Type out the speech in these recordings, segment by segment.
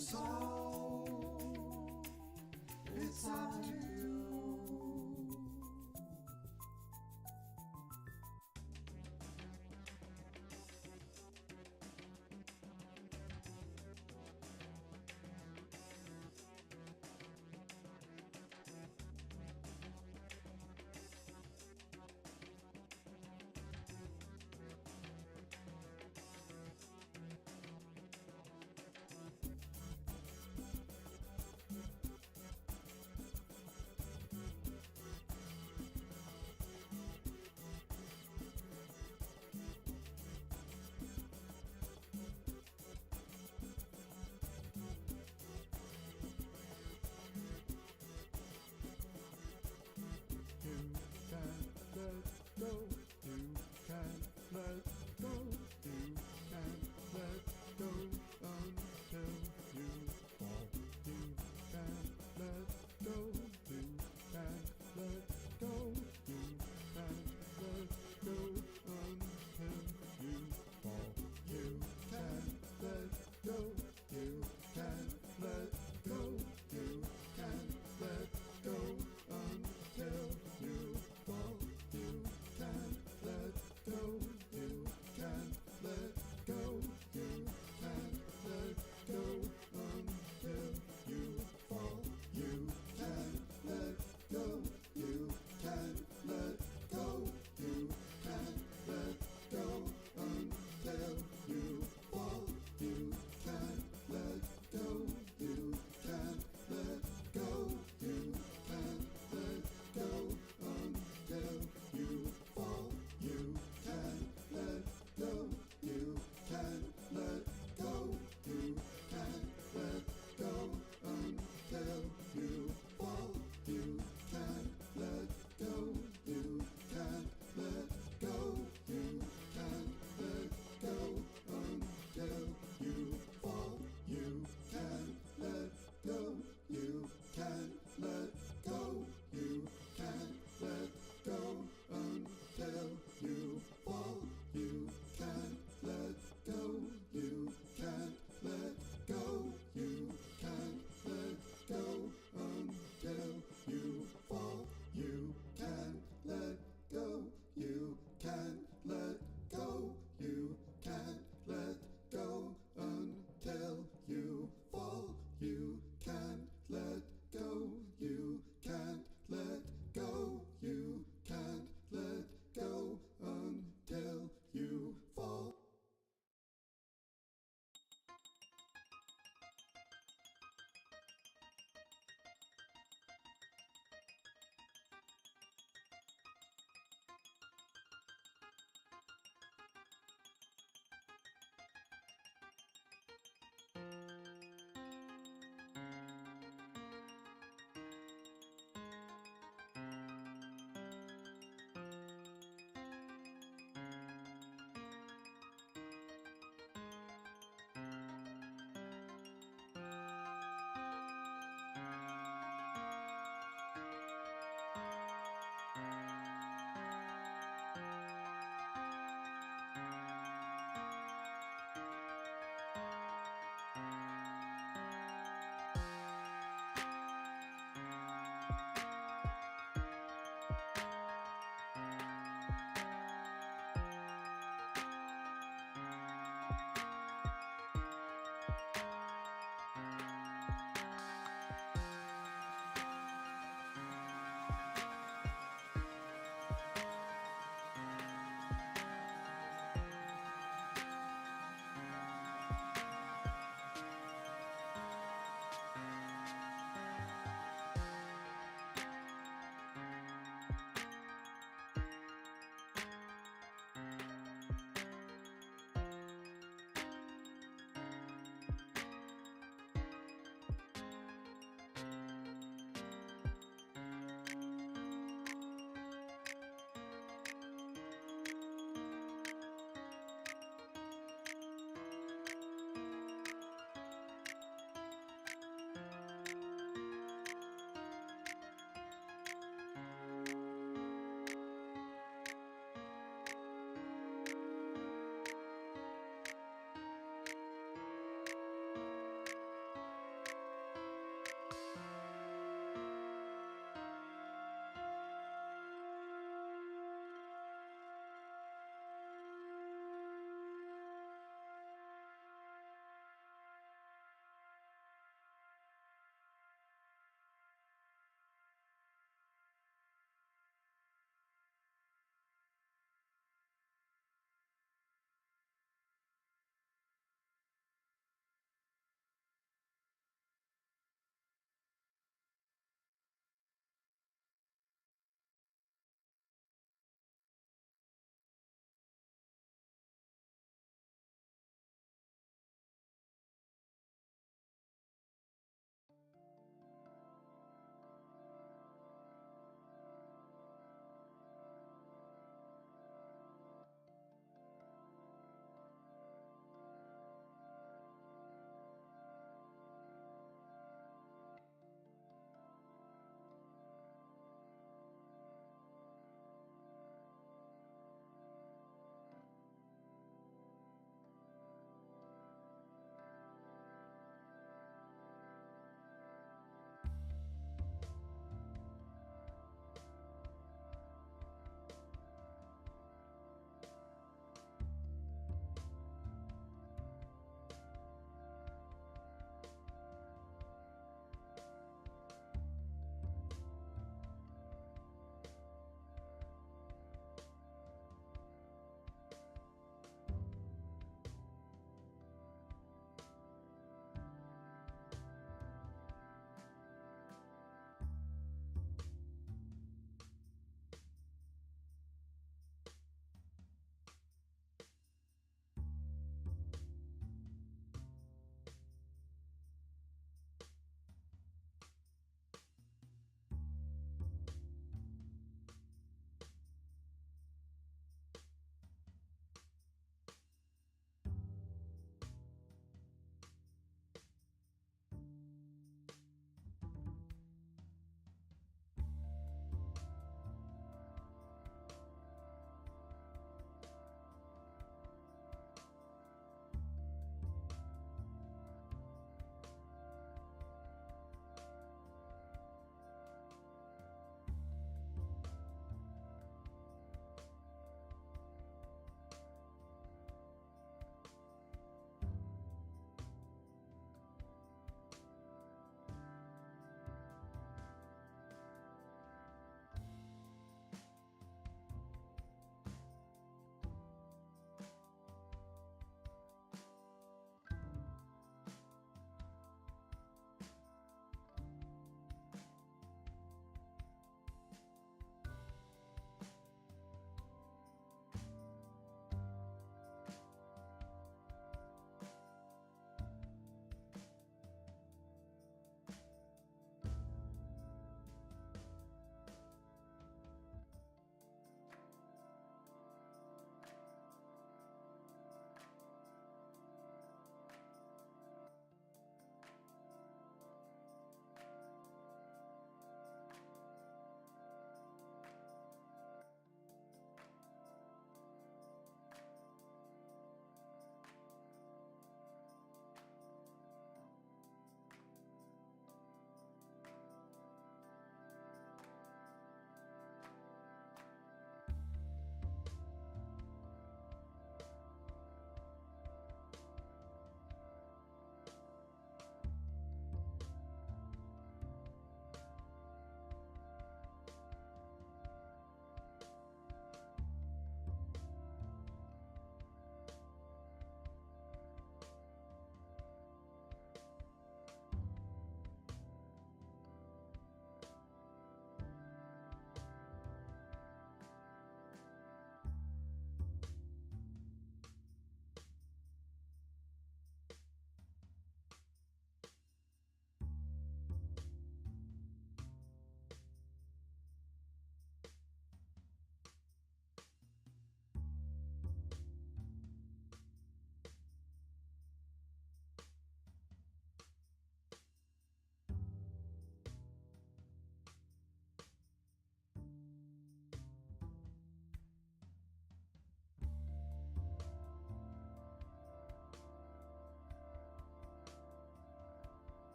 so it's up to you.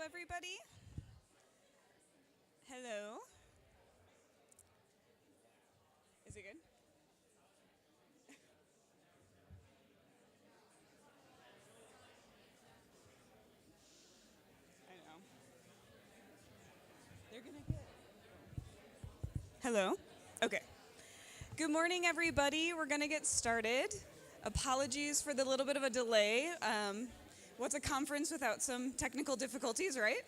everybody. Hello. Is it good? I know. They're gonna get. Hello. Okay. Good morning, everybody. We're gonna get started. Apologies for the little bit of a delay. What's a conference without some technical difficulties, right?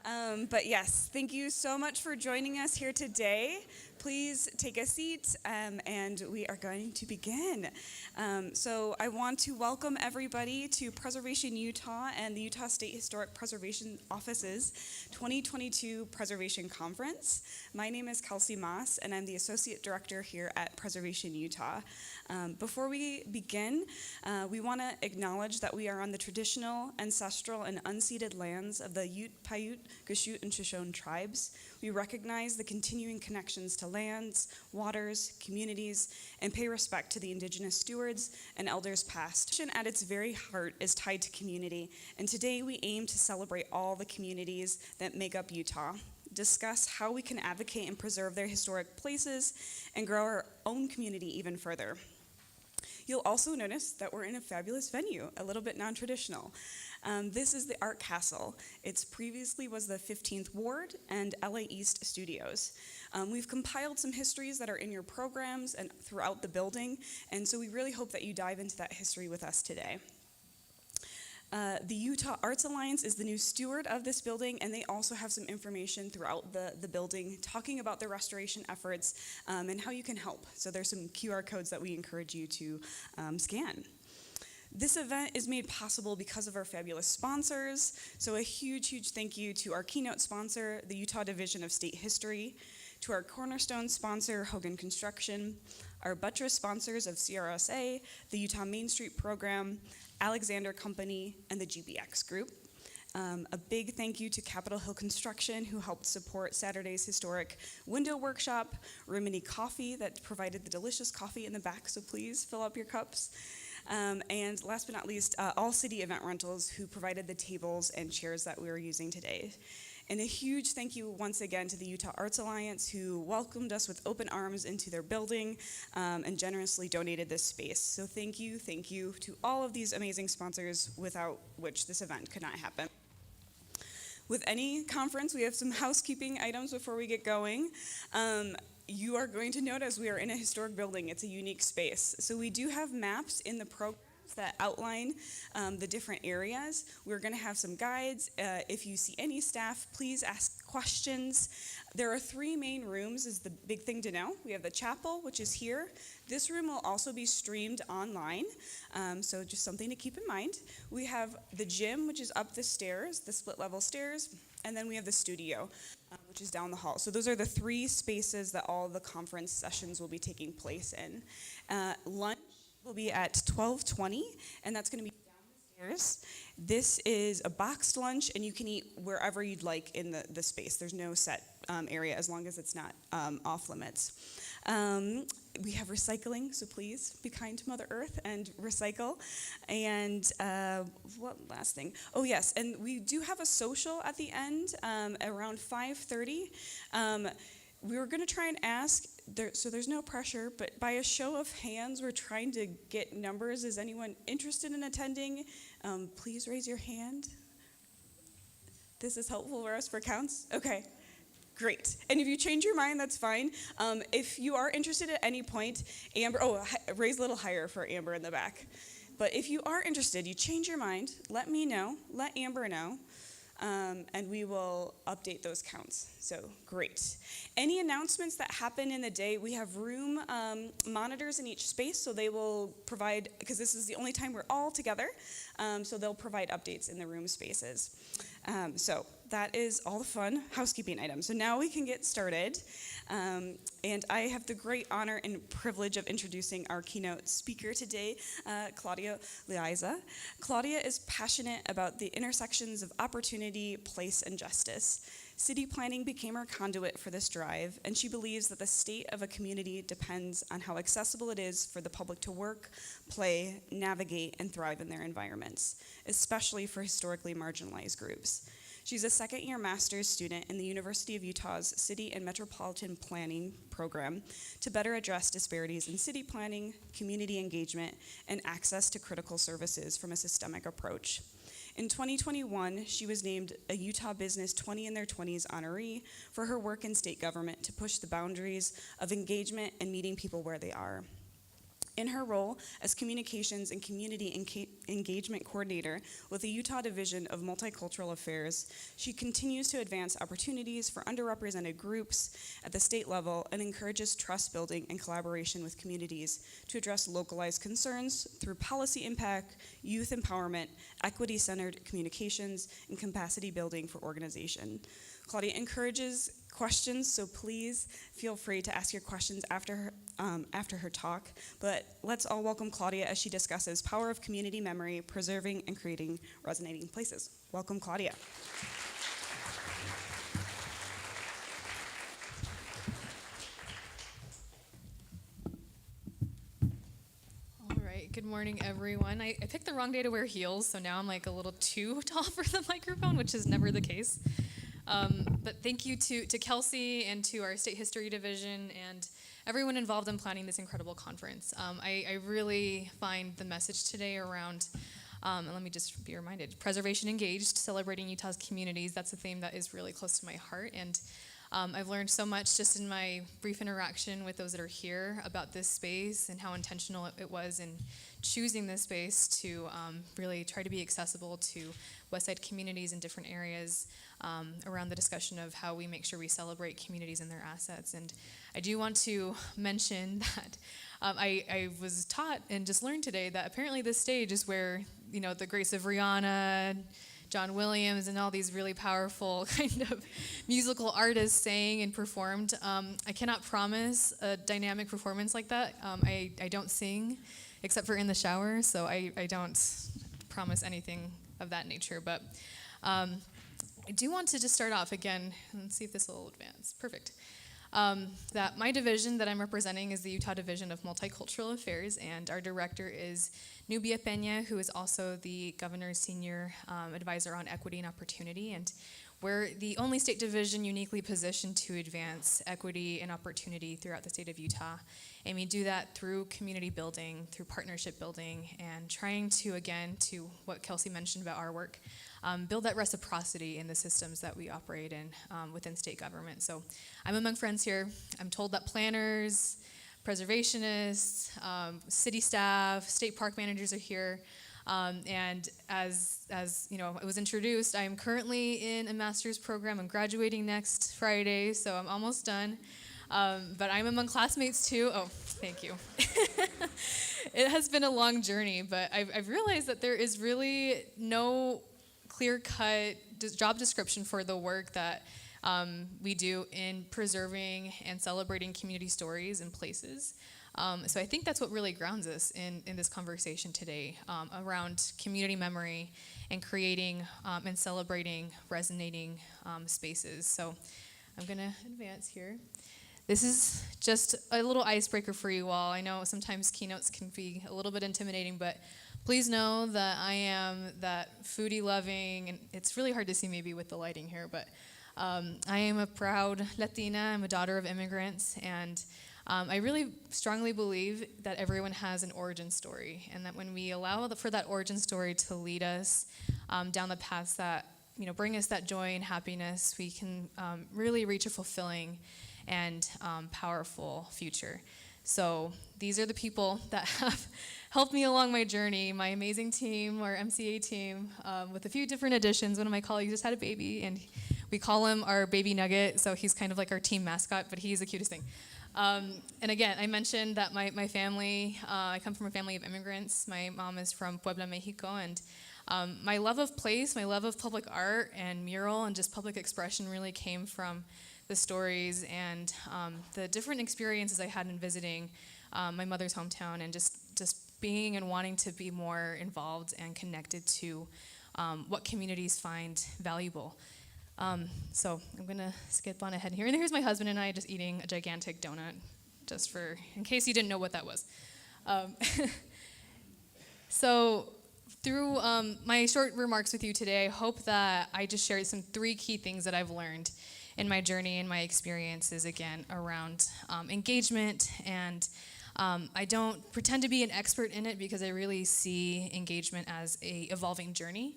But yes, thank you so much for joining us here today. Please take a seat, and we are going to begin. So I want to welcome everybody to Preservation Utah and the Utah State Historic Preservation Office's 2022 Preservation Conference. My name is Kelsey Moss, and I'm the Associate Director here at Preservation Utah. Before we begin, we want to acknowledge that we are on the traditional, ancestral, and unceded lands of the Ute, Paiute, Gashute, and Shoshone tribes. We recognize the continuing connections to lands, waters, communities, and pay respect to the Indigenous stewards and elders past. At its very heart is tied to community, and today we aim to celebrate all the communities that make up Utah, discuss how we can advocate and preserve their historic places, and grow our own community even further. You'll also notice that we're in a fabulous venue, a little bit non-traditional. This is the Art Castle. It previously was the 15th Ward and LA East Studios. We've compiled some histories that are in your programs and throughout the building, and so we really hope that you dive into that history with us today. The Utah Arts Alliance is the new steward of this building, and they also have some information throughout the building talking about their restoration efforts and how you can help. So there's some QR codes that we encourage you to scan. This event is made possible because of our fabulous sponsors. So a huge thank you to our keynote sponsor, the Utah Division of State History, to our cornerstone sponsor, Hogan Construction, our buttress sponsors of CRSA, the Utah Main Street Program, Alexander Company, and the GBX Group. A big thank you to Capitol Hill Construction, who helped support Saturday's historic window workshop, Rimini Coffee, that provided the delicious coffee in the back, so please fill up your cups. And last but not least, All City Event Rentals, who provided the tables and chairs that we are using today. And a huge thank you once again to the Utah Arts Alliance, who welcomed us with open arms into their building and generously donated this space. So thank you to all of these amazing sponsors, without which this event could not happen. With any conference, we have some housekeeping items before we get going. You are going to notice we are in a historic building. It's a unique space. So we do have maps in the program that outline the different areas. We're going to have some guides. If you see any staff, please ask questions. There are 3 main rooms is the big thing to know. We have the chapel, which is here. This room will also be streamed online, so just something to keep in mind. We have the gym, which is up the stairs, the split level stairs, and then we have the studio, which is down the hall. So those are the 3 spaces that all the conference sessions will be taking place in. Lunch will be at 12:20, and that's going to be down the stairs. This is a boxed lunch, and you can eat wherever you'd like in the space. There's no set area as long as it's not off limits. We have recycling, so please be kind to Mother Earth and recycle. And what last thing? Oh yes, and we do have a social at the end around 5:30. We were going to try and ask, so there's no pressure, but by a show of hands, we're trying to get numbers. Is anyone interested in attending? Please raise your hand. This is helpful for us for counts? Okay, great. And if you change your mind, that's fine. If you are interested at any point, Amber, raise a little higher for Amber in the back. But if you are interested, you change your mind, let me know, let Amber know. And we will update those counts. So great. Any announcements that happen in the day, we have room monitors in each space, so they will provide, because this is the only time we're all together, so they'll provide updates in the room spaces. So that is all the fun housekeeping items. So now we can get started. And I have the great honor and privilege of introducing our keynote speaker today, Claudia Liza. Claudia is passionate about the intersections of opportunity, place, and justice. City planning became her conduit for this drive, and she believes that the state of a community depends on how accessible it is for the public to work, play, navigate, and thrive in their environments, especially for historically marginalized groups. She's a second-year master's student in the University of Utah's City and Metropolitan Planning program to better address disparities in city planning, community engagement, and access to critical services from a systemic approach. In 2021, she was named a Utah Business 20 in their 20s honoree for her work in state government to push the boundaries of engagement and meeting people where they are. In her role as Communications and Community Engagement Coordinator with the Utah Division of Multicultural Affairs, she continues to advance opportunities for underrepresented groups at the state level and encourages trust building and collaboration with communities to address localized concerns through policy impact, youth empowerment, equity-centered communications, and capacity building for organization. Claudia encourages questions, so please feel free to ask your questions after her talk. But let's all welcome Claudia as she discusses power of community memory, preserving and creating resonating places. Welcome, Claudia. All right, good morning, everyone. I picked the wrong day to wear heels, so now I'm like a little too tall for the microphone, which is never the case. But thank you to Kelsey and to our State History Division and everyone involved in planning this incredible conference. I really find the message today around, and let me just be reminded, preservation engaged, celebrating Utah's communities. That's a theme that is really close to my heart. And I've learned so much just in my brief interaction with those that are here about this space and how intentional it was in choosing this space to really try to be accessible to Westside communities in different areas around the discussion of how we make sure we celebrate communities and their assets. And I do want to mention that I was taught and just learned today that apparently this stage is where, you know, the grace of Rihanna, John Williams, and all these really powerful kind of musical artists sang and performed. I cannot promise a dynamic performance like that. I don't sing except for in the shower, so I don't promise anything of that nature. But I do want to just start off again, and see if this will advance. Perfect. That my division that I'm representing is the Utah Division of Multicultural Affairs, and our director is Nubia Peña, who is also the governor's senior advisor on equity and opportunity. And we're the only state division uniquely positioned to advance equity and opportunity throughout the state of Utah. And we do that through community building, through partnership building, and trying to, again, to what Kelsey mentioned about our work, build that reciprocity in the systems that we operate in within state government. So I'm among friends here. I'm told that planners, preservationists, city staff, state park managers are here. And as you know, it was introduced, I am currently in a master's program. I'm graduating next Friday, so I'm almost done. But I'm among classmates too. Oh, thank you. It has been a long journey, but I've realized that there is really no clear-cut job description for the work that we do in preserving and celebrating community stories and places. So I think that's what really grounds us in this conversation today around community memory and creating and celebrating resonating spaces. So I'm going to advance here. This is just a little icebreaker for you all. I know sometimes keynotes can be a little bit intimidating, but please know that I am that foodie loving, and it's really hard to see maybe with the lighting here, but I am a proud Latina. I'm a daughter of immigrants, and I really strongly believe that everyone has an origin story, and that when we allow for that origin story to lead us down the paths that, you know, bring us that joy and happiness, we can really reach a fulfilling and powerful future. So these are the people that have helped me along my journey, my amazing team, our MCA team, with a few different additions. One of my colleagues just had a baby, and we call him our baby nugget, so he's kind of like our team mascot, but he's the cutest thing. And again, I mentioned that my family, I come from a family of immigrants. My mom is from Puebla, Mexico, and my love of place, my love of public art and mural and just public expression really came from the stories and the different experiences I had in visiting my mother's hometown, and just being and wanting to be more involved and connected to what communities find valuable. So I'm gonna skip on ahead here. And here's my husband and I just eating a gigantic donut, in case you didn't know what that was. So through my short remarks with you today, I hope that I just shared some 3 key things that I've learned in my journey and my experiences, again, around engagement. And I don't pretend to be an expert in it because I really see engagement as a evolving journey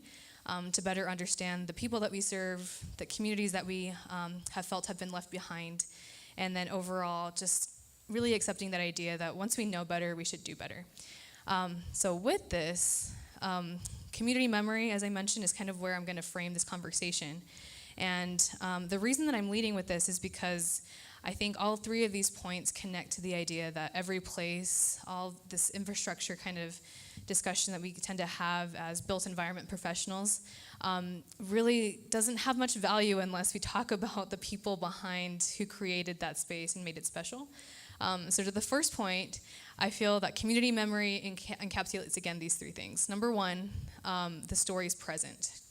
to better understand the people that we serve, the communities that we have felt have been left behind, and then overall just really accepting that idea that once we know better, we should do better. So with this, community memory, as I mentioned, is kind of where I'm going to frame this conversation. And the reason that I'm leading with this is because I think all 3 of these points connect to the idea that every place, all this infrastructure kind of discussion that we tend to have as built environment professionals, really doesn't have much value unless we talk about the people behind who created that space and made it special. So to the first point, I feel that community memory encapsulates, again, these 3 things. Number 1, the story is present.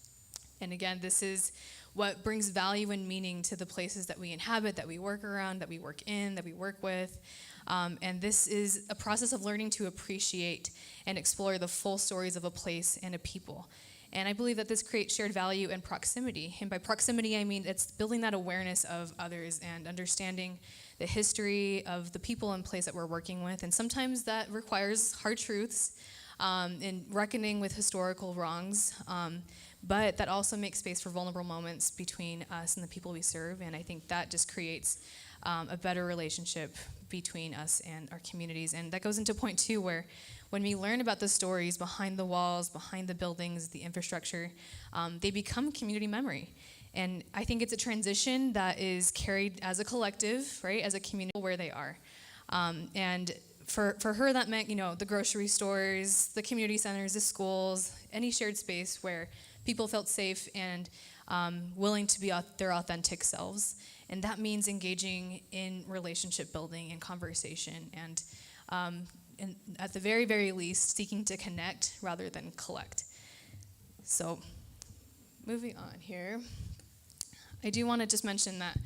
And again, this is what brings value and meaning to the places that we inhabit, that we work around, that we work in, that we work with. And this is a process of learning to appreciate and explore the full stories of a place and a people. And I believe that this creates shared value and proximity. And by proximity, I mean it's building that awareness of others and understanding the history of the people and place that we're working with. And sometimes that requires hard truths and reckoning with historical wrongs. But that also makes space for vulnerable moments between us and the people we serve. And I think that just creates a better relationship between us and our communities. And that goes into point 2, where when we learn about the stories behind the walls, behind the buildings, the infrastructure, they become community memory. And I think it's a transition that is carried as a collective, right, as a community where they are. And for her, that meant, the grocery stores, the community centers, the schools, any shared space where people felt safe and willing to be their authentic selves. And that means engaging in relationship building and conversation and at the very, very least, seeking to connect rather than collect. So moving on here, I do want to just mention that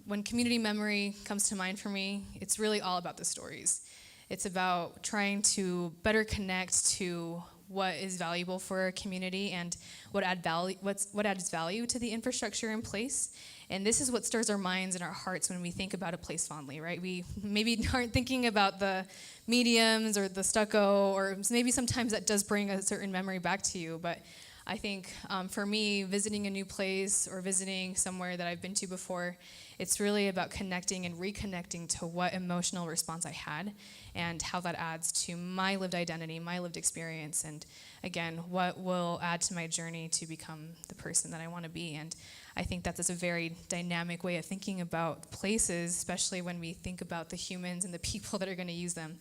when community memory comes to mind for me, it's really all about the stories. It's about trying to better connect to what is valuable for a community and what adds value to the infrastructure in place. And this is what stirs our minds and our hearts when we think about a place fondly, right? We maybe aren't thinking about the mediums or the stucco, or maybe sometimes that does bring a certain memory back to you. But I think for me, visiting a new place or visiting somewhere that I've been to before, it's really about connecting and reconnecting to what emotional response I had and how that adds to my lived identity, my lived experience, and again, what will add to my journey to become the person that I want to be. And I think that's a very dynamic way of thinking about places, especially when we think about the humans and the people that are going to use them.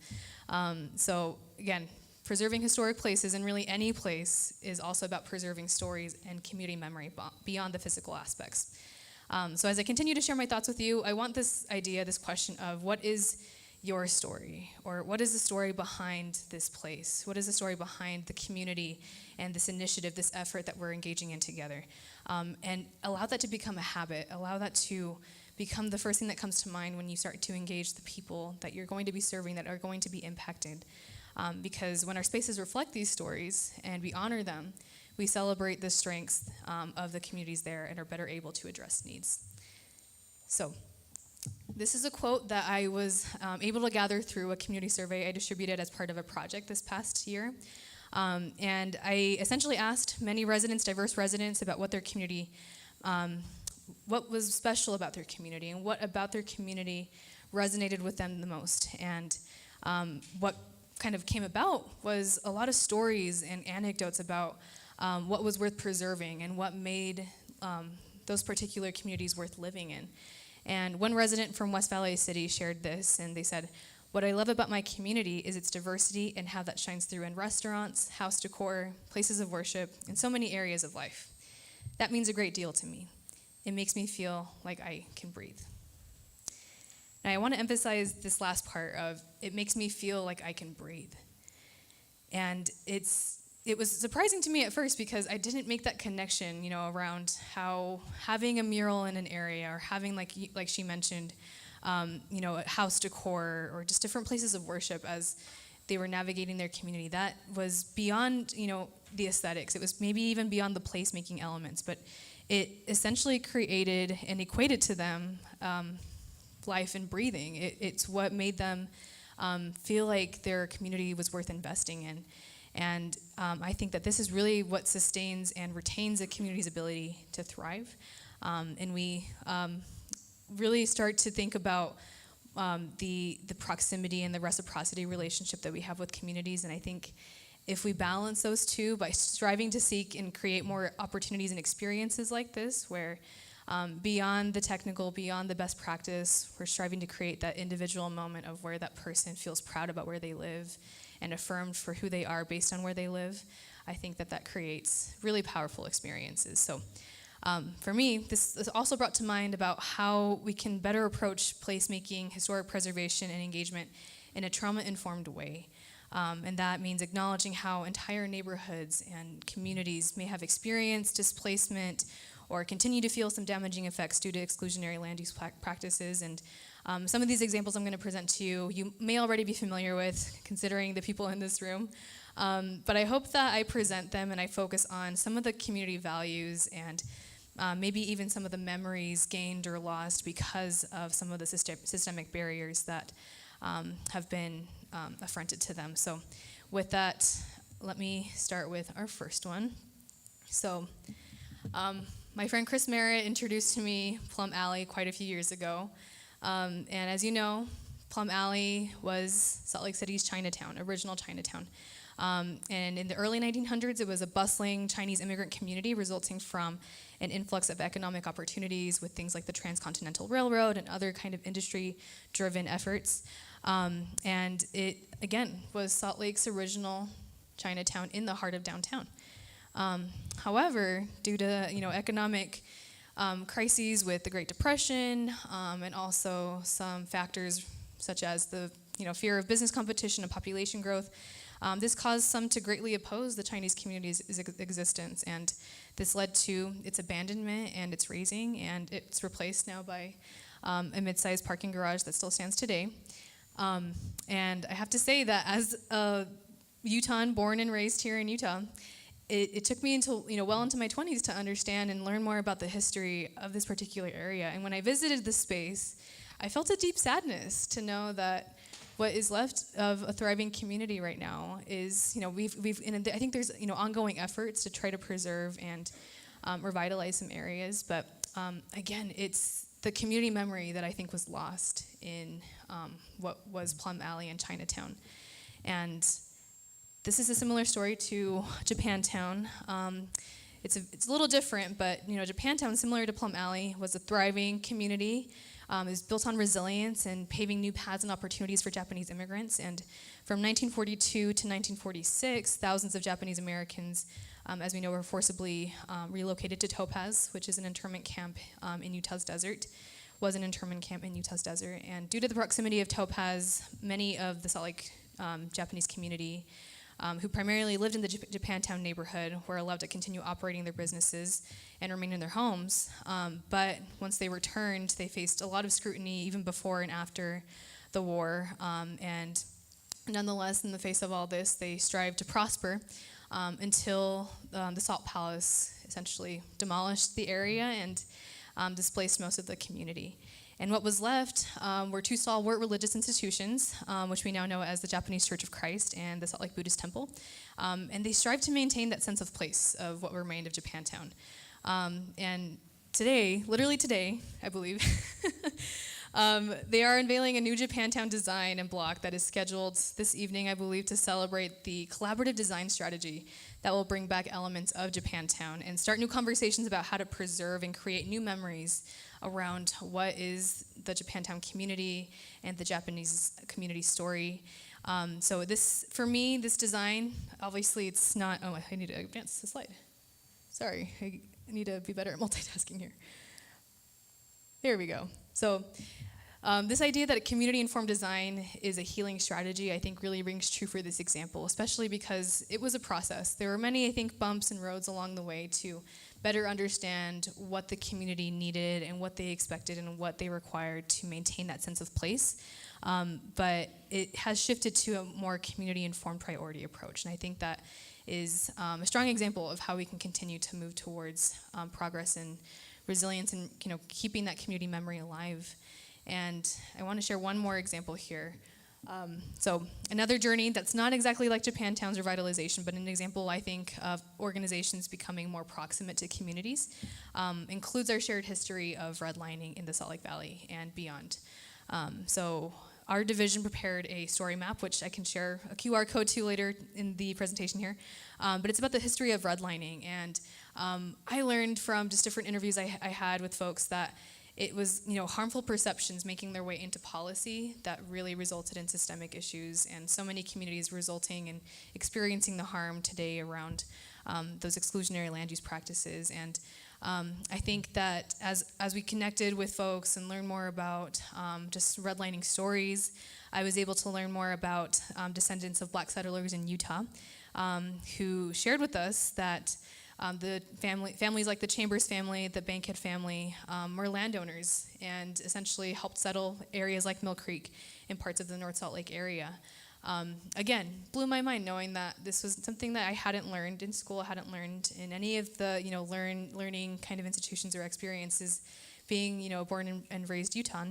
So again, preserving historic places, and really any place, is also about preserving stories and community memory beyond the physical aspects. So as I continue to share my thoughts with you, I want this question of what is your story? Or what is the story behind this place? What is the story behind the community and this initiative, this effort that we're engaging in together? And allow that to become a habit. Allow that to become the first thing that comes to mind when you start to engage the people that you're going to be serving, that are going to be impacted. Because when our spaces reflect these stories and we honor them, we celebrate the strengths of the communities there and are better able to address needs. So this is a quote that I was able to gather through a community survey I distributed as part of a project this past year. And I essentially asked many residents, diverse residents, about what their community, what was special about their community and what about their community resonated with them the most. And what kind of came about was a lot of stories and anecdotes about what was worth preserving and what made those particular communities worth living in. And one resident from West Valley City shared this, and they said, "What I love about my community is its diversity and how that shines through in restaurants, house decor, places of worship, and so many areas of life. That means a great deal to me. It makes me feel like I can breathe." Now, I want to emphasize this last part of, it makes me feel like I can breathe. And it was surprising to me at first because I didn't make that connection, around how having a mural in an area or having, like she mentioned, a house decor or just different places of worship as they were navigating their community. That was beyond, the aesthetics. It was maybe even beyond the placemaking elements, but it essentially created and equated to them life and breathing. It's what made them feel like their community was worth investing in. And I think that this is really what sustains and retains a community's ability to thrive. And we really start to think about the proximity and the reciprocity relationship that we have with communities. And I think if we balance those two by striving to seek and create more opportunities and experiences like this, where beyond the technical, beyond the best practice, we're striving to create that individual moment of where that person feels proud about where they live and affirmed for who they are based on where they live, I think that creates really powerful experiences. So for me, this also brought to mind about how we can better approach placemaking, historic preservation, and engagement in a trauma-informed way. And that means acknowledging how entire neighborhoods and communities may have experienced displacement or continue to feel some damaging effects due to exclusionary land use practices. And some of these examples I'm going to present to you, you may already be familiar with, considering the people in this room. But I hope that I present them and I focus on some of the community values and maybe even some of the memories gained or lost because of some of the systemic barriers that have been affronted to them. So with that, let me start with our first one. So my friend Chris Merritt introduced to me Plum Alley quite a few years ago. And as you know, Plum Alley was Salt Lake City's Chinatown, original Chinatown. And in the early 1900s, it was a bustling Chinese immigrant community resulting from an influx of economic opportunities with things like the Transcontinental Railroad and other kind of industry-driven efforts. And it, again, was Salt Lake's original Chinatown in the heart of downtown. However, due to economic crises with the Great Depression and also some factors such as the fear of business competition and population growth, this caused some to greatly oppose the Chinese community's existence, and this led to its abandonment and its razing, and it's replaced now by a mid-sized parking garage that still stands today. And I have to say that as a Utahn born and raised here in Utah, it took me until well into my 20s to understand and learn more about the history of this particular area. And when I visited this space, I felt a deep sadness to know that what is left of a thriving community right now is, and I think there's ongoing efforts to try to preserve and revitalize some areas, but again, it's the community memory that I think was lost in what was Plum Alley and Chinatown. And this is a similar story to Japantown. It's a little different, but Japantown, similar to Plum Alley, was a thriving community. It was built on resilience and paving new paths and opportunities for Japanese immigrants. And from 1942 to 1946, thousands of Japanese Americans, as we know, were forcibly relocated to Topaz, which is an internment camp in Utah's desert. Was an internment camp in Utah's desert. And due to the proximity of Topaz, many of the Salt Lake Japanese community who primarily lived in the Japantown neighborhood were allowed to continue operating their businesses and remain in their homes. But once they returned, they faced a lot of scrutiny even before and after the war. And nonetheless, in the face of all this, they strived to prosper until the Salt Palace essentially demolished the area and displaced most of the community. And what was left were two stalwart religious institutions, which we now know as the Japanese Church of Christ and the Salt Lake Buddhist Temple. And they strived to maintain that sense of place of what remained of Japantown. And today, literally today, I believe, they are unveiling a new Japantown design and block that is scheduled this evening, I believe, to celebrate the collaborative design strategy that will bring back elements of Japantown and start new conversations about how to preserve and create new memories around what is the Japantown community and the Japanese community story. So this, for me, this design, obviously it's not, I need to advance the slide. Sorry, I need to be better at multitasking here. There we go. So this idea that a community-informed design is a healing strategy, I think really rings true for this example, especially because it was a process. There were many, I think, bumps and roads along the way to better understand what the community needed and what they expected and what they required to maintain that sense of place. but it has shifted to a more community-informed priority approach. And I think that is a strong example of how we can continue to move towards progress and resilience and keeping that community memory alive. And I want to share one more example here. So another journey that's not exactly like Japantown's revitalization, but an example, I think, of organizations becoming more proximate to communities, includes our shared history of redlining in the Salt Lake Valley and beyond. So our division prepared a story map, which I can share a QR code to later in the presentation here. But it's about the history of redlining. And I learned from just different interviews I had with folks that it was, harmful perceptions making their way into policy that really resulted in systemic issues, and so many communities resulting in experiencing the harm today around those exclusionary land use practices. And I think that as we connected with folks and learned more about just redlining stories, I was able to learn more about descendants of black settlers in Utah, who shared with us that the families like the Chambers family, the Bankhead family, were landowners and essentially helped settle areas like Mill Creek in parts of the North Salt Lake area. Again, blew my mind knowing that this was something that I hadn't learned in school, hadn't learned in any of the learning kind of institutions or experiences, being born and raised Utah.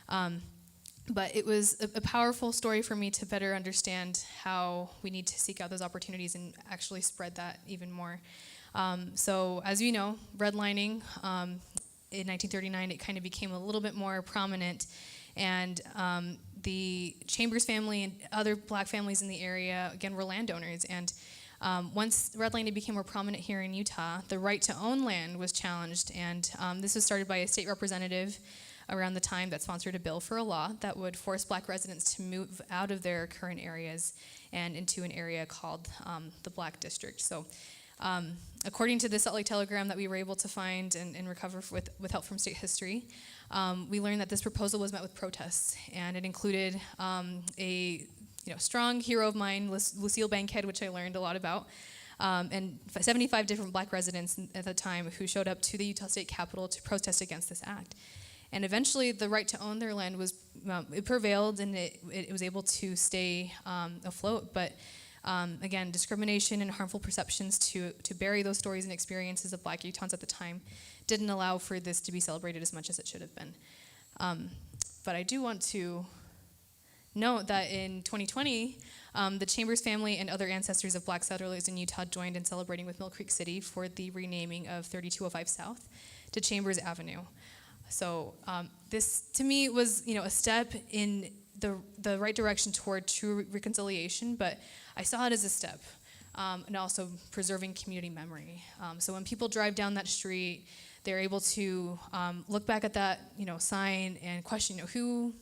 But it was a powerful story for me to better understand how we need to seek out those opportunities and actually spread that even more. So as you know, redlining in 1939, it kind of became a little bit more prominent, and the Chambers family and other black families in the area, again, were landowners. And once redlining became more prominent here in Utah, the right to own land was challenged, and this was started by a state representative around the time that sponsored a bill for a law that would force black residents to move out of their current areas and into an area called the Black District. So according to the Salt Lake Telegram that we were able to find and recover with help from state history, we learned that this proposal was met with protests, and it included a strong hero of mine, Lucille Bankhead, which I learned a lot about, and 75 different black residents at the time who showed up to the Utah State Capitol to protest against this act. And eventually the right to own their land it prevailed, and it was able to stay afloat. But again, discrimination and harmful perceptions to bury those stories and experiences of black Utahns at the time didn't allow for this to be celebrated as much as it should have been. But I do want to note that in 2020, the Chambers family and other ancestors of black settlers in Utah joined in celebrating with Mill Creek City for the renaming of 3205 South to Chambers Avenue. So this, to me, was a step in the right direction toward true reconciliation, but I saw it as a step, and also preserving community memory. So when people drive down that street, they're able to look back at that sign and question who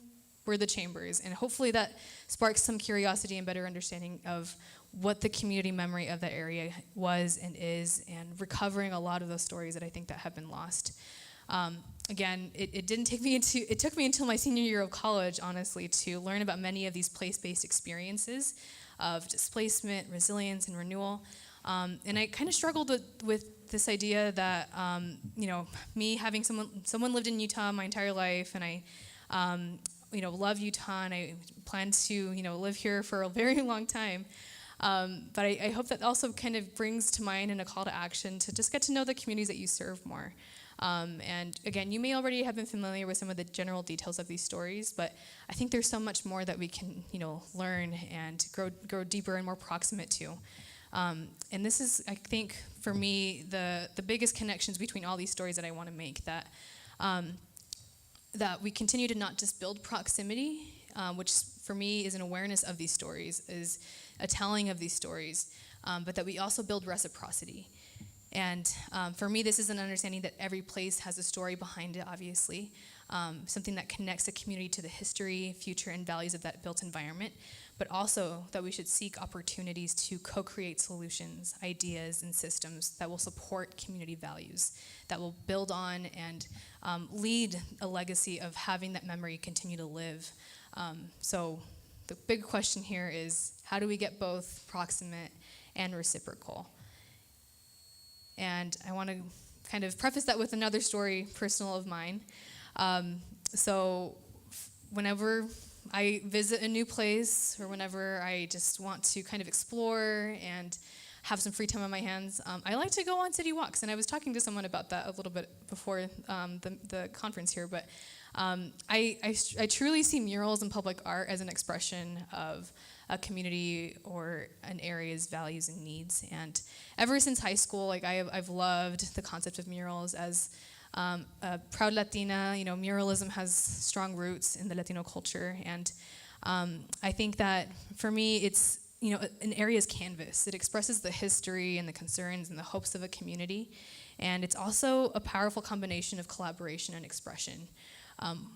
were the Chambers, and hopefully that sparks some curiosity and better understanding of what the community memory of that area was and is, and recovering a lot of those stories that I think that have been lost. Again, it took me until my senior year of college, honestly, to learn about many of these place-based experiences of displacement, resilience, and renewal. And I kind of struggled with this idea that, me having someone lived in Utah my entire life, and I, love Utah, and I plan to, live here for a very long time. But I hope that also kind of brings to mind and a call to action to just get to know the communities that you serve more. And again, you may already have been familiar with some of the general details of these stories, but I think there's so much more that we can, learn and grow deeper and more proximate to. And this is, I think, for me, the biggest connections between all these stories that I want to make, that we continue to not just build proximity, which for me is an awareness of these stories, is a telling of these stories, but that we also build reciprocity. And for me, this is an understanding that every place has a story behind it, obviously, something that connects a community to the history, future, and values of that built environment, but also that we should seek opportunities to co-create solutions, ideas, and systems that will support community values, that will build on and lead a legacy of having that memory continue to live. So the big question here is, how do we get both proximate and reciprocal? And I want to kind of preface that with another story, personal of mine. So whenever I visit a new place or whenever I just want to kind of explore and have some free time on my hands, I like to go on city walks. And I was talking to someone about that a little bit before the conference here, but I truly see murals and public art as an expression of a community or an area's values and needs. And ever since high school, like I've loved the concept of murals. As a proud Latina, muralism has strong roots in the Latino culture. And I think that for me, it's an area's canvas. It expresses the history and the concerns and the hopes of a community. And it's also a powerful combination of collaboration and expression.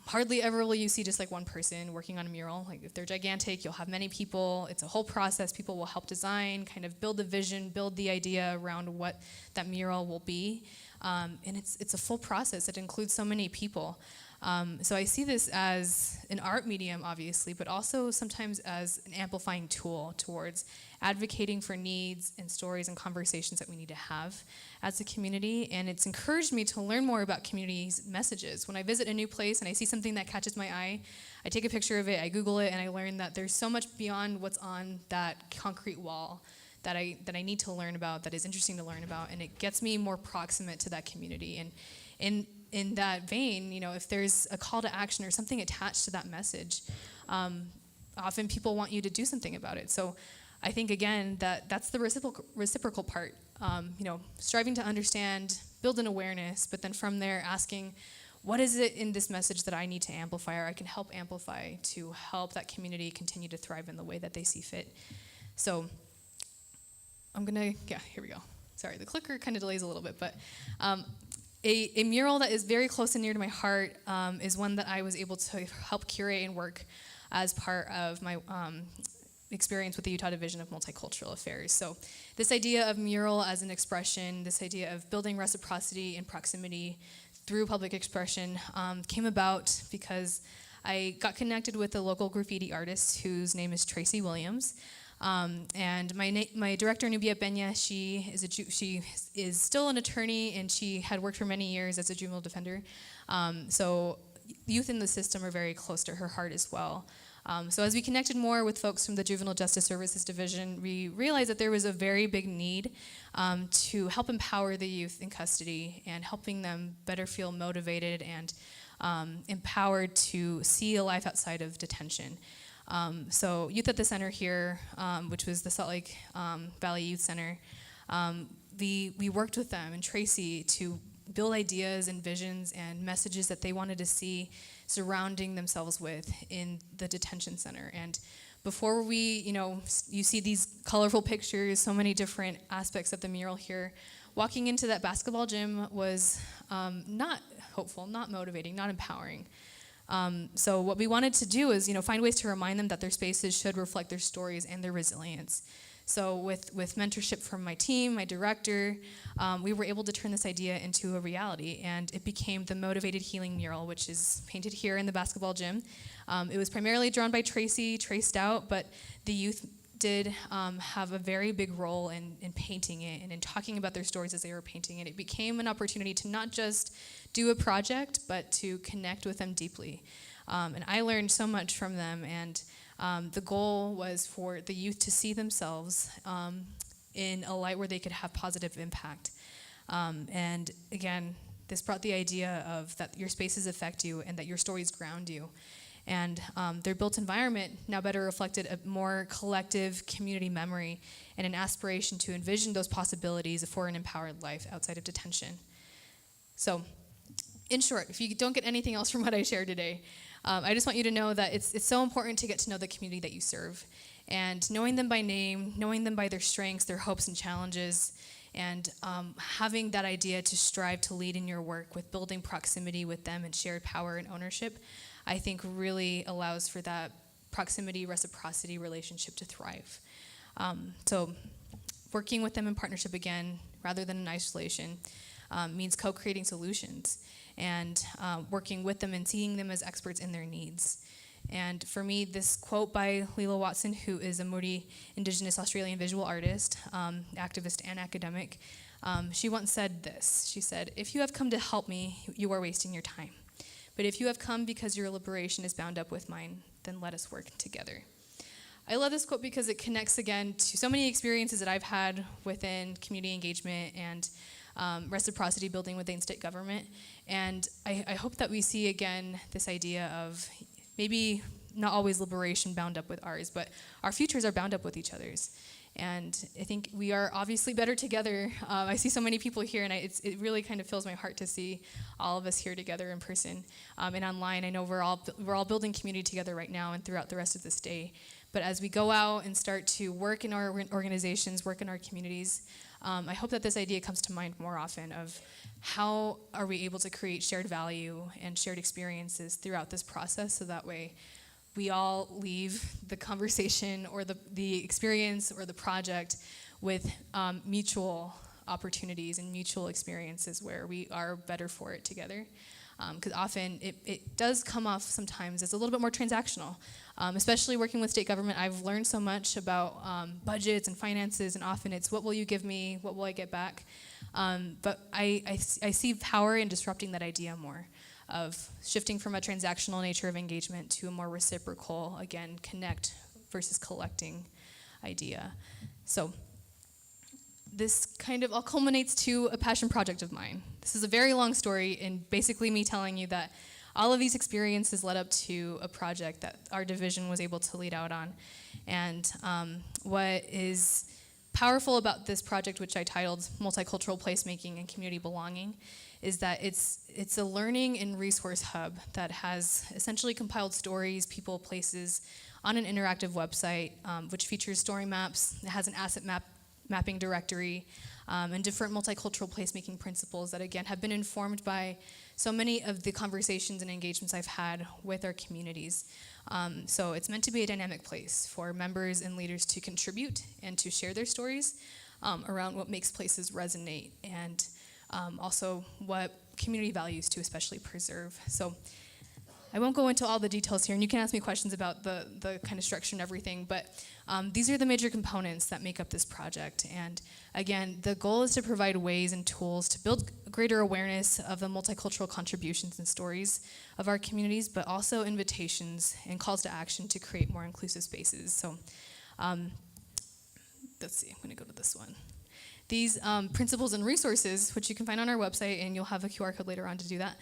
Hardly ever will you see just like one person working on a mural. Like if they're gigantic, you'll have many people. It's a whole process. People will help design, kind of build the vision, build the idea around what that mural will be. And it's a full process. It includes so many people. So I see this as an art medium, obviously, but also sometimes as an amplifying tool towards advocating for needs and stories and conversations that we need to have as a community. And it's encouraged me to learn more about communities' messages. When I visit a new place and I see something that catches my eye, I take a picture of it, I Google it, and I learn that there's so much beyond what's on that concrete wall that I need to learn about, that is interesting to learn about, and it gets me more proximate to that community. And in that vein, if there's a call to action or something attached to that message, often people want you to do something about it. So I think, again, that's the reciprocal part, striving to understand, build an awareness, but then from there asking, what is it in this message that I need to amplify or I can help amplify to help that community continue to thrive in the way that they see fit? So here we go. Sorry, the clicker kind of delays a little bit, but a mural that is very close and near to my heart is one that I was able to help curate and work as part of my experience with the Utah Division of Multicultural Affairs. So this idea of mural as an expression, this idea of building reciprocity and proximity through public expression came about because I got connected with a local graffiti artist whose name is Tracy Williams. And my director, Nubia Benya, she is still an attorney, and she had worked for many years as a juvenile defender. So youth in the system are very close to her heart as well. So as we connected more with folks from the Juvenile Justice Services Division, we realized that there was a very big need to help empower the youth in custody and helping them better feel motivated and empowered to see a life outside of detention. So Youth at the Center here, which was the Salt Lake Valley Youth Center, we worked with them and Tracy to build ideas and visions and messages that they wanted to see surrounding themselves with in the detention center. And before you see these colorful pictures, so many different aspects of the mural here, walking into that basketball gym was not hopeful, not motivating, not empowering. So what we wanted to do is, find ways to remind them that their spaces should reflect their stories and their resilience. So with mentorship from my team, my director, we were able to turn this idea into a reality, and it became the Motivated Healing Mural, which is painted here in the basketball gym. It was primarily drawn by Tracy, traced out, but the youth did have a very big role in painting it and in talking about their stories as they were painting it. It became an opportunity to not just do a project, but to connect with them deeply. And I learned so much from them, and the goal was for the youth to see themselves in a light where they could have positive impact. And again, this brought the idea of that your spaces affect you and that your stories ground you. And their built environment now better reflected a more collective community memory and an aspiration to envision those possibilities for an empowered life outside of detention. So, in short, if you don't get anything else from what I shared today, I just want you to know that it's so important to get to know the community that you serve. And knowing them by name, knowing them by their strengths, their hopes and challenges, and having that idea to strive to lead in your work with building proximity with them and shared power and ownership, I think really allows for that proximity, reciprocity relationship to thrive. So working with them in partnership again, rather than in isolation, means co-creating solutions and working with them and seeing them as experts in their needs. And for me, this quote by Leela Watson, who is a Māori Indigenous Australian visual artist, activist and academic, she once said this. She said, "If you have come to help me, you are wasting your time. But if you have come because your liberation is bound up with mine, then let us work together. I love this quote because it connects again to so many experiences that I've had within community engagement and reciprocity building within state government. And I hope that we see again this idea of maybe not always liberation bound up with ours, but our futures are bound up with each other's. And I think we are obviously better together. I see so many people here, and it really kind of fills my heart to see all of us here together in person and online. I know we're all building community together right now and throughout the rest of this day. But as we go out and start to work in our organizations, work in our communities, I hope that this idea comes to mind more often of how are we able to create shared value and shared experiences throughout this process, so that way we all leave the conversation or the experience or the project with mutual opportunities and mutual experiences where we are better for it together. Because often it does come off sometimes as a little bit more transactional. Especially working with state government, I've learned so much about budgets and finances, and often it's what will you give me, what will I get back? But I see power in disrupting that idea more, of shifting from a transactional nature of engagement to a more reciprocal, again, connect versus collecting idea. So this kind of all culminates to a passion project of mine. This is a very long story, and basically me telling you that all of these experiences led up to a project that our division was able to lead out on. And what is powerful about this project, which I titled Multicultural Placemaking and Community Belonging, is that it's a learning and resource hub that has essentially compiled stories, people, places on an interactive website, which features story maps. It has an asset mapping directory, and different multicultural placemaking principles that, again, have been informed by so many of the conversations and engagements I've had with our communities. So it's meant to be a dynamic place for members and leaders to contribute and to share their stories around what makes places resonate, and also what community values to especially preserve. So I won't go into all the details here, and you can ask me questions about the kind of structure and everything, but these are the major components that make up this project. And again, the goal is to provide ways and tools to build greater awareness of the multicultural contributions and stories of our communities, but also invitations and calls to action to create more inclusive spaces. So let's see, I'm gonna go to this one. These principles and resources, which you can find on our website, and you'll have a QR code later on to do that,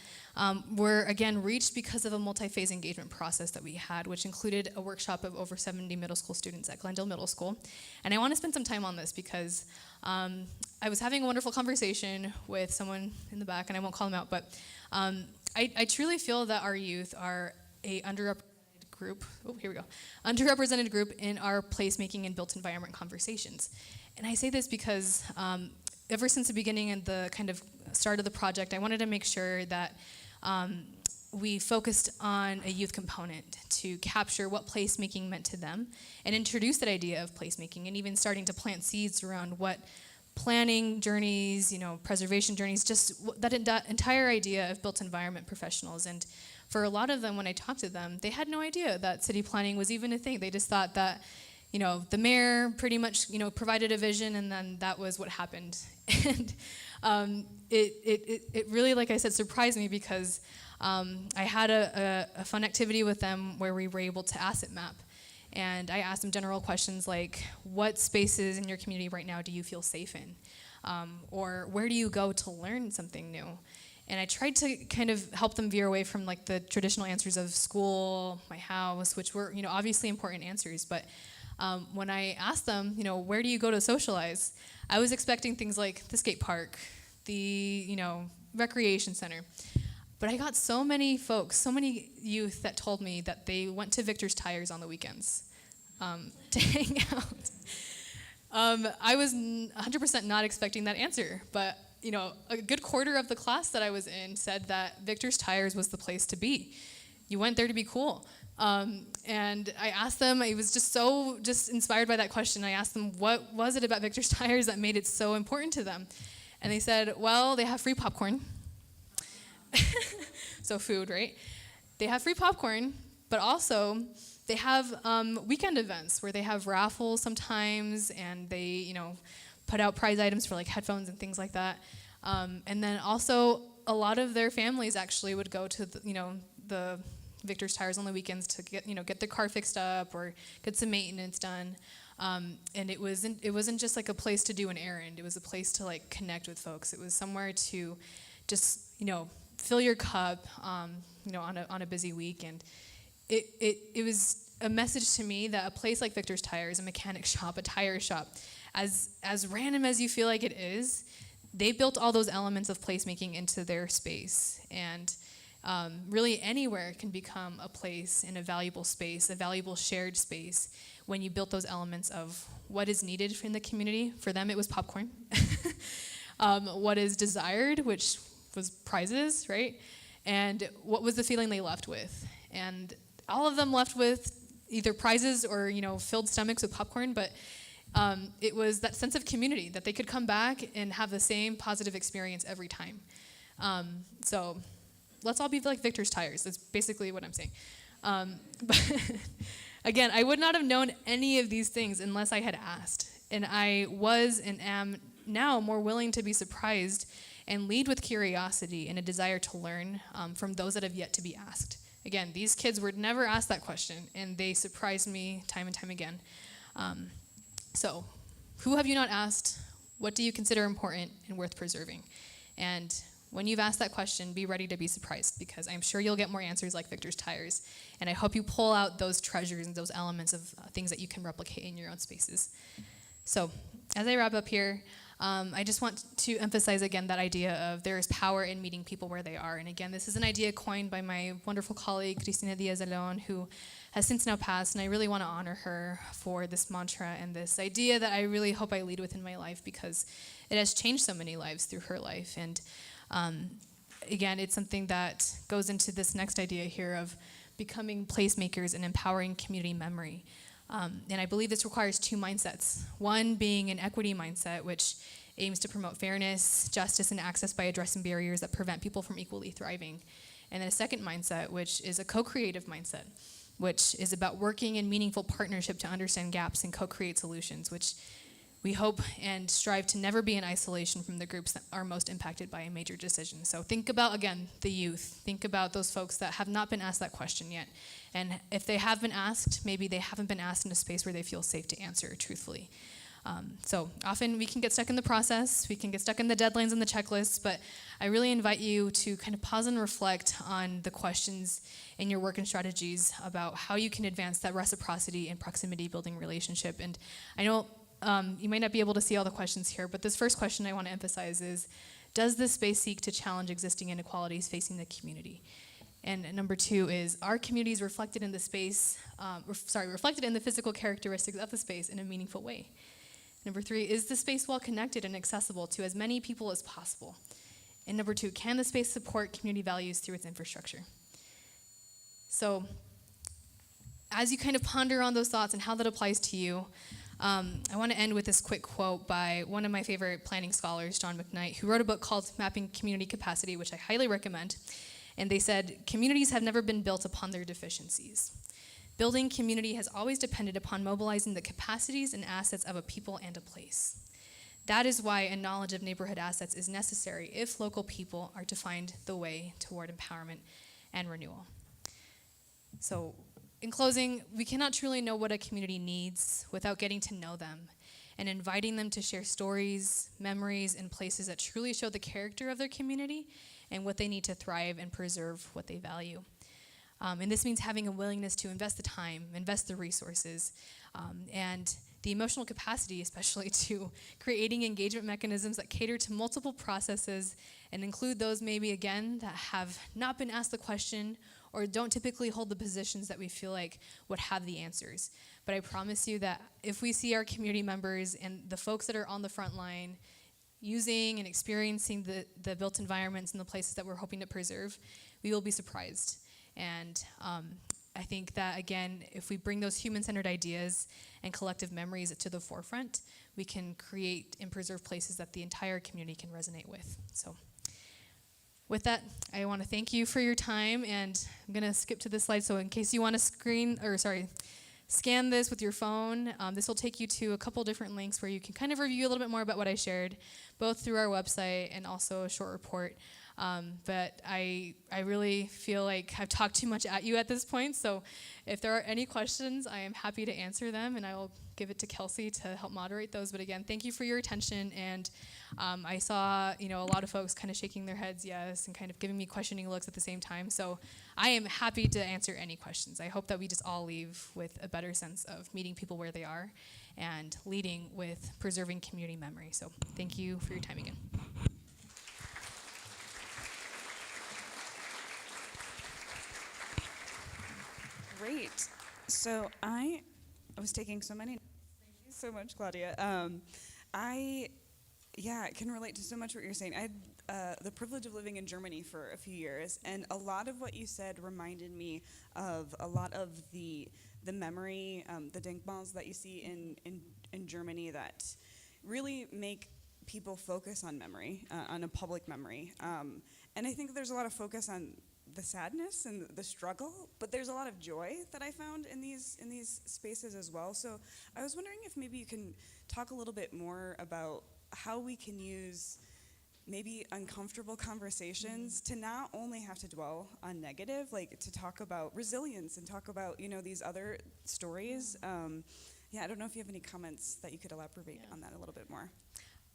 were again reached because of a multi-phase engagement process that we had, which included a workshop of over 70 middle school students at Glendale Middle School. And I want to spend some time on this because I was having a wonderful conversation with someone in the back, and I won't call them out, but I truly feel that our youth are a underrepresented group in our placemaking and built environment conversations. And I say this because ever since the beginning and the kind of start of the project, I wanted to make sure that we focused on a youth component to capture what placemaking meant to them and introduce that idea of placemaking, and even starting to plant seeds around what planning journeys, preservation journeys, just that entire idea of built environment professionals. And for a lot of them, when I talked to them, they had no idea that city planning was even a thing. They just thought that the mayor pretty much, provided a vision, and then that was what happened. And it really, like I said, surprised me because I had a fun activity with them where we were able to asset map. And I asked them general questions like, what spaces in your community right now do you feel safe in? Or where do you go to learn something new? And I tried to kind of help them veer away from like the traditional answers of school, my house, which were, obviously important answers, but when I asked them, where do you go to socialize? I was expecting things like the skate park, the, recreation center. But I got so many folks, so many youth that told me that they went to Victor's Tires on the weekends to hang out. I was 100% not expecting that answer, but a good quarter of the class that I was in said that Victor's Tires was the place to be. You went there to be cool. And I asked them, I was just inspired by that question. I asked them, what was it about Victor's Tires that made it so important to them? And they said, well, they have free popcorn. So food, right? They have free popcorn, but also they have weekend events where they have raffles sometimes, and they, put out prize items for like headphones and things like that. And then also a lot of their families actually would go to the Victor's Tires on the weekends to get their car fixed up or get some maintenance done. And it wasn't just like a place to do an errand. It was a place to like connect with folks. It was somewhere to just fill your cup on a busy week. And it was a message to me that a place like Victor's Tires, a mechanic shop, a tire shop, as random as you feel like it is, they built all those elements of placemaking into their space. And really anywhere can become a place and a valuable space, a valuable shared space, when you built those elements of what is needed in the community. For them, it was popcorn. What is desired, which was prizes, right? And what was the feeling they left with? And all of them left with either prizes or filled stomachs with popcorn, but it was that sense of community that they could come back and have the same positive experience every time. So let's all be like Victor's Tires. That's basically what I'm saying. But again, I would not have known any of these things unless I had asked. And I was and am now more willing to be surprised and lead with curiosity and a desire to learn from those that have yet to be asked. Again, these kids were never asked that question, and they surprised me time and time again. So, who have you not asked? What do you consider important and worth preserving? And when you've asked that question, be ready to be surprised, because I'm sure you'll get more answers like Victor's Tires. And I hope you pull out those treasures and those elements of things that you can replicate in your own spaces. So, as I wrap up here, I just want to emphasize again that idea of there is power in meeting people where they are. And again, this is an idea coined by my wonderful colleague, Cristina Diaz-Leon, who has since now passed, and I really want to honor her for this mantra and this idea that I really hope I lead with in my life, because it has changed so many lives through her life. And again, it's something that goes into this next idea here of becoming placemakers and empowering community memory. And I believe this requires two mindsets. One being an equity mindset, which aims to promote fairness, justice, and access by addressing barriers that prevent people from equally thriving. And then a second mindset, which is a co-creative mindset, which is about working in meaningful partnership to understand gaps and co-create solutions, which we hope and strive to never be in isolation from the groups that are most impacted by a major decision. So think about, again, the youth. Think about those folks that have not been asked that question yet. And if they have been asked, maybe they haven't been asked in a space where they feel safe to answer truthfully. So often we can get stuck in the process, we can get stuck in the deadlines and the checklists, but I really invite you to kind of pause and reflect on the questions in your work and strategies about how you can advance that reciprocity and proximity building relationship. And I know you might not be able to see all the questions here, but this first question I want to emphasize is, does this space seek to challenge existing inequalities facing the community? And number two is, are communities reflected in the space, reflected in the physical characteristics of the space in a meaningful way? Number three, is the space well connected and accessible to as many people as possible? And number two, can the space support community values through its infrastructure? So, as you kind of ponder on those thoughts and how that applies to you, I want to end with this quick quote by one of my favorite planning scholars, John McKnight, who wrote a book called Mapping Community Capacity, which I highly recommend. And they said, communities have never been built upon their deficiencies. Building community has always depended upon mobilizing the capacities and assets of a people and a place. That is why a knowledge of neighborhood assets is necessary if local people are to find the way toward empowerment and renewal. So, in closing, we cannot truly know what a community needs without getting to know them and inviting them to share stories, memories, and places that truly show the character of their community and what they need to thrive and preserve what they value. And this means having a willingness to invest the time, invest the resources, and the emotional capacity, especially to creating engagement mechanisms that cater to multiple processes and include those maybe, again, that have not been asked the question or don't typically hold the positions that we feel like would have the answers. But I promise you that if we see our community members and the folks that are on the front line using and experiencing the built environments and the places that we're hoping to preserve, we will be surprised. And I think that, again, if we bring those human-centered ideas and collective memories to the forefront, we can create and preserve places that the entire community can resonate with. So with that, I want to thank you for your time, and I'm going to skip to this slide. So in case you want to scan this with your phone, this will take you to a couple different links where you can kind of review a little bit more about what I shared, both through our website and also a short report. But I really feel like I've talked too much at you at this point, so if there are any questions, I am happy to answer them, and I will give it to Kelsey to help moderate those. But again, thank you for your attention, and I saw a lot of folks kind of shaking their heads yes and kind of giving me questioning looks at the same time, so I am happy to answer any questions. I hope that we just all leave with a better sense of meeting people where they are and leading with preserving community memory. So thank you for your time again. Great. So I was taking so many. Thank you so much, Claudia. I can relate to so much what you're saying. I had the privilege of living in Germany for a few years, and a lot of what you said reminded me of a lot of the memory, the Denkmals that you see in Germany that really make people focus on memory, on a public memory. And I think there's a lot of focus on the sadness and the struggle, but there's a lot of joy that I found in these spaces as well. So I was wondering if maybe you can talk a little bit more about how we can use maybe uncomfortable conversations to not only have to dwell on negative, like to talk about resilience and talk about these other stories. I don't know if you have any comments that you could elaborate on that a little bit more.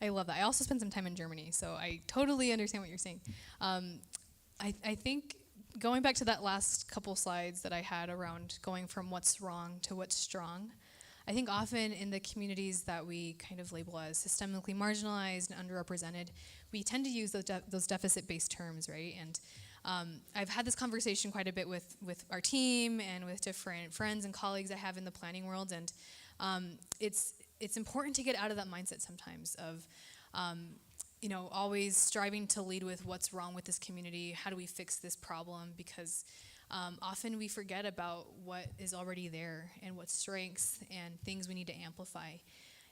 I love that. I also spent some time in Germany, so I totally understand what you're saying. I think going back to that last couple slides that I had around going from what's wrong to what's strong, I think often in the communities that we kind of label as systemically marginalized and underrepresented, we tend to use those deficit-based terms, right? And I've had this conversation quite a bit with our team and with different friends and colleagues I have in the planning world, and it's important to get out of that mindset sometimes of always striving to lead with what's wrong with this community, how do we fix this problem, because often we forget about what is already there and what strengths and things we need to amplify.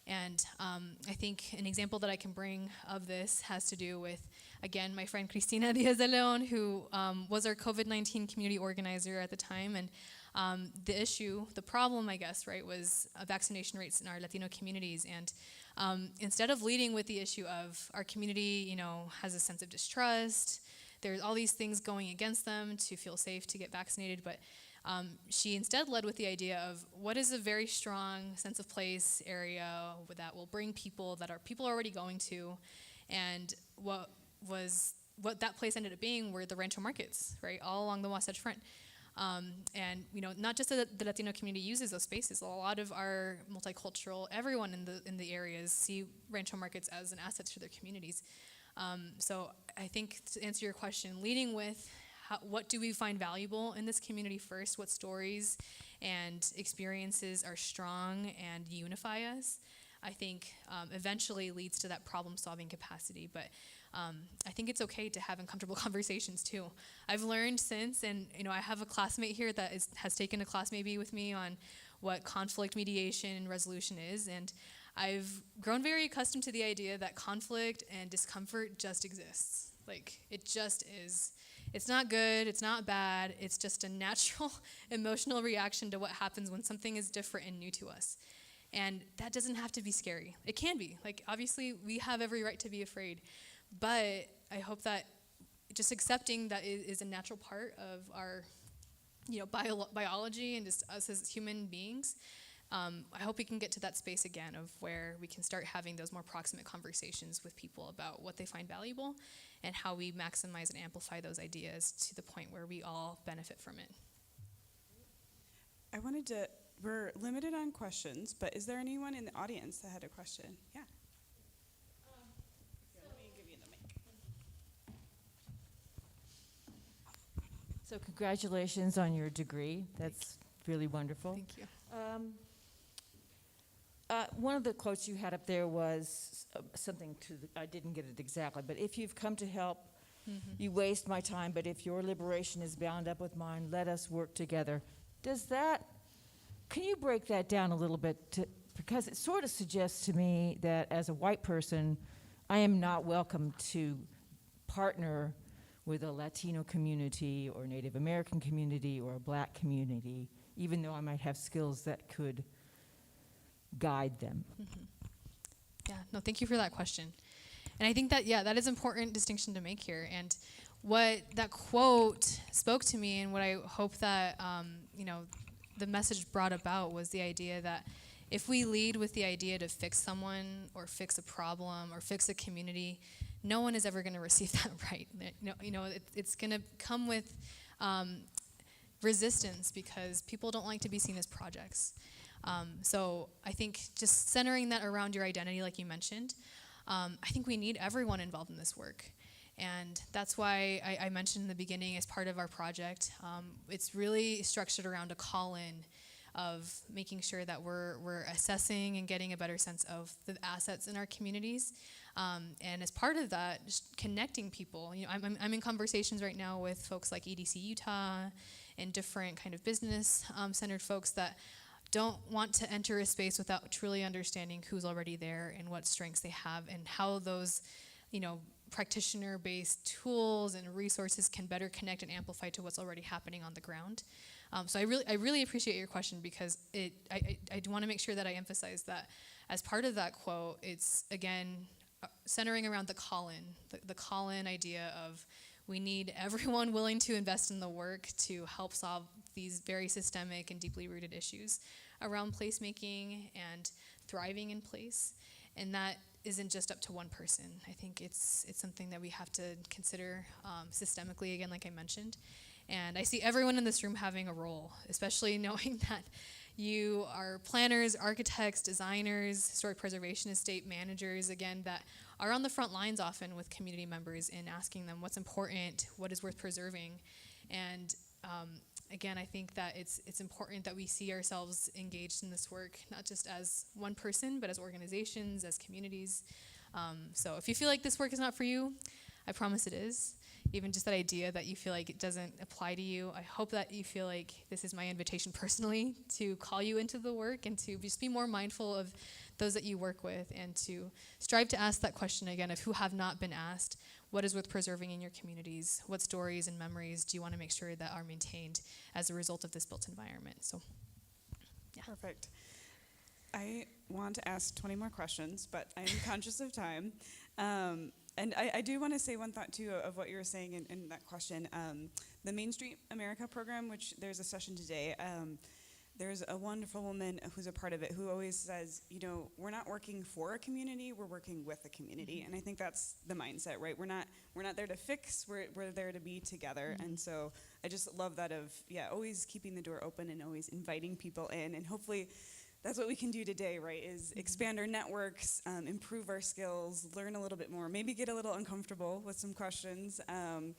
And I think an example that I can bring of this has to do with, again, my friend Cristina Diaz de Leon, who was our COVID-19 community organizer at the time. And the problem, I guess, right, was vaccination rates in our Latino communities. And instead of leading with the issue of our community, has a sense of distrust, there's all these things going against them to feel safe to get vaccinated, but she instead led with the idea of what is a very strong sense of place area that will bring people that are people already going to, and what that place ended up being were the Rancho markets, right, all along the Wasatch Front. And not just the Latino community uses those spaces. A lot of our multicultural, everyone in the areas see Rancho markets as an asset to their communities. So I think to answer your question, leading with what do we find valuable in this community first, what stories and experiences are strong and unify us, I think eventually leads to that problem-solving capacity. But I think it's okay to have uncomfortable conversations too. I've learned since, and I have a classmate here that has taken a class maybe with me on what conflict mediation and resolution is, and I've grown very accustomed to the idea that conflict and discomfort just exists. Like, it just is. It's not good, it's not bad, it's just a natural emotional reaction to what happens when something is different and new to us. And that doesn't have to be scary. It can be. Like, obviously, we have every right to be afraid. But I hope that just accepting that it is a natural part of our biology and just us as human beings, I hope we can get to that space again of where we can start having those more proximate conversations with people about what they find valuable and how we maximize and amplify those ideas to the point where we all benefit from it. We're limited on questions, but is there anyone in the audience that had a question? Yeah. Let me give you the mic. So congratulations on your degree. That's really wonderful. Thank you. One of the quotes you had up there was something I didn't get it exactly, but if you've come to help, you waste my time, but if your liberation is bound up with mine, let us work together. Can you break that down a little bit? Because it sort of suggests to me that as a white person, I am not welcome to partner with a Latino community or Native American community or a black community, even though I might have skills that could guide them. Yeah, no, thank you for that question. And I think that, that is important distinction to make here. And what that quote spoke to me, and what I hope that, the message brought about, was the idea that if we lead with the idea to fix someone or fix a problem or fix a community, no one is ever going to receive that right. It's going to come with resistance, because people don't like to be seen as projects. So I think just centering that around your identity, like you mentioned, I think we need everyone involved in this work. And that's why I mentioned in the beginning, as part of our project, it's really structured around a call-in of making sure that we're assessing and getting a better sense of the assets in our communities. And as part of that, just connecting people. I'm in conversations right now with folks like EDC Utah and different kind of business centered folks that don't want to enter a space without truly understanding who's already there and what strengths they have, and how those, practitioner-based tools and resources can better connect and amplify to what's already happening on the ground. So I really appreciate your question, because I do want to make sure that I emphasize that as part of that quote, it's again centering around the call-in idea of, we need everyone willing to invest in the work to help solve these very systemic and deeply rooted issues around placemaking and thriving in place. And that isn't just up to one person. I think it's something that we have to consider systemically, again, like I mentioned. And I see everyone in this room having a role, especially knowing that you are planners, architects, designers, historic preservation estate managers, again, that are on the front lines often with community members in asking them what's important, what is worth preserving. And again, I think that it's important that we see ourselves engaged in this work, not just as one person, but as organizations, as communities. So if you feel like this work is not for you, I promise it is. Even just that idea that you feel like it doesn't apply to you, I hope that you feel like this is my invitation personally to call you into the work, and to just be more mindful of those that you work with, and to strive to ask that question again of who have not been asked. What is worth preserving in your communities? What stories and memories do you want to make sure that are maintained as a result of this built environment? So, yeah. Perfect. I want to ask 20 more questions, but I am conscious of time. And I do want to say one thought, too, of what you were saying in that question. The Main Street America program, which there's a session today, there's a wonderful woman who's a part of it who always says, we're not working for a community, we're working with a community. And I think that's the mindset, right? We're not there to fix, we're there to be together. Mm-hmm. And so I just love that of, always keeping the door open and always inviting people in. And hopefully that's what we can do today, right, is expand our networks, improve our skills, learn a little bit more, maybe get a little uncomfortable with some questions, and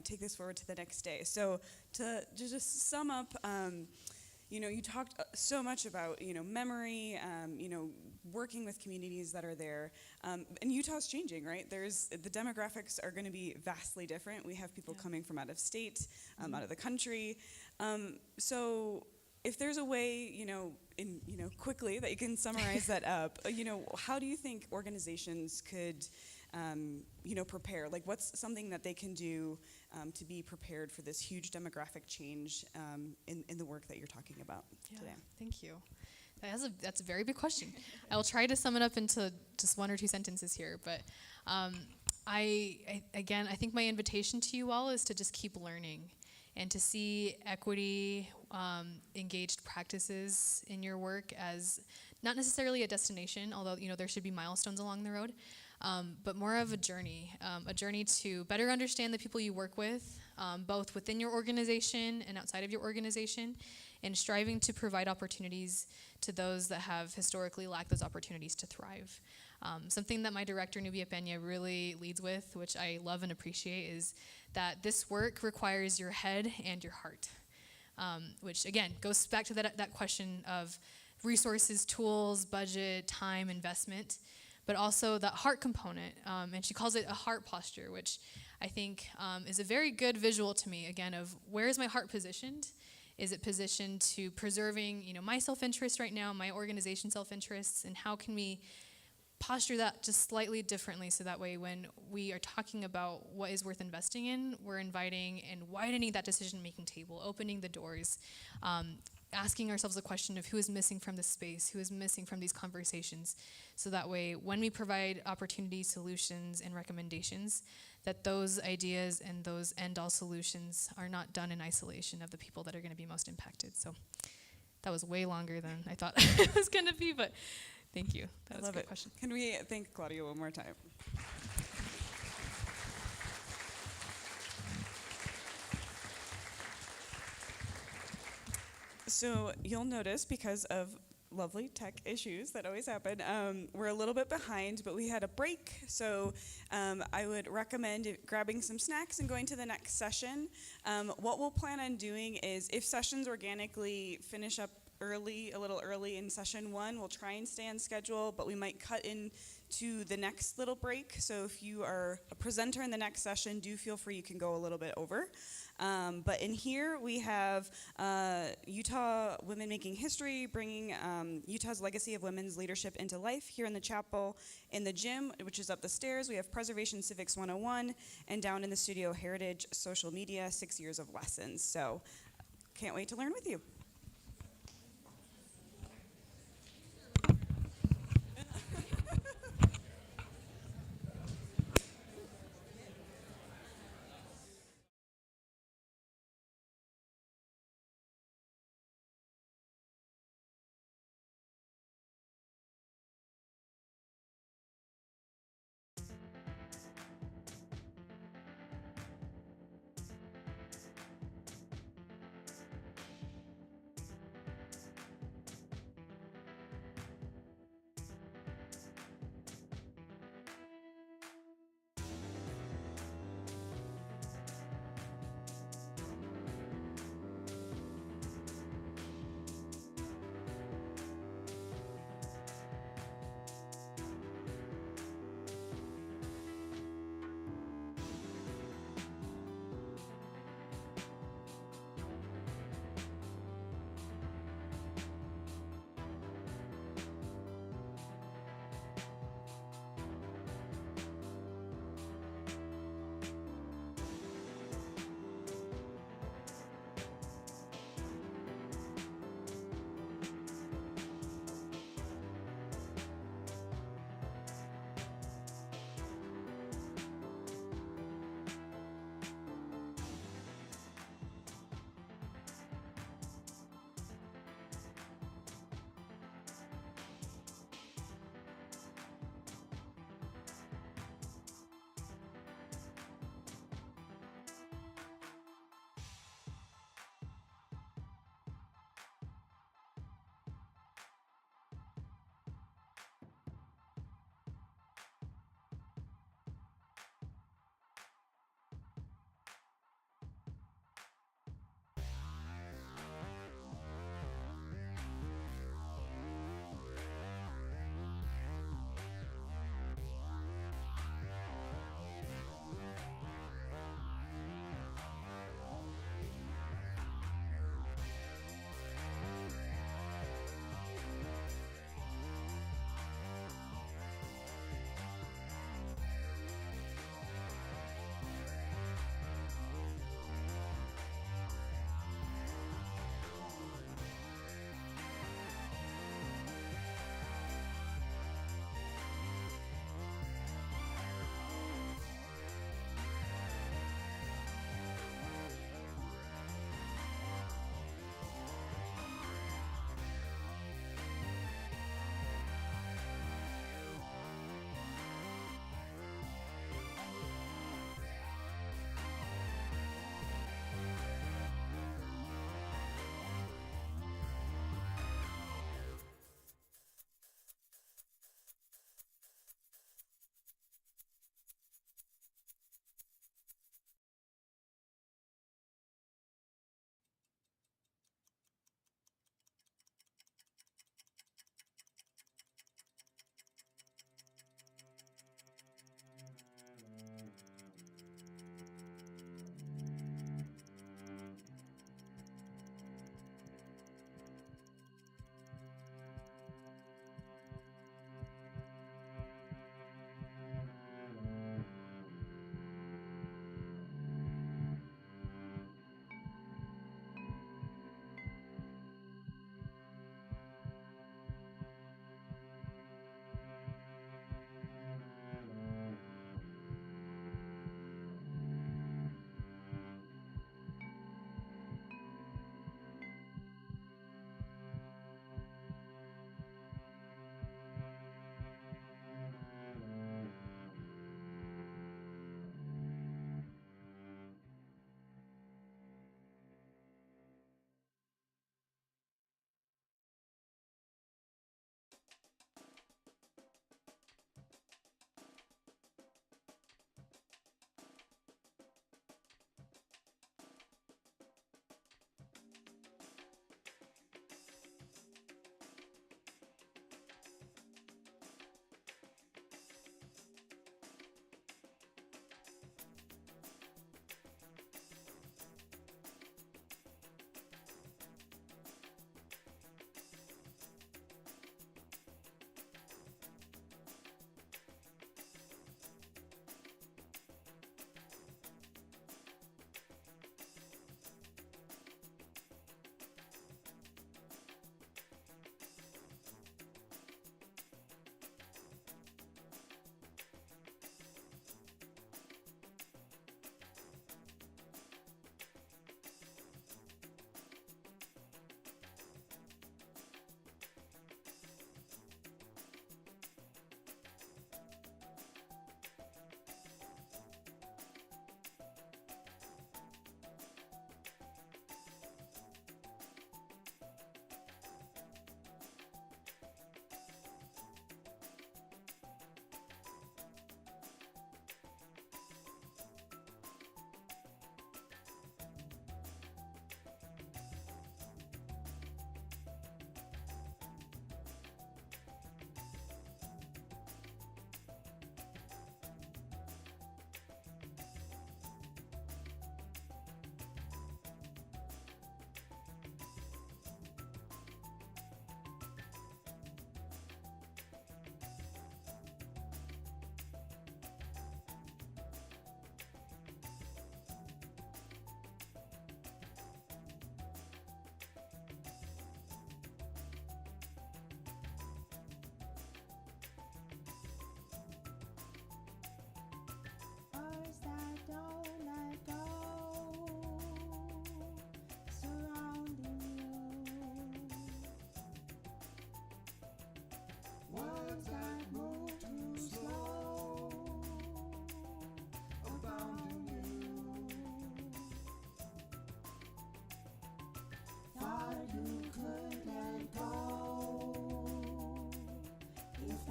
take this forward to the next day. So to just sum up, you talked so much about, memory, working with communities that are there. And Utah's changing, right? The demographics are going to be vastly different. We have people coming from out of state, out of the country. So if there's a way, quickly that you can summarize that up, how do you think organizations could, prepare? Like, what's something that they can do to be prepared for this huge demographic change in the work that you're talking about today? Thank you. That's a very big question. I will try to sum it up into just one or two sentences here, but I think my invitation to you all is to just keep learning, and to see equity engaged practices in your work as not necessarily a destination, although there should be milestones along the road, but more of a journey to better understand the people you work with, both within your organization and outside of your organization, and striving to provide opportunities to those that have historically lacked those opportunities to thrive. Something that my director, Nubia Peña, really leads with, which I love and appreciate, is that this work requires your head and your heart, which, again, goes back to that question of resources, tools, budget, time, investment, but also that heart component. And she calls it a heart posture, which I think is a very good visual to me, again, of where is my heart positioned? Is it positioned to preserving, my self-interest right now, my organization's self-interests, and how can we posture that just slightly differently, so that way when we are talking about what is worth investing in, we're inviting and widening that decision-making table, opening the doors, asking ourselves the question of who is missing from this space, who is missing from these conversations, so that way when we provide opportunities, solutions, and recommendations, that those ideas and those end-all solutions are not done in isolation of the people that are going to be most impacted. So that was way longer than I thought it was going to be, but thank you. That was a good question. Can we thank Claudia one more time? So you'll notice, because of lovely tech issues that always happen, we're a little bit behind, but we had a break. So I would recommend grabbing some snacks and going to the next session. What we'll plan on doing is, if sessions organically finish up a little early in session 1, we'll try and stay on schedule, but we might cut in to the next little break. So if you are a presenter in the next session, do feel free, you can go a little bit over. But in here we have Utah Women Making History, bringing Utah's legacy of women's leadership into life. Here in the chapel, in the gym, which is up the stairs, we have Preservation Civics 101, and down in the studio, Heritage Social Media, 6 years of lessons. So can't wait to learn with you.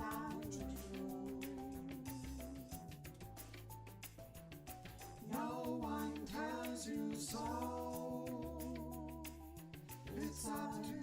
without you. No one tells you so. It's up to you.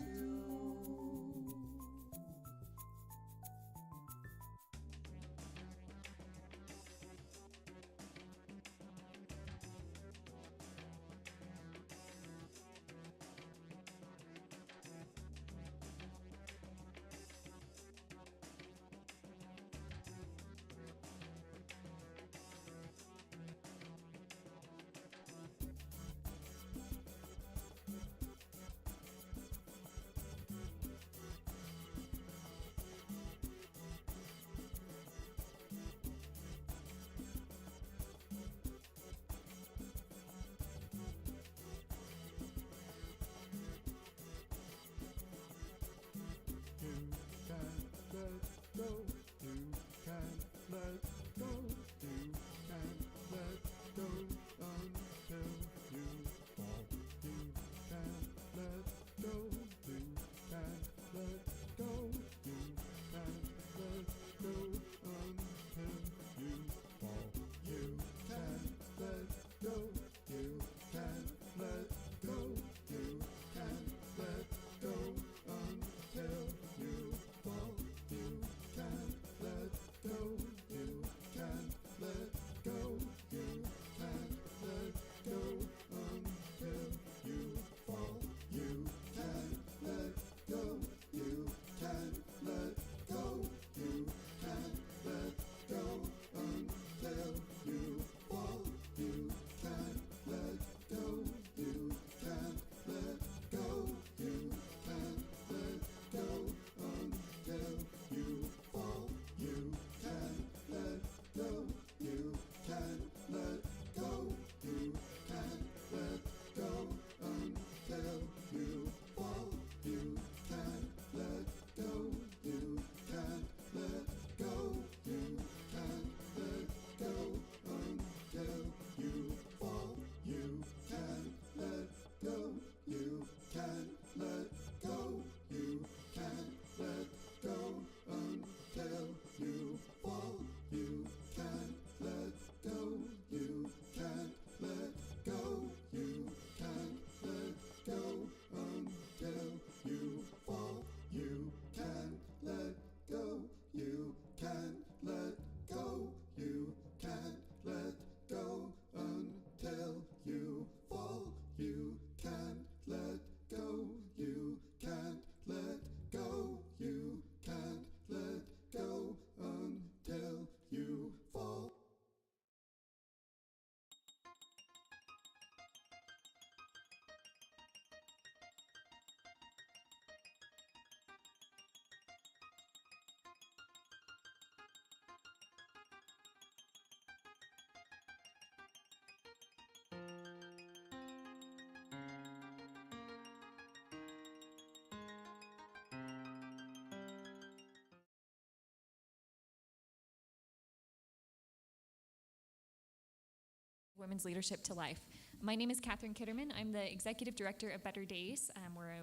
Women's Leadership to Life. My name is Catherine Kitterman. I'm the Executive Director of Better Days. We're a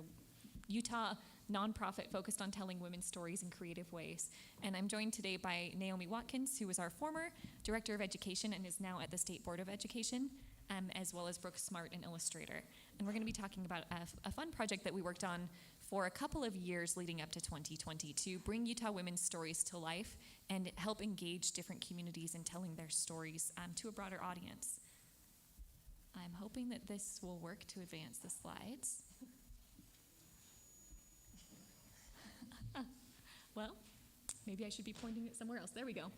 Utah nonprofit focused on telling women's stories in creative ways. And I'm joined today by Naomi Watkins, who was our former Director of Education and is now at the State Board of Education, as well as Brooke Smart, an illustrator. And we're going to be talking about a fun project that we worked on for a couple of years leading up to 2020 to bring Utah women's stories to life and help engage different communities in telling their stories to a broader audience. I'm hoping that this will work to advance the slides. Well, maybe I should be pointing it somewhere else. There we go.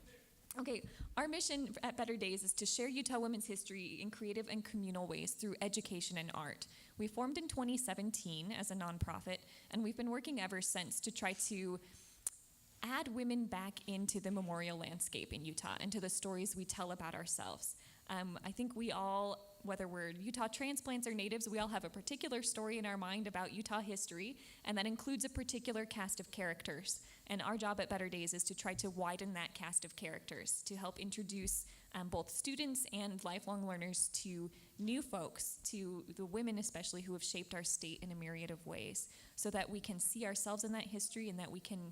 Okay, our mission at Better Days is to share Utah women's history in creative and communal ways through education and art. We formed in 2017 as a nonprofit, and we've been working ever since to try to add women back into the memorial landscape in Utah and to the stories we tell about ourselves. I think we all, whether we're Utah transplants or natives, we all have a particular story in our mind about Utah history, and that includes a particular cast of characters. And our job at Better Days is to try to widen that cast of characters to help introduce both students and lifelong learners to new folks, to the women especially who have shaped our state in a myriad of ways, so that we can see ourselves in that history and that we can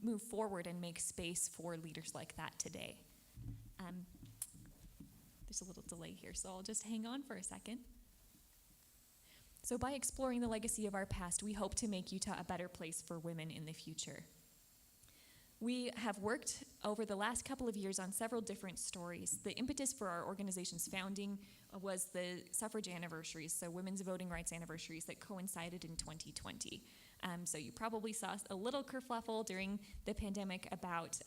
move forward and make space for leaders like that today. There's a little delay here, so I'll just hang on for a second. So by exploring the legacy of our past, we hope to make Utah a better place for women in the future. We have worked over the last couple of years on several different stories. The impetus for our organization's founding was the Suffrage Anniversaries, so women's voting rights anniversaries that coincided in 2020. So you probably saw a little kerfluffle during the pandemic about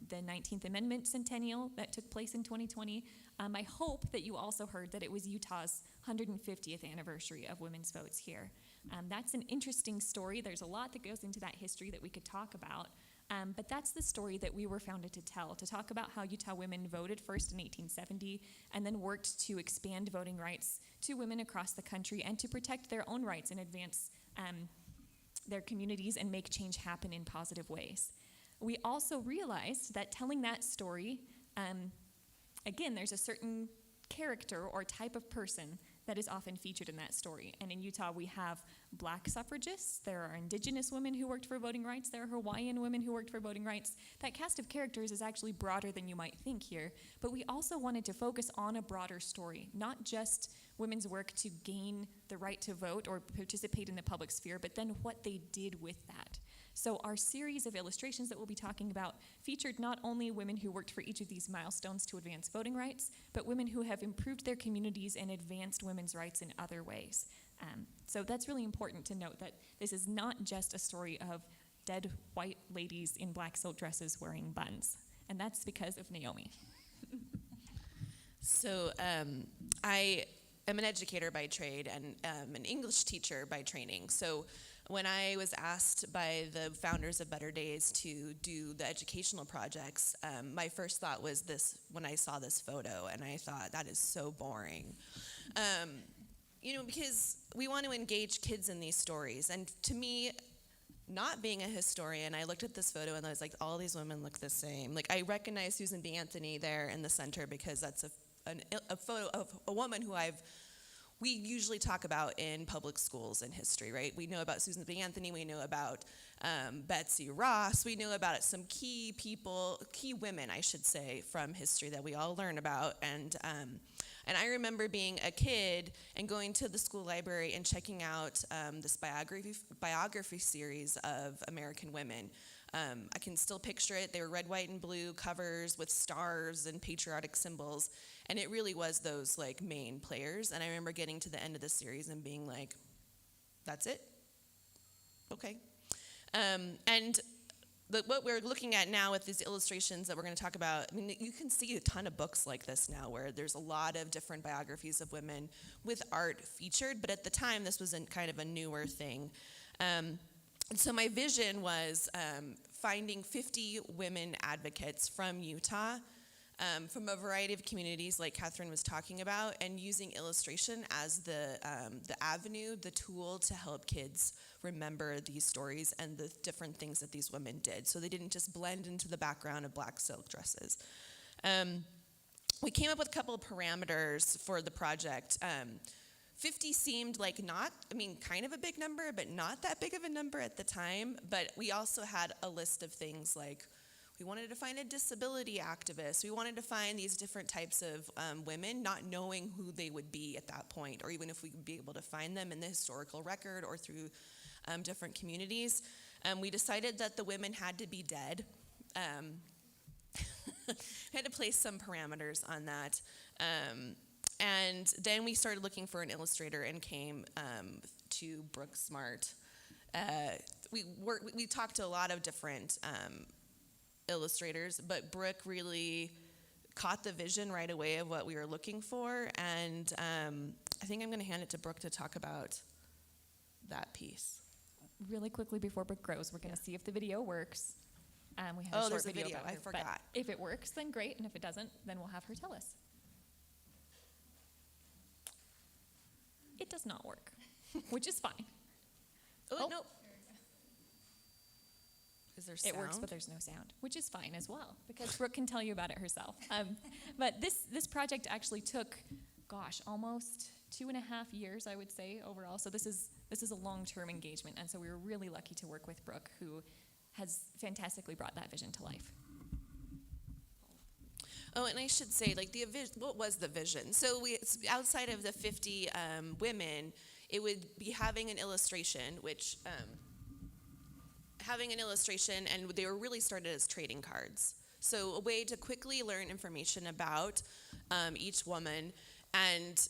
the 19th Amendment centennial that took place in 2020. I hope that you also heard that it was Utah's 150th anniversary of women's votes here. That's an interesting story. There's a lot that goes into that history that we could talk about. But that's the story that we were founded to tell, to talk about how Utah women voted first in 1870 and then worked to expand voting rights to women across the country and to protect their own rights and advance their communities and make change happen in positive ways. We also realized that telling that story, again, there's a certain character or type of person that is often featured in that story. And in Utah, we have Black suffragists, there are Indigenous women who worked for voting rights, there are Hawaiian women who worked for voting rights. That cast of characters is actually broader than you might think here, but we also wanted to focus on a broader story, not just women's work to gain the right to vote or participate in the public sphere, but then what they did with that. So our series of illustrations that we'll be talking about featured not only women who worked for each of these milestones to advance voting rights, but women who have improved their communities and advanced women's rights in other ways. So that's really important to note, that this is not just a story of dead white ladies in black silk dresses wearing buns. And that's because of Naomi. So I am an educator by trade and an English teacher by training. So when I was asked by the founders of Better Days to do the educational projects, my first thought was this, when I saw this photo, and I thought, that is so boring. Because we want to engage kids in these stories. And to me, not being a historian, I looked at this photo and I was like, all these women look the same. Like, I recognize Susan B. Anthony there in the center because that's a photo of a woman who we usually talk about in public schools in history, right? We know about Susan B. Anthony, we know about Betsy Ross, we know about some key women, I should say, from history that we all learn about. And I remember being a kid and going to the school library and checking out this biography series of American women. I can still picture it. They were red, white, and blue covers with stars and patriotic symbols. And it really was those like main players. And I remember getting to the end of the series and being like, that's it? Okay. What we're looking at now with these illustrations that we're going to talk about, I mean, you can see a ton of books like this now where there's a lot of different biographies of women with art featured. But at the time, this was kind of a newer thing. And so my vision was finding 50 women advocates from Utah, from a variety of communities like Catherine was talking about, and using illustration as the avenue, the tool to help kids remember these stories and the different things that these women did, so they didn't just blend into the background of black silk dresses. We came up with a couple of parameters for the project. 50 seemed like kind of a big number, but not that big of a number at the time. But we also had a list of things like we wanted to find a disability activist. We wanted to find these different types of women, not knowing who they would be at that point, or even if we would be able to find them in the historical record or through different communities. We decided that the women had to be dead. We had to place some parameters on that. And then we started looking for an illustrator and came to Brooke Smart. We talked to a lot of different illustrators, but Brooke really caught the vision right away of what we were looking for. And I think I'm going to hand it to Brooke to talk about that piece. Really quickly before Brooke goes, we're going to see if the video works. We have a short there's a video. video. About her, I forgot. but if it works, then great. And if it doesn't, then we'll have her tell us. It does not work, which is fine. Oh, no. Is there sound? It works, but there's no sound, which is fine as well, because Brooke can tell you about it herself. But this project actually took, almost 2.5 years, I would say, overall. So this is a long-term engagement, and so we were really lucky to work with Brooke, who has fantastically brought that vision to life. Oh, and I should say, like, what was the vision? So outside of the 50 women, it would be having an illustration, and they were really started as trading cards. So a way to quickly learn information about each woman, and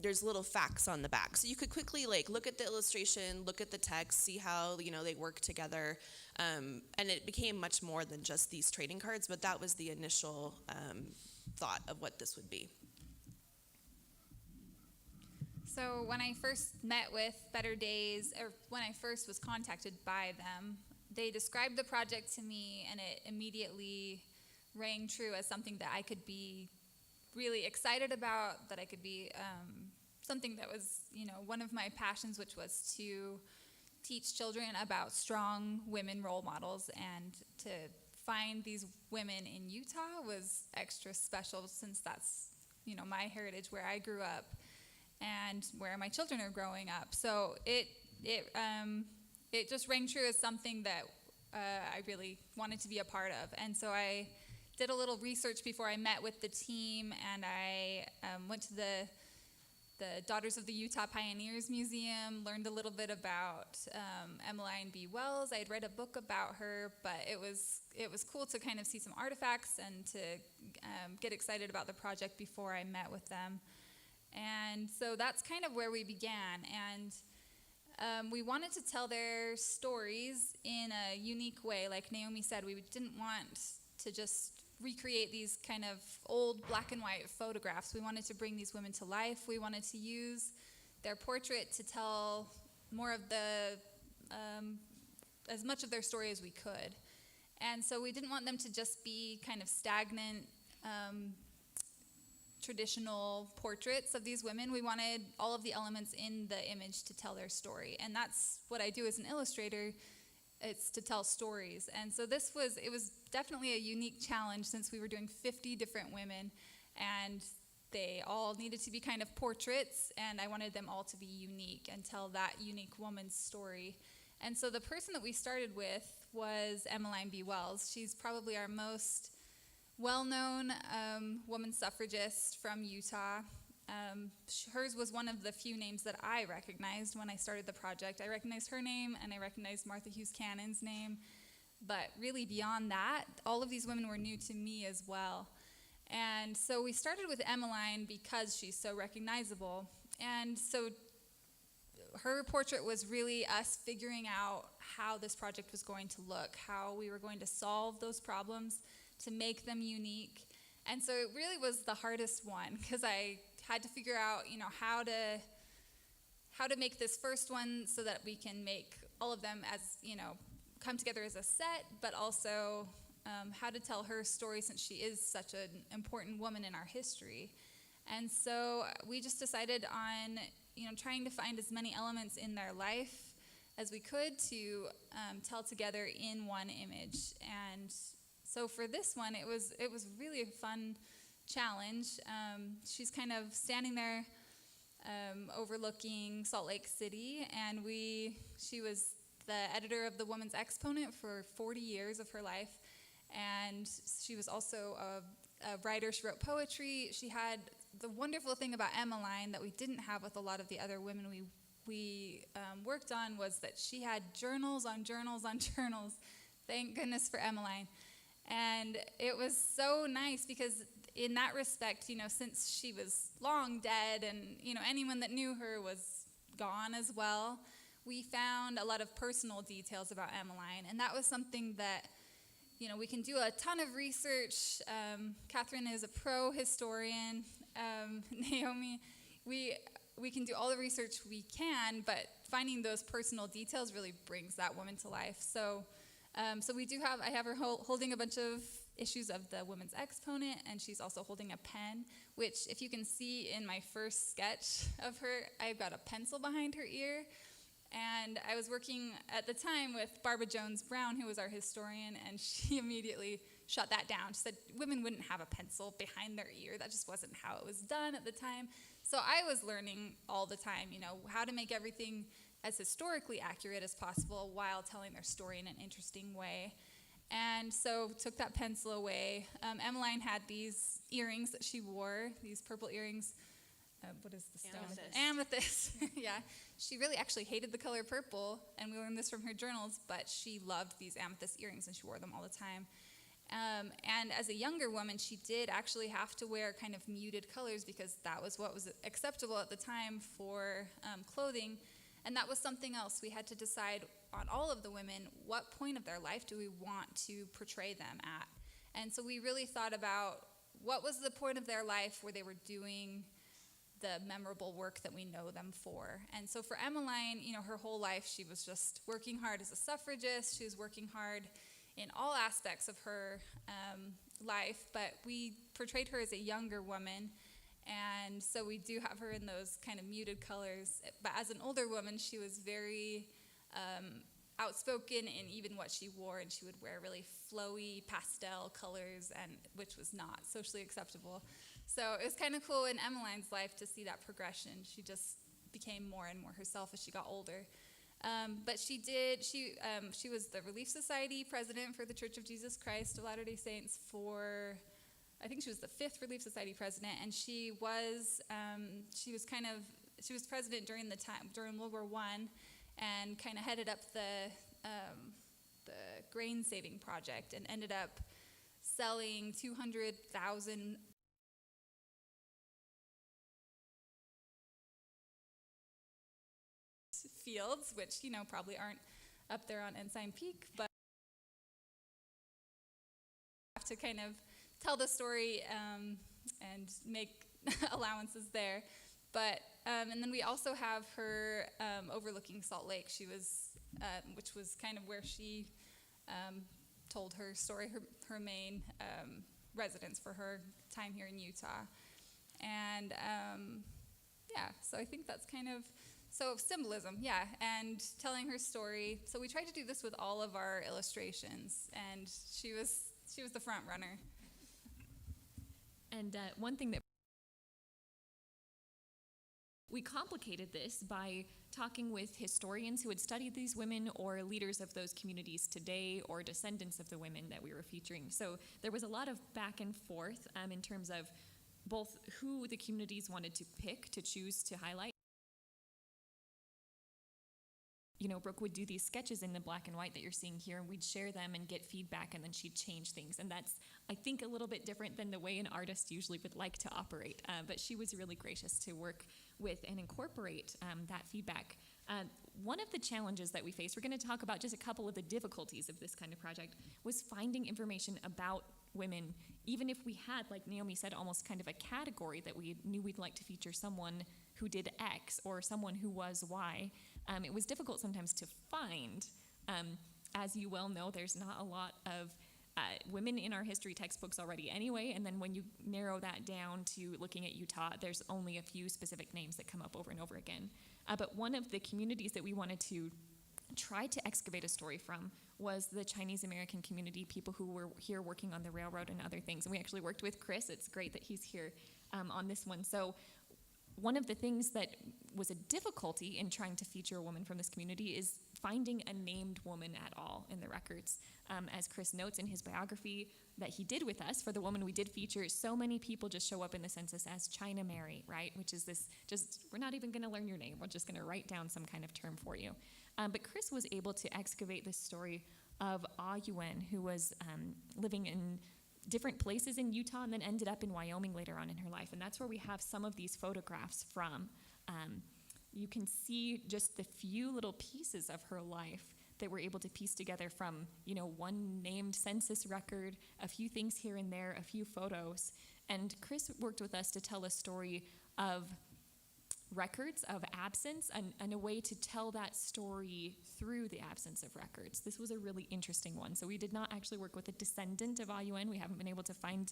there's little facts on the back. So you could quickly look at the illustration, look at the text, see how they work together, and it became much more than just these trading cards. But that was the initial thought of what this would be. So when I first met with Better Days, or when I first was contacted by them, they described the project to me, and it immediately rang true as something that I could be really excited about, that I could be something that was, one of my passions, which was to teach children about strong women role models, and to find these women in Utah was extra special, since that's, my heritage, where I grew up and where my children are growing up. So it just rang true as something that I really wanted to be a part of. And so I did a little research before I met with the team, and I went to the Daughters of the Utah Pioneers Museum, learned a little bit about Emmeline B Wells. I had read a book about her, but it was cool to kind of see some artifacts and to get excited about the project before I met with them. And so that's kind of where we began. And we wanted to tell their stories in a unique way. Like Naomi said, we didn't want to just recreate these kind of old black and white photographs. We wanted to bring these women to life. We wanted to use their portrait to tell more of as much of their story as we could. And so we didn't want them to just be kind of stagnant, traditional portraits of these women. We wanted all of the elements in the image to tell their story. And that's what I do as an illustrator. It's to tell stories. And so it was definitely a unique challenge, since we were doing 50 different women, and they all needed to be kind of portraits, and I wanted them all to be unique and tell that unique woman's story. And so the person that we started with was Emmeline B Wells. She's probably our most well-known woman suffragist from Utah. Hers was one of the few names that I recognized when I started the project. I recognized her name, and I recognized Martha Hughes Cannon's name. But really beyond that, all of these women were new to me as well. And so we started with Emmeline because she's so recognizable. And so her portrait was really us figuring out how this project was going to look, how we were going to solve those problems to make them unique. And so it really was the hardest one, because I had to figure out, how to make this first one so that we can make all of them as, come together as a set, but also how to tell her story, since she is such an important woman in our history. And so we just decided on, trying to find as many elements in their life as we could to tell together in one image. And so for this one, it was really a fun challenge. She's kind of standing there overlooking Salt Lake City, and she was the editor of the Woman's Exponent for 40 years of her life, and she was also a writer. She wrote poetry. She had the wonderful thing about Emmeline that we didn't have with a lot of the other women we worked on, was that she had journals on journals on journals. Thank goodness for Emmeline. And it was so nice, because in that respect, since she was long dead, and, anyone that knew her was gone as well, we found a lot of personal details about Emmeline. And that was something that, we can do a ton of research. Catherine is a pro historian. Naomi, we can do all the research we can, but finding those personal details really brings that woman to life. So I have her holding a bunch of issues of the Women's Exponent, and she's also holding a pen, which, if you can see in my first sketch of her, I've got a pencil behind her ear. And I was working at the time with Barbara Jones Brown, who was our historian, and she immediately shut that down. She said women wouldn't have a pencil behind their ear. That just wasn't how it was done at the time. So I was learning all the time, how to make everything as historically accurate as possible while telling their story in an interesting way. And so took that pencil away. Emmeline had these earrings that she wore, these purple earrings. What is the stone? Amethyst. Yeah. She really actually hated the color purple, and we learned this from her journals, but she loved these amethyst earrings, and she wore them all the time. And as a younger woman, she did actually have to wear kind of muted colors because that was what was acceptable at the time for clothing. And that was something else. We had to decide on all of the women, what point of their life do we want to portray them at? And so we really thought about what was the point of their life where they were doing the memorable work that we know them for. And so for Emmeline, her whole life, she was just working hard as a suffragist. She was working hard in all aspects of her life, but we portrayed her as a younger woman. And so we do have her in those kind of muted colors. But as an older woman, she was very outspoken in even what she wore, and she would wear really flowy pastel colors, and which was not socially acceptable. So it was kind of cool in Emmeline's life to see that progression. She just became more and more herself as she got older. But she was the Relief Society president for the Church of Jesus Christ of Latter-day Saints for, I think she was the 5th Relief Society president, and she was president during World War I, and kind of headed up the grain saving project, and ended up selling 200,000 fields, which probably aren't up there on Ensign Peak, but have to kind of tell the story and make allowances there. But and then we also have her overlooking Salt Lake. She was, which was kind of where she told her story, her main residence for her time here in Utah. And so I think that's kind of, so symbolism, and telling her story. So we tried to do this with all of our illustrations, and she was the front runner. And one thing that we complicated this by talking with historians who had studied these women, or leaders of those communities today, or descendants of the women that we were featuring. So there was a lot of back and forth in terms of both who the communities wanted to pick to choose to highlight. Brooke would do these sketches in the black and white that you're seeing here, and we'd share them and get feedback, and then she'd change things. And that's, I think, a little bit different than the way an artist usually would like to operate. But she was really gracious to work with and incorporate that feedback. One of the challenges that we faced, we're going to talk about just a couple of the difficulties of this kind of project, was finding information about women, even if we had, like Naomi said, almost kind of a category that we knew we'd like to feature someone who did X or someone who was Y. It was difficult sometimes to find. As you well know, there's not a lot of women in our history textbooks already anyway, and then when you narrow that down to looking at Utah, there's only a few specific names that come up over and over again. But one of the communities that we wanted to try to excavate a story from was the Chinese American community, people who were here working on the railroad and other things. And we actually worked with Chris. It's great that he's here on this one. So one of the things that was a difficulty in trying to feature a woman from this community is finding a named woman at all in the records. As Chris notes in his biography that he did with us, for the woman we did feature, so many people just show up in the census as China Mary, right? Which is this, we're not even going to learn your name. We're just going to write down some kind of term for you. But Chris was able to excavate the story of Ah Yuen, who was living in different places in Utah and then ended up in Wyoming later on in her life. And that's where we have some of these photographs from. You can see just the few little pieces of her life that we're able to piece together from, one named census record, a few things here and there, a few photos. And Chris worked with us to tell a story of records of absence and a way to tell that story through the absence of records. This was a really interesting one. So we did not actually work with a descendant of Ah Yuen. We haven't been able to find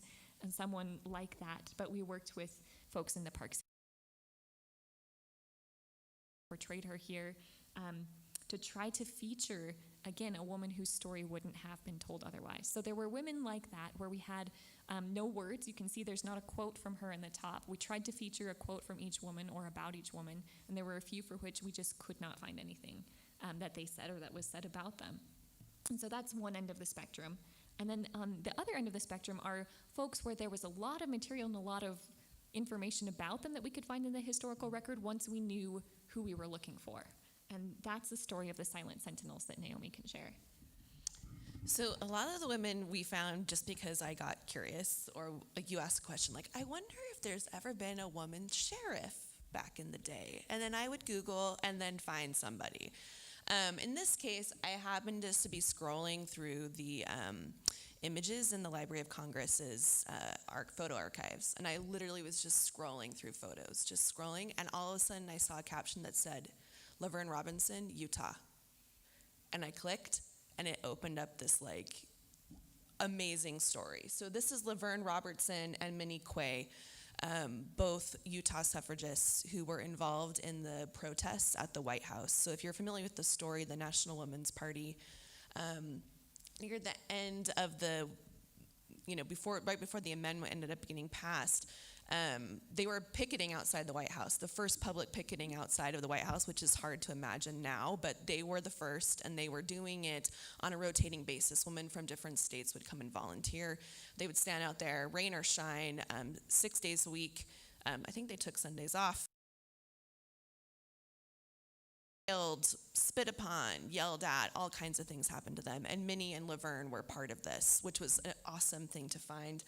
someone like that, but we worked with folks in the parks. Portrayed her here. to try to feature, again, a woman whose story wouldn't have been told otherwise. So there were women like that where we had no words. You can see there's not a quote from her in the top. We tried to feature a quote from each woman or about each woman, and there were a few for which we just could not find anything that they said or that was said about them. And so that's one end of the spectrum. And then on the other end of the spectrum are folks where there was a lot of material and a lot of information about them that we could find in the historical record once we knew who we were looking for. And that's the story of the Silent Sentinels that Naomi can share. So a lot of the women we found just because I got curious, or like you asked a question like, I wonder if there's ever been a woman sheriff back in the day. And then I would Google and then find somebody. In this case, I happened just to be scrolling through the images in the Library of Congress's photo archives. And I literally was just scrolling through photos, just scrolling. And all of a sudden I saw a caption that said, Laverne Robertson, Utah. And I clicked, and it opened up this like amazing story. So this is Laverne Robertson and Minnie Quay, both Utah suffragists who were involved in the protests at the White House. So if you're familiar with the story, the National Women's Party, near the end of the, right before the amendment ended up getting passed, they were picketing outside the White House, the first public picketing outside of the White House, which is hard to imagine now, but they were the first, and they were doing it on a rotating basis. Women from different states would come and volunteer. They would stand out there, rain or shine, 6 days a week. I think they took Sundays off. Killed, spit upon, yelled at, all kinds of things happened to them. And Minnie and Laverne were part of this, which was an awesome thing to find.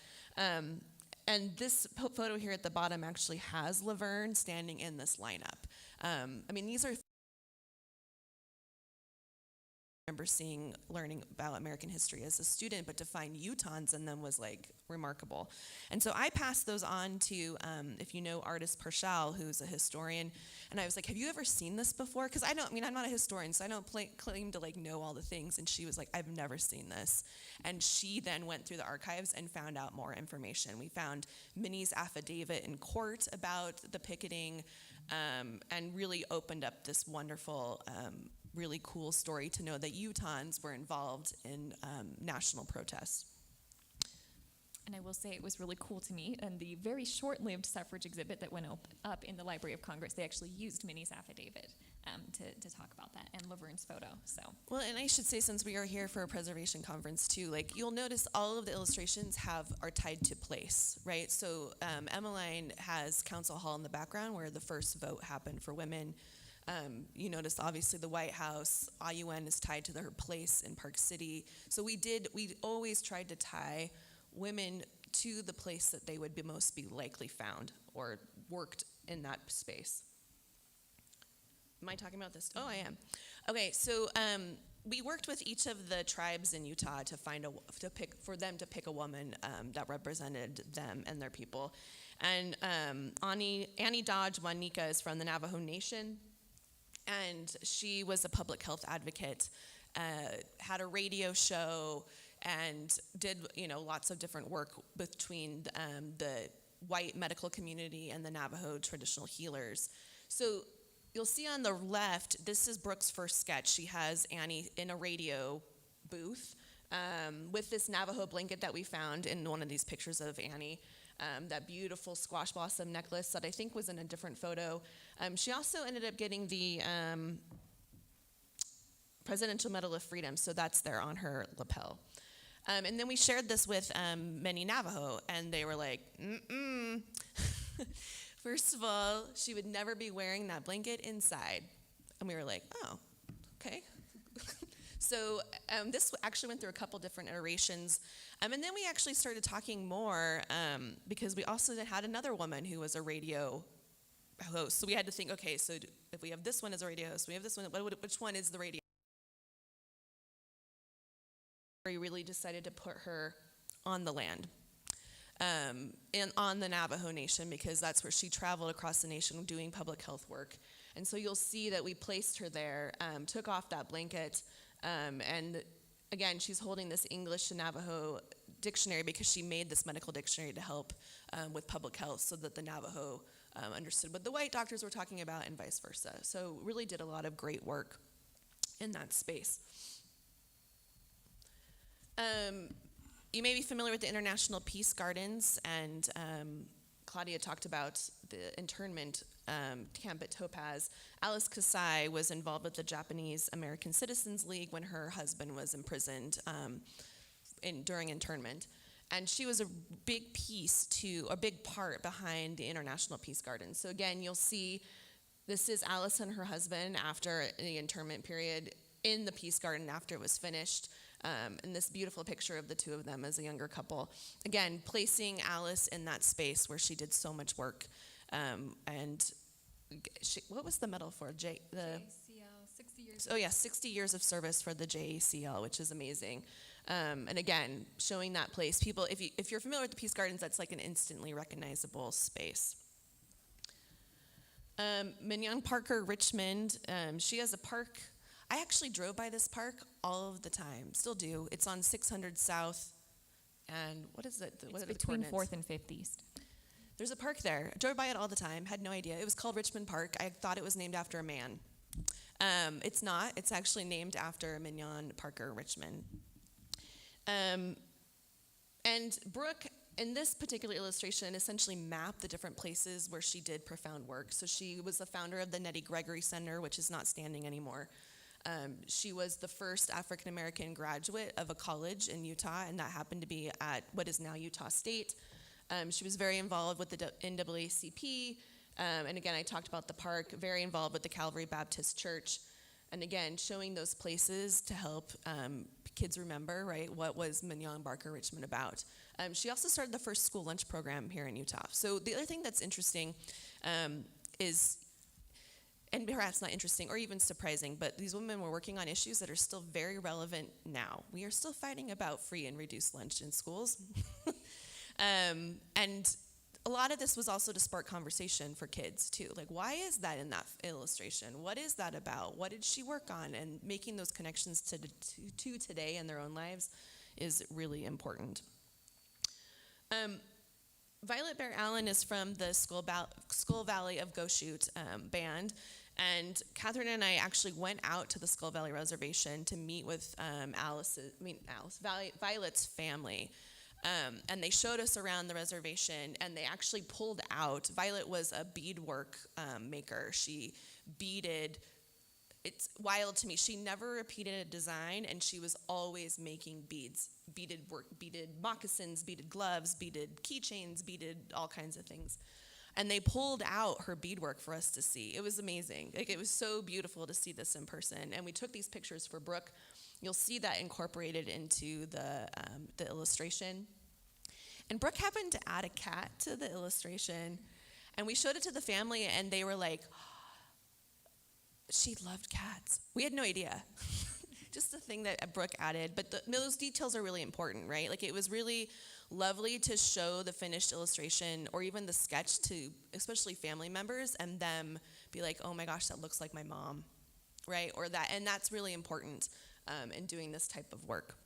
And this photo here at the bottom actually has Laverne standing in this lineup. These are I remember learning about American history as a student, but to find Utahns in them was like remarkable. And so I passed those on to, if you know artist Parshall, who's a historian, and I was like, have you ever seen this before? Because I'm not a historian, so I don't claim to like know all the things. And she was like, I've never seen this. And she then went through the archives and found out more information. We found Minnie's affidavit in court about the picketing, and really opened up this wonderful, really cool story to know that Utahns were involved in national protests. And I will say it was really cool to me. And the very short-lived suffrage exhibit that went up in the Library of Congress, they actually used Minnie's affidavit to talk about that, and Laverne's photo. So. Well, and I should say, since we are here for a preservation conference too, like you'll notice all of the illustrations are tied to place, right? So Emmeline has Council Hall in the background where the first vote happened for women. You notice obviously the White House, IUN is tied to her place in Park City. So we always tried to tie women to the place that they would most be likely found or worked in that space. Am I talking about this? Oh, I am. Okay, so we worked with each of the tribes in Utah for them to pick a woman that represented them and their people. And Annie Dodge Wanika is from the Navajo Nation. And she was a public health advocate, had a radio show, and did lots of different work between the white medical community and the Navajo traditional healers. So you'll see on the left, this is Brooke's first sketch. She has Annie in a radio booth with this Navajo blanket that we found in one of these pictures of Annie. That beautiful squash blossom necklace that I think was in a different photo. She also ended up getting the Presidential Medal of Freedom, so that's there on her lapel. And then we shared this with many Navajo, and they were like, First of all, she would never be wearing that blanket inside. And we were like, oh, okay. So this actually went through a couple different iterations. And then we actually started talking more because we also had another woman who was a radio host. So we had to think, okay, so if we have this one as a radio host, we have this one, which one is the radio? We really decided to put her on the land and on the Navajo Nation because that's where she traveled across the nation doing public health work. And so you'll see that we placed her there, took off that blanket, and again, she's holding this English to Navajo dictionary because she made this medical dictionary to help with public health so that the Navajo understood what the white doctors were talking about and vice versa. So really did a lot of great work. in that space. You may be familiar with the International Peace Gardens, and Claudia talked about the internment camp at Topaz. Alice Kasai was involved with the Japanese American Citizens League when her husband was imprisoned during internment. And she was a big part behind the International Peace Gardens. So again, you'll see this is Alice and her husband after the internment period in the Peace Garden after it was finished. And this beautiful picture of the two of them as a younger couple. Again, placing Alice in that space where she did so much work. What was the medal for? JACL, 60 years. Oh yeah, 60 years of service for the JACL, which is amazing. And again, showing that place. People, if you're familiar with the Peace Gardens, that's like an instantly recognizable space. Mignon Parker Richmond, she has a park. I actually drove by this park all of the time, still do. It's on 600 South, and what is it? It's between 4th and 5th East. There's a park there. I drove by it all the time, had no idea. It was called Richmond Park. I thought it was named after a man. It's not. It's actually named after Mignon Parker Richmond. And Brooke, in this particular illustration, essentially mapped the different places where she did profound work. So she was the founder of the Nettie Gregory Center, which is not standing anymore. She was the first African-American graduate of a college in Utah, and that happened to be at what is now Utah State. She was very involved with the NAACP, and again, I talked about the park, very involved with the Calvary Baptist Church, and again, showing those places to help kids remember, right, what was Mignon Parker Richmond about. She also started the first school lunch program here in Utah. So the other thing that's interesting is, and perhaps not interesting or even surprising, but these women were working on issues that are still very relevant now. We are still fighting about free and reduced lunch in schools. And a lot of this was also to spark conversation for kids too. Like, why is that in that illustration? What is that about? What did she work on? And making those connections to today in their own lives is really important. Violet Bear Allen is from the Skull Valley of Goshute band. And Catherine and I actually went out to the Skull Valley Reservation to meet with Violet's family. And they showed us around the reservation, and they actually pulled out. Violet was a beadwork maker. She beaded. It's wild to me. She never repeated a design, and she was always making beads, beaded work, beaded moccasins, beaded gloves, beaded keychains, beaded all kinds of things. And they pulled out her beadwork for us to see. It was amazing. Like, it was so beautiful to see this in person. And we took these pictures for Brooke. You'll see that incorporated into the illustration. And Brooke happened to add a cat to the illustration. And we showed it to the family, and they were like, she loved cats. We had no idea. Just the thing that Brooke added. But those details are really important, right? Like, it was really lovely to show the finished illustration or even the sketch to especially family members and them be like, oh my gosh, that looks like my mom, right? Or that, and that's really important in doing this type of work.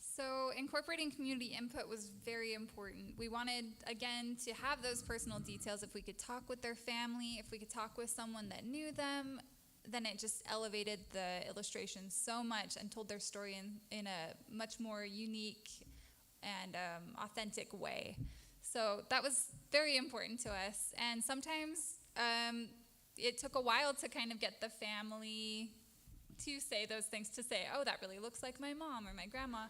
So incorporating community input was very important. We wanted, again, to have those personal details. If we could talk with their family, if we could talk with someone that knew them, then it just elevated the illustration so much and told their story in a much more unique and authentic way. So that was very important to us. And sometimes it took a while to kind of get the family to say those things, to say, oh, that really looks like my mom or my grandma.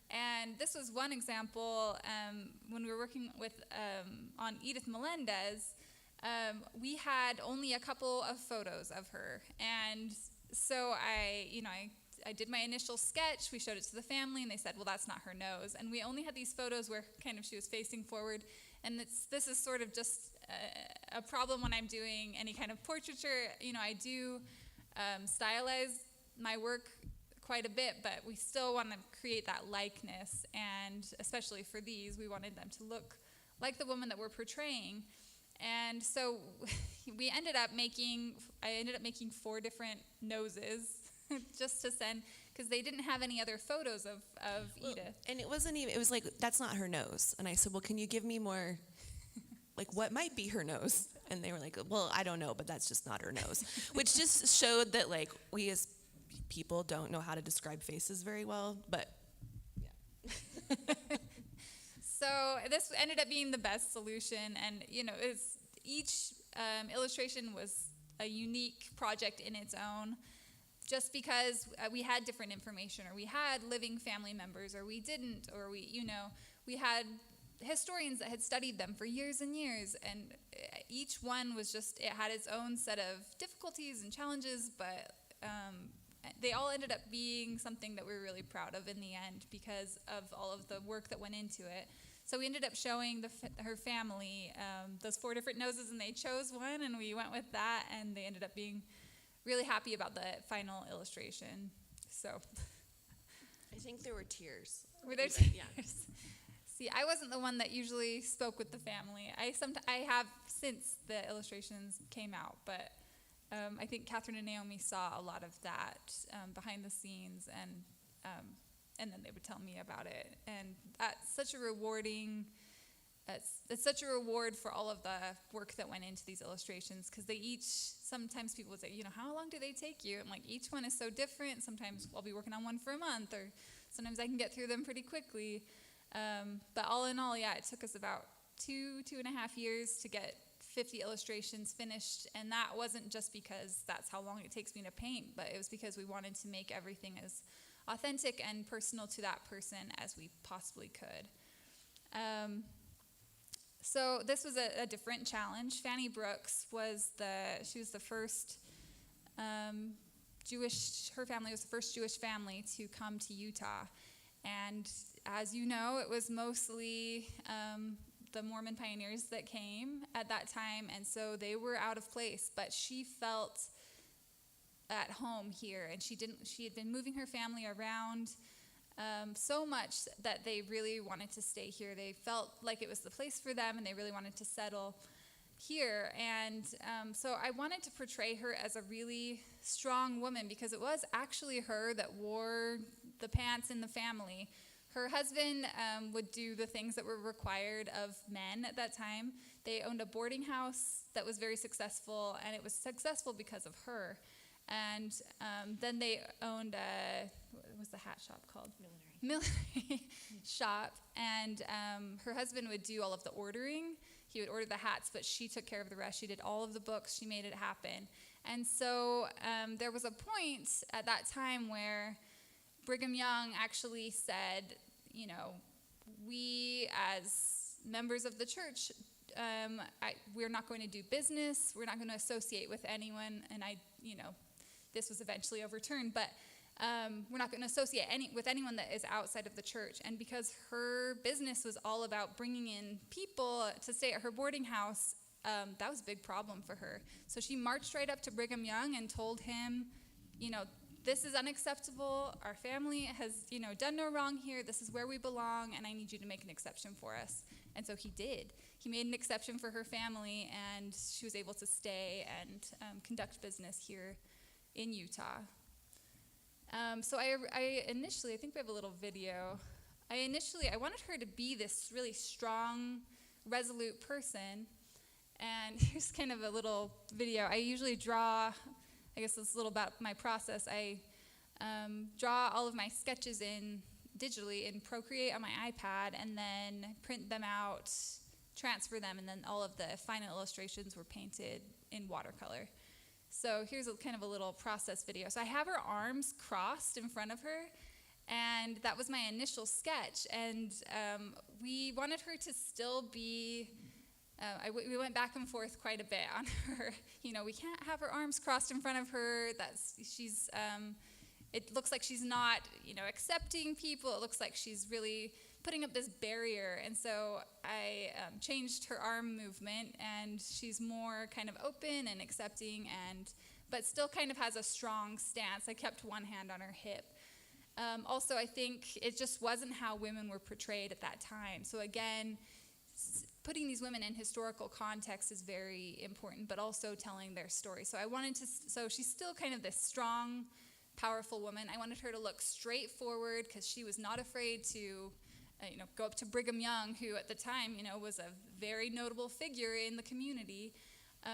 And this was one example when we were working with on Edith Melendez. We had only a couple of photos of her, and so I did my initial sketch. We showed it to the family, and they said, well, that's not her nose. And we only had these photos where kind of she was facing forward, and this is sort of just a problem when I'm doing any kind of portraiture. I do stylize my work quite a bit, but we still want to create that likeness, and especially for these, we wanted them to look like the woman that we're portraying. And so I ended up making 4 different noses just to send, because they didn't have any other photos of Edith. And it was like, that's not her nose. And I said, well, can you give me more like, what might be her nose? And they were like, well, I don't know, but that's just not her nose. Which just showed that, like, we as people don't know how to describe faces very well, but yeah. So this ended up being the best solution, and each illustration was a unique project in its own, just because we had different information, or we had living family members, or we didn't, or we had historians that had studied them for years and years, and each one was it had its own set of difficulties and challenges, but they all ended up being something that we were really proud of in the end because of all of the work that went into it. So we ended up showing her family those 4 different noses, and they chose one, and we went with that, and they ended up being really happy about the final illustration. So I think there were tears. Were there even, tears? Yeah. See, I wasn't the one that usually spoke with the family. I have since the illustrations came out, but I think Catherine and Naomi saw a lot of that behind the scenes, and then they would tell me about it. And that's such a rewarding, it's such a reward for all of the work that went into these illustrations, because sometimes people would say, how long do they take you? And like, each one is so different. Sometimes I'll be working on one for a month, or sometimes I can get through them pretty quickly. But all in all, yeah, it took us about 2.5 years to get 50 illustrations finished, and that wasn't just because that's how long it takes me to paint, but it was because we wanted to make everything as authentic and personal to that person as we possibly could. So this was a different challenge. Fanny Brooks was the first her family was the first Jewish family to come to Utah, and as you know, it was mostly the Mormon pioneers that came at that time, and so they were out of place, but she felt at home here, and she had been moving her family around so much that they really wanted to stay here. They felt like it was the place for them, and they really wanted to settle here. And so I wanted to portray her as a really strong woman, because it was actually her that wore the pants in the family. Her husband would do the things that were required of men at that time. They owned a boarding house that was very successful, and it was successful because of her. And then they owned what was the hat shop called? Millinery shop. And her husband would do all of the ordering. He would order the hats, but she took care of the rest. She did all of the books. She made it happen. And so there was a point at that time where Brigham Young actually said, we as members of the church, we're not going to do business. We're not going to associate with anyone. And this was eventually overturned, but we're not going to associate with anyone that is outside of the church. And because her business was all about bringing in people to stay at her boarding house, that was a big problem for her. So she marched right up to Brigham Young and told him, this is unacceptable. Our family has, done no wrong here. This is where we belong, and I need you to make an exception for us. And so he did. He made an exception for her family, and she was able to stay and conduct business here in Utah. So I initially, I think we have a little video. I wanted her to be this really strong, resolute person. And here's kind of a little video. I usually draw, I guess it's a little about my process. I draw all of my sketches digitally in Procreate on my iPad, and then print them out, transfer them, and then all of the final illustrations were painted in watercolor. So here's kind of a little process video. So I have her arms crossed in front of her, and that was my initial sketch. And we wanted her to still be, we went back and forth quite a bit on her. We can't have her arms crossed in front of her. It looks like she's not, accepting people. It looks like she's really putting up this barrier. And so I changed her arm movement, and she's more kind of open and accepting, but still kind of has a strong stance. I kept one hand on her hip. Also, I think it just wasn't how women were portrayed at that time. So again, putting these women in historical context is very important, but also telling their story. So so she's still kind of this strong, powerful woman. I wanted her to look straight forward, because she was not afraid to go up to Brigham Young, who at the time, was a very notable figure in the community.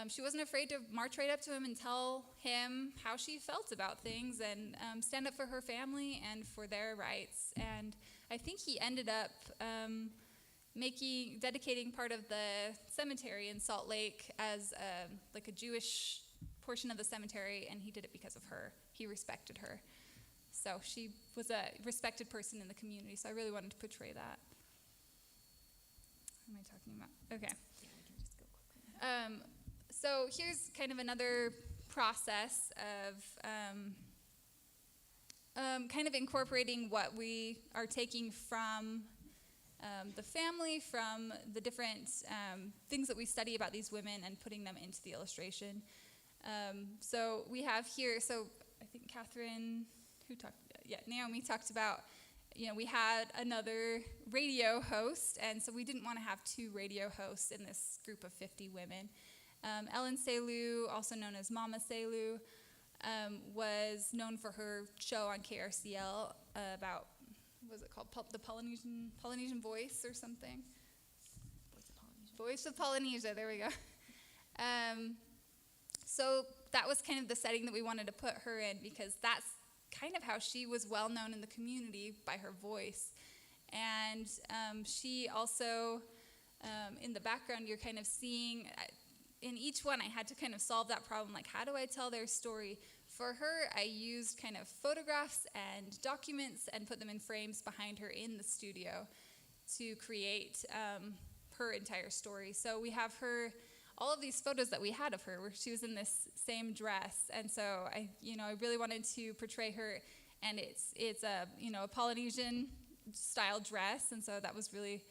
She wasn't afraid to march right up to him and tell him how she felt about things and stand up for her family and for their rights. And I think he ended up dedicating part of the cemetery in Salt Lake as a Jewish portion of the cemetery, and he did it because of her. He respected her. So she was a respected person in the community, so I really wanted to portray that. What am I talking about? Okay. Yeah, we can just go quickly. So here's kind of another process of kind of incorporating what we are taking from the family, from the different things that we study about these women, and putting them into the illustration. So we have here, so I think Naomi talked about, we had another radio host, and so we didn't want to have two radio hosts in this group of 50 women. Ellen Selu, also known as Mama Selu, was known for her show on KRCL about, what was it called? The Polynesian Voice or something? Voice of Polynesia, there we go. So that was kind of the setting that we wanted to put her in, because that's kind of how she was well known in the community, by her voice. And she also, in the background, you're kind of seeing, in each one I had to kind of solve that problem, like how do I tell their story? For her, I used kind of photographs and documents and put them in frames behind her in the studio to create her entire story. So we have her, all of these photos that we had of her, where she was in this same dress, and so I really wanted to portray her, and it's a Polynesian style dress, and so that was really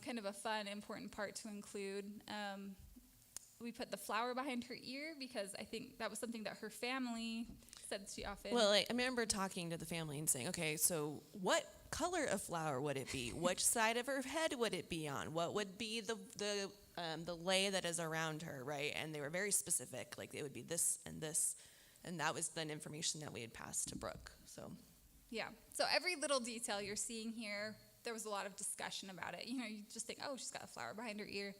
kind of a fun, important part to include. We put the flower behind her ear because I think that was something that her family said she often. Well, I remember talking to the family and saying, okay, so what color of flower would it be? Which side of her head would it be on? What would be the lay that is around her, right? And they were very specific, like it would be this, and that was then information that we had passed to Brooke. So, yeah. So every little detail you're seeing here, there was a lot of discussion about it. You just think, oh, she's got a flower behind her ear.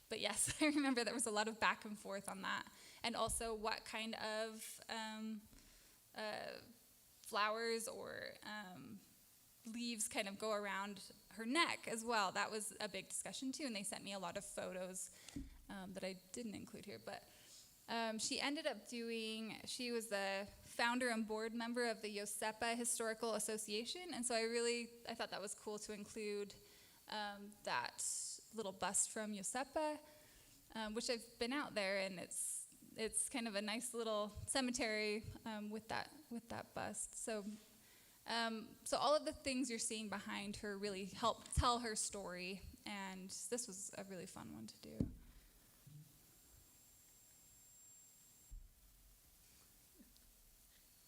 But yes, I remember there was a lot of back and forth on that. And also what kind of flowers or leaves kind of go around her neck as well. That was a big discussion too, and they sent me a lot of photos that I didn't include here. But she ended up she was the founder and board member of the Yosepa Historical Association, and so I thought that was cool to include that little bust from Yosepa, which I've been out there, and it's kind of a nice little cemetery with that bust. So all of the things you're seeing behind her really help tell her story, and this was a really fun one to do.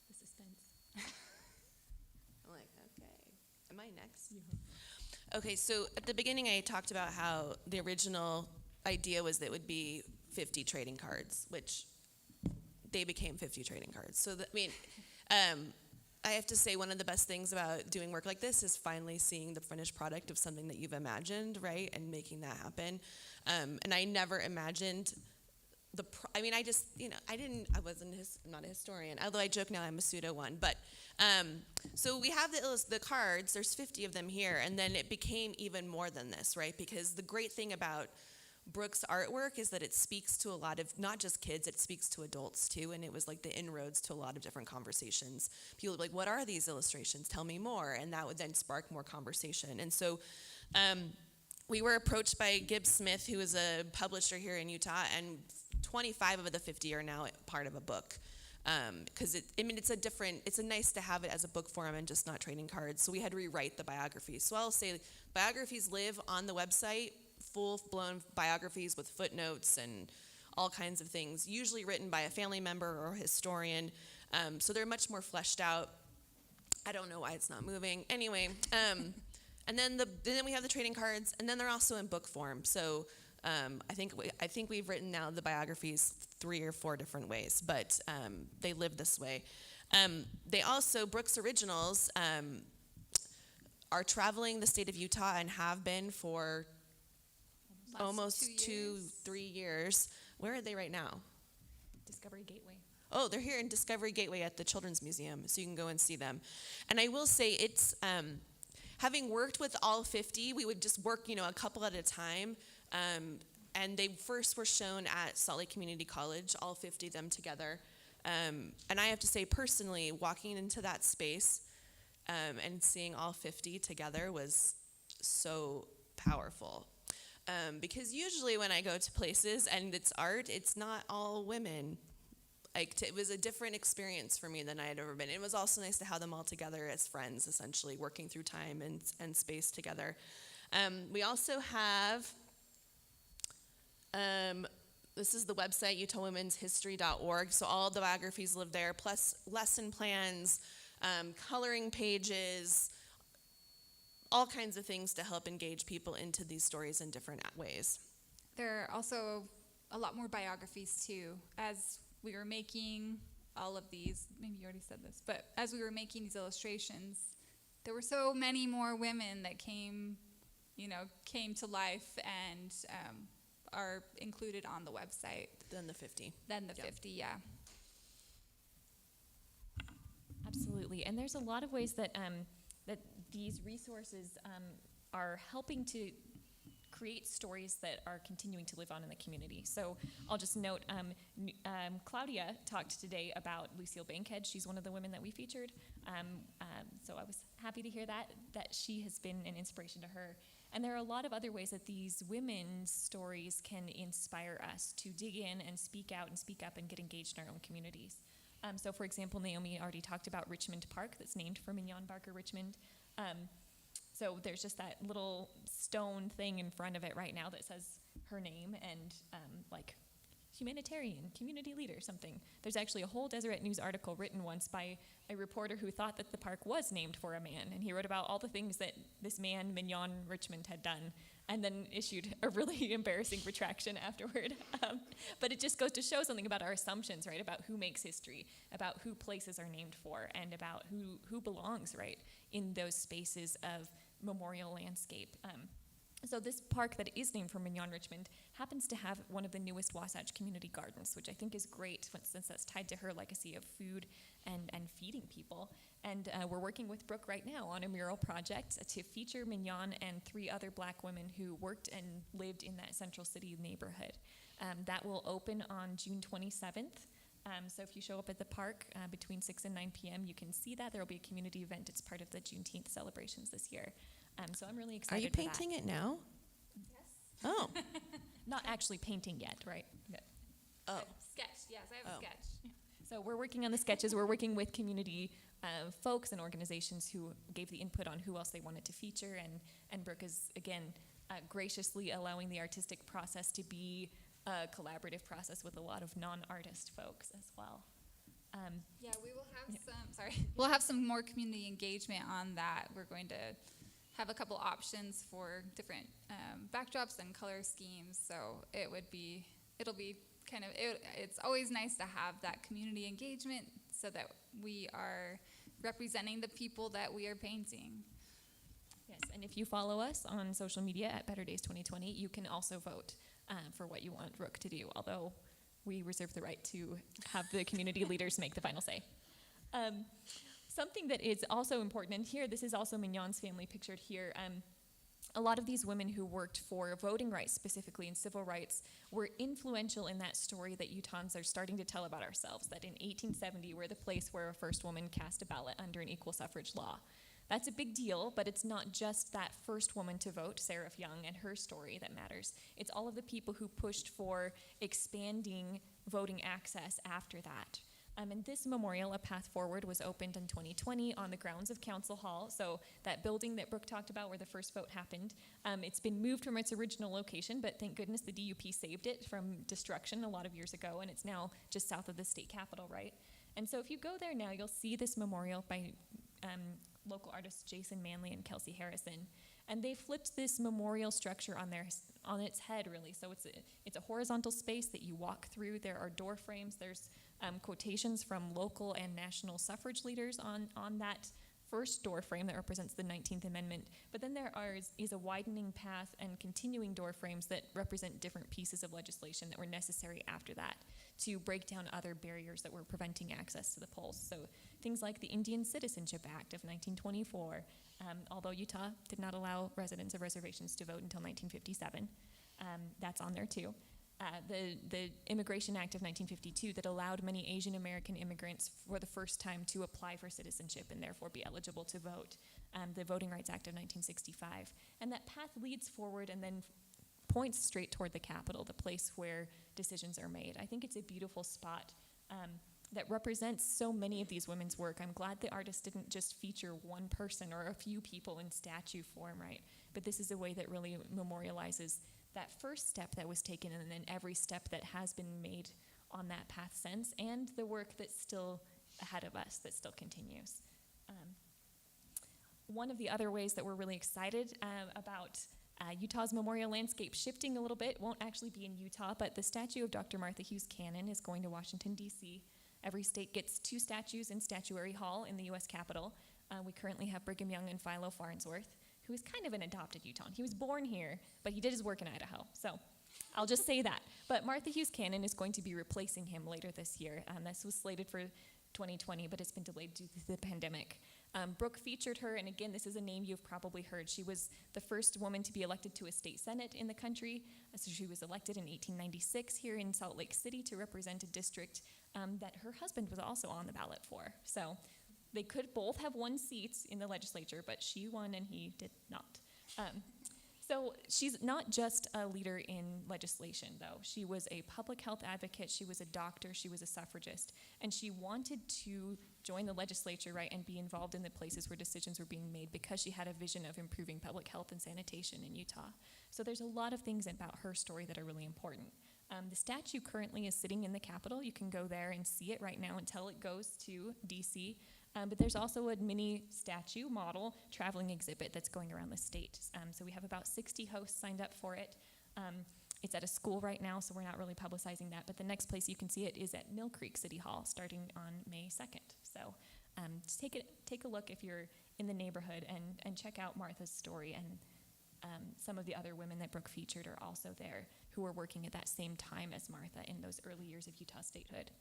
The suspense. I'm like, okay, am I next? Yeah. Okay, so at the beginning I talked about how the original idea was that it would be 50 trading cards, which they became 50 trading cards. So, I have to say one of the best things about doing work like this is finally seeing the finished product of something that you've imagined, right, and making that happen. And I never imagined I'm not a historian, although I joke now I'm a pseudo one. But so we have the cards, there's 50 of them here, and then it became even more than this, right? Because the great thing about Brooke's artwork is that it speaks to a lot of, not just kids, it speaks to adults too, and it was like the inroads to a lot of different conversations. People would be like, what are these illustrations? Tell me more, and that would then spark more conversation. And so we were approached by Gibbs Smith, who is a publisher here in Utah, and 25 of the 50 are now part of a book. Because it's a nice to have it as a book form and just not trading cards. So we had to rewrite the biographies. So I'll say biographies live on the website, full-blown biographies with footnotes and all kinds of things, usually written by a family member or a historian. So they're much more fleshed out. I don't know why it's not moving. Anyway, and then we have the trading cards, and then they're also in book form. So I think we've written now the biographies 3 or 4 different ways, but they live this way. They also, Brooke's originals are traveling the state of Utah and have been for Last almost 2 years. 3 years. Where are they right now? Discovery Gateway. Oh, they're here in Discovery Gateway at the Children's Museum, so you can go and see them. And I will say it's, having worked with all 50, we would just work, a couple at a time. And they first were shown at Salt Lake Community College, all 50 of them together. And I have to say, personally, walking into that space and seeing all 50 together was so powerful. Because usually when I go to places and it's art, it's not all women. It was a different experience for me than I had ever been. It was also nice to have them all together as friends, essentially, working through time and space together. We also have, this is the website, utahwomenshistory.org, so all the biographies live there, plus lesson plans, coloring pages, all kinds of things to help engage people into these stories in different ways. There are also a lot more biographies too. As we were making all of these, maybe you already said this, but as we were making these illustrations, there were so many more women that came to life and are included on the website. Than the 50. Than the 50, yeah. Absolutely, and there's a lot of ways that that these resources are helping to create stories that are continuing to live on in the community. So I'll just note, Claudia talked today about Lucille Bankhead. She's one of the women that we featured. So I was happy to hear that she has been an inspiration to her. And there are a lot of other ways that these women's stories can inspire us to dig in and speak out and speak up and get engaged in our own communities. So for example, Naomi already talked about Richmond Park that's named for Mignon Barker Richmond. So there's just that little stone thing in front of it right now that says her name and humanitarian, community leader, something. There's actually a whole Deseret News article written once by a reporter who thought that the park was named for a man, and he wrote about all the things that this man, Mignon Richmond, had done, and then issued a really embarrassing retraction afterward. But it just goes to show something about our assumptions, right, about who makes history, about who places are named for, and about who belongs, right, in those spaces of memorial landscape. So this park that is named for Mignon Richmond happens to have one of the newest Wasatch community gardens, which I think is great since that's tied to her legacy of food and feeding people. And we're working with Brooke right now on a mural project to feature Mignon and 3 other Black women who worked and lived in that Central City neighborhood. That will open on June 27th. So if you show up at the park between 6 and 9 p.m., you can see that. There will be a community event. It's part of the Juneteenth celebrations this year. So I'm really excited for that. Are you painting it now? Yes. Oh. Not actually painting yet, right? Yeah. Oh. Sketch, yes, I have a sketch. So we're working on the sketches. We're working with community folks and organizations who gave the input on who else they wanted to feature. And Brooke is, again, graciously allowing the artistic process to be a collaborative process with a lot of non-artist folks as well. Yeah, we will have we'll have some more community engagement on that. We're going to have a couple options for different backdrops and color schemes. So it's always nice to have that community engagement so that we are representing the people that we are painting. Yes, and if you follow us on social media at Better Days 2020, you can also vote for what you want Brooke to do, although we reserve the right to have the community leaders make the final say. Something that is also important, and here, this is also Mignon's family pictured here. A lot of these women who worked for voting rights, specifically in civil rights, were influential in that story that Utahns are starting to tell about ourselves, that in 1870 we're the place where a first woman cast a ballot under an equal suffrage law. That's a big deal, but it's not just that first woman to vote, Seraph Young, and her story that matters. It's all of the people who pushed for expanding voting access after that. And this memorial, A Path Forward, was opened in 2020 on the grounds of Council Hall. So that building that Brooke talked about where the first vote happened, it's been moved from its original location, but thank goodness the DUP saved it from destruction a lot of years ago, and it's now just south of the state capitol, right? And so if you go there now, you'll see this memorial by local artists Jason Manley and Kelsey Harrison. And they flipped this memorial structure on its head, really. So it's a horizontal space that you walk through. There are door frames. There's quotations from local and national suffrage leaders on that first door frame that represents the 19th Amendment, but then there is a widening path and continuing door frames that represent different pieces of legislation that were necessary after that to break down other barriers that were preventing access to the polls. So things like the Indian Citizenship Act of 1924, although Utah did not allow residents of reservations to vote until 1957, that's on there too. The Immigration Act of 1952 that allowed many Asian American immigrants for the first time to apply for citizenship and therefore be eligible to vote. The Voting Rights Act of 1965. And that path leads forward and then points straight toward the Capitol, the place where decisions are made. I think it's a beautiful spot that represents so many of these women's work. I'm glad the artist didn't just feature one person or a few people in statue form, right? But this is a way that really memorializes that first step that was taken and then every step that has been made on that path since, and the work that's still ahead of us, that still continues. One of the other ways that we're really excited about Utah's memorial landscape shifting a little bit, won't actually be in Utah, but the statue of Dr. Martha Hughes Cannon is going to Washington, D.C. Every state gets 2 statues in Statuary Hall in the U.S. Capitol. We currently have Brigham Young and Philo Farnsworth, who is kind of an adopted Utahn. He was born here, but he did his work in Idaho. So I'll just say that. But Martha Hughes Cannon is going to be replacing him later this year. This was slated for 2020, but it's been delayed due to the pandemic. Brooke featured her, and again, this is a name you've probably heard. She was the first woman to be elected to a state senate in the country. So she was elected in 1896 here in Salt Lake City to represent a district that her husband was also on the ballot for. So they could both have won seats in the legislature, but she won and he did not. So she's not just a leader in legislation, though. She was a public health advocate, she was a doctor, she was a suffragist, and she wanted to join the legislature, right, and be involved in the places where decisions were being made because she had a vision of improving public health and sanitation in Utah. So there's a lot of things about her story that are really important. The statue currently is sitting in the Capitol. You can go there and see it right now until it goes to D.C., but there's also a mini statue model traveling exhibit that's going around the state. So we have about 60 hosts signed up for it. It's at a school right now, so we're not really publicizing that. But the next place you can see it is at Mill Creek City Hall starting on May 2nd. So just take a look if you're in the neighborhood and check out Martha's story. And some of the other women that Brooke featured are also there who were working at that same time as Martha in those early years of Utah statehood.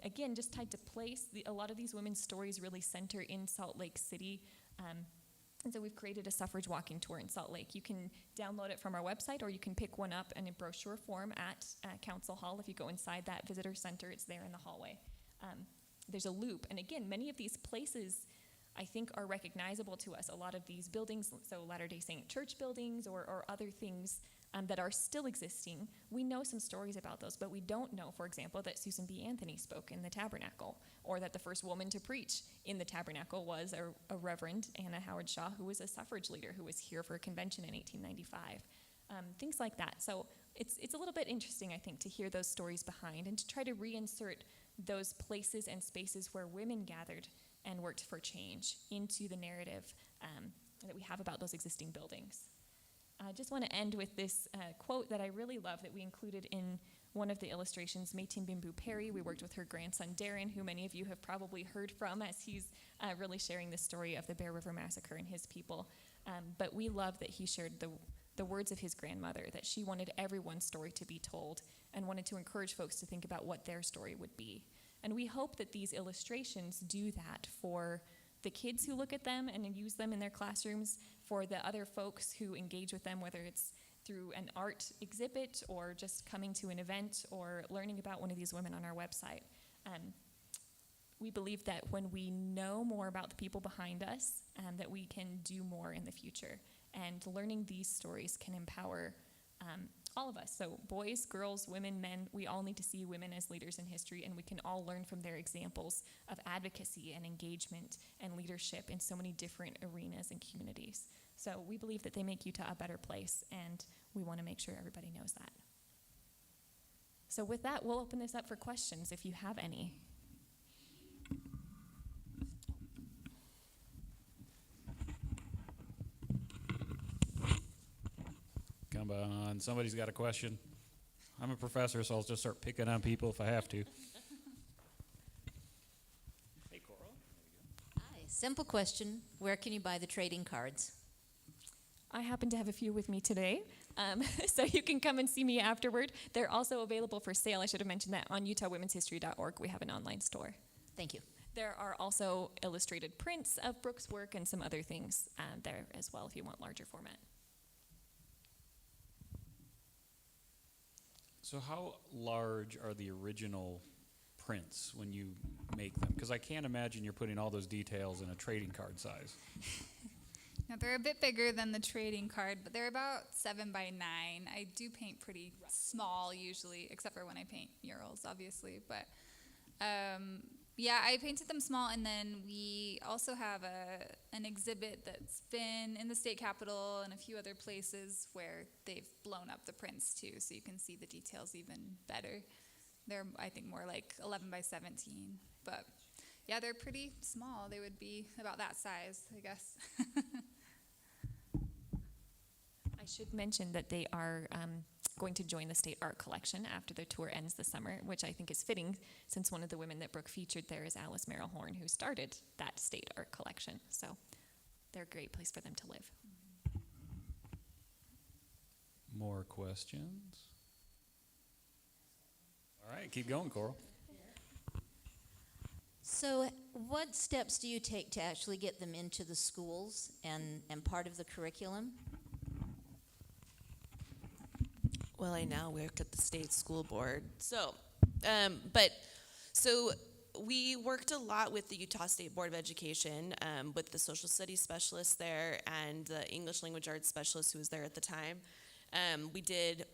Again, just tied to place, a lot of these women's stories really center in Salt Lake City. And so we've created a suffrage walking tour in Salt Lake. You can download it from our website, or you can pick one up in a brochure form at Council Hall. If you go inside that visitor center, it's there in the hallway. There's a loop. And again, many of these places, I think, are recognizable to us. A lot of these buildings, so Latter-day Saint church buildings or other things that are still existing, we know some stories about those, but we don't know, for example, that Susan B. Anthony spoke in the Tabernacle, or that the first woman to preach in the Tabernacle was a Reverend Anna Howard Shaw, who was a suffrage leader who was here for a convention in 1895. Things like that. So it's a little bit interesting, I think, to hear those stories behind and to try to reinsert those places and spaces where women gathered and worked for change into the narrative that we have about those existing buildings. I just want to end with this quote that I really love that we included in one of the illustrations. Maytin Bimbu Perry, we worked with her grandson Darren, who many of you have probably heard from as he's really sharing the story of the Bear River Massacre and his people. But we love that he shared the words of his grandmother, that she wanted everyone's story to be told and wanted to encourage folks to think about what their story would be. And we hope that these illustrations do that for the kids who look at them and use them in their classrooms, for the other folks who engage with them, whether it's through an art exhibit or just coming to an event or learning about one of these women on our website. We believe that when we know more about the people behind us, that we can do more in the future. And learning these stories can empower all of us. So boys, girls, women, men, we all need to see women as leaders in history, and we can all learn from their examples of advocacy and engagement and leadership in so many different arenas and communities. So we believe that they make Utah a better place, and we want to make sure everybody knows that. So with that, we'll open this up for questions if you have any. Come on, somebody's got a question. I'm a professor, so I'll just start picking on people if I have to. Hey, Coral. Hi. Simple question, where can you buy the trading cards? I happen to have a few with me today, so you can come and see me afterward. They're also available for sale. I should have mentioned that on utahwomenshistory.org. We have an online store. Thank you. There are also illustrated prints of Brooke's work and some other things there as well if you want larger format. So how large are the original prints when you make them? Because I can't imagine you're putting all those details in a trading card size. Now, they're a bit bigger than the trading card, but they're about 7 by 9. I do paint pretty small usually, except for when I paint murals, obviously. But yeah, I painted them small, and then we also have an exhibit that's been in the state capitol and a few other places where they've blown up the prints too, so you can see the details even better. They're, I think, more like 11 by 17, but yeah, they're pretty small. They would be about that size, I guess. I should mention that they are going to join the state art collection after their tour ends this summer, which I think is fitting since one of the women that Brooke featured there is Alice Merrill Horn, who started that state art collection. So they're a great place for them to live. More questions? All right, keep going, Coral. So what steps do you take to actually get them into the schools and part of the curriculum? Well, I now work at the state school board. So we worked a lot with the Utah State Board of Education, with the social studies specialist there and the English language arts specialist who was there at the time. We did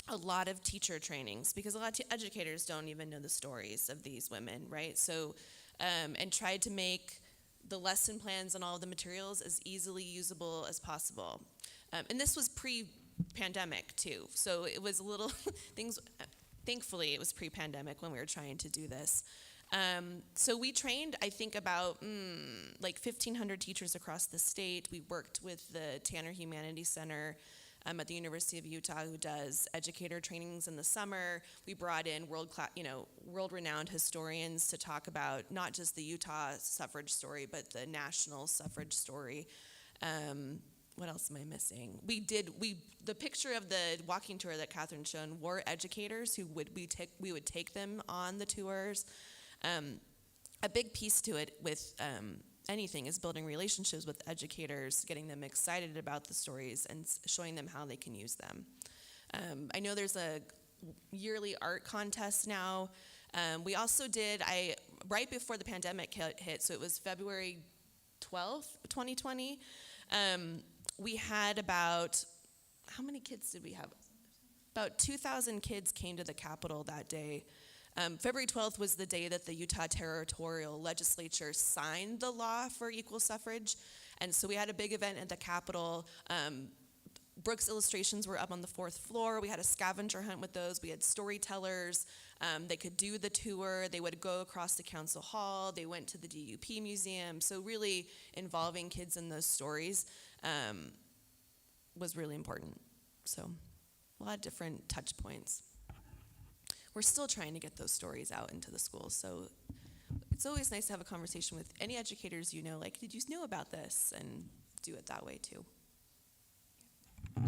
a lot of teacher trainings because a lot of educators don't even know the stories of these women, right? So, and tried to make the lesson plans and all of the materials as easily usable as possible. And this was pre-pandemic too, so it was a little things. Thankfully, it was pre-pandemic when we were trying to do this. So we trained, I think, about like 1,500 teachers across the state. We worked with the Tanner Humanities Center at the University of Utah, who does educator trainings in the summer. We brought in world-renowned historians to talk about not just the Utah suffrage story, but the national suffrage story. What else am I missing? The picture of the walking tour that Catherine shown were educators who we would take them on the tours. A big piece to it with anything is building relationships with educators, getting them excited about the stories and showing them how they can use them. I know there's a yearly art contest now. We also did, right before the pandemic hit, so it was February 12th, 2020, we had about, how many kids did we have? About 2,000 kids came to the Capitol that day. February 12th was the day that the Utah Territorial Legislature signed the law for equal suffrage, and so we had a big event at the Capitol. Brooke's illustrations were up on the 4th floor. We had a scavenger hunt with those. We had storytellers. They could do the tour. They would go across to Council Hall. They went to the DUP Museum. So really involving kids in those stories was really important. So a lot of different touch points. We're still trying to get those stories out into the schools. So it's always nice to have a conversation with any educators you know, like, did you know about this? And do it that way too.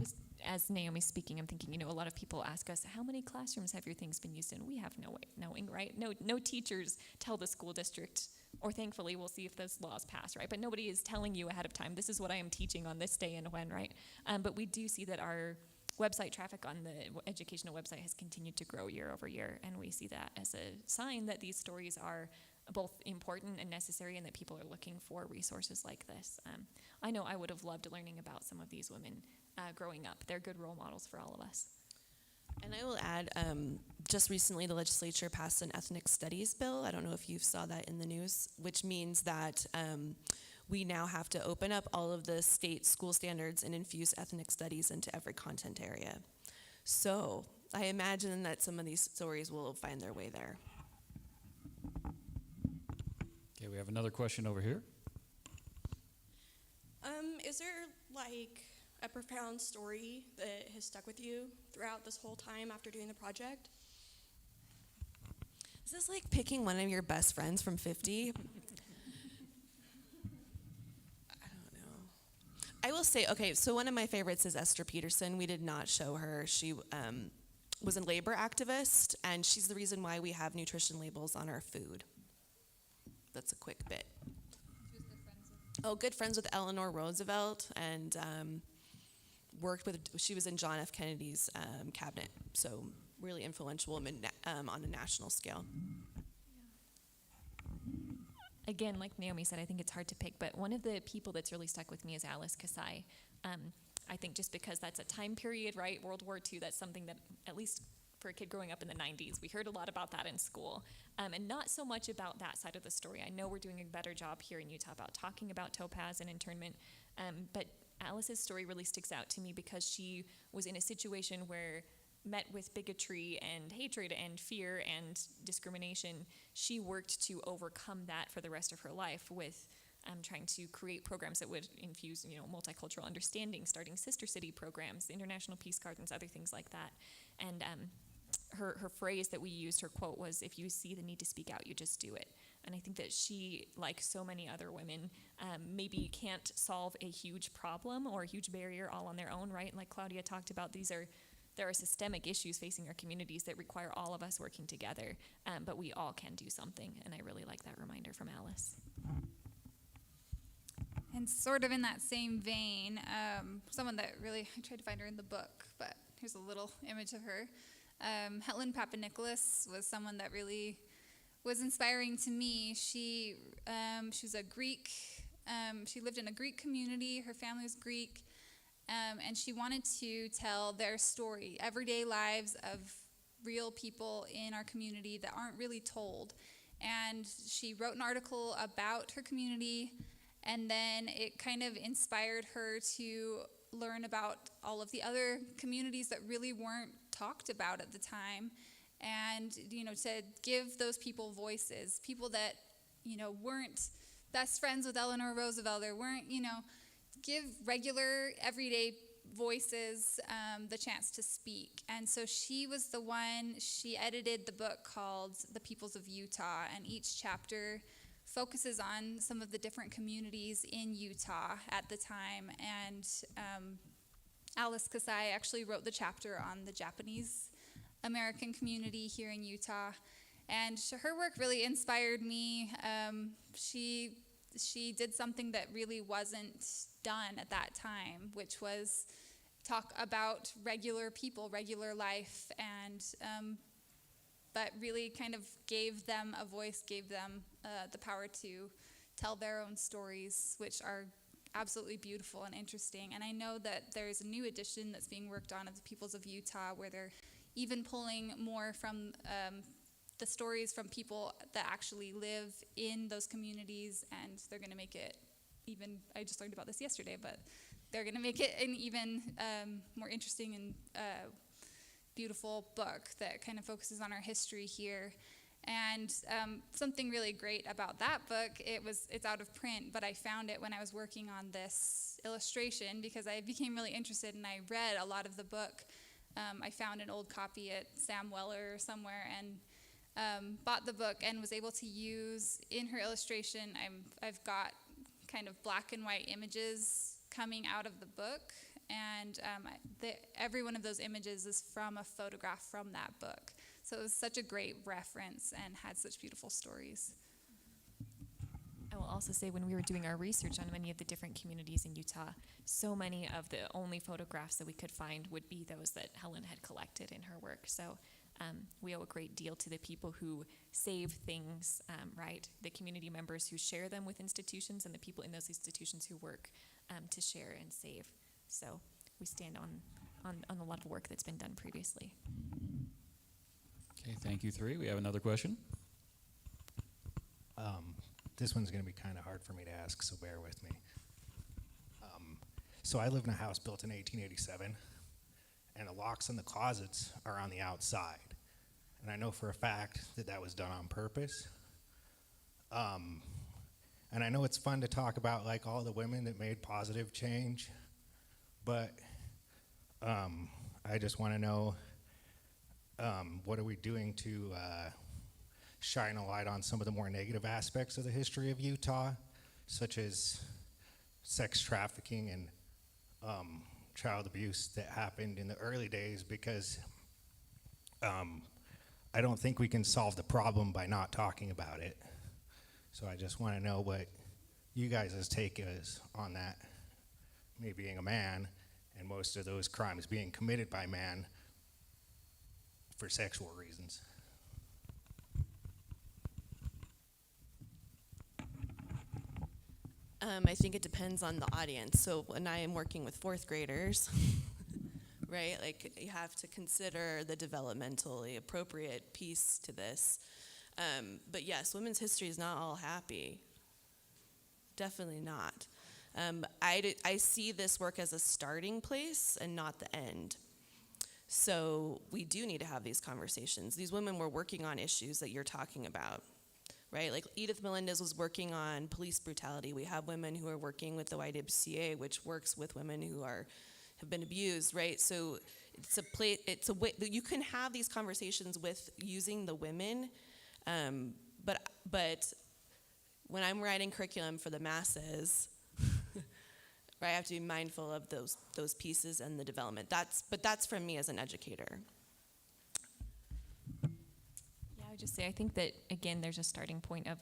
Just as Naomi's speaking, I'm thinking, a lot of people ask us, how many classrooms have your things been used in? We have no way of knowing, right? No teachers tell the school district, or thankfully we'll see if those laws pass, right? But nobody is telling you ahead of time, this is what I am teaching on this day and when, right? But we do see that our website traffic on the educational website has continued to grow year over year, and we see that as a sign that these stories are both important and necessary and that people are looking for resources like this. I know I would have loved learning about some of these women growing up. They're good role models for all of us. And I will add, just recently the legislature passed an ethnic studies bill. I don't know if you saw that in the news, which means that we now have to open up all of the state school standards and infuse ethnic studies into every content area. So I imagine that some of these stories will find their way there. Okay, we have another question over here. Is there like a profound story that has stuck with you throughout this whole time after doing the project? Is this like picking one of your best friends from 50? I will say, okay, so one of my favorites is Esther Peterson. We did not show her. She was a labor activist, and she's the reason why we have nutrition labels on our food. That's a quick bit. Good friends with Eleanor Roosevelt, and she was in John F. Kennedy's cabinet, so really influential woman on a national scale. Again, like Naomi said, I think it's hard to pick, but one of the people that's really stuck with me is Alice Kasai. I think just because that's a time period, right, World War II, that's something that, at least for a kid growing up in the 90s, we heard a lot about that in school, and not so much about that side of the story. I know we're doing a better job here in Utah about talking about topaz and internment, but Alice's story really sticks out to me because she was in a situation where, met with bigotry and hatred and fear and discrimination, she worked to overcome that for the rest of her life with trying to create programs that would infuse, multicultural understanding, starting sister city programs, international peace gardens, other things like that. And her phrase that we used, her quote was, "If you see the need to speak out, you just do it." And I think that she, like so many other women, maybe can't solve a huge problem or a huge barrier all on their own, right? And like Claudia talked about, there are systemic issues facing our communities that require all of us working together, but we all can do something, and I really like that reminder from Alice. And sort of in that same vein, someone that really, I tried to find her in the book, but here's a little image of her. Helen Papanikolaou was someone that really was inspiring to me. She was a Greek, she lived in a Greek community, her family was Greek, and she wanted to tell their story, everyday lives of real people in our community that aren't really told. And she wrote an article about her community, and then it kind of inspired her to learn about all of the other communities that really weren't talked about at the time, and to give those people voices, people that weren't best friends with Eleanor Roosevelt, or weren't give regular everyday voices the chance to speak. And so she was the one, she edited the book called The Peoples of Utah, and each chapter focuses on some of the different communities in Utah at the time. And Alice Kasai actually wrote the chapter on the Japanese American community here in Utah. And her work really inspired me. She did something that really wasn't done at that time, which was talk about regular people, regular life, and but really kind of gave them a voice, gave them the power to tell their own stories, which are absolutely beautiful and interesting. And I know that there's a new edition that's being worked on of the Peoples of Utah, where they're even pulling more from the stories from people that actually live in those communities, and they're going to make it even, I just learned about this yesterday, but they're going to make it an even more interesting and beautiful book that kind of focuses on our history here. And something really great about that book, it's out of print, but I found it when I was working on this illustration because I became really interested and I read a lot of the book. I found an old copy at Sam Weller or somewhere and bought the book and was able to use in her illustration. I've got kind of black and white images coming out of the book, and every one of those images is from a photograph from that book. So it was such a great reference and had such beautiful stories. I will also say when we were doing our research on many of the different communities in Utah, so many of the only photographs that we could find would be those that Helen had collected in her work. So we owe a great deal to the people who save things, right? The community members who share them with institutions and the people in those institutions who work to share and save. So we stand on a lot of work that's been done previously. Okay, thank you, three. We have another question. This one's going to be kind of hard for me to ask, so bear with me. So I live in a house built in 1887, and the locks on the closets are on the outside. And I know for a fact that that was done on purpose. And I know it's fun to talk about like all the women that made positive change, but I just want to know what are we doing to shine a light on some of the more negative aspects of the history of Utah, such as sex trafficking and child abuse that happened in the early days, because I don't think we can solve the problem by not talking about it. So I just want to know what you guys' take is on that. Me being a man, and most of those crimes being committed by man for sexual reasons. I think it depends on the audience. So when I am working with fourth graders, right, like you have to consider the developmentally appropriate piece to this. But yes, women's history is not all happy. Definitely not. I see this work as a starting place and not the end. So we do need to have these conversations. These women were working on issues that you're talking about. Right, like Edith Melendez was working on police brutality. We have women who are working with the YWCA, which works with women who have been abused. Right, so it's a way that you can have these conversations with using the women, but when I'm writing curriculum for the masses, right, I have to be mindful of those pieces and the development. That's from me as an educator. Just say, I think that, again, there's a starting point of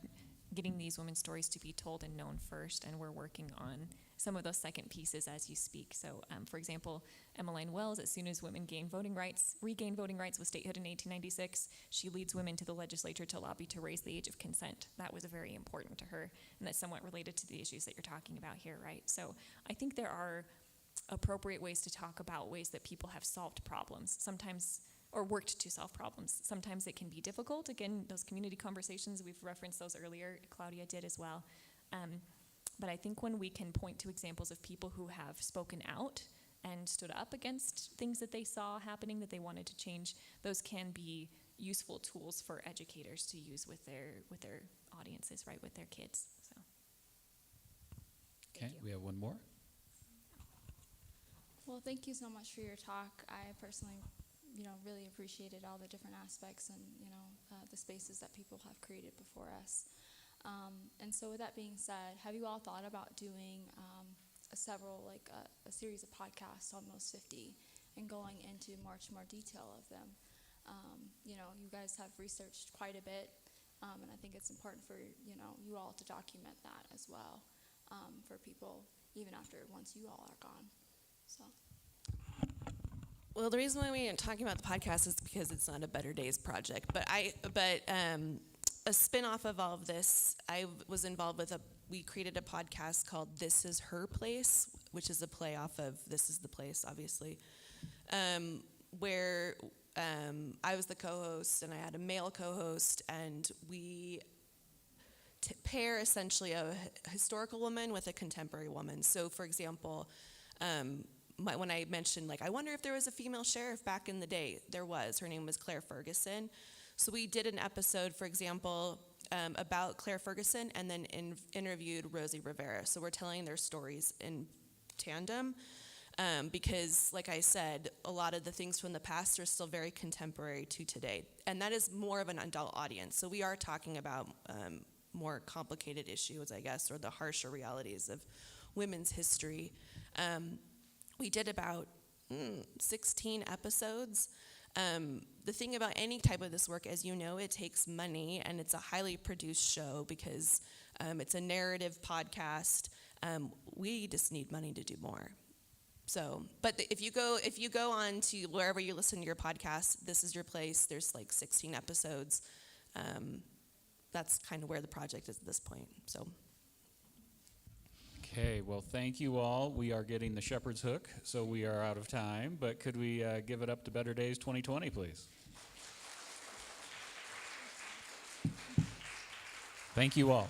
getting these women's stories to be told and known first, and we're working on some of those second pieces as you speak. So, for example, Emmeline Wells, as soon as women regained voting rights with statehood in 1896, she leads women to the legislature to lobby to raise the age of consent. That was very important to her, and that's somewhat related to the issues that you're talking about here, right? So I think there are appropriate ways to talk about ways that people have solved problems. Sometimes or worked to solve problems. Sometimes it can be difficult. Again, those community conversations, we've referenced those earlier, Claudia did as well. But I think when we can point to examples of people who have spoken out and stood up against things that they saw happening that they wanted to change, those can be useful tools for educators to use with their audiences, right, with their kids. So. Okay, we have one more. Well, thank you so much for your talk. I personally really appreciated all the different aspects and, the spaces that people have created before us. And so with that being said, have you all thought about doing a series of podcasts on those 50 and going into much more detail of them? You guys have researched quite a bit, and I think it's important for, you all to document that as well for people, even once you all are gone. So. Well, the reason why we aren't talking about the podcast is because it's not a Better Days project. But a spin-off of all of this, I was involved with we created a podcast called This Is Her Place, which is a play off of This Is the Place, obviously, where I was the co-host and I had a male co-host, and we pair essentially a historical woman with a contemporary woman. So, for example, when I mentioned, I wonder if there was a female sheriff back in the day, there was. Her name was Claire Ferguson. So we did an episode, for example, about Claire Ferguson, and then interviewed Rosie Rivera. So we're telling their stories in tandem because, like I said, a lot of the things from the past are still very contemporary to today. And that is more of an adult audience. So we are talking about more complicated issues, I guess, or the harsher realities of women's history. We did about 16 episodes. The thing about any type of this work, as you know, it takes money, and it's a highly produced show because it's a narrative podcast. We just need money to do more. So, but if you go on to wherever you listen to your podcast, This Is Your Place. There's 16 episodes. That's kind of where the project is at this point. So. Okay, well, thank you all. We are getting the shepherd's hook, so we are out of time. But could we give it up to Better Days 2020, please? Thank you all.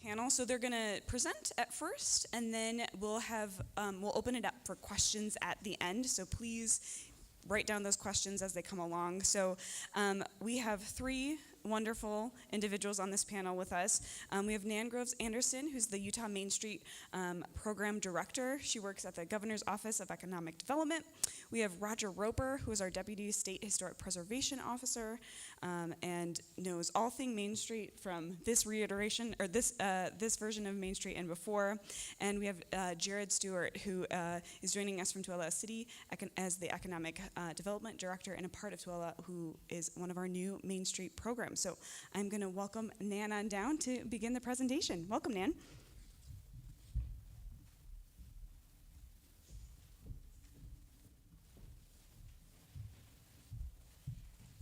panel. So they're going to present at first, and then we'll open it up for questions at the end. So please write down those questions as they come along. So we have three wonderful individuals on this panel with us. We have Nan Groves Anderson, who's the Utah Main Street Program Director. She works at the Governor's Office of Economic Development. We have Roger Roper, who is our Deputy State Historic Preservation Officer and knows all things Main Street from this reiteration, or this version of Main Street and before. And we have Jared Stewart, who is joining us from Tooele City as the Economic Development Director and a part of Tooele, who is one of our new Main Street programs. So I'm going to welcome Nan on down to begin the presentation. Welcome, Nan.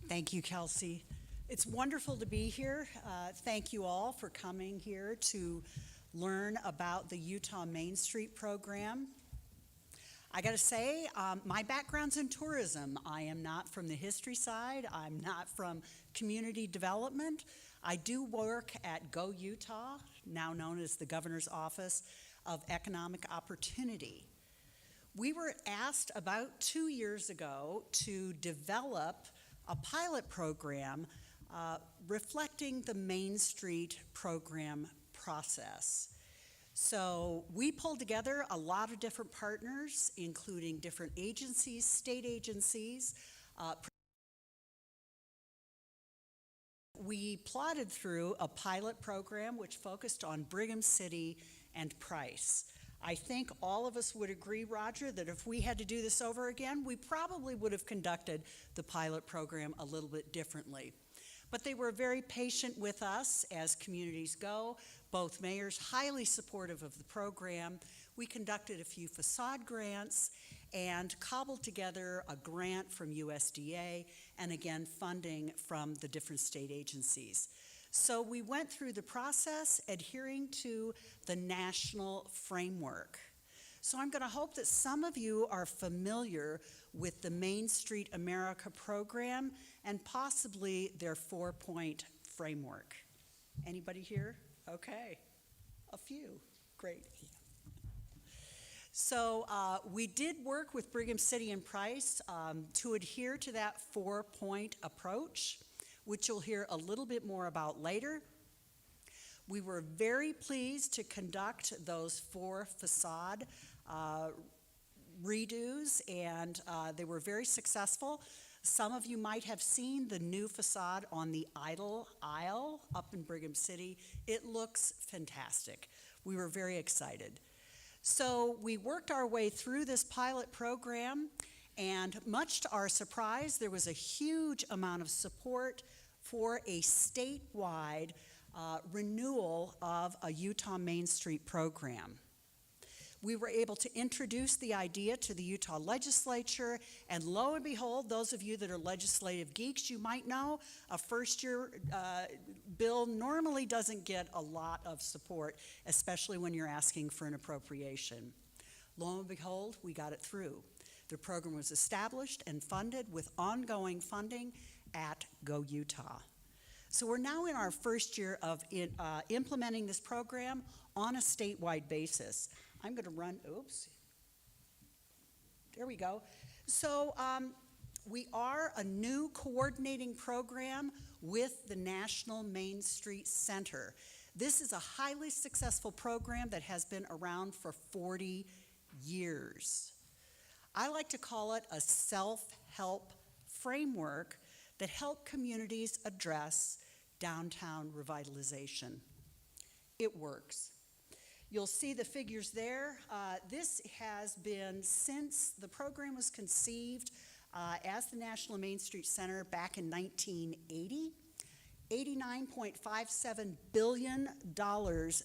Thank you, Kelsey. It's wonderful to be here. Thank you all for coming here to learn about the Utah Main Street program. I gotta say, my background's in tourism. I am not from the history side. I'm not from community development. I do work at Go Utah, now known as the Governor's Office of Economic Opportunity. We were asked about 2 years ago to develop a pilot program reflecting the Main Street program process. So we pulled together a lot of different partners, including different agencies, state agencies. We plotted through a pilot program which focused on Brigham City and Price. I think all of us would agree, Roger, that if we had to do this over again, we probably would have conducted the pilot program a little bit differently. But they were very patient with us as communities go, both mayors highly supportive of the program. We conducted a few facade grants and cobbled together a grant from USDA and again funding from the different state agencies. So we went through the process adhering to the national framework. So I'm going to hope that some of you are familiar with the Main Street America program and possibly their 4-point framework. Anybody here? Okay, a few, great. So we did work with Brigham City and Price to adhere to that 4-point approach, which you'll hear a little bit more about later. We were very pleased to conduct those 4 facade redos, and they were very successful. Some of you might have seen the new facade on the Idle Aisle up in Brigham City. It looks fantastic. We were very excited. So we worked our way through this pilot program, and much to our surprise, there was a huge amount of support for a statewide renewal of a Utah Main Street program. We were able to introduce the idea to the Utah legislature, and lo and behold, those of you that are legislative geeks, you might know a first-year bill normally doesn't get a lot of support, especially when you're asking for an appropriation. Lo and behold, we got it through. The program was established and funded with ongoing funding at Go Utah. So we're now in our first year of implementing this program on a statewide basis. I'm going to run, oops, there we go. So we are a new coordinating program with the National Main Street Center. This is a highly successful program that has been around for 40 years. I like to call it a self-help framework that help communities address downtown revitalization. It works. You'll see the figures there. This has been since the program was conceived as the National Main Street Center back in 1980. $89.57 billion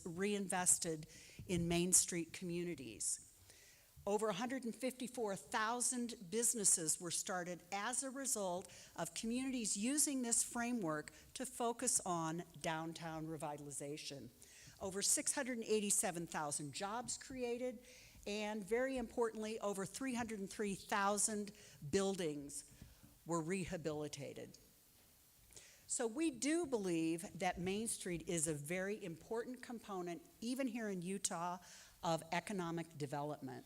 reinvested in Main Street communities. Over 154,000 businesses were started as a result of communities using this framework to focus on downtown revitalization. Over 687,000 jobs created, and very importantly, over 303,000 buildings were rehabilitated. So we do believe that Main Street is a very important component, even here in Utah, of economic development.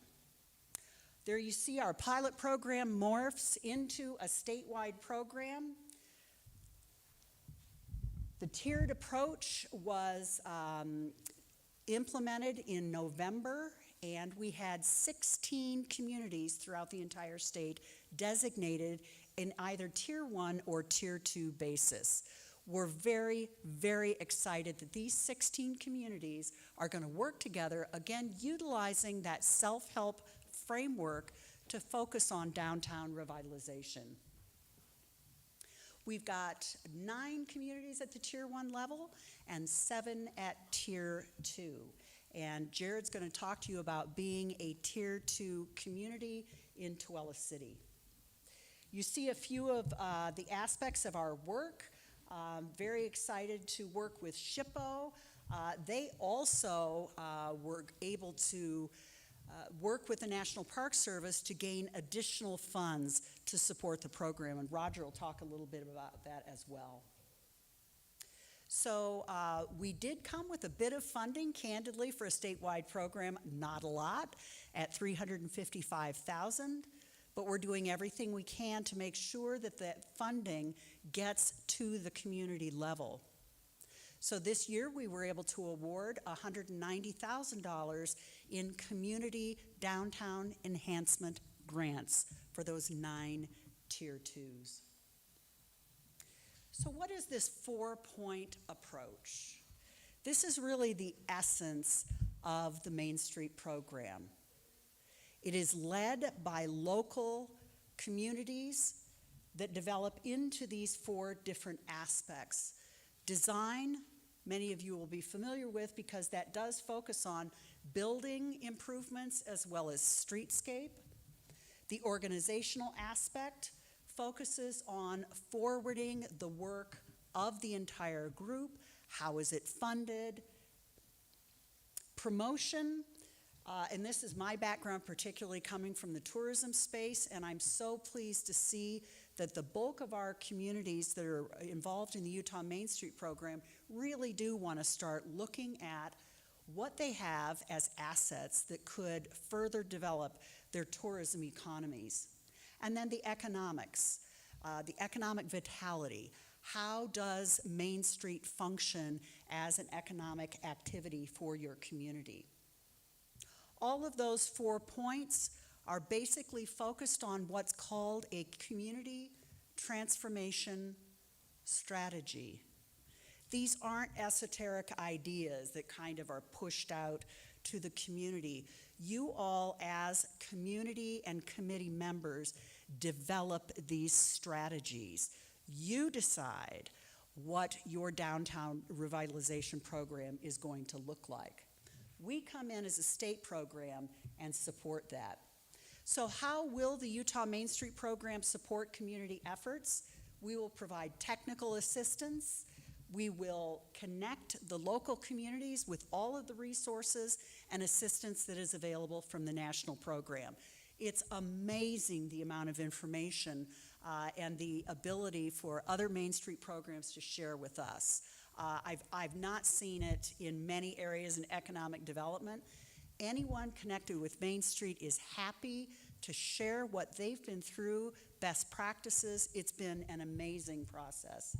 There you see our pilot program morphs into a statewide program. The tiered approach was implemented in November, and we had 16 communities throughout the entire state designated in either Tier 1 or Tier 2 basis. We're very, very excited that these 16 communities are going to work together, again, utilizing that self-help framework to focus on downtown revitalization. We've got 9 communities at the Tier 1 level and 7 at Tier 2. And Jared's going to talk to you about being a Tier 2 community in Tooele City. You see a few of the aspects of our work. Very excited to work with SHPO. They also were able to work with the National Park Service to gain additional funds to support the program, and Roger will talk a little bit about that as well. So we did come with a bit of funding, candidly, for a statewide program, not a lot, at $355,000, but we're doing everything we can to make sure that that funding gets to the community level. So this year we were able to award $190,000 in community downtown enhancement grants for those 9 Tier 2s. So what is this 4-point approach? This is really the essence of the Main Street program. It is led by local communities that develop into these 4 different aspects. Design, many of you will be familiar with because that does focus on building improvements as well as streetscape. The organizational aspect focuses on forwarding the work of the entire group. How is it funded? Promotion, and this is my background, particularly coming from the tourism space, and I'm so pleased to see that the bulk of our communities that are involved in the Utah Main Street program really do want to start looking at what they have as assets that could further develop their tourism economies. And then the economics, the economic vitality. How does Main Street function as an economic activity for your community? All of those 4 points are basically focused on what's called a community transformation strategy. These aren't esoteric ideas that kind of are pushed out to the community. You all, as community and committee members, develop these strategies. You decide what your downtown revitalization program is going to look like. We come in as a state program and support that. So how will the Utah Main Street program support community efforts? We will provide technical assistance. We will connect the local communities with all of the resources and assistance that is available from the national program. It's amazing the amount of information and the ability for other Main Street programs to share with us. I've not seen it in many areas in economic development. Anyone connected with Main Street is happy to share what they've been through, best practices. It's been an amazing process.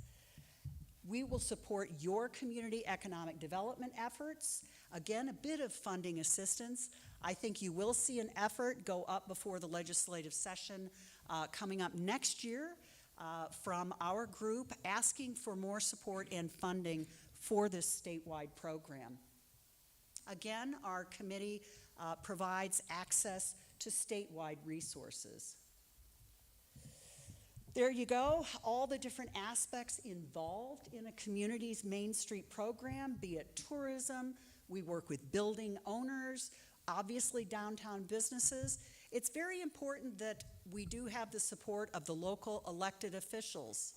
We will support your community economic development efforts. Again, a bit of funding assistance. I think you will see an effort go up before the legislative session coming up next year from our group asking for more support and funding for this statewide program. Again, our committee provides access to statewide resources. There you go, all the different aspects involved in a community's Main Street program, be it tourism, we work with building owners, obviously downtown businesses. It's very important that we do have the support of the local elected officials.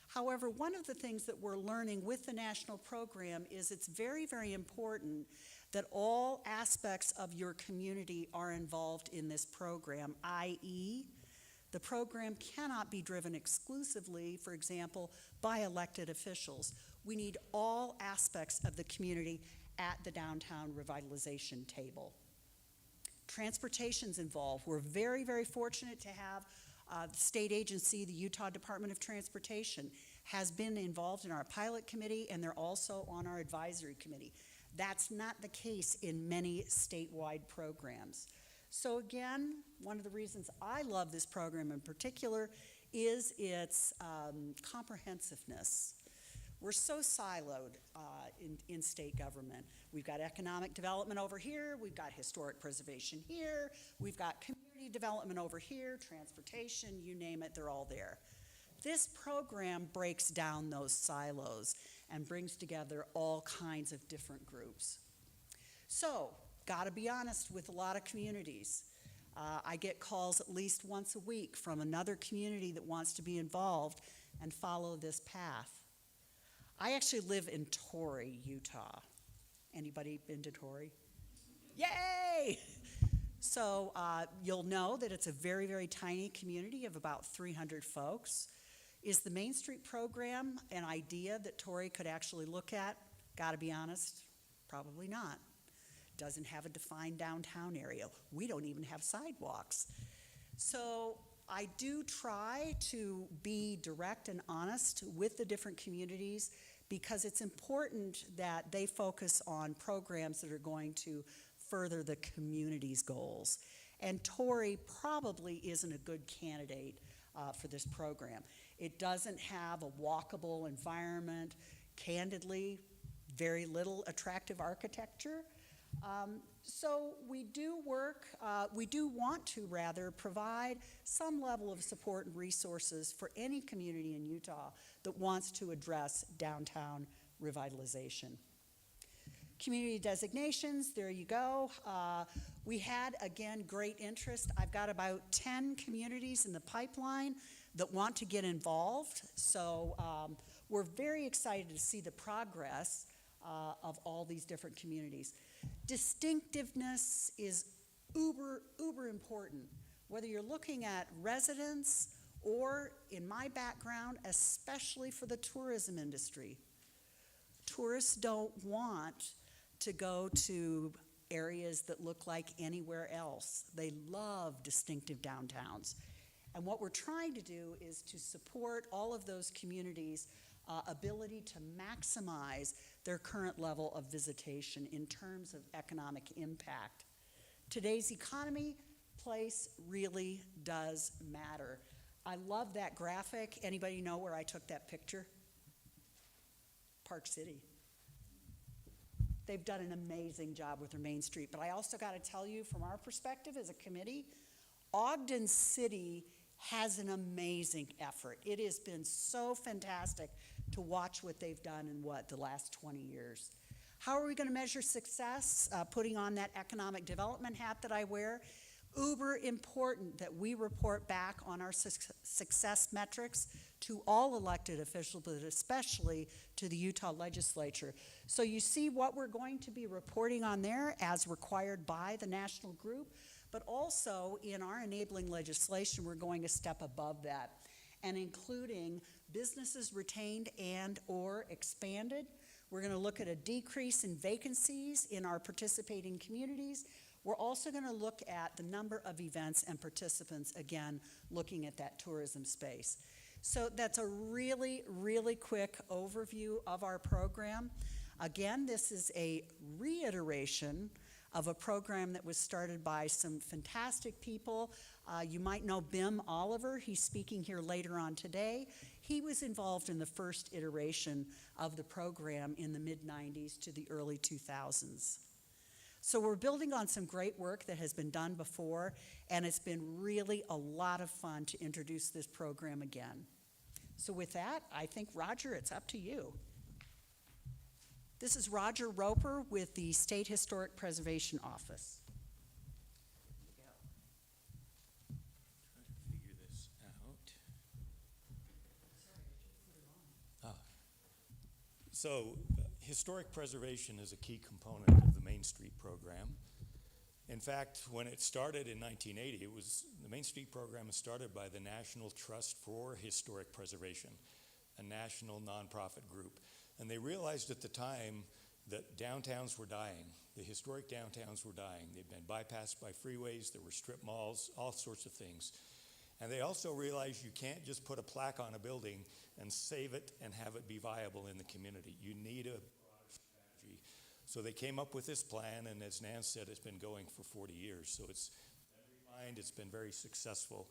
However, one of the things that we're learning with the national program is it's very, very important that all aspects of your community are involved in this program, i.e., The program cannot be driven exclusively, for example, by elected officials. We need all aspects of the community at the downtown revitalization table. Transportation's involved. We're very, very fortunate to have the state agency, the Utah Department of Transportation, has been involved in our pilot committee, and they're also on our advisory committee. That's not the case in many statewide programs. So again, one of the reasons I love this program in particular is its comprehensiveness. We're so siloed in state government. We've got economic development over here, we've got historic preservation here, we've got community development over here, transportation, you name it, they're all there. This program breaks down those silos and brings together all kinds of different groups. So, gotta be honest with a lot of communities. I get calls at least once a week from another community that wants to be involved and follow this path. I actually live in Torrey, Utah. Anybody been to Torrey? Yay! So you'll know that it's a very, very tiny community of about 300 folks. Is the Main Street program an idea that Torrey could actually look at? Gotta be honest, probably not. Doesn't have a defined downtown area. We don't even have sidewalks. So I do try to be direct and honest with the different communities because it's important that they focus on programs that are going to further the community's goals. And Torrey probably isn't a good candidate for this program. It doesn't have a walkable environment. Candidly, very little attractive architecture. So we do want to provide some level of support and resources for any community in Utah that wants to address downtown revitalization. Community designations, there you go. We had, again, great interest. I've got about 10 communities in the pipeline that want to get involved. So we're very excited to see the progress of all these different communities. Distinctiveness is uber important. Whether you're looking at residents or, in my background, especially for the tourism industry. Tourists don't want to go to areas that look like anywhere else. They love distinctive downtowns. And what we're trying to do is to support all of those communities' ability to maximize their current level of visitation in terms of economic impact. Today's economy, place really does matter. I love that graphic. Anybody know where I took that picture? Park City. They've done an amazing job with their Main Street, but I also got to tell you, from our perspective as a committee, Ogden City has an amazing effort. It has been so fantastic to watch what they've done in the last 20 years. How are we going to measure success? Putting on that economic development hat that I wear. Uber important that we report back on our success metrics to all elected officials, but especially to the Utah legislature. So you see what we're going to be reporting on there as required by the national group, but also in our enabling legislation, we're going a step above that and including businesses retained and or expanded. We're going to look at a decrease in vacancies in our participating communities. We're also going to look at the number of events and participants, again, looking at that tourism space. So that's a really, really quick overview of our program. Again, this is a reiteration of a program that was started by some fantastic people. You might know Bim Oliver. He's speaking here later on today. He was involved in the first iteration of the program in the mid-90s to the early 2000s. So we're building on some great work that has been done before, and it's been really a lot of fun to introduce this program again. So with that, I think, Roger, it's up to you. This is Roger Roper with the State Historic Preservation Office. Try to figure this out. So historic preservation is a key component of the Main Street program. In fact, when it started in 1980, the Main Street program was started by the National Trust for Historic Preservation, a national nonprofit group. And they realized at the time that downtowns were dying. The historic downtowns were dying. They'd been bypassed by freeways, there were strip malls, all sorts of things. And they also realized you can't just put a plaque on a building and save it and have it be viable in the community. You need a broader strategy. So they came up with this plan, and as Nan said, it's been going for 40 years. So it's been refined, it's been very successful.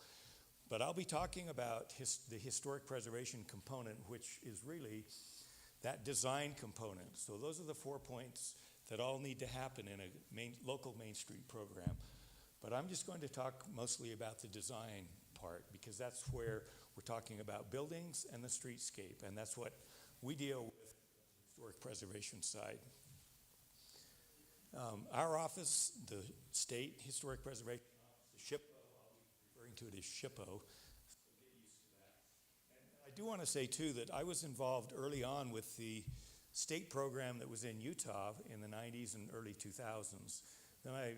But I'll be talking about the historic preservation component, which is really that design component. So those are the 4 points that all need to happen in a local Main Street program. But I'm just going to talk mostly about the design part, because that's where we're talking about buildings and the streetscape, and that's what we deal with on the historic preservation side. Our office, the State Historic Preservation Office, the SHPO, I'll be referring to it as SHPO, so get used to that. And I do want to say too that I was involved early on with the state program that was in Utah in the 90s and early 2000s. Then I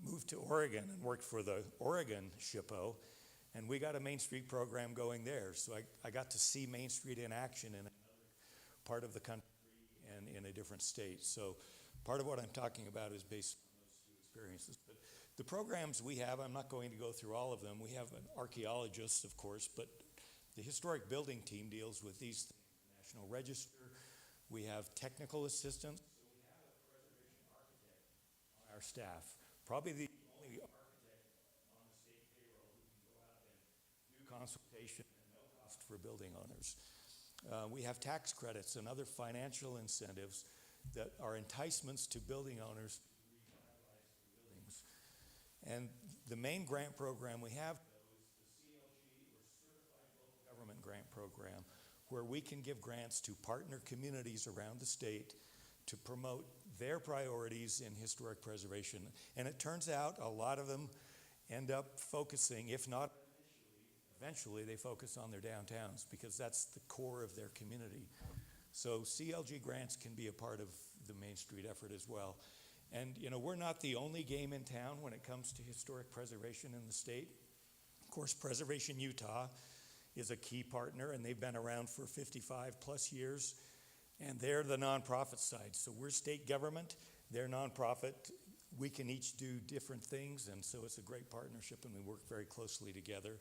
moved to Oregon and worked for the Oregon SHPO, and we got a Main Street program going there. So I got to see Main Street in action in another part of the country and in a different state. So part of what I'm talking about is based on those two experiences. But the programs we have, I'm not going to go through all of them. We have an archaeologist, of course, but the historic building team deals with these things. National Register. We have technical assistance. So we have a preservation architect on our staff. Probably the only architect on the state payroll who can go out and do consultation at no cost for building owners. We have tax credits and other financial incentives that are enticements to building owners to revitalize their buildings. And the main grant program we have is the CLG, or Certified Local Government Grant Program, where we can give grants to partner communities around the state to promote their priorities in historic preservation. And it turns out a lot of them end up focusing, if not eventually they focus on their downtowns, because that's the core of their community. So CLG grants can be a part of the Main Street effort as well. And we're not the only game in town when it comes to historic preservation in the state. Of course, Preservation Utah is a key partner, and they've been around for 55 plus years, and they're the nonprofit side. So we're state government, they're nonprofit. We can each do different things, and so it's a great partnership, and we work very closely together.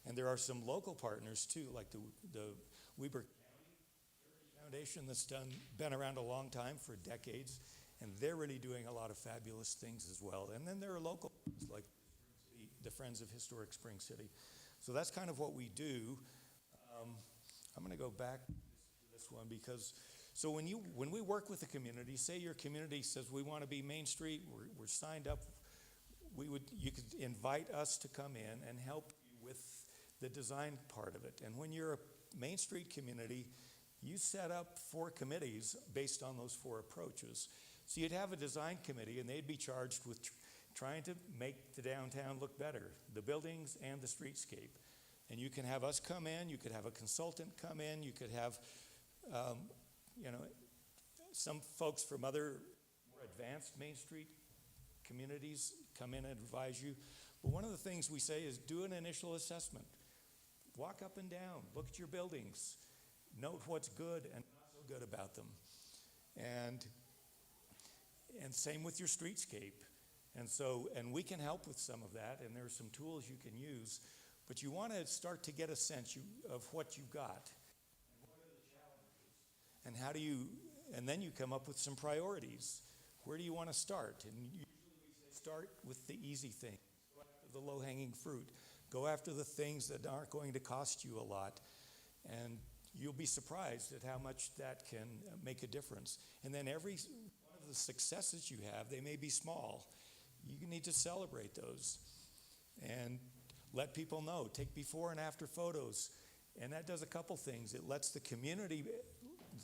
And there are some local partners too, like the Weber County Foundation that's been around a long time, for decades, and they're really doing a lot of fabulous things as well. And then there are local ones like the Friends of Historic Spring City. So that's kind of what we do. I'm going to go back to this one because, so when we work with the community, say your community says we want to be Main Street, we're signed up, you could invite us to come in and help you with the design part of it. And when you're a Main Street community, you set up 4 committees based on those 4 approaches. So you'd have a design committee, and they'd be charged with trying to make the downtown look better, the buildings and the streetscape. And you can have us come in, you could have a consultant come in, you could have some folks from other more advanced Main Street communities come in and advise you. But one of the things we say is do an initial assessment. Walk up and down, look at your buildings, note what's good and not so good about them. And same with your streetscape. And we can help with some of that, and there are some tools you can use, but you want to start to get a sense of what you've got. And what are the challenges? And how do you, and then you come up with some priorities. Where do you want to start? And usually we say start with the easy thing. Go after the low-hanging fruit. Go after the things that aren't going to cost you a lot. And you'll be surprised at how much that can make a difference. And then every one of the successes you have, they may be small. You need to celebrate those and let people know. Take before and after photos. And that does a couple things. It lets the community,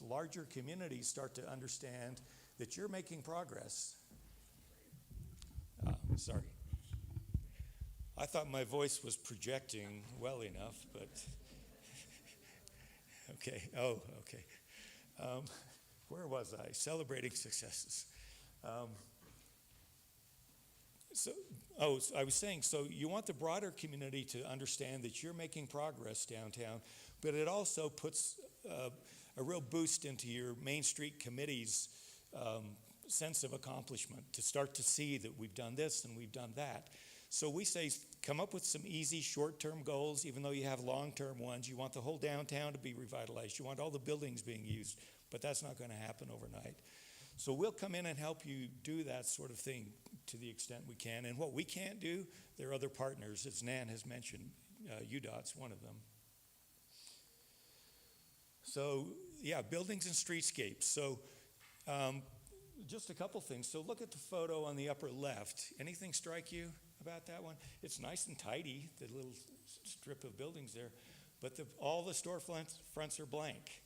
larger communities, start to understand that you're making progress. Sorry. I thought my voice was projecting well enough, but okay. Oh, okay. Where was I? Celebrating successes. So I was saying, so you want the broader community to understand that you're making progress downtown, but it also puts a real boost into your Main Street Committee's sense of accomplishment, to start to see that we've done this and we've done that. So we say, come up with some easy short-term goals, even though you have long-term ones. You want the whole downtown to be revitalized. You want all the buildings being used, but that's not going to happen overnight. So we'll come in and help you do that sort of thing to the extent we can. And what we can't do, there are other partners, as Nan has mentioned. UDOT's one of them. So, yeah, buildings and streetscapes. So just a couple things. So look at the photo on the upper left. Anything strike you about that one? It's nice and tidy, the little strip of buildings there, but all the storefronts are blank.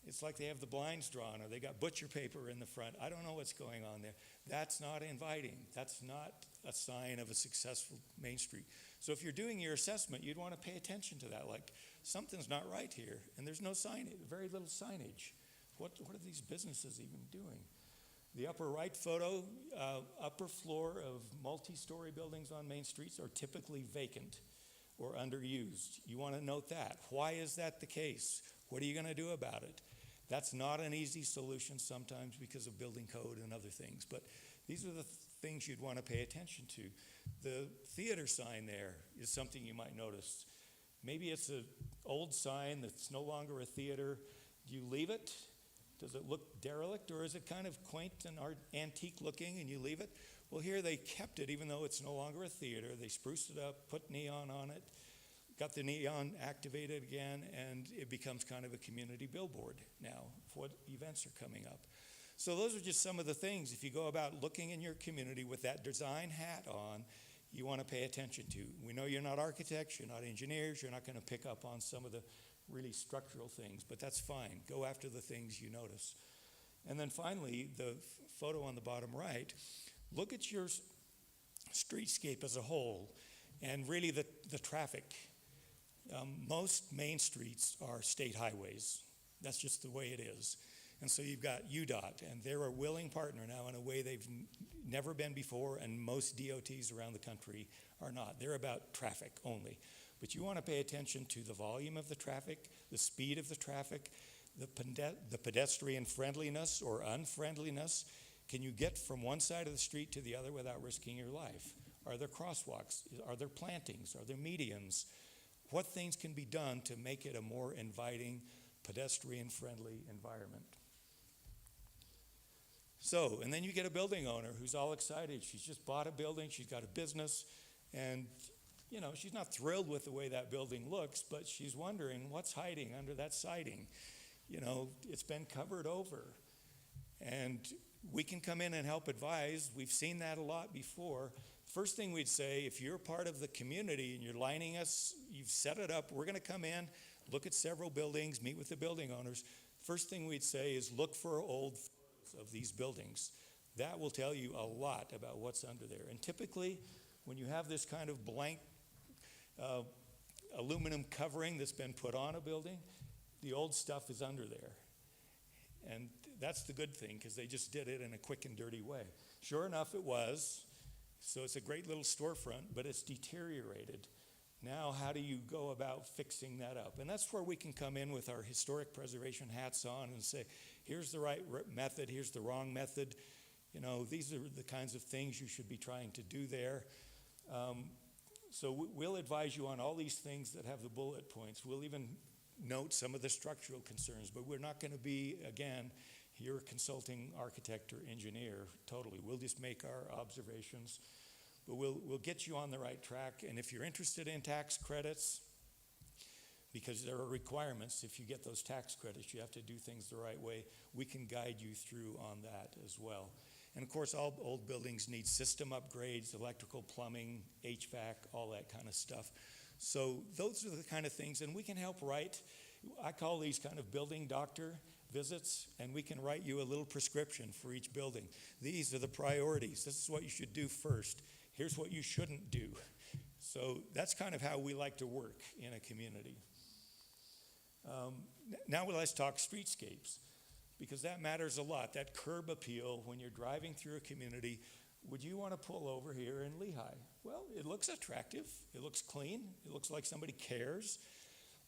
It's like they have the blinds drawn, or they got butcher paper in the front. I don't know what's going on there. That's not inviting. That's not a sign of a successful Main Street. So if you're doing your assessment, you'd want to pay attention to that. Like, something's not right here, and there's no signage, very little signage. What are these businesses even doing? The upper right photo, upper floor of multi-story buildings on main streets are typically vacant or underused. You want to note that. Why is that the case? What are you going to do about it? That's not an easy solution sometimes because of building code and other things, but these are the things you'd want to pay attention to. The theater sign there is something you might notice. Maybe it's an old sign that's no longer a theater. Do you leave it? Does it look derelict, or is it kind of quaint and antique looking and you leave it? Well, here they kept it even though it's no longer a theater. They spruced it up, put neon on it, got the neon activated again, and it becomes kind of a community billboard now for what events are coming up. So those are just some of the things. If you go about looking in your community with that design hat on, you want to pay attention to. We know you're not architects, you're not engineers, you're not going to pick up on some of the really structural things, but that's fine. Go after the things you notice. And then finally, the photo on the bottom right, look at your streetscape as a whole and really the traffic. Most main streets are state highways. That's just the way it is. And so you've got UDOT, and they're a willing partner now in a way they've never been before, and most DOTs around the country are not. They're about traffic only. But you want to pay attention to the volume of the traffic, the speed of the traffic, the pedestrian friendliness or unfriendliness. Can you get from one side of the street to the other without risking your life? Are there crosswalks? Are there plantings? Are there medians? What things can be done to make it a more inviting, pedestrian-friendly environment? So, and then you get a building owner who's all excited. She's just bought a building, she's got a business, and you know, she's not thrilled with the way that building looks, but she's wondering what's hiding under that siding. You know, it's been covered over. And we can come in and help advise. We've seen that a lot before. First thing we'd say, if you're part of the community and you're lining us, you've set it up, we're going to come in, look at several buildings, meet with the building owners. First thing we'd say is look for old photos of these buildings. That will tell you a lot about what's under there. And typically, when you have this kind of blank aluminum covering that's been put on a building, the old stuff is under there. And that's the good thing, because they just did it in a quick and dirty way. Sure enough, it was. So it's a great little storefront, but it's deteriorated. Now, how do you go about fixing that up? And that's where we can come in with our historic preservation hats on and say, here's the right method, here's the wrong method. You know, these are the kinds of things you should be trying to do there. So we'll advise you on all these things that have the bullet points. We'll even note some of the structural concerns, but we're not going to be, again, your consulting architect or engineer totally. We'll just make our observations, but we'll get you on the right track. And if you're interested in tax credits, because there are requirements, if you get those tax credits, you have to do things the right way. We can guide you through on that as well. And of course, all old buildings need system upgrades, electrical, plumbing, HVAC, all that kind of stuff. So those are the kind of things, and we can help write. I call these kind of building doctor visits, and we can write you a little prescription for each building. These are the priorities. This is what you should do first. Here's what you shouldn't do. So that's kind of how we like to work in a community. Now let's talk streetscapes, because that matters a lot. That curb appeal, when you're driving through a community, would you want to pull over here in Lehigh? Well, it looks attractive. It looks clean. It looks like somebody cares.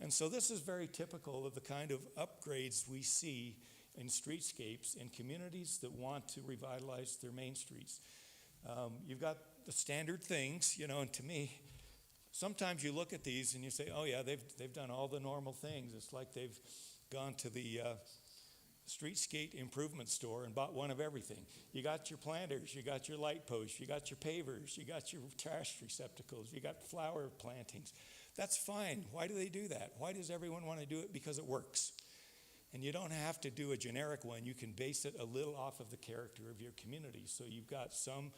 And so this is very typical of the kind of upgrades we see in streetscapes in communities that want to revitalize their main streets. You've got the standard things, and to me, sometimes you look at these and you say, oh yeah, they've done all the normal things. It's like they've gone to the streetscape improvement store and bought one of everything. You got your planters, you got your light posts, you got your pavers, you got your trash receptacles, you got flower plantings. That's fine. Why do they do that? Why does everyone want to do it? Because it works. And you don't have to do a generic one. You can base it a little off of the character of your community. So you've got some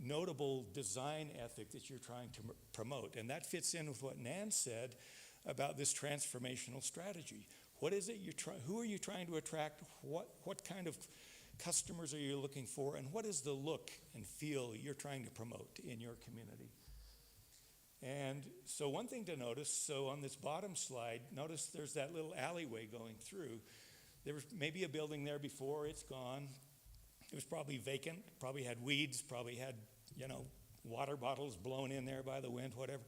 notable design ethic that you're trying to promote. And that fits in with what Nan said about this transformational strategy. What is it who are you trying to attract? What kind of customers are you looking for? And what is the look and feel you're trying to promote in your community? And so one thing to notice, so on this bottom slide, notice there's that little alleyway going through. There was maybe a building there before, it's gone. It was probably vacant, probably had weeds, probably had, water bottles blown in there by the wind, whatever.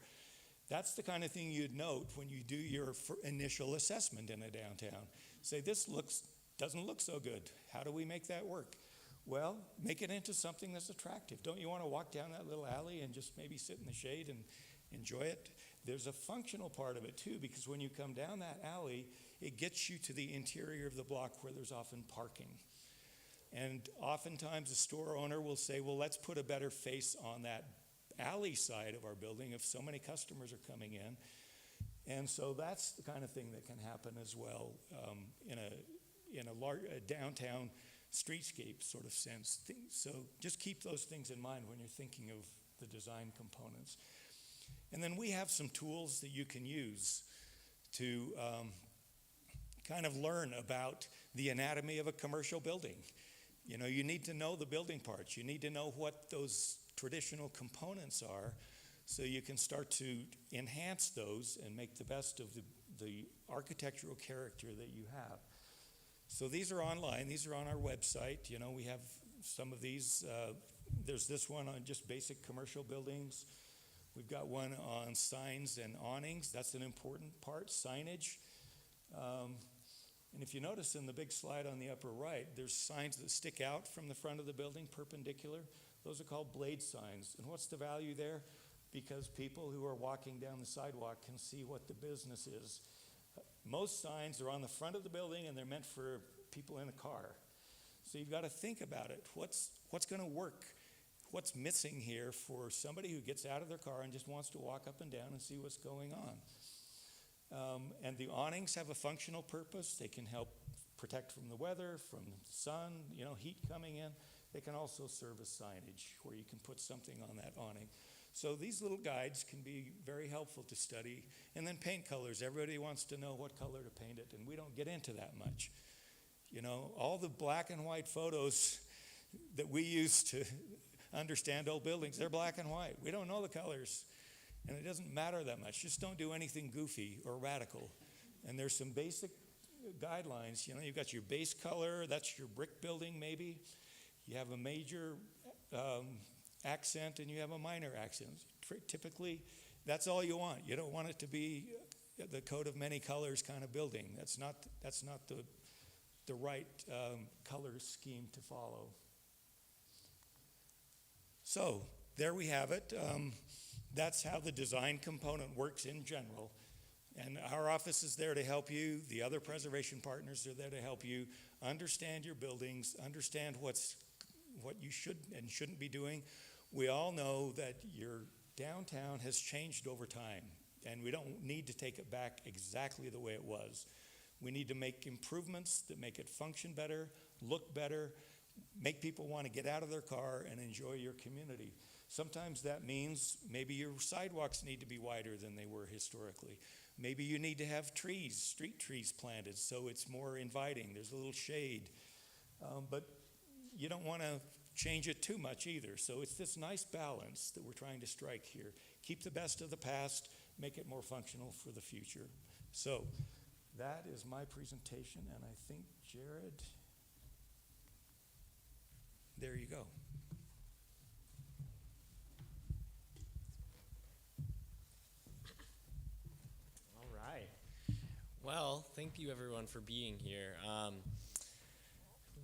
That's the kind of thing you'd note when you do your initial assessment in a downtown. Say, this doesn't look so good. How do we make that work? Well, make it into something that's attractive. Don't you want to walk down that little alley and just maybe sit in the shade and enjoy it? There's a functional part of it too, because when you come down that alley, it gets you to the interior of the block where there's often parking. And oftentimes a store owner will say, well, let's put a better face on that alley side of our building if so many customers are coming in. And so that's the kind of thing that can happen as well in a downtown streetscape sort of sense. So just keep those things in mind when you're thinking of the design components. And then we have some tools that you can use to kind of learn about the anatomy of a commercial building. You need to know the building parts. You need to know what those traditional components are so you can start to enhance those and make the best of the architectural character that you have. So these are online. These are on our website. We have some of these. There's this one on just basic commercial buildings. We've got one on signs and awnings. That's an important part, signage. And if you notice in the big slide on the upper right, there's signs that stick out from the front of the building perpendicular. Those are called blade signs. And what's the value there? Because people who are walking down the sidewalk can see what the business is. Most signs are on the front of the building and they're meant for people in a car. So you've got to think about it. What's going to work? What's missing here for somebody who gets out of their car and just wants to walk up and down and see what's going on? And the awnings have a functional purpose. They can help protect from the weather, from the sun, heat coming in. They can also serve as signage where you can put something on that awning. So these little guides can be very helpful to study. And then paint colors. Everybody wants to know what color to paint it, and we don't get into that much. All the black and white photos that we use to understand old buildings, they're black and white. We don't know the colors. And it doesn't matter that much. Just don't do anything goofy or radical. And there's some basic guidelines. You've got your base color. That's your brick building maybe. You have a major accent and you have a minor accent. Typically, that's all you want. You don't want it to be the coat of many colors kind of building. That's not the right color scheme to follow. So there we have it. That's how the design component works in general. And our office is there to help you. The other preservation partners are there to help you understand your buildings, understand what you should and shouldn't be doing. We all know that your downtown has changed over time, and we don't need to take it back exactly the way it was. We need to make improvements that make it function better, look better, make people want to get out of their car and enjoy your community. Sometimes that means maybe your sidewalks need to be wider than they were historically. Maybe you need to have trees, street trees planted, so it's more inviting. There's a little shade. But you don't want to change it too much either. So it's this nice balance that we're trying to strike here. Keep the best of the past, make it more functional for the future. So that is my presentation, and I think, Jared, there you go. thank you everyone for being here.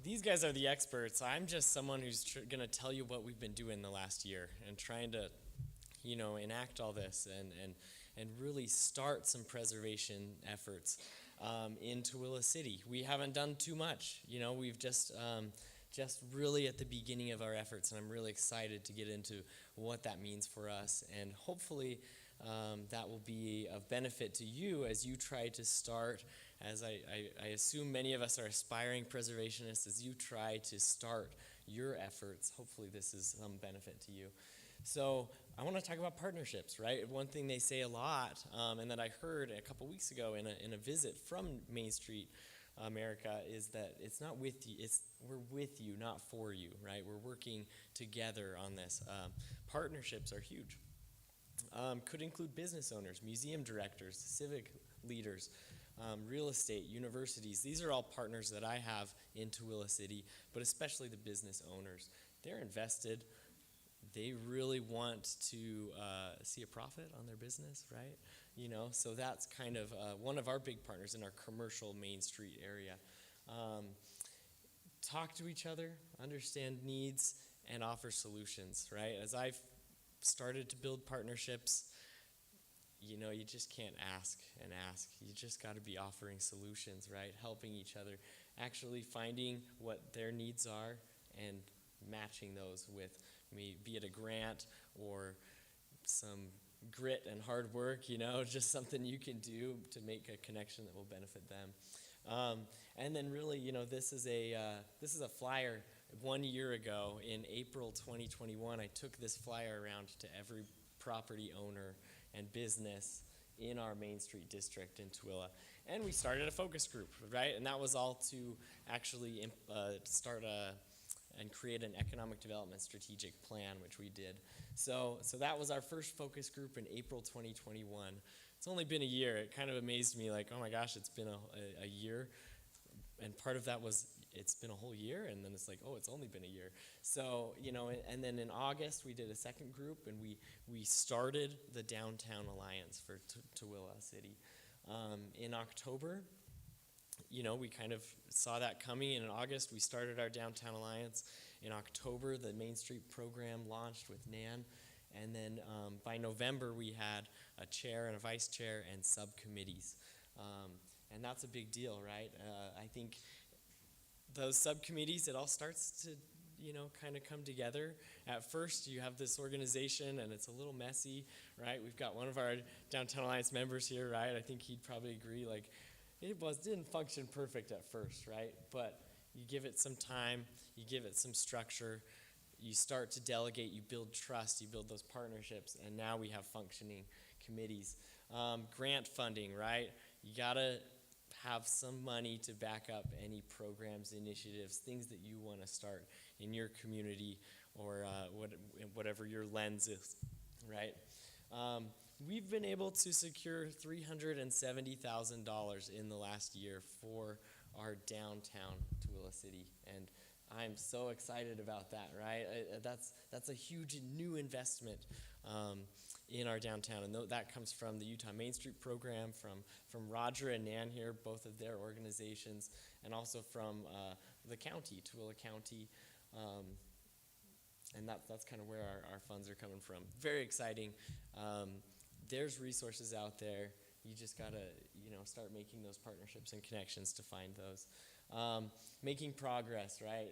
These guys are the experts. I'm just someone who's going to tell you what we've been doing the last year and trying to, enact all this and really start some preservation efforts in Tooele City. We haven't done too much. We've just really at the beginning of our efforts, and I'm really excited to get into what that means for us, and hopefully that will be of benefit to you as you try to start, as I assume many of us are aspiring preservationists, as you try to start your efforts. Hopefully this is some benefit to you. So I want to talk about partnerships, right? One thing they say a lot, and that I heard a couple weeks ago in a visit from Main Street America, is that it's not with you, we're with you, not for you, right? We're working together on this. Partnerships are huge. Could include business owners, museum directors, civic leaders, real estate, universities. These are all partners that I have in Tooele City, but especially the business owners. They're invested. They really want to see a profit on their business, right? So that's kind of one of our big partners in our commercial Main Street area. Talk to each other, understand needs, and offer solutions, right? As I've started to build partnerships, you just can't ask and ask. You just got to be offering solutions, right? Helping each other, actually finding what their needs are and matching those with, be it a grant or some grit and hard work, just something you can do to make a connection that will benefit them. And then really, this is a flyer. 1 year ago, in April 2021, I took this flyer around to every property owner and business in our Main Street district in Tooele. And we started a focus group, right? And that was all to actually start and create an economic development strategic plan, which we did. So that was our first focus group in April 2021. It's only been a year. It kind of amazed me, like, oh my gosh, it's been a year. And part of that was it's been a whole year, and then it's like, oh, it's only been a year. So, and then in August we did a second group, and we started the Downtown Alliance for Tooele City. In October, we kind of saw that coming, and in August we started our Downtown Alliance. In October, the Main Street program launched with Nan, and then by November we had a chair and a vice chair and subcommittees. And that's a big deal, right? I think those subcommittees, it all starts to, kind of come together. At first, you have this organization, and it's a little messy, right? We've got one of our Downtown Alliance members here, right? I think he'd probably agree, like, didn't function perfect at first, right? But you give it some time, you give it some structure, you start to delegate, you build trust, you build those partnerships, and now we have functioning committees. Grant funding, right? You gotta have some money to back up any programs, initiatives, things that you want to start in your community or whatever your lens is, right? We've been able to secure $370,000 in the last year for our downtown Tooele City, and I'm so excited about that, right? That's a huge new investment in our downtown, and that comes from the Utah Main Street program, from Roger and Nan here, both of their organizations, and also from the county, Tooele County, and that's kind of where our funds are coming from. Very exciting. There's resources out there. You just gotta, start making those partnerships and connections to find those. Making progress, right?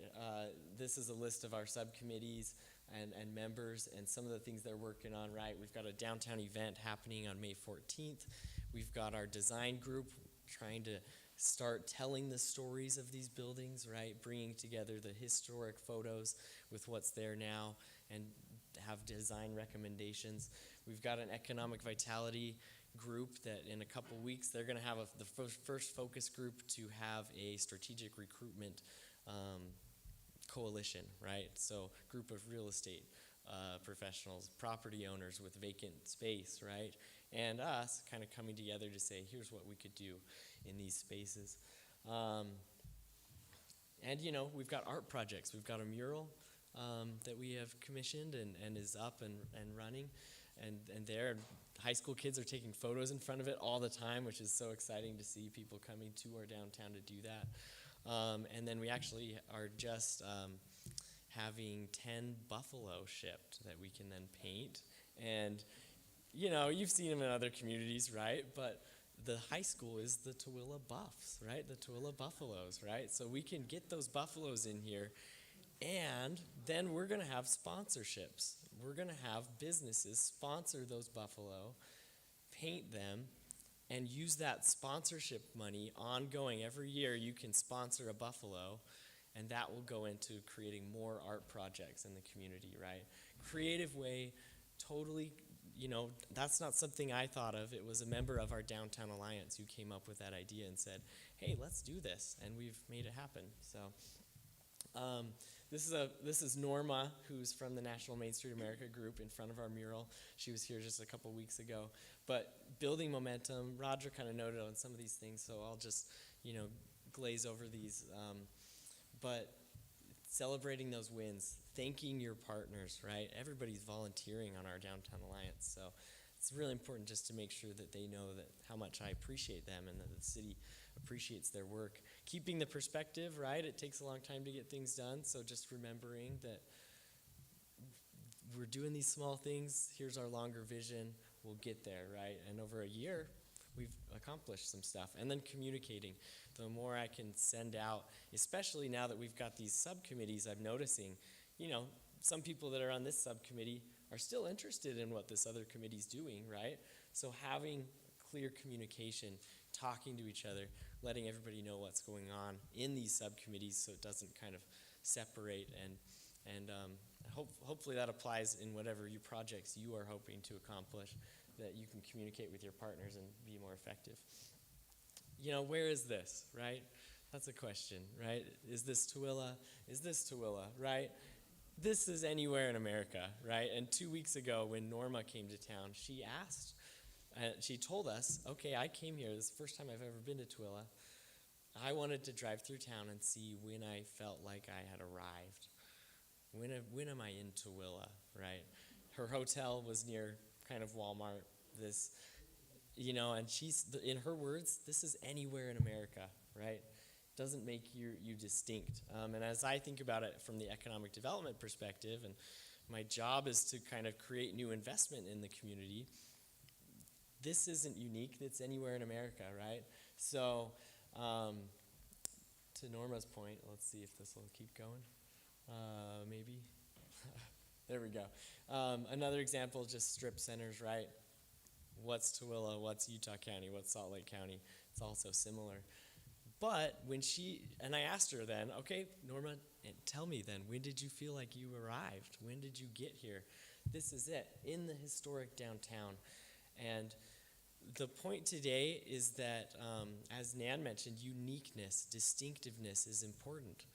This is a list of our subcommittees and members and some of the things they're working on, right? We've got a downtown event happening on May 14th. We've got our design group trying to start telling the stories of these buildings, right? Bringing together the historic photos with what's there now and have design recommendations. We've got an economic vitality group that in a couple weeks they're going to have the first focus group to have a strategic recruitment coalition, right? So group of real estate professionals, property owners with vacant space, right? And us kind of coming together to say, here's what we could do in these spaces. And we've got art projects. We've got a mural that we have commissioned and is up and running. and there, high school kids are taking photos in front of it all the time, which is so exciting to see people coming to our downtown to do that. And then we actually are just having 10 buffalo shipped that we can then paint. And, you know, you've seen them in other communities, right? But the high school is the Tooele Buffs, right? The Tooele Buffaloes, right? So we can get those buffaloes in here, and then we're going to have sponsorships. We're going to have businesses sponsor those buffalo, paint them, and use that sponsorship money ongoing. Every year you can sponsor a buffalo, and that will go into creating more art projects in the community, right? Creative way, totally, you know, that's not something I thought of. It was a member of our Downtown Alliance who came up with that idea and said, hey, let's do this, and we've made it happen. So this is Norma, who's from the National Main Street America group in front of our mural. She was here just a couple weeks ago. But building momentum, Roger kind of noted on some of these things, so I'll just, you know, glaze over these. But celebrating those wins, thanking your partners, right? Everybody's volunteering on our Downtown Alliance, so it's really important just to make sure that they know that how much I appreciate them and that the city appreciates their work. Keeping the perspective, right? It takes a long time to get things done, so just remembering that we're doing these small things. Here's our longer vision. We'll get there, right? And over a year, we've accomplished some stuff. And then communicating. The more I can send out, especially now that we've got these subcommittees, I'm noticing, you know, some people that are on this subcommittee are still interested in what this other committee's doing, right? So having clear communication, talking to each other, letting everybody know what's going on in these subcommittees so it doesn't kind of separate, and hopefully that applies in whatever projects you are hoping to accomplish, that you can communicate with your partners and be more effective. You know, where is this, right? That's a question, right? Is this Tooele? Is this Tooele, right? This is anywhere in America, right? And 2 weeks ago when Norma came to town, she asked, she told us, okay, I came here, this is the first time I've ever been to Tooele. I wanted to drive through town and see when I felt like I had arrived. When am I in Tooele, right? Her hotel was near kind of Walmart, this, you know, and she's, in her words, this is anywhere in America, right? Doesn't make you distinct. And as I think about it from the economic development perspective, and my job is to kind of create new investment in the community, this isn't unique, it's anywhere in America, right? So, to Norma's point, let's see if this will keep going. Maybe. There we go. Another example, just strip centers, right? What's Tooele? What's Utah County? What's Salt Lake County? It's also similar. But when and I asked her then, okay, Norma, tell me then, when did you feel like you arrived? When did you get here? This is it, in the historic downtown. And the point today is that, as Nan mentioned, uniqueness, distinctiveness is important.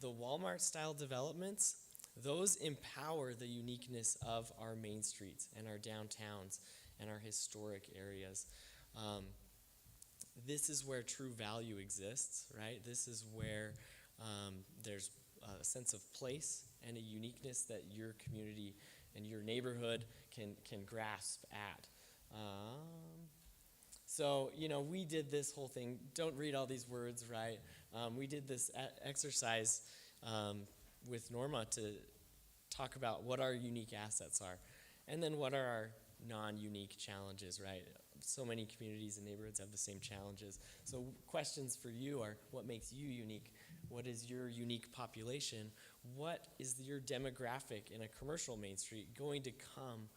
The Walmart-style developments, those empower the uniqueness of our main streets and our downtowns and our historic areas. This is where true value exists, right? This is where there's a sense of place and a uniqueness that your community and your neighborhood can grasp at. So, you know, we did this whole thing. Don't read all these words, right? We did this exercise with Norma to talk about what our unique assets are, and then what are our non-unique challenges, right? So many communities and neighborhoods have the same challenges. So questions for you are, what makes you unique? What is your unique population? What is your demographic in a commercial Main Street going to come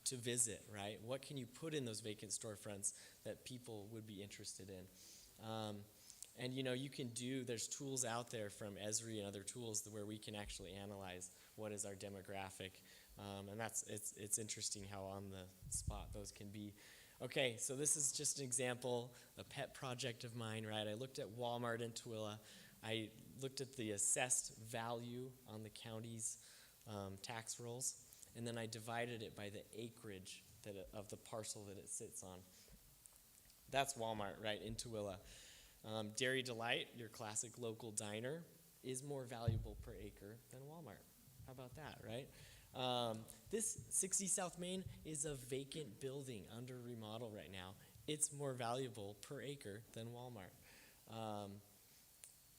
to visit, right? What can you put in those vacant storefronts that people would be interested in? And you know, there's tools out there from Esri and other tools where we can actually analyze what is our demographic. And it's interesting how on the spot those can be. Okay, so this is just an example, a pet project of mine, right? I looked at Walmart in Tooele. I looked at the assessed value on the county's tax rolls, and then I divided it by the acreage of the parcel that it sits on. That's Walmart, right, in Tooele. Dairy Delight, your classic local diner, is more valuable per acre than Walmart. How about that, right? This 60 South Main is a vacant building under remodel right now. It's more valuable per acre than Walmart.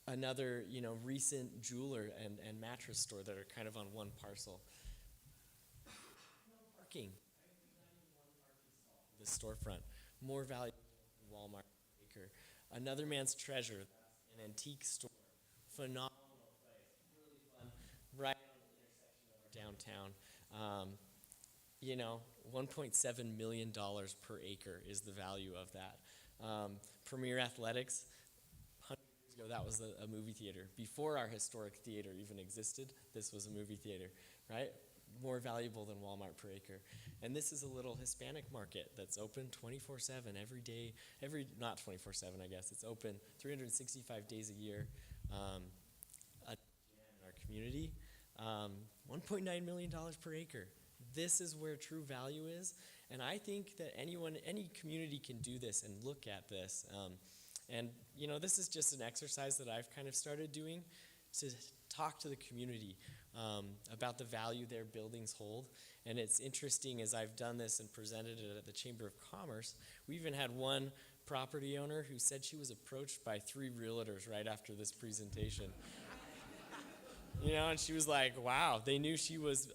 Another, recent jeweler and mattress store that are kind of on one parcel. Parking. The storefront, more valuable than Walmart per acre. Another man's treasure, an antique store, phenomenal place, really fun, right on the intersection of our downtown. $1.7 million per acre is the value of that. Premier Athletics, 100 years ago, that was a movie theater. Before our historic theater even existed, this was a movie theater, right? More valuable than Walmart per acre. And this is a little Hispanic market that's open 24/7 every day, not 24/7, I guess. It's open 365 days a year in our community. $1.9 million per acre. This is where true value is. And I think that any community can do this and look at this. This is just an exercise that I've kind of started doing to talk to the community about the value their buildings hold. And it's interesting, as I've done this and presented it at the Chamber of Commerce, we even had one property owner who said she was approached by 3 realtors right after this presentation. And she was like, wow, they knew she was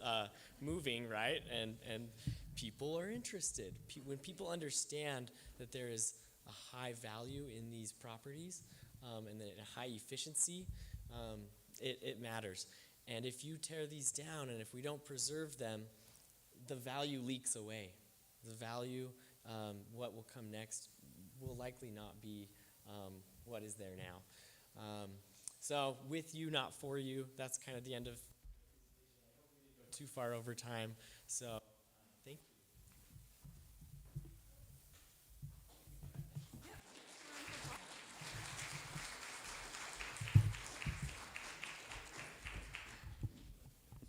moving, right? And people are interested. When people understand that there is a high value in these properties and a high efficiency, it matters. And if you tear these down and if we don't preserve them, the value leaks away. The value, what will come next, will likely not be what is there now. So with you, not for you, that's kind of the end of, I hope we didn't go too far over time. So thank you.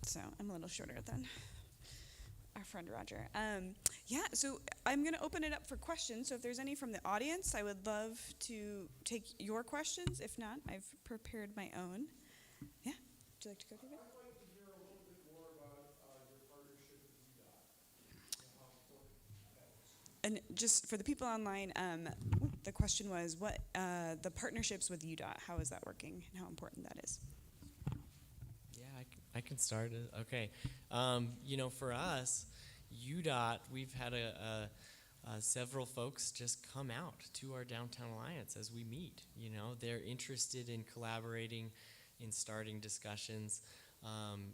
So I'm a little shorter than our friend Roger. So I'm going to open it up for questions. So if there's any from the audience, I would love to take your questions. If not, I've prepared my own. Yeah? Would you like to go, David? I'd like to hear a little bit more about your partnership with UDOT and how important that is. And just for the people online, the question was what the partnerships with UDOT, how is that working and how important that is? I can start it. Okay. For us, UDOT, we've had several folks just come out to our Downtown Alliance as we meet. They're interested in collaborating, in starting discussions,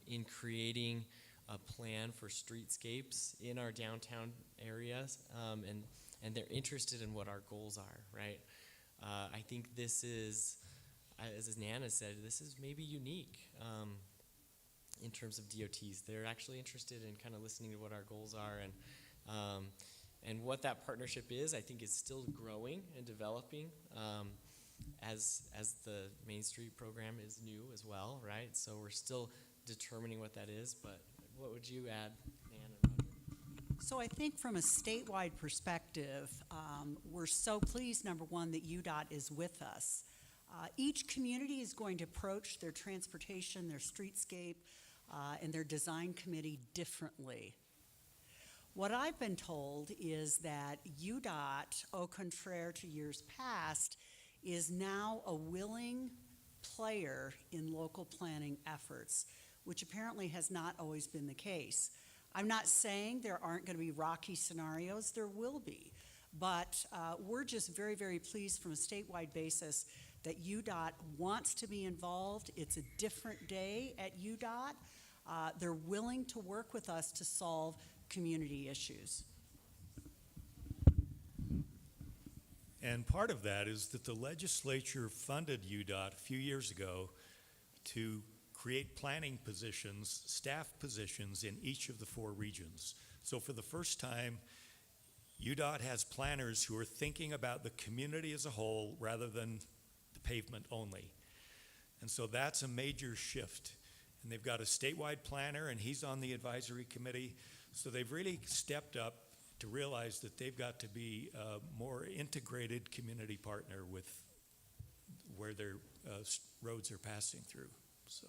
in creating a plan for streetscapes in our downtown areas, and they're interested in what our goals are, right? I think this is, as Nana said, this is maybe unique. In terms of DOTs, they're actually interested in kind of listening to what our goals are and what that partnership is. I think is still growing and developing as the Main Street program is new as well, right? So we're still determining what that is. But what would you add, Nan and Roger? So I think from a statewide perspective, we're so pleased, number one, that UDOT is with us. Each community is going to approach their transportation, their streetscape, and their design committee differently. What I've been told is that UDOT, au contraire to years past, is now a willing player in local planning efforts, which apparently has not always been the case. I'm not saying there aren't going to be rocky scenarios, there will be, but we're just very, very pleased from a statewide basis that UDOT wants to be involved. It's a different day at UDOT. They're willing to work with us to solve community issues. And part of that is that the legislature funded UDOT a few years ago to create planning positions, staff positions in each of the 4 regions. So for the first time, UDOT has planners who are thinking about the community as a whole rather than the pavement only. And so that's a major shift. And they've got a statewide planner, and he's on the advisory committee. So they've really stepped up to realize that they've got to be a more integrated community partner with where their roads are passing through. So,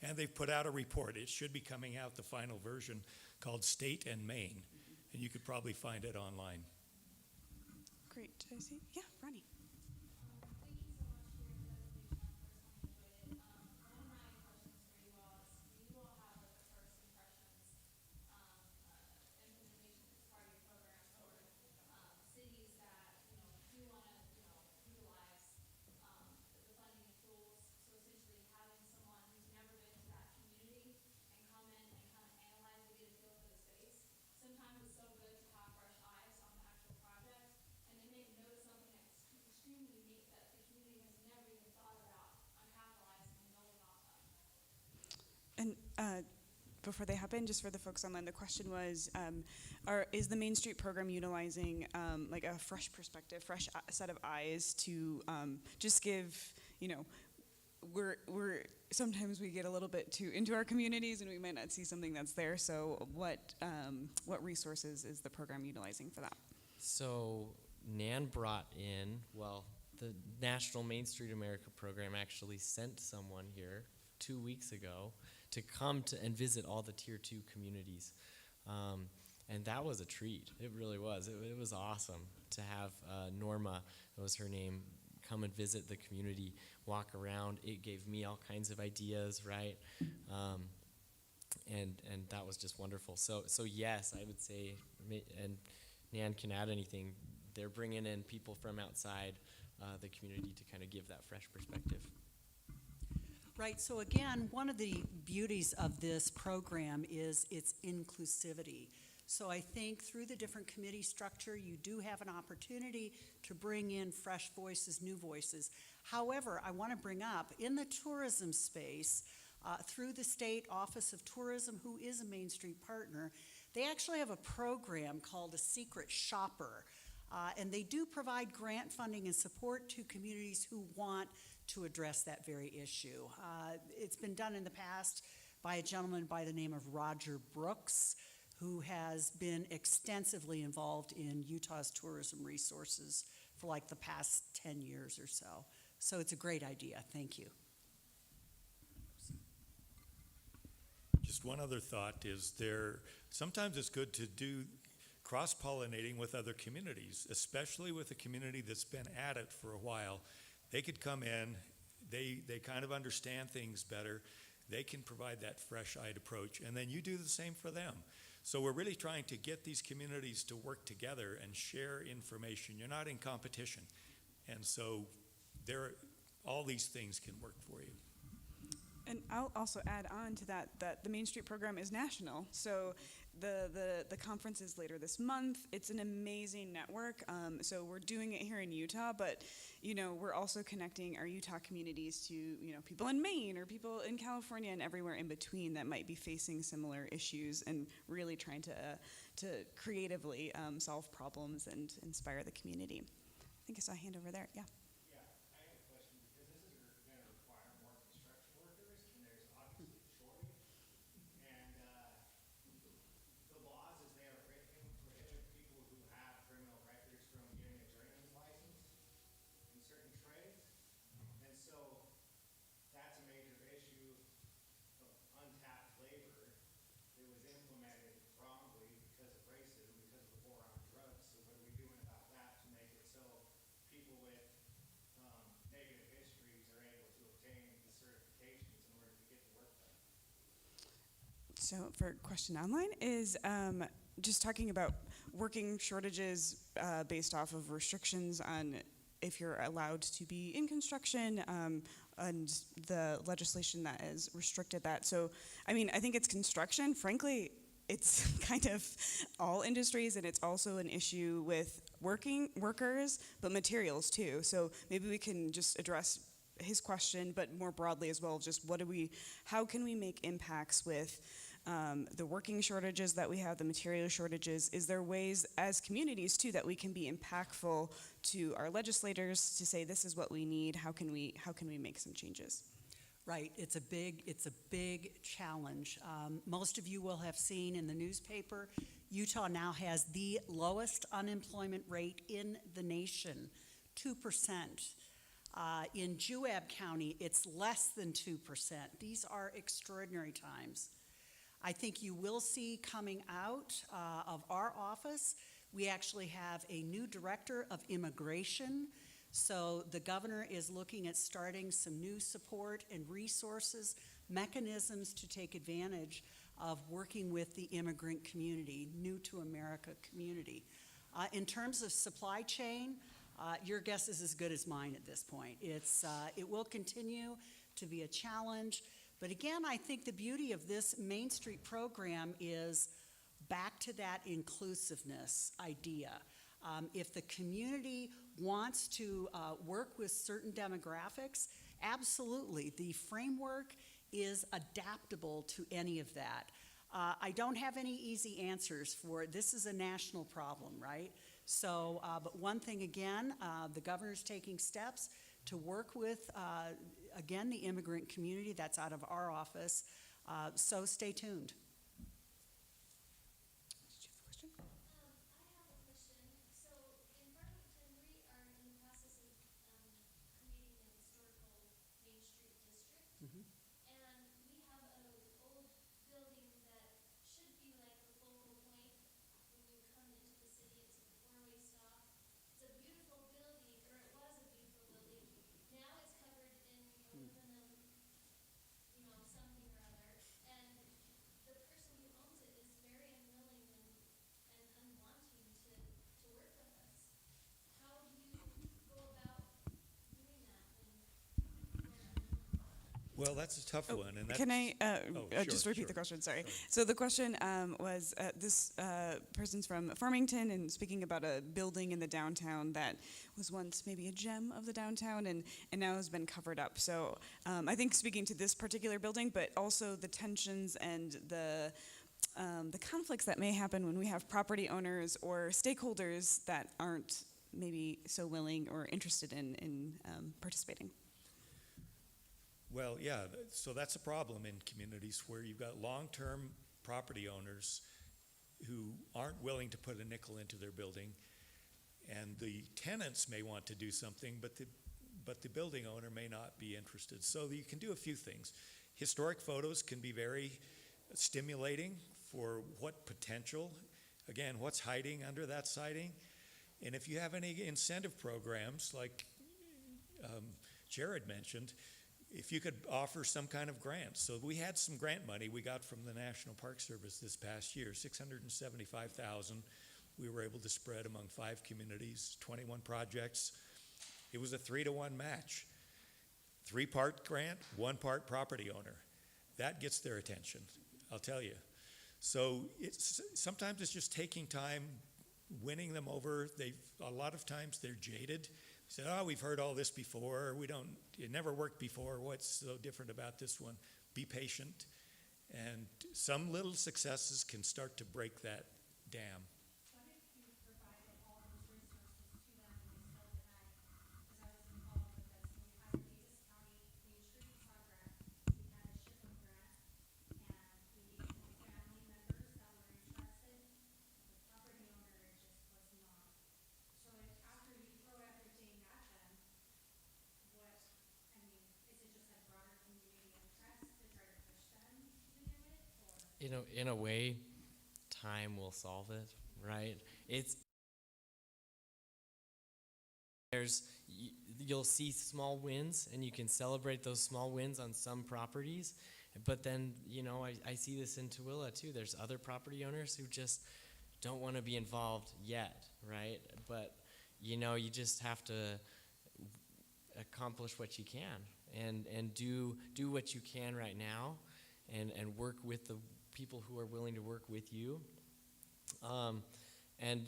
And they've put out a report. It should be coming out, the final version, called State and Maine. And you could probably find it online. Great. Did I see? Yeah, Ronnie. And before they hop in, just for the folks online, the question was, is the Main Street program utilizing like a fresh perspective, fresh set of eyes to just give, we're sometimes we get a little bit too into our communities and we might not see something that's there. So what resources is the program utilizing for that? So Nan brought in, the National Main Street America program actually sent someone here 2 weeks ago to come and visit all the Tier 2 communities. And that was a treat. It really was. It was awesome to have Norma, that was her name, come and visit the community, walk around. It gave me all kinds of ideas, right? And that was just wonderful. So yes, I would say, and Nan can add anything, they're bringing in people from outside the community to kind of give that fresh perspective. Right, so again, one of the beauties of this program is its inclusivity. So I think through the different committee structure, you do have an opportunity to bring in fresh voices, new voices. However, I want to bring up, in the tourism space, through the State Office of Tourism, who is a Main Street partner, they actually have a program called a Secret Shopper. And they do provide grant funding and support to communities who want to address that very issue. It's been done in the past by a gentleman by the name of Roger Brooks, who has been extensively involved in Utah's tourism resources for like the past 10 years or so. So it's a great idea. Thank you. Just one other thought is sometimes it's good to do cross-pollinating with other communities, especially with a community that's been at it for a while. They could come in, they kind of understand things better, they can provide that fresh-eyed approach, and then you do the same for them. So we're really trying to get these communities to work together and share information. You're not in competition. And so all these things can work for you. And I'll also add on to that the Main Street program is national. So the conference is later this month. It's an amazing network. So we're doing it here in Utah, but we're also connecting our Utah communities to people in Maine or people in California and everywhere in between that might be facing similar issues, and really trying to creatively solve problems and inspire the community. I think I saw a hand over there. Yeah. So for question online is just talking about working shortages based off of restrictions on if you're allowed to be in construction, and the legislation that has restricted that. So, I think it's construction. Frankly, it's kind of all industries, and it's also an issue with workers, but materials too. So maybe we can just address his question, but more broadly as well, just how can we make impacts with the working shortages that we have, the material shortages? Is there ways as communities too that we can be impactful to our legislators to say this is what we need? How can we make some changes? Right, it's a big challenge. Most of you will have seen in the newspaper, Utah now has the lowest unemployment rate in the nation, 2%. In Juab County, it's less than 2%. These are extraordinary times. I think you will see coming out of our office, we actually have a new director of immigration. So the governor is looking at starting some new support and resources, mechanisms to take advantage of working with the immigrant community, new to America community. In terms of supply chain, your guess is as good as mine at this point. It will continue to be a challenge, but again, I think the beauty of this Main Street program is back to that inclusiveness idea. If the community wants to work with certain demographics, absolutely, the framework is adaptable to any of that. I don't have any easy answers for it. This is a national problem, right? So, but one thing again, the governor's taking steps to work with, again, the immigrant community. That's out of our office. So stay tuned. Well, that's a tough one. And Can I just sure, repeat sure. the question? Sorry. Sure. So the question was, this person's from Farmington and speaking about a building in the downtown that was once maybe a gem of the downtown and now has been covered up. So I think speaking to this particular building, but also the tensions and the conflicts that may happen when we have property owners or stakeholders that aren't maybe so willing or interested in participating. Well, yeah, so that's a problem in communities where you've got long-term property owners who aren't willing to put a nickel into their building, and the tenants may want to do something, but the building owner may not be interested. So you can do a few things. Historic photos can be very stimulating for what potential, again, what's hiding under that siding. And if you have any incentive programs like Jared mentioned, if you could offer some kind of grant. So we had some grant money we got from the National Park Service this past year, $675,000. We were able to spread among 5 communities, 21 projects. It was a 3-to-1 match. 3-part grant, 1-part property owner. That gets their attention, I'll tell you. So sometimes it's just taking time, winning them over. A lot of times they're jaded. Say, oh, we've heard all this before. It never worked before. What's so different about this one? Be patient. And some little successes can start to break that dam. What if you provided all those resources to them and they still denied? Because I was involved with this. We had a Davis County Main Street facade grant. We had a SHPO grant. And we had family members that were interested. The property owner just was not. So after you throw everything at them, is it just a broader community interest to try to push them to do it? Or? In a way, time will solve it, right? You'll see small wins, and you can celebrate those small wins on some properties. But then, I see this in Tooele too. There's other property owners who just don't want to be involved yet, right? But you just have to accomplish what you can and do what you can right now and work with the people who are willing to work with you. And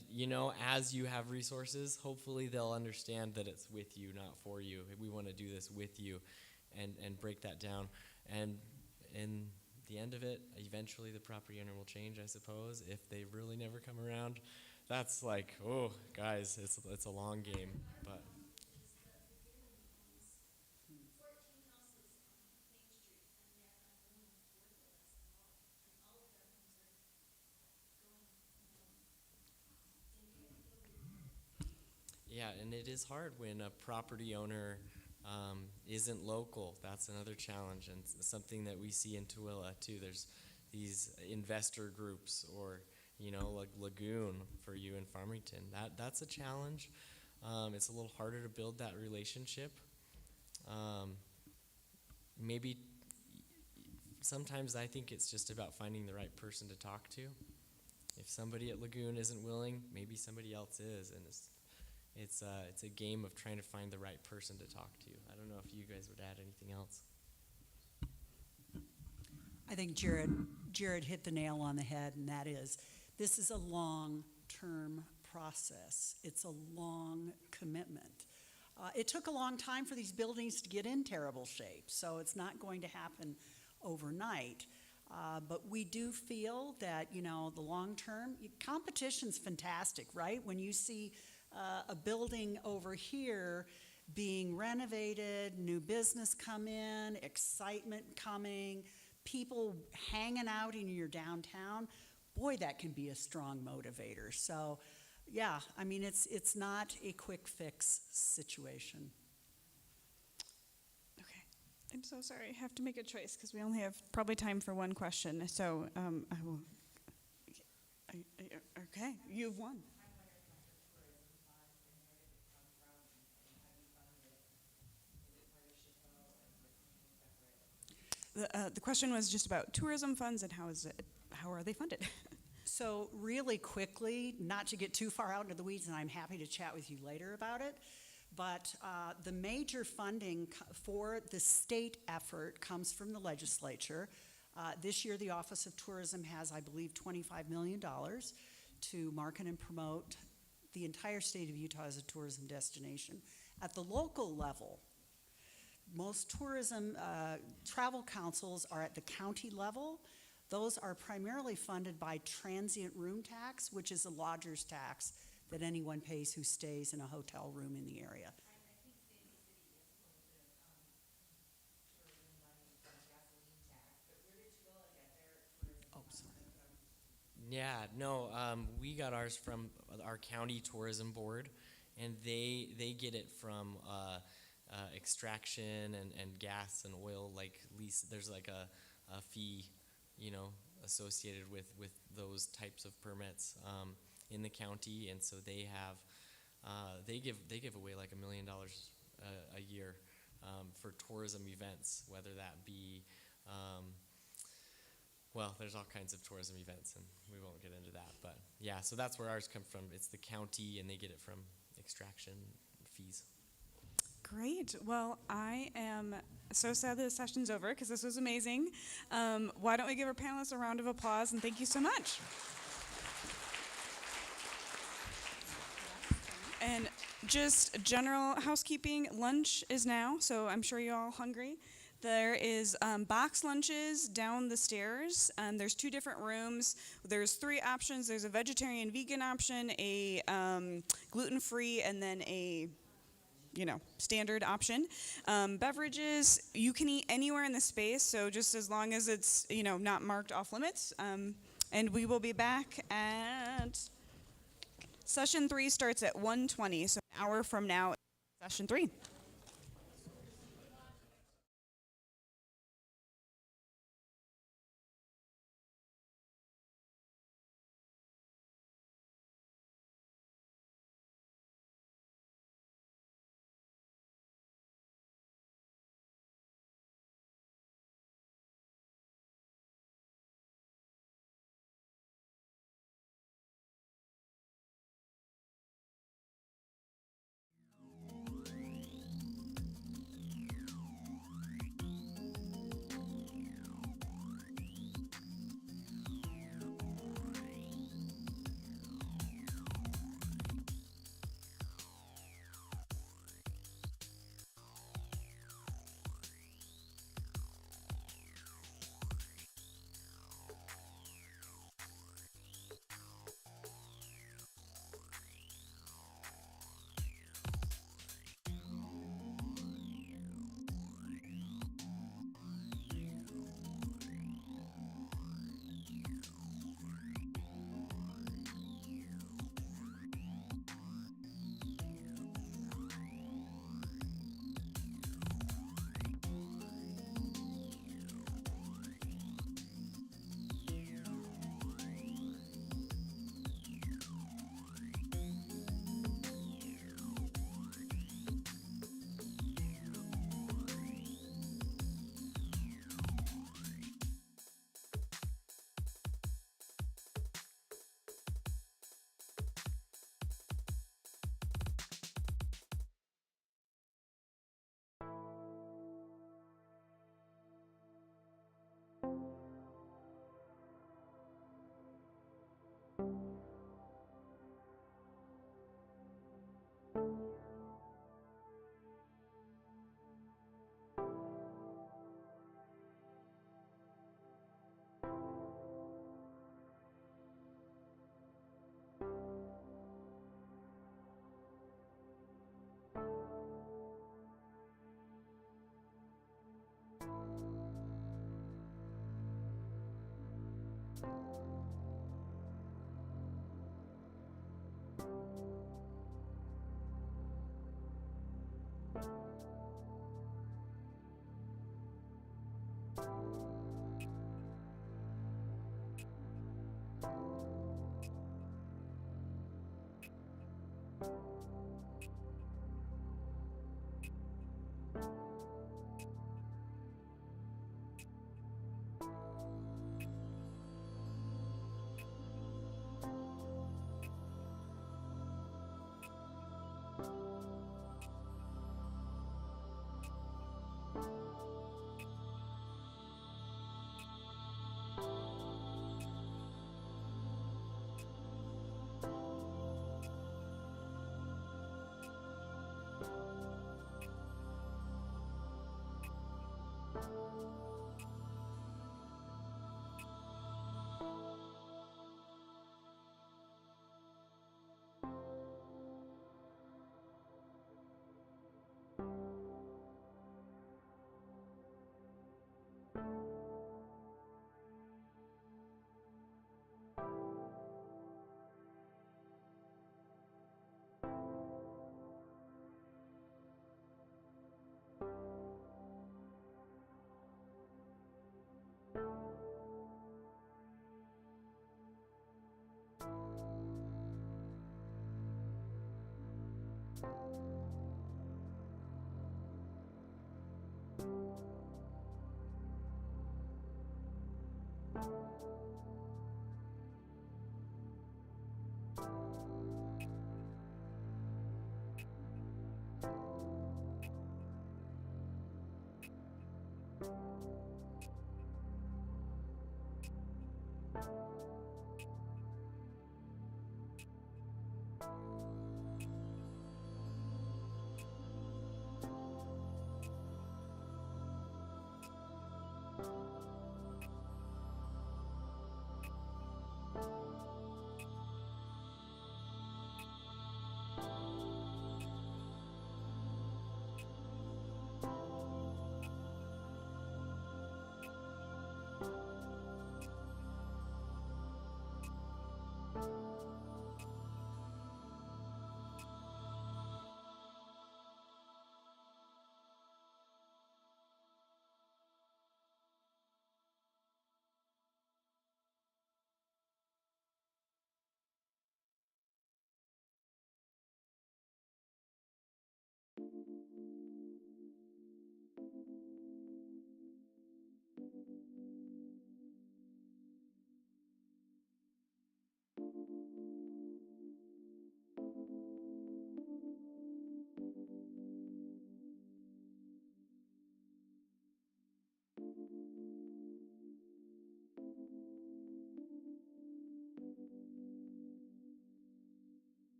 as you have resources, hopefully they'll understand that it's with you, not for you. We want to do this with you and break that down. And in the end of it, eventually the property owner will change, I suppose, if they really never come around. That's like, oh, guys, it's a long game, but. Yeah, and it is hard when a property owner isn't local. That's another challenge, and something that we see in Tooele too. There's these investor groups, or like Lagoon for you in Farmington. That's a challenge. It's a little harder to build that relationship. Maybe sometimes I think it's just about finding the right person to talk to. If somebody at Lagoon isn't willing, maybe somebody else is, and it's a game of trying to find the right person to talk to. I don't know if you guys would add anything else. I think Jared hit the nail on the head, and that is, this is a long-term process. It's a long commitment. It took a long time for these buildings to get in terrible shape, so it's not going to happen overnight. But we do feel that, the long-term, competition's fantastic, right? When you see a building over here being renovated, new business come in, excitement coming, people hanging out in your downtown, boy, that can be a strong motivator. So, yeah, I mean, it's not a quick fix situation. Okay, I'm so sorry. I have to make a choice because we only have probably time for one question. So I will. Okay, you've won. The question was just about tourism funds and how are they funded? So really quickly, not to get too far out into the weeds, and I'm happy to chat with you later about it, but the major funding for the state effort comes from the legislature. This year, the Office of Tourism has, I believe, $25 million to market and promote the entire state of Utah as a tourism destination. At the local level, most tourism travel councils are at the county level. Those are primarily funded by transient room tax, which is a lodger's tax that anyone pays who stays in a hotel room in the area. Oh, sorry. Yeah, no, we got ours from our county tourism board, and they get it from extraction and gas and oil, like lease. There's like a fee, associated with those types of permits in the county, and so they have they give away like $1 million a year for tourism events, whether that be well, there's all kinds of tourism events, and we won't get into that, but yeah, so that's where ours come from. It's the county, and they get it from extraction fees. Great. Well, I am so sad that the session's over because this was amazing. Why don't we give our panelists a round of applause, and thank you so much. And just general housekeeping, lunch is now, so I'm sure you're all hungry. There is box lunches down the stairs. There's 2 different rooms. There's 3 options. There's a vegetarian vegan option, a gluten-free, and then a standard option. Beverages, you can eat anywhere in the space, so just as long as it's, not marked off limits. And we will be back at session 3 starts at 1:20, so an hour from now, session 3.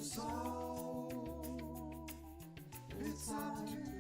So it's up to you.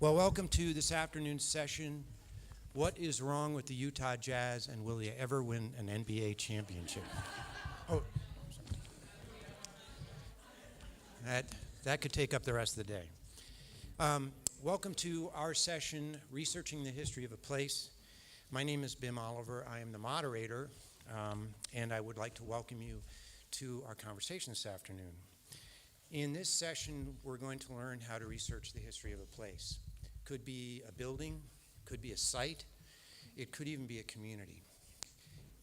Well, welcome to this afternoon's session. What is wrong with the Utah Jazz, and will they ever win an NBA championship? Oh, that could take up the rest of the day. Welcome to our session, Researching the History of a Place. My name is Bim Oliver. I am the moderator, and I would like to welcome you to our conversation this afternoon. In this session, we're going to learn how to research the history of a place. Could be a building, could be a site, it could even be a community.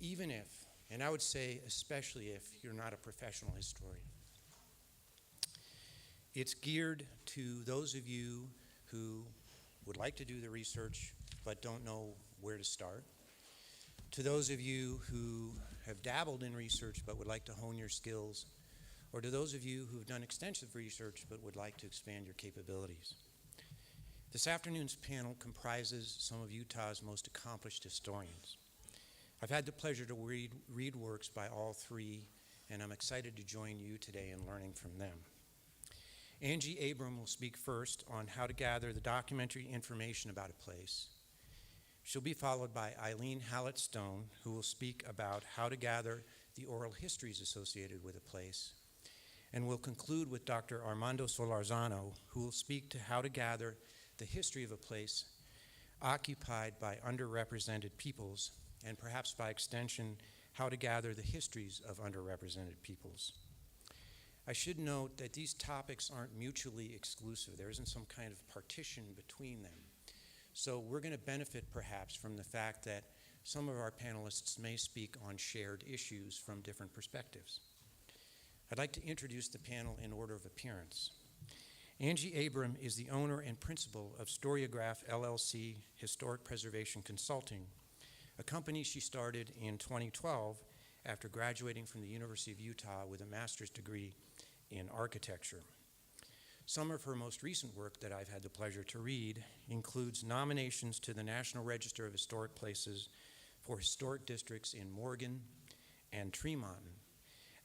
Even if, and I would say especially if you're not a professional historian. It's geared to those of you who would like to do the research but don't know where to start. To those of you who have dabbled in research but would like to hone your skills. Or to those of you who've done extensive research but would like to expand your capabilities. This afternoon's panel comprises some of Utah's most accomplished historians. I've had the pleasure to read works by all three, and I'm excited to join you today in learning from them. Angie Abram will speak first on how to gather the documentary information about a place. She'll be followed by Eileen Hallett-Stone, who will speak about how to gather the oral histories associated with a place. And we'll conclude with Dr. Armando Solorzano, who will speak to how to gather the history of a place occupied by underrepresented peoples, and perhaps by extension, how to gather the histories of underrepresented peoples. I should note that these topics aren't mutually exclusive. There isn't some kind of partition between them. So we're going to benefit perhaps from the fact that some of our panelists may speak on shared issues from different perspectives. I'd like to introduce the panel in order of appearance. Angie Abram is the owner and principal of Storiograph LLC Historic Preservation Consulting, a company she started in 2012 after graduating from the University of Utah with a master's degree in architecture. Some of her most recent work that I've had the pleasure to read includes nominations to the National Register of Historic Places for historic districts in Morgan and Tremont,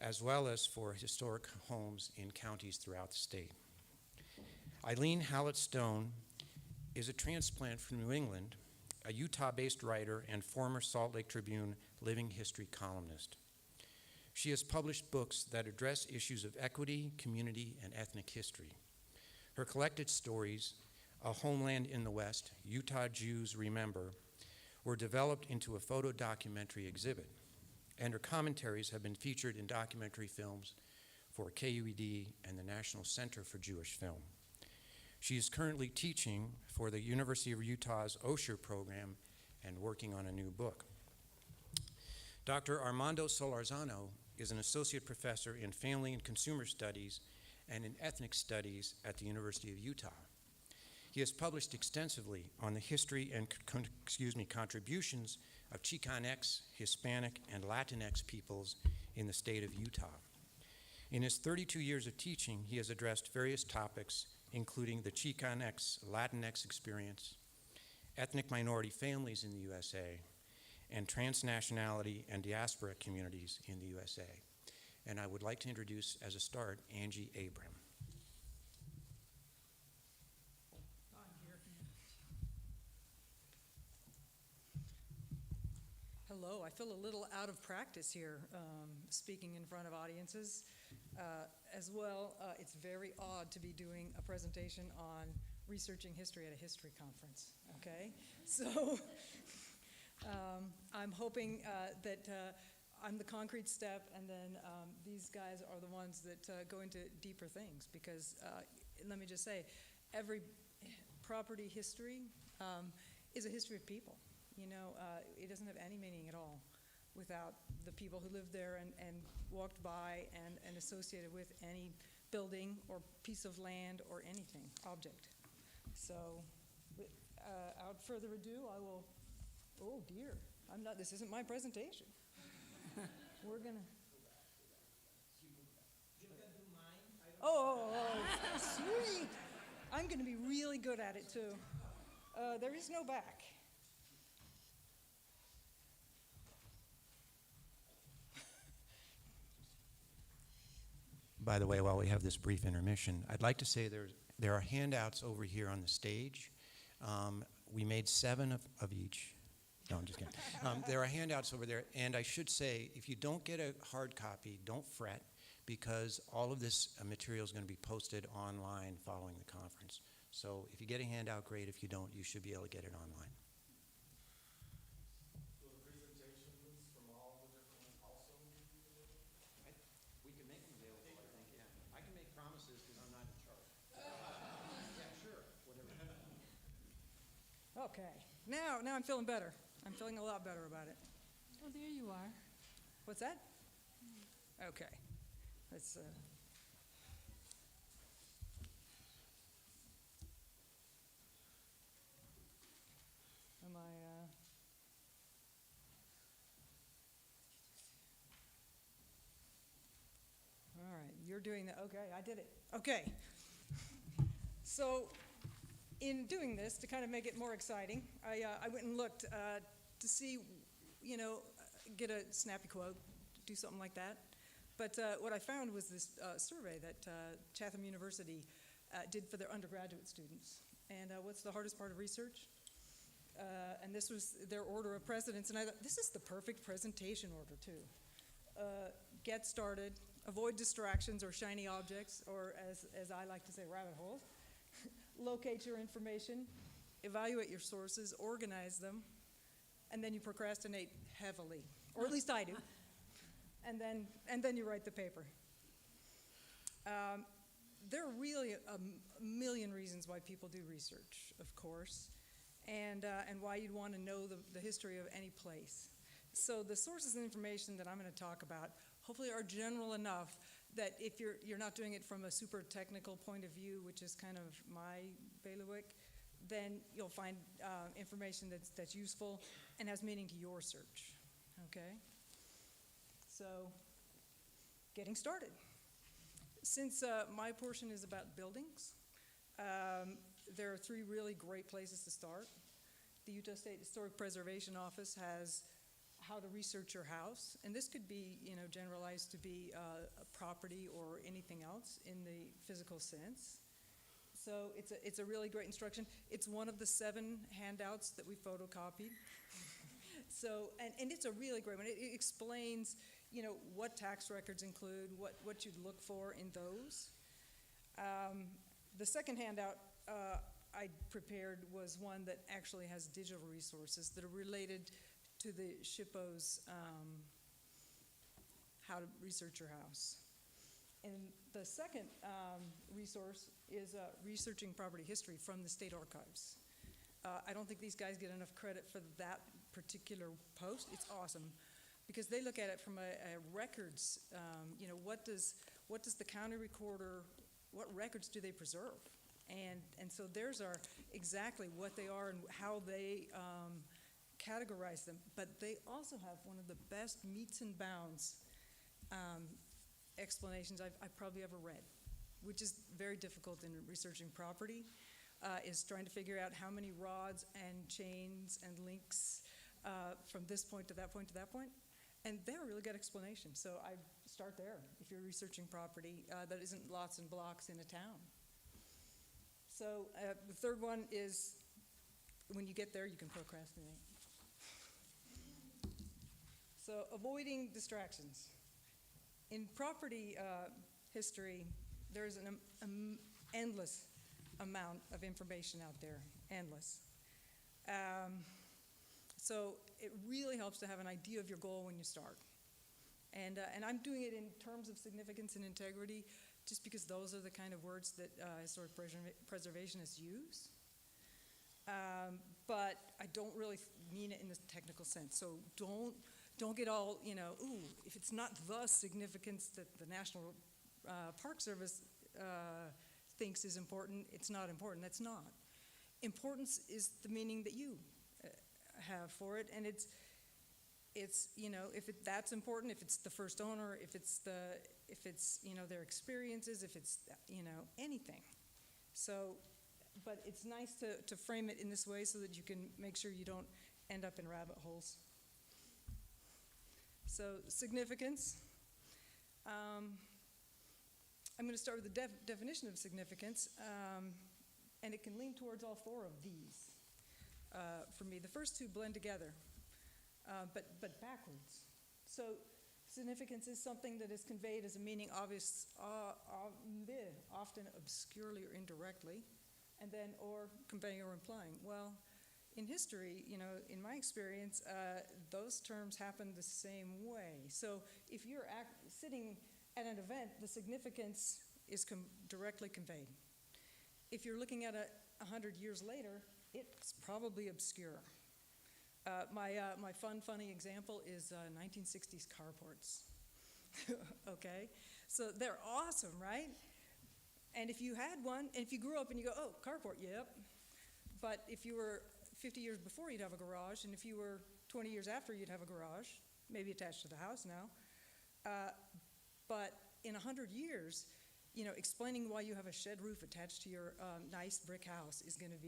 as well as for historic homes in counties throughout the state. Eileen Hallett-Stone is a transplant from New England, a Utah-based writer and former Salt Lake Tribune living history columnist. She has published books that address issues of equity, community, and ethnic history. Her collected stories, A Homeland in the West, Utah Jews Remember, were developed into a photo documentary exhibit, and her commentaries have been featured in documentary films for KUED and the National Center for Jewish Film. She is currently teaching for the University of Utah's Osher program and working on a new book. Dr. Armando Solorzano is an associate professor in family and consumer studies and in ethnic studies at the University of Utah. He has published extensively on the history and contributions of Chicanx, Hispanic, and Latinx peoples in the state of Utah. In his 32 years of teaching, he has addressed various topics, including the Chicanx, Latinx experience, ethnic minority families in the USA, and transnationality and diaspora communities in the USA. And I would like to introduce, as a start, Angie Abram. Hello, I feel a little out of practice here speaking in front of audiences. As well, it's very odd to be doing a presentation on researching history at a history conference, okay? So I'm hoping that I'm the concrete step, and then these guys are the ones that go into deeper things, because let me just say, every property history is a history of people. You know, it doesn't have any meaning at all without the people who lived there and walked by and associated with any building or piece of land or anything, object. So without further ado, I will, oh dear, this isn't my presentation. We're gonna. Oh, sweet. I'm gonna be really good at it too. There is no back. By the way, while we have this brief intermission, I'd like to say there are handouts over here on the stage. We made 7 of each. No, I'm just kidding. There are handouts over there, and I should say, if you don't get a hard copy, don't fret, because all of this material is going to be posted online following the conference. So if you get a handout, great. If you don't, you should be able to get it online. Will the presentations from all the different ones also be available? We can make them available, I think, yeah. I can make promises because I'm not in charge. Yeah, sure, whatever. Okay, now I'm feeling better. I'm feeling a lot better about it. Oh, there you are. What's that? Okay, let's, am I, all right, you're doing that, okay, I did it, okay. So, in doing this, to kind of make it more exciting, I went and looked to see, get a snappy quote, do something like that. But what I found was this survey that Chatham University did for their undergraduate students. And what's the hardest part of research? And this was their order of precedence. And I thought, this is the perfect presentation order, too. Get started, avoid distractions or shiny objects, or as I like to say, rabbit holes. Locate your information, evaluate your sources, organize them, and then you procrastinate heavily, or at least I do. And then you write the paper. There are really a million reasons why people do research, of course, and why you'd want to know the history of any place. So the sources of information that I'm going to talk about hopefully are general enough that if you're not doing it from a super technical point of view, which is kind of my bailiwick, then you'll find information that's useful and has meaning to your search, okay? So, getting started. Since my portion is about buildings, there are 3 really great places to start. The Utah State Historic Preservation Office has how to research your house, and this could be, generalized to be a property or anything else in the physical sense. So it's a really great instruction. It's one of the 7 handouts that we photocopied. So, and it's a really great one. It explains, what tax records include, what you'd look for in those. The second handout I prepared was one that actually has digital resources that are related to the SHPO's how to research your house. And the second resource is researching property history from the state archives. I don't think these guys get enough credit for that particular post. It's awesome because they look at it from a records, what does the county recorder, what records do they preserve? And so theirs are exactly what they are and how they categorize them, but they also have one of the best meets and bounds explanations I've probably ever read, which is very difficult in researching property, is trying to figure out how many rods and chains and links from this point to that point to that point. And they're a really good explanation. So I start there if you're researching property that isn't lots and blocks in a town. So the third one is when you get there, you can procrastinate. So avoiding distractions. In property history, there's an endless amount of information out there, endless. So it really helps to have an idea of your goal when you start. And I'm doing it in terms of significance and integrity just because those are the kind of words that historic preservationists use. But I don't really mean it in the technical sense. So don't get all, if it's not the significance that the National Park Service thinks is important, it's not important. That's not. Importance is the meaning that you have for it, and it's if that's important, if it's the first owner, if it's their experiences, if it's anything. So, but it's nice to frame it in this way so that you can make sure you don't end up in rabbit holes. So significance. I'm going to start with the definition of significance. And it can lean towards all four of these for me. The first two blend together, but backwards. So significance is something that is conveyed as a meaning often obscurely or indirectly, and then or conveying or implying. Well, in history, in my experience, those terms happen the same way. So if you're sitting at an event, the significance is directly conveyed. If you're looking at 100 years later, it's probably obscure. My funny example is 1960s carports. Okay? So they're awesome, right? And if you had one, and if you grew up and you go, oh, carport, yep. But if you were 50 years before, you'd have a garage, and if you were 20 years after, you'd have a garage, maybe attached to the house now. But in 100 years, explaining why you have a shed roof attached to your nice brick house is going to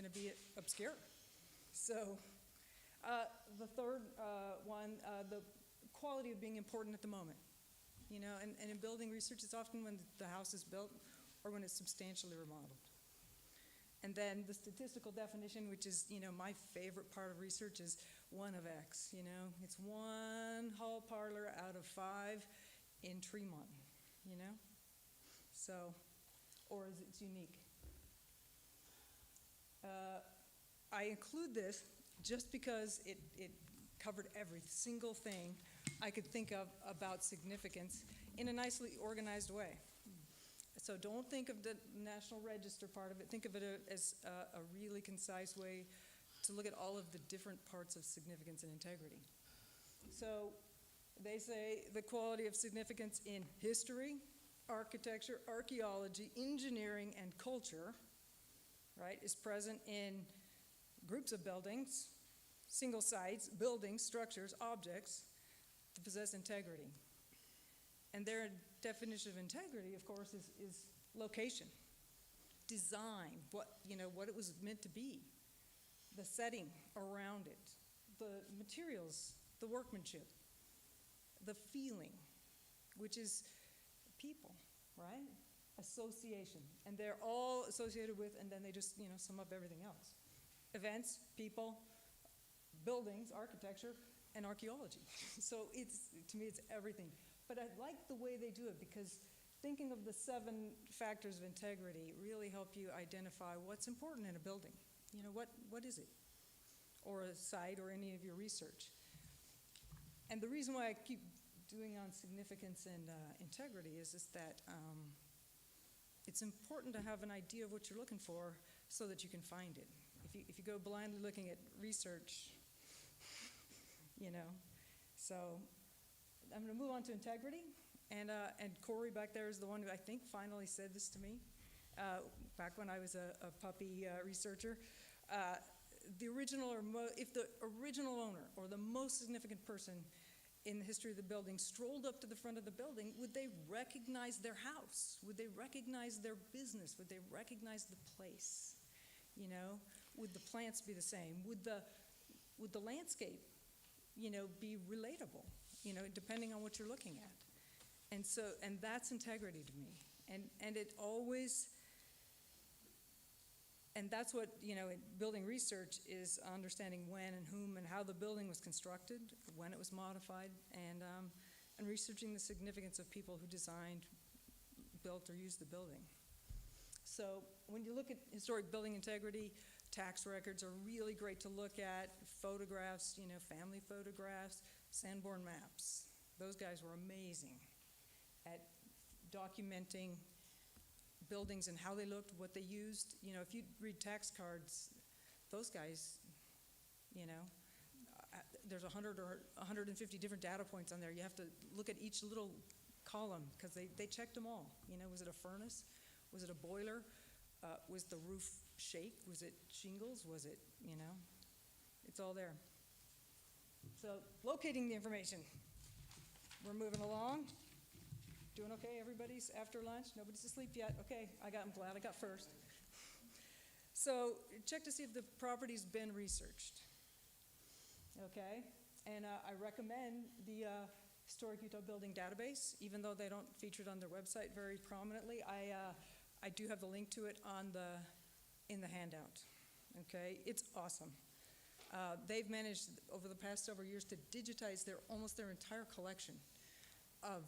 be obscure. So the third one, the quality of being important at the moment. And in building research, it's often when the house is built or when it's substantially remodeled. And then the statistical definition, which is, my favorite part of research, is 1 of X. It's 1 hall parlor out of 5 in Tremont. So, or is it unique? I include this just because it covered every single thing I could think of about significance in a nicely organized way. So don't think of the National Register part of it. Think of it as a really concise way to look at all of the different parts of significance and integrity. So they say the quality of significance in history, architecture, archaeology, engineering, and culture, right, is present in groups of buildings, single sites, buildings, structures, objects that possess integrity. And their definition of integrity, of course, is location, design, what it was meant to be, the setting around it, the materials, the workmanship, the feeling, which is people, right? Association. And they're all associated with, and then they just, sum up everything else. Events, people, buildings, architecture, and archaeology. So to me, it's everything. But I like the way they do it because thinking of the 7 factors of integrity really help you identify what's important in a building. What is it? Or a site or any of your research. And the reason why I keep doing on significance and integrity is that it's important to have an idea of what you're looking for so that you can find it. If you go blindly looking at research, So I'm going to move on to integrity. And Corey back there is the one who I think finally said this to me back when I was a puppy researcher. If the original owner or the most significant person in the history of the building strolled up to the front of the building, would they recognize their house? Would they recognize their business? Would they recognize the place? Would the plants be the same? Would the landscape, be relatable? Depending on what you're looking at. And that's integrity to me. And it always, and that's what, in building research is understanding when and whom and how the building was constructed, when it was modified, and researching the significance of people who designed, built, or used the building. So when you look at historic building integrity, tax records are really great to look at, photographs, family photographs, Sanborn maps. Those guys were amazing at documenting buildings and how they looked, what they used. If you read tax cards, those guys, there's 100 or 150 different data points on there. You have to look at each little column because they checked them all. Was it a furnace? Was it a boiler? Was the roof shake? Was it shingles? Was it, it's all there. So locating the information. We're moving along. Doing okay, everybody's after lunch? Nobody's asleep yet? Okay, I'm glad I got first. So check to see if the property's been researched. Okay, and I recommend the Historic Utah Building Database, even though they don't feature it on their website very prominently. I do have the link to it on the in the handout, okay? It's awesome. They've managed over the past several years to digitize almost their entire collection of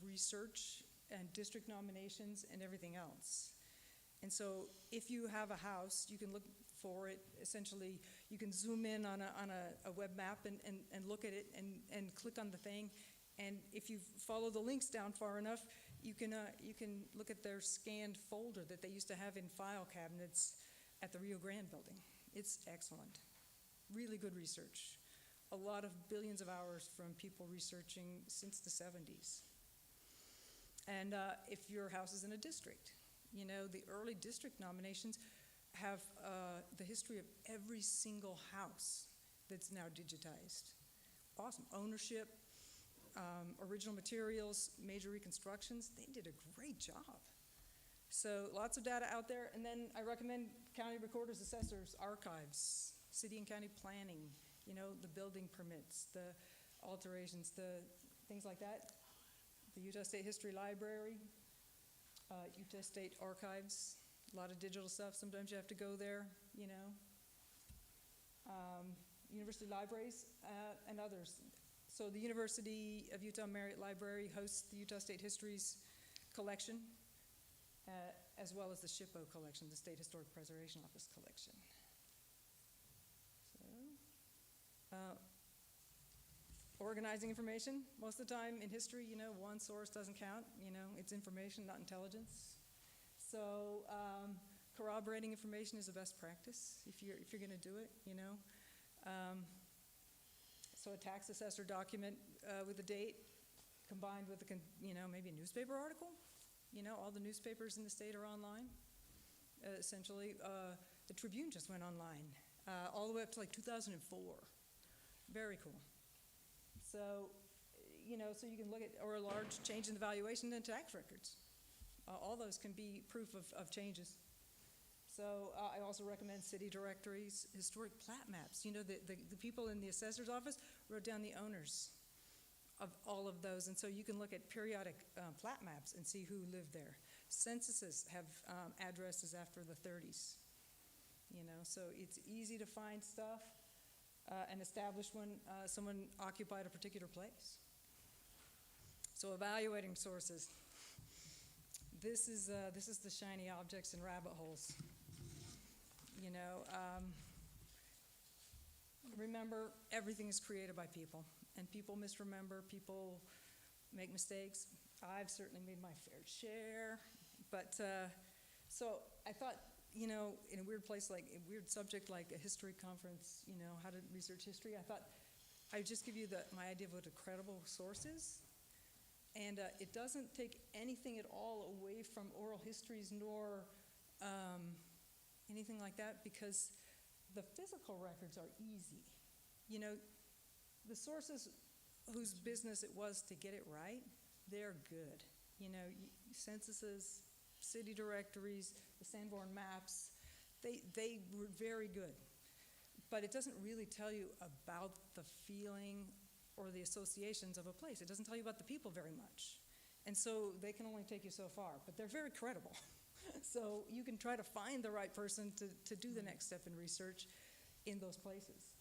research and district nominations and everything else. And so if you have a house, you can look for it. Essentially, you can zoom in on a web map and look at it and click on the thing. And if you follow the links down far enough, you can look at their scanned folder that they used to have in file cabinets at the Rio Grande building. It's excellent. Really good research. A lot of billions of hours from people researching since the 70s. And if your house is in a district, you know, the early district nominations have the history of every single house that's now digitized. Awesome. Ownership, original materials, major reconstructions. They did a great job. So lots of data out there. And then I recommend county recorders, assessors, archives, city and county planning, you know, the building permits, the alterations, the things like that. The Utah State History Library, Utah State Archives, a lot of digital stuff. Sometimes you have to go there, you know. University libraries and others. So the University of Utah Marriott Library hosts the Utah State History's collection, as well as the SHPO collection, the State Historic Preservation Office collection. So, organizing information. Most of the time in history, you know, one source doesn't count. You know, it's information, not intelligence. So corroborating information is a best practice if you're going to do it. You know, so a tax assessor document with a date combined with you know, maybe a newspaper article. You know, all the newspapers in the state are online. Essentially, the Tribune just went online all the way up to like 2004. Very cool. So, you know, so you can look at, or a large change in the valuation in tax records. All those can be proof of changes. So I also recommend city directories, historic plat maps. You know, the people in the assessor's office wrote down the owners of all of those. And so you can look at periodic plat maps and see who lived there. Censuses have addresses after the 30s. You know, so it's easy to find stuff. And establish when someone occupied a particular place. So evaluating sources. This is the shiny objects and rabbit holes. You know, remember, everything is created by people, and people misremember, people make mistakes. I've certainly made my fair share, but so I thought, you know, in a weird place, like a weird subject like a history conference, you know, how to research history, I thought I'd just give you my idea of what a credible source is. And it doesn't take anything at all away from oral histories nor anything like that, because the physical records are easy. You know, the sources whose business it was to get it right, they're good. You know, censuses, city directories, the Sanborn maps, they were very good. But it doesn't really tell you about the feeling or the associations of a place. It doesn't tell you about the people very much. And so they can only take you so far, but they're very credible. So you can try to find the right person to do the next step in research in those places.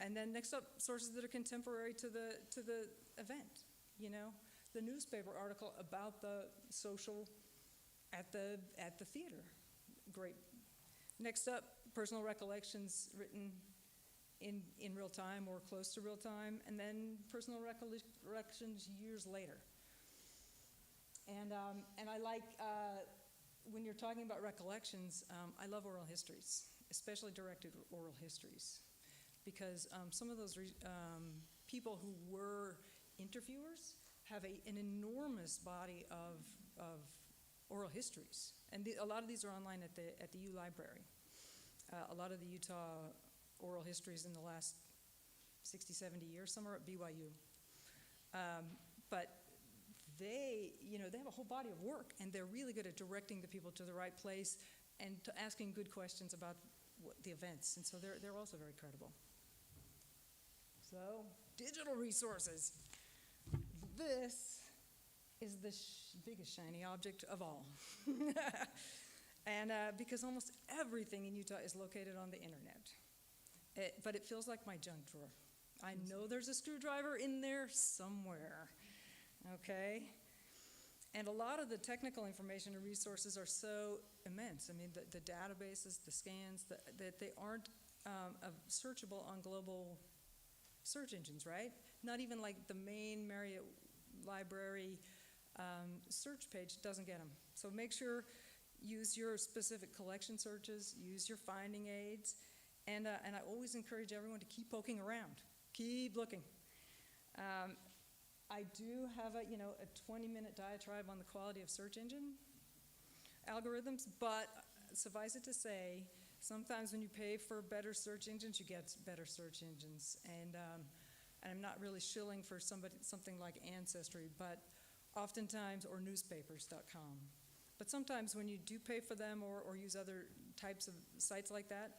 And then next up, sources that are contemporary to the event. You know, the newspaper article about the social at the theater. Great. Next up, personal recollections written in real time or close to real time, and then personal recollections years later. And I like, when you're talking about recollections, I love oral histories, especially directed oral histories, because some of those people who were interviewers have an enormous body of oral histories, and a lot of these are online at the U Library. A lot of the Utah oral histories in the last 60, 70 years, some are at BYU. But they have a whole body of work, and they're really good at directing the people to the right place and to asking good questions about the events, and so they're also very credible. So, digital resources. This is the biggest shiny object of all. And because almost everything in Utah is located on the internet. But it feels like my junk drawer. I know there's a screwdriver in there somewhere, okay? And a lot of the technical information and resources are so immense. I mean, the databases, the scans, that they aren't searchable on global search engines, right? Not even like the main Marriott Library search page doesn't get them. So make sure, use your specific collection searches, use your finding aids, and I always encourage everyone to keep poking around, keep looking. I do have a 20-minute diatribe on the quality of search engine algorithms, but suffice it to say, sometimes when you pay for better search engines, you get better search engines. And I'm not really shilling for something like Ancestry, but oftentimes, or newspapers.com. But sometimes when you do pay for them or use other types of sites like that,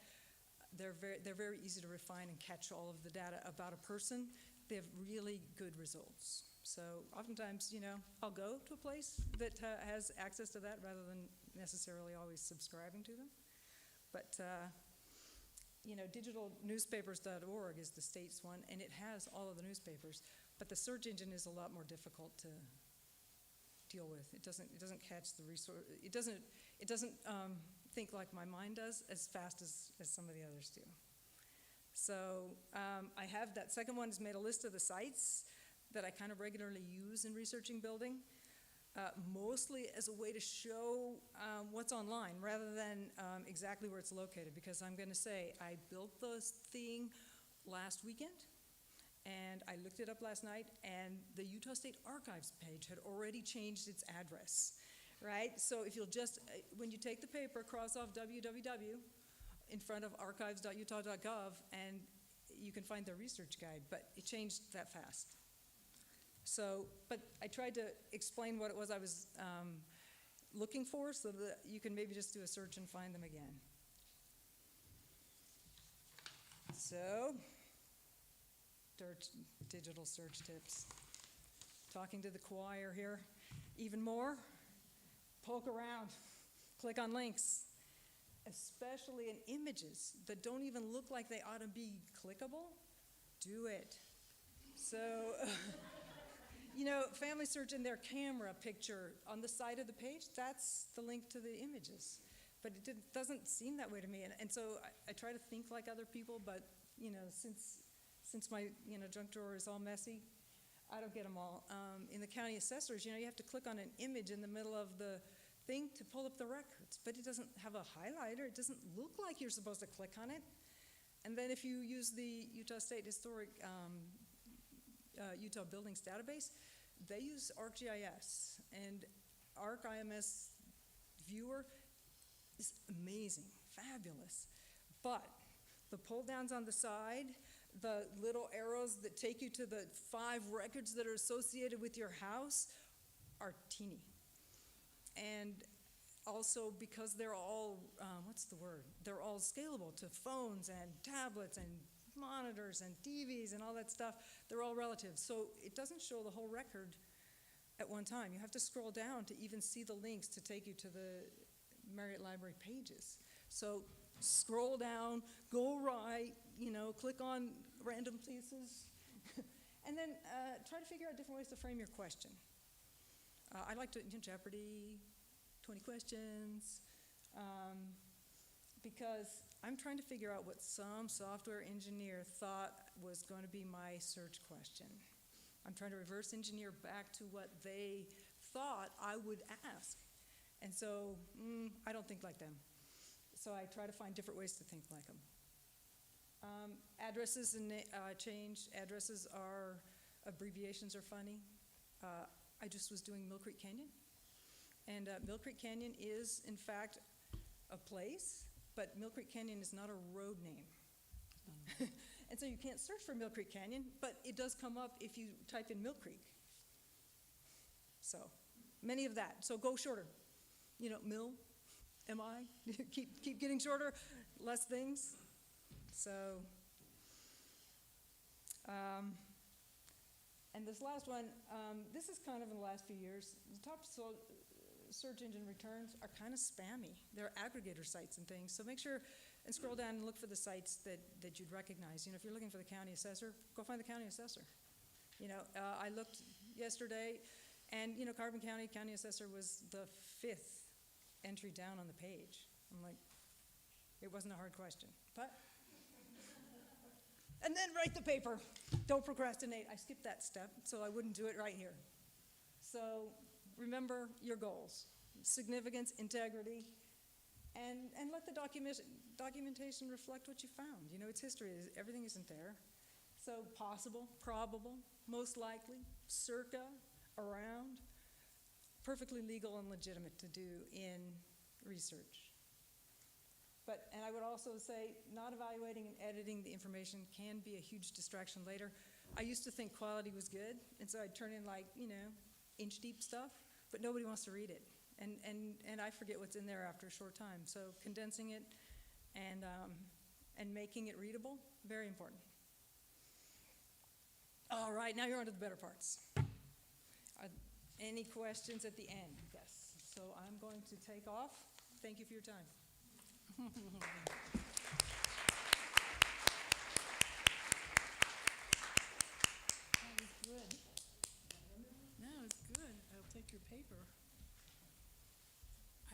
they're very easy to refine and catch all of the data about a person. They have really good results. So oftentimes, I'll go to a place that has access to that rather than necessarily always subscribing to them. But, digitalnewspapers.org is the state's one, and it has all of the newspapers. But the search engine is a lot more difficult to deal with. It doesn't catch the resource. It doesn't think like my mind does as fast as some of the others do. So I have that second one has made a list of the sites that I kind of regularly use in researching building, mostly as a way to show what's online rather than exactly where it's located, because I'm going to say I built this thing last weekend, and I looked it up last night, and the Utah State Archives page had already changed its address, right? So if you'll just, when you take the paper, cross off www in front of archives.utah.gov, and you can find the research guide, but it changed that fast. So, but I tried to explain what it was I was looking for so that you can maybe just do a search and find them again. So, digital search tips. Talking to the choir here. Even more, poke around, click on links, especially in images that don't even look like they ought to be clickable. Do it. So, Family Search in their camera picture on the side of the page, that's the link to the images. But it doesn't seem that way to me. And so I try to think like other people, but, since my, junk drawer is all messy, I don't get them all. In the county assessors, you have to click on an image in the middle of the thing to pull up the records, but it doesn't have a highlighter. It doesn't look like you're supposed to click on it. And then if you use the Utah State Historic Utah Buildings Database, they use ArcGIS, and ArcIMS Viewer is amazing, fabulous. But the pull downs on the side, the little arrows that take you to the 5 records that are associated with your house are teeny. And also because they're all, they're all scalable to phones and tablets and monitors and TVs and all that stuff, they're all relative. So it doesn't show the whole record at one time. You have to scroll down to even see the links to take you to the Marriott Library pages. So scroll down, go right, click on random places, and then try to figure out different ways to frame your question. I like to, Jeopardy, 20 questions, because I'm trying to figure out what some software engineer thought was going to be my search question. I'm trying to reverse engineer back to what they thought I would ask. And so I don't think like them. So I try to find different ways to think like them. Addresses and change. Addresses are, abbreviations are funny. I just was doing Mill Creek Canyon. And Mill Creek Canyon is, in fact, a place, but Mill Creek Canyon is not a road name. And so you can't search for Mill Creek Canyon, but it does come up if you type in Mill Creek. So, many of that. So go shorter. Mill, M-I, keep getting shorter, less things. So, and this last one, this is kind of in the last few years. The search engine returns are kind of spammy. They're aggregator sites and things, so make sure and scroll down and look for the sites that you'd recognize. You know, if you're looking for the county assessor, go find the county assessor. You know, I looked yesterday, and, you know, Carbon County assessor was the 5th entry down on the page. I'm like, it wasn't a hard question, but. And then write the paper. Don't procrastinate. I skipped that step, so I wouldn't do it right here. So remember your goals: significance, integrity, and let the documentation reflect what you found. You know, it's history. Everything isn't there. So possible, probable, most likely, circa, around, perfectly legal and legitimate to do in research. And I would also say, not evaluating and editing the information can be a huge distraction later. I used to think quality was good, and so I'd turn in, like, you know, inch-deep stuff, but nobody wants to read it. And I forget what's in there after a short time. So condensing it and making it readable, very important. All right, now you're on to the better parts. Any questions at the end? Yes. So I'm going to take off. Thank you for your time. That was good. No, it's good. I'll take your paper.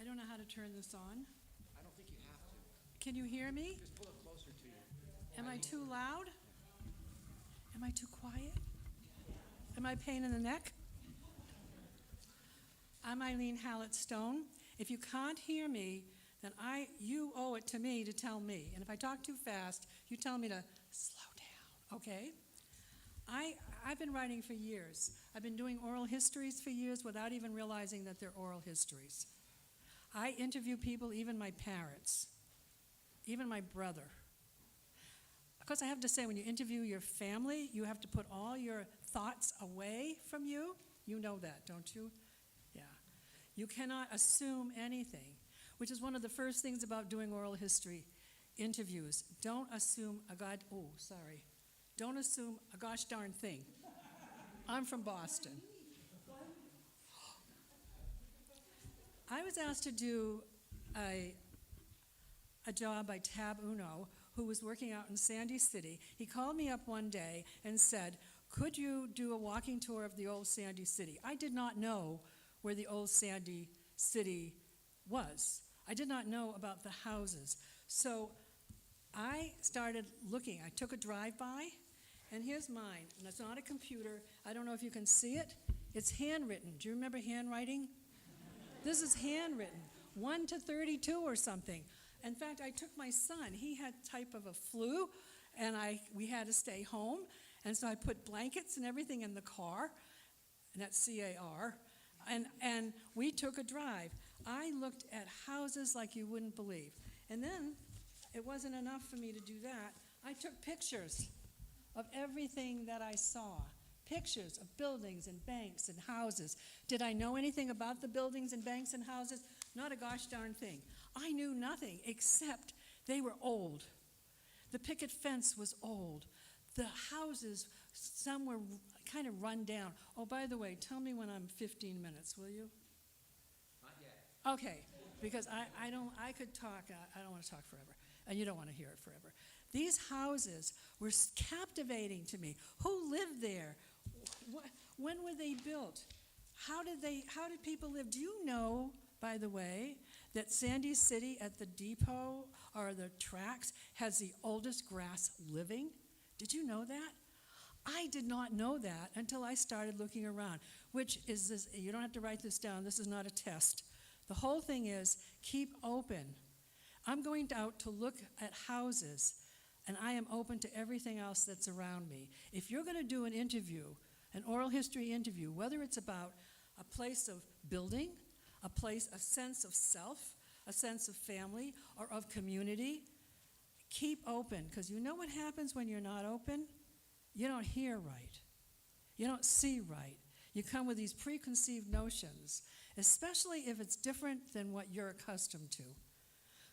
I don't know how to turn this on. I don't think you have to. Can you hear me? Just pull it closer to you. Am I too loud? Am I too quiet? Am I a pain in the neck? I'm Eileen Hallett-Stone. If you can't hear me, then you owe it to me to tell me. And if I talk too fast, you tell me to slow down, okay? I've been writing for years. I've been doing oral histories for years without even realizing that they're oral histories. I interview people, even my parents, even my brother. Of course, I have to say, when you interview your family, you have to put all your thoughts away from you. You know that, don't you? Yeah. You cannot assume anything, which is one of the first things about doing oral history interviews. Don't assume don't assume a gosh darn thing. I'm from Boston. I was asked to do a job by Tab Uno, who was working out in Sandy City. He called me up one day and said, could you do a walking tour of the old Sandy City? I did not know where the old Sandy City was. I did not know about the houses. So I started looking. I took a drive-by, and here's mine. And it's not a computer. I don't know if you can see it. It's handwritten. Do you remember handwriting? This is handwritten, 1 to 32 or something. In fact, I took my son. He had type of a flu, and we had to stay home. And so I put blankets and everything in the car, and that's CAR, and we took a drive. I looked at houses like you wouldn't believe. And then it wasn't enough for me to do that. I took pictures of everything that I saw. Pictures of buildings and banks and houses. Did I know anything about the buildings and banks and houses? Not a gosh darn thing. I knew nothing except they were old. The picket fence was old. The houses, some were kind of run down. Oh, by the way, tell me when I'm 15 minutes, will you? Not yet. Okay, because I could talk, I don't want to talk forever, and you don't want to hear it forever. These houses were captivating to me. Who lived there? When were they built? How did people live? Do you know, by the way, that Sandy City at the depot or the tracks has the oldest grass living? Did you know that? I did not know that until I started looking around, which is this, you don't have to write this down, this is not a test. The whole thing is keep open. I'm going out to look at houses, and I am open to everything else that's around me. If you're going to do an interview, an oral history interview, whether it's about a place of building, a sense of self, a sense of family, or of community, keep open, because you know what happens when you're not open? You don't hear right. You don't see right. You come with these preconceived notions, especially if it's different than what you're accustomed to.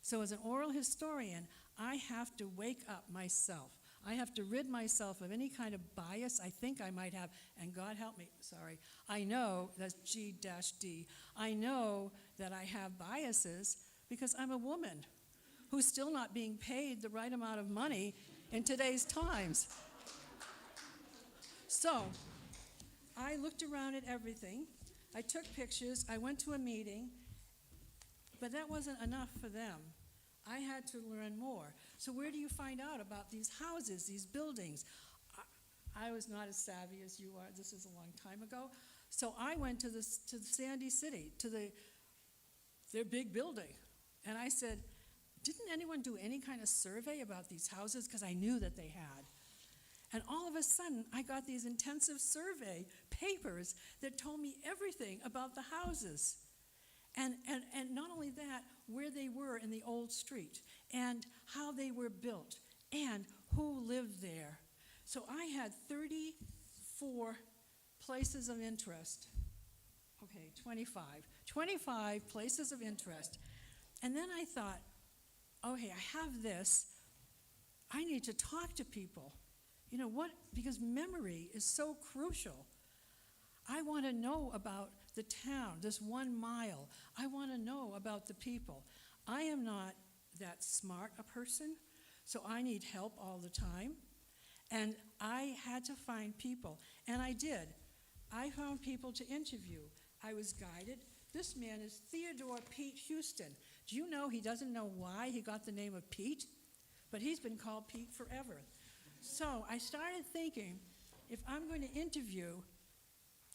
So as an oral historian, I have to wake up myself. I have to rid myself of any kind of bias I think I might have, and God help me, sorry, I know, that's G-D, I know that I have biases because I'm a woman who's still not being paid the right amount of money in today's times. So, I looked around at everything, I took pictures, I went to a meeting, but that wasn't enough for them. I had to learn more. So where do you find out about these houses, these buildings? I was not as savvy as you are. This is a long time ago. So I went to the Sandy City, to their big building. And I said, didn't anyone do any kind of survey about these houses? Because I knew that they had. And all of a sudden, I got these intensive survey papers that told me everything about the houses. And not only that, where they were in the old street, and how they were built, and who lived there. So I had 34 places of interest. Okay, 25. 25 places of interest. And then I thought, okay, I have this. I need to talk to people. You know what? Because memory is so crucial. I want to know about the town, this 1 mile. I want to know about the people. I am not that smart a person, so I need help all the time. And I had to find people, and I did. I found people to interview. I was guided. This man is Theodore Pete Houston. Do you know he doesn't know why he got the name of Pete? But he's been called Pete forever. So I started thinking, if I'm going to interview,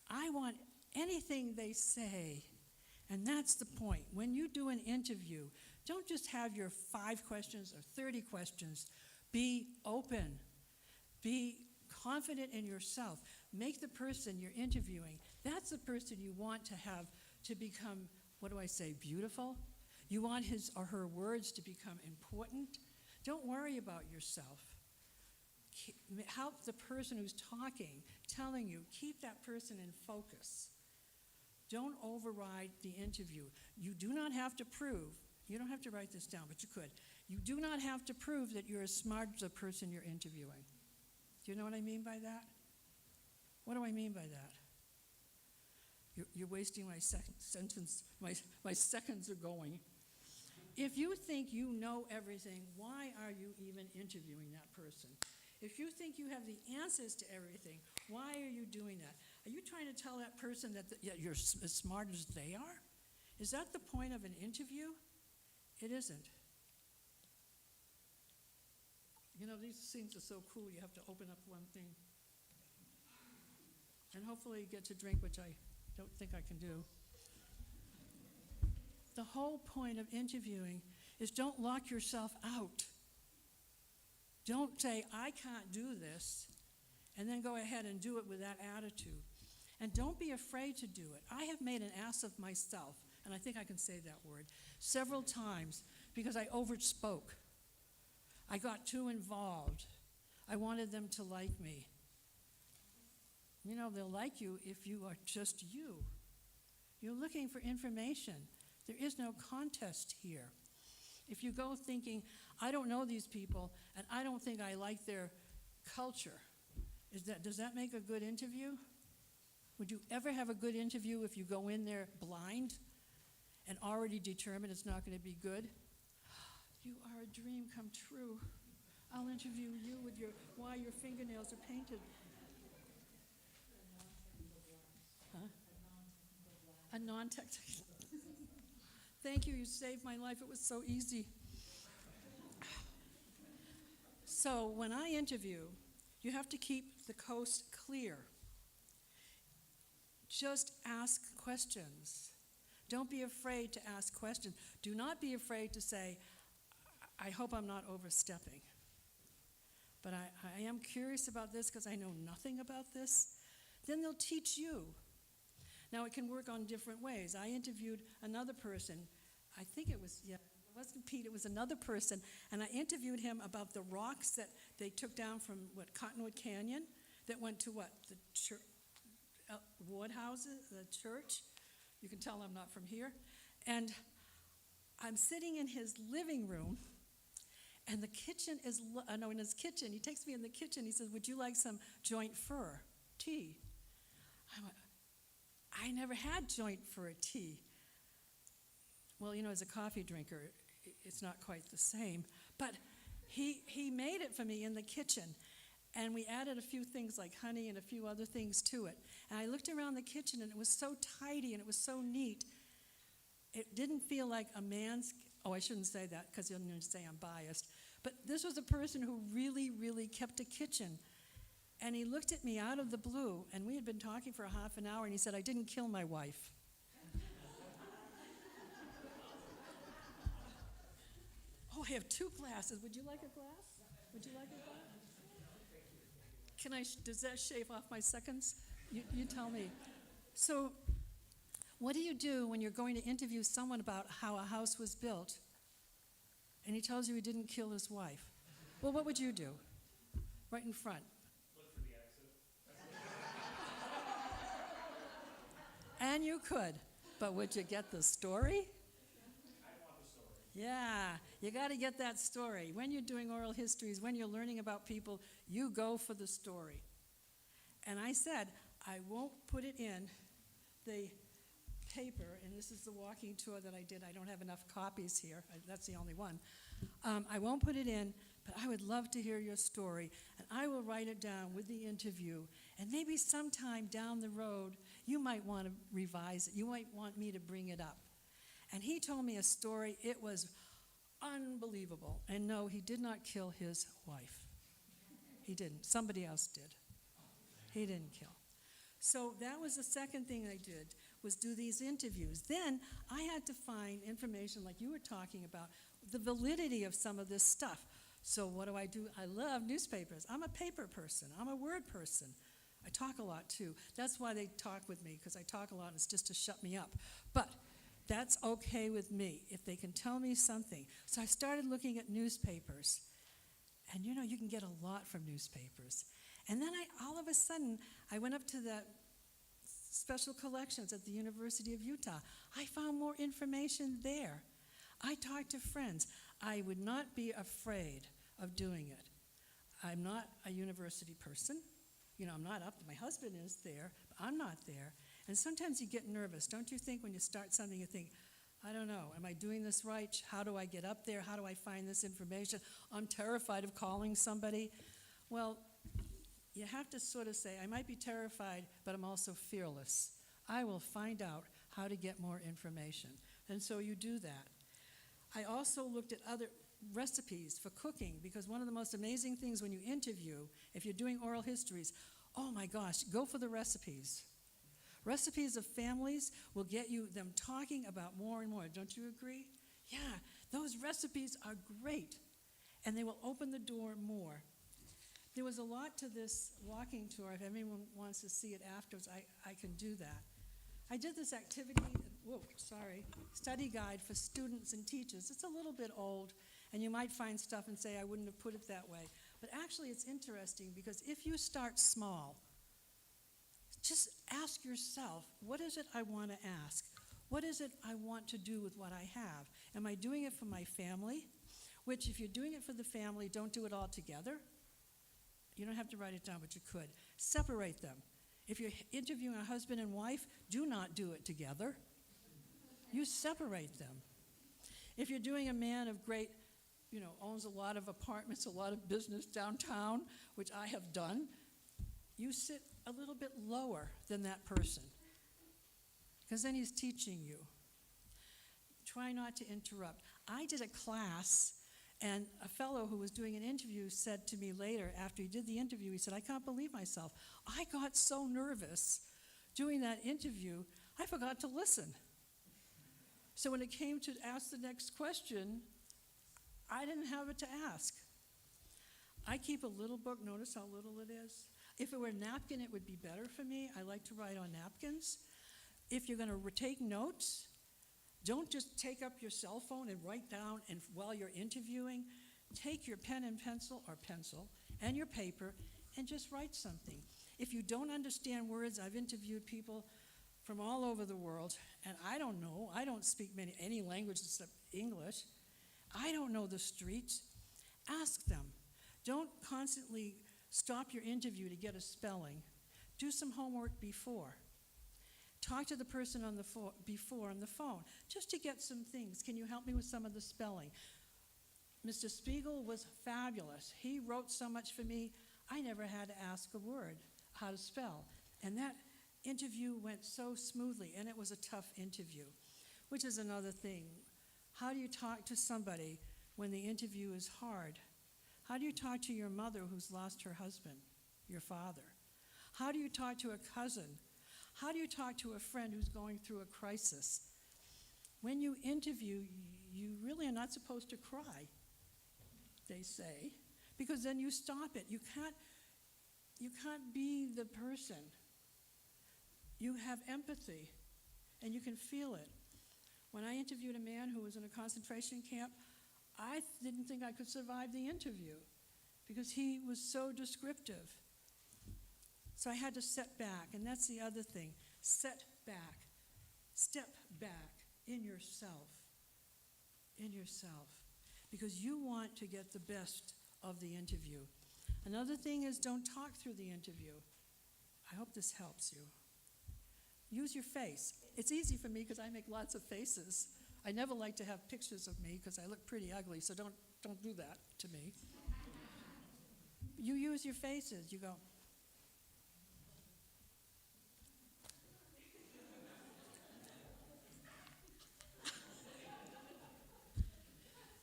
I want anything they say. And that's the point. When you do an interview, don't just have your 5 questions or 30 questions. Be open. Be confident in yourself. Make the person you're interviewing, that's the person you want to have to become, what do I say, beautiful? You want his or her words to become important. Don't worry about yourself. Help the person who's talking, telling you, keep that person in focus. Don't override the interview. You do not have to prove, you don't have to write this down, but you could. You do not have to prove that you're as smart as the person you're interviewing. Do you know what I mean by that? What do I mean by that? You're wasting my sentence, my seconds are going. If you think you know everything, why are you even interviewing that person? If you think you have the answers to everything, why are you doing that? Are you trying to tell that person that you're as smart as they are? Is that the point of an interview? It isn't. You know, these things are so cool, you have to open up one thing. And hopefully you get to drink, which I don't think I can do. The whole point of interviewing is don't lock yourself out. Don't say, I can't do this, and then go ahead and do it with that attitude. And don't be afraid to do it. I have made an ass of myself, and I think I can say that word, several times because I overspoke. I got too involved. I wanted them to like me. You know, they'll like you if you are just you. You're looking for information. There is no contest here. If you go thinking, I don't know these people, and I don't think I like their culture, does that make a good interview? Would you ever have a good interview if you go in there blind and already determined it's not going to be good? You are a dream come true. I'll interview you with why your fingernails are painted. Huh? A non-technical. Thank you, you saved my life. It was so easy. So when I interview, you have to keep the coast clear. Just ask questions. Don't be afraid to ask questions. Do not be afraid to say, I hope I'm not overstepping. But I am curious about this because I know nothing about this. Then they'll teach you. Now, it can work on different ways. I interviewed another person. I think it wasn't Pete, it was another person. And I interviewed him about the rocks that they took down from, Cottonwood Canyon, that went to the Woodhouses, the church. You can tell I'm not from here. And I'm sitting in his living room, And the kitchen is, in his kitchen, he takes me in the kitchen, he says, would you like some joint fir tea? I went, I never had joint fir tea. Well, as a coffee drinker, it's not quite the same. But he made it for me in the kitchen. And we added a few things like honey and a few other things to it. And I looked around the kitchen, and it was so tidy and it was so neat. It didn't feel like a man's, I shouldn't say that because you'll say I'm biased. But this was a person who really, really kept a kitchen. And he looked at me out of the blue, and we had been talking for a half an hour, and he said, I didn't kill my wife. Oh, I have 2 glasses. Would you like a glass? Would you like a glass? Does that shave off my seconds? You tell me. So, what do you do when you're going to interview someone about how a house was built, and he tells you he didn't kill his wife? Well, what would you do? Right in front. Look for the exit. And you could, but would you get the story? Yeah, you got to get that story. When you're doing oral histories, when you're learning about people, you go for the story. And I said, I won't put it in the paper, and this is the walking tour that I did. I don't have enough copies here. That's the only one. I won't put it in, but I would love to hear your story, and I will write it down with the interview. And maybe sometime down the road, you might want to revise it. You might want me to bring it up. And he told me a story. It was unbelievable. And no, he did not kill his wife. He didn't. Somebody else did. He didn't kill. So that was the second thing I did, was do these interviews. Then I had to find information like you were talking about, the validity of some of this stuff. So what do? I love newspapers. I'm a paper person. I'm a word person. I talk a lot too. That's why they talk with me, because I talk a lot and it's just to shut me up. But that's okay with me if they can tell me something. So I started looking at newspapers. And you can get a lot from newspapers. And then all of a sudden, I went up to the special collections at the University of Utah. I found more information there. I talked to friends. I would not be afraid of doing it. I'm not a university person. I'm not up. My husband is there, but I'm not there. And sometimes you get nervous. Don't you think when you start something, you think, I don't know, am I doing this right? How do I get up there? How do I find this information? I'm terrified of calling somebody. Well, you have to sort of say, I might be terrified, but I'm also fearless. I will find out how to get more information. And so you do that. I also looked at other recipes for cooking, because one of the most amazing things when you interview, if you're doing oral histories, oh my gosh, go for the recipes. Recipes of families will get you them talking about more and more. Don't you agree? Yeah, those recipes are great, and they will open the door more. There was a lot to this walking tour. If anyone wants to see it afterwards, I can do that. I did this activity, study guide for students and teachers. It's a little bit old, and you might find stuff and say, I wouldn't have put it that way. But actually, it's interesting, because if you start small, just ask yourself, what is it I want to ask? What is it I want to do with what I have? Am I doing it for my family? Which, if you're doing it for the family, don't do it all together. You don't have to write it down, but you could. Separate them. If you're interviewing a husband and wife, do not do it together. You separate them. If you're doing a man of great, owns a lot of apartments, a lot of business downtown, which I have done, you sit a little bit lower than that person, because then he's teaching you. Try not to interrupt. I did a class, and a fellow who was doing an interview said to me later, after he did the interview, he said, I can't believe myself. I got so nervous doing that interview, I forgot to listen. So when it came to ask the next question, I didn't have it to ask. I keep a little book. Notice how little it is. If it were a napkin, it would be better for me. I like to write on napkins. If you're going to take notes, don't just take up your cell phone and write down, and while you're interviewing, take your pen and pencil, or pencil, and your paper, and just write something. If you don't understand words, I've interviewed people from all over the world, and I don't know. I don't speak any language except English. I don't know the streets. Ask them. Don't constantly stop your interview to get a spelling. Do some homework before. Talk to the person on the before on the phone, just to get some things. Can you help me with some of the spelling? Mr. Spiegel was fabulous. He wrote so much for me, I never had to ask a word how to spell. And that interview went so smoothly, and it was a tough interview, which is another thing. How do you talk to somebody when the interview is hard? How do you talk to your mother who's lost her husband, your father? How do you talk to a cousin? How do you talk to a friend who's going through a crisis? When you interview, you really are not supposed to cry, they say, because then you stop it. You can't be the person. You have empathy, and you can feel it. When I interviewed a man who was in a concentration camp, I didn't think I could survive the interview because he was so descriptive. So I had to set back, and that's the other thing. Set back. Step back in yourself. In yourself. Because you want to get the best of the interview. Another thing is don't talk through the interview. I hope this helps you. Use your face. It's easy for me because I make lots of faces. I never like to have pictures of me because I look pretty ugly, so don't do that to me. You use your faces. You go,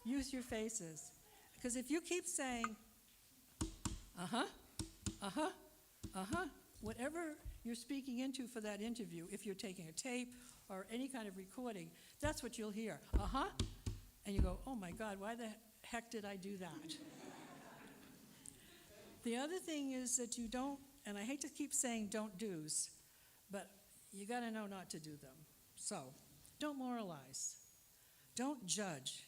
use your faces. Because if you keep saying, whatever you're speaking into for that interview, if you're taking a tape or any kind of recording, that's what you'll hear. And you go, oh my God, why the heck did I do that? The other thing is that you don't, and I hate to keep saying don't do's, but you got to know not to do them. So, don't moralize. Don't judge.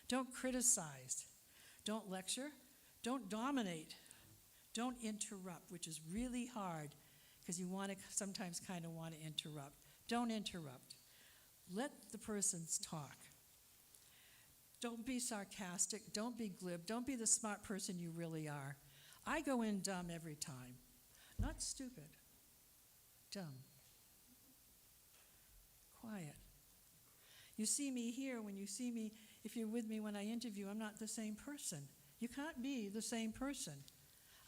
Don't criticize. Don't lecture. Don't dominate. Don't interrupt, which is really hard because you want to sometimes kind of want to interrupt. Don't interrupt. Let the persons talk. Don't be sarcastic. Don't be glib. Don't be the smart person you really are. I go in dumb every time. Not stupid. Dumb. Quiet. You see me here, when you see me, if you're with me when I interview, I'm not the same person. You can't be the same person.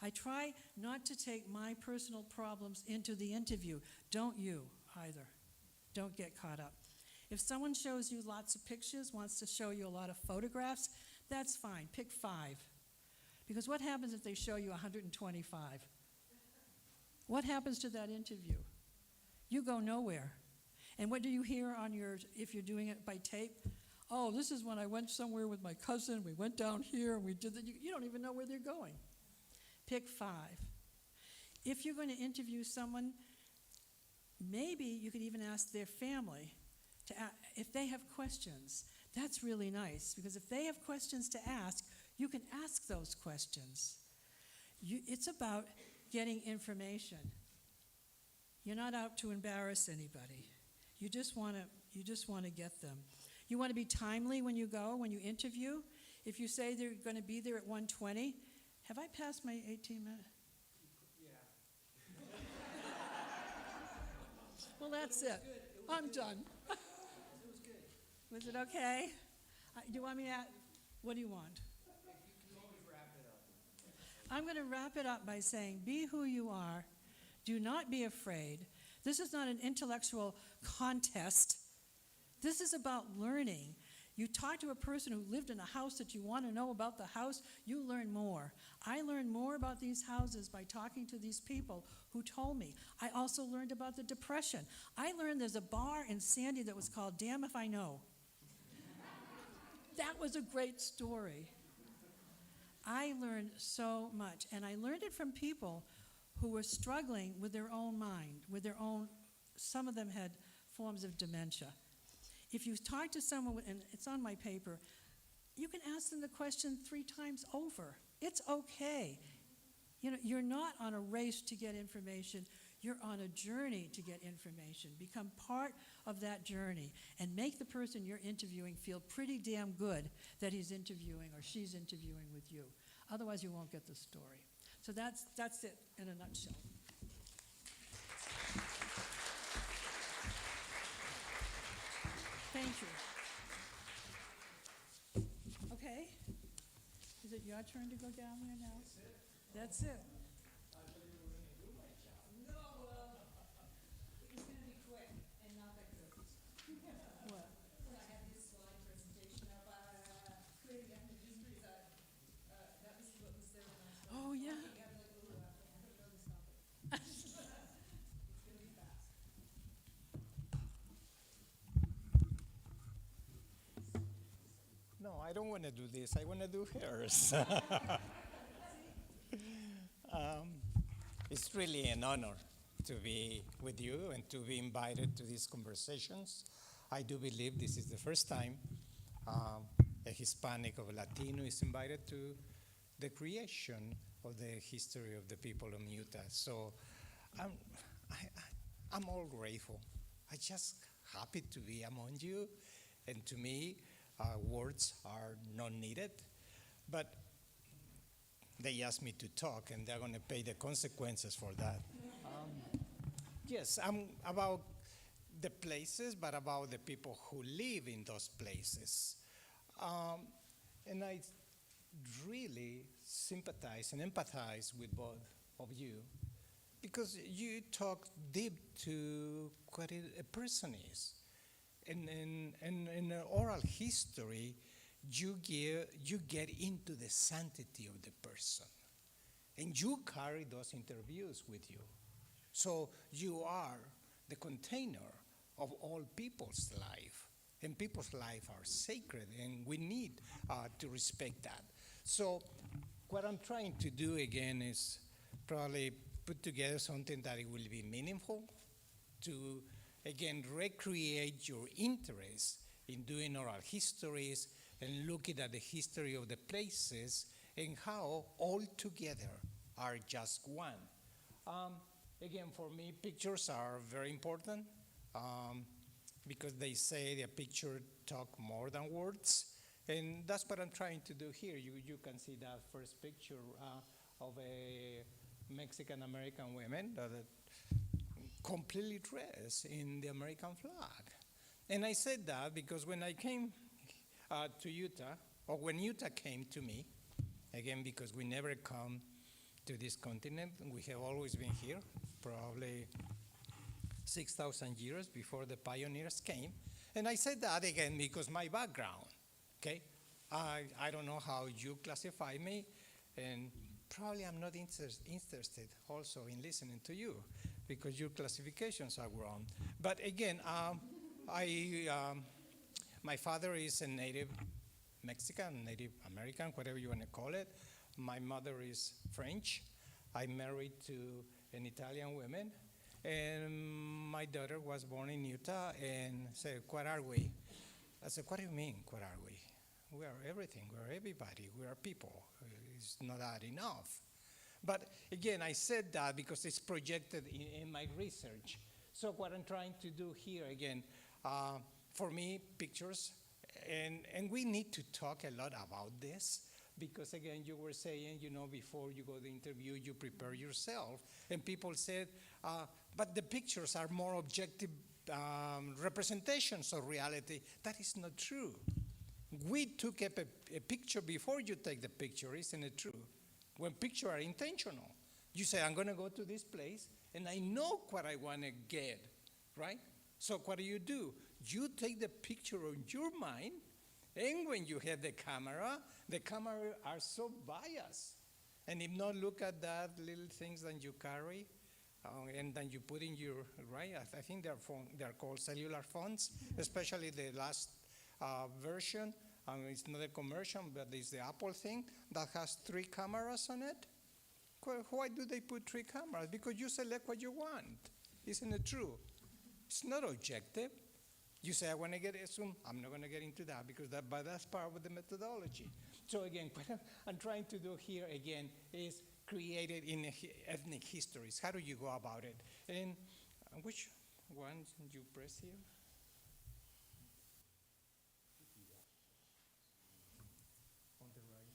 I try not to take my personal problems into the interview. Don't you either. Don't get caught up. If someone shows you lots of pictures, wants to show you a lot of photographs, that's fine. Pick 5. Because what happens if they show you 125? What happens to that interview? You go nowhere. And what do you hear on if you're doing it by tape? Oh, this is when I went somewhere with my cousin, we went down here, and we did that. You don't even know where they're going. Pick 5. If you're going to interview someone, maybe you could even ask their family if they have questions. That's really nice, because if they have questions to ask, you can ask those questions. It's about getting information. You're not out to embarrass anybody. You just want to get them. You want to be timely when you interview. If you say they're going to be there at 1:20, have I passed my 18 minutes? Yeah. Well, that's it. I'm done. Was it okay? Do you want me to what do you want? I'm going to wrap it up by saying, be who you are. Do not be afraid. This is not an intellectual contest. This is about learning. You talk to a person who lived in a house that you want to know about the house, you learn more. I learned more about these houses by talking to these people who told me. I also learned about the Depression. I learned there's a bar in Sandy that was called Damn If I Know. That was a great story. I learned so much, and I learned it from people who were struggling with their own mind, some of them had forms of dementia. If you talk to someone, and it's on my paper, you can ask them the question 3 times over. It's okay. You're not on a race to get information. You're on a journey to get information. Become part of that journey and make the person you're interviewing feel pretty damn good that he's interviewing or she's interviewing with you. Otherwise, you won't get the story. So that's it in a nutshell. Thank you. Okay. Is it your turn to go down there now? That's it. Oh, yeah. No, I don't want to do this. I want to do hers. It's really an honor to be with you and to be invited to these conversations. I do believe this is the first time a Hispanic or Latino is invited to the creation of the history of the people of Utah. So I'm all grateful. I'm just happy to be among you. And to me, words are not needed. But they asked me to talk, and they're going to pay the consequences for that. Yes, I'm about the places, but about the people who live in those places. And I really sympathize and empathize with both of you, because you talk deep to what a person is. In oral history, you get into the sanctity of the person, and you carry those interviews with you. So you are the container of all people's life, and people's life are sacred, and we need to respect that. So what I'm trying to do again is probably put together something that it will be meaningful to, again, recreate your interest in doing oral histories and looking at the history of the places and how all together are just one. Again, for me, pictures are very important because they say a picture talk more than words. And that's what I'm trying to do here. You can see that first picture of a Mexican-American woman that completely dressed in the American flag. And I said that because when I came to Utah, or when Utah came to me, again, because we never come to this continent, we have always been here, probably 6,000 years before the pioneers came. And I said that again because my background, okay? I don't know how you classify me, and probably I'm not interested also in listening to you because your classifications are wrong. But again, my father is a native Mexican, Native American, whatever you want to call it. My mother is French. I'm married to an Italian woman, and my daughter was born in Utah and said, "What are we?" I said, "What do you mean, what are we? We are everything, we are everybody, we are people. It's not that enough." But again, I said that because it's projected in my research. So what I'm trying to do here, again, for me, pictures, and we need to talk a lot about this, because again, you were saying, before you go to the interview, you prepare yourself, and people said, but the pictures are more objective representations of reality. That is not true. We took up a picture before you take the picture, isn't it true? When pictures are intentional, you say, I'm going to go to this place, and I know what I want to get, right? So what do? You take the picture on your mind, and when you have the camera are so biased. And if not, look at that little things that you carry, and then you put in your, right? I think they're called cellular phones, especially the last version. It's not a commercial, but it's the Apple thing that has 3 cameras on it. Why do they put 3 cameras? Because you select what you want. Isn't it true? It's not objective. You say, I want to get a zoom. I'm not going to get into that because but that's part of the methodology. So again, what I'm trying to do here again is create it in ethnic histories. How do you go about it? And which one you press here? On the right.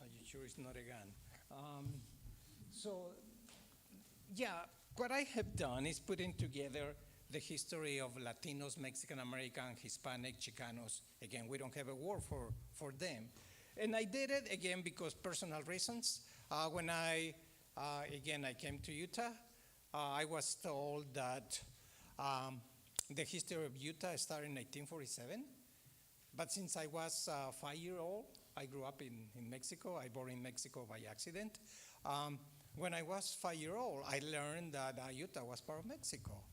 Are you sure it's not a gun? So, yeah, what I have done is putting together the history of Latinos, Mexican American, Hispanic, Chicanos. Again, we don't have a word for them. And I did it, again, because personal reasons. When I came to Utah, I was told that the history of Utah started in 1947. But since I was 5 years old, I grew up in Mexico. I born in Mexico by accident. When I was 5 years old, I learned that Utah was part of Mexico.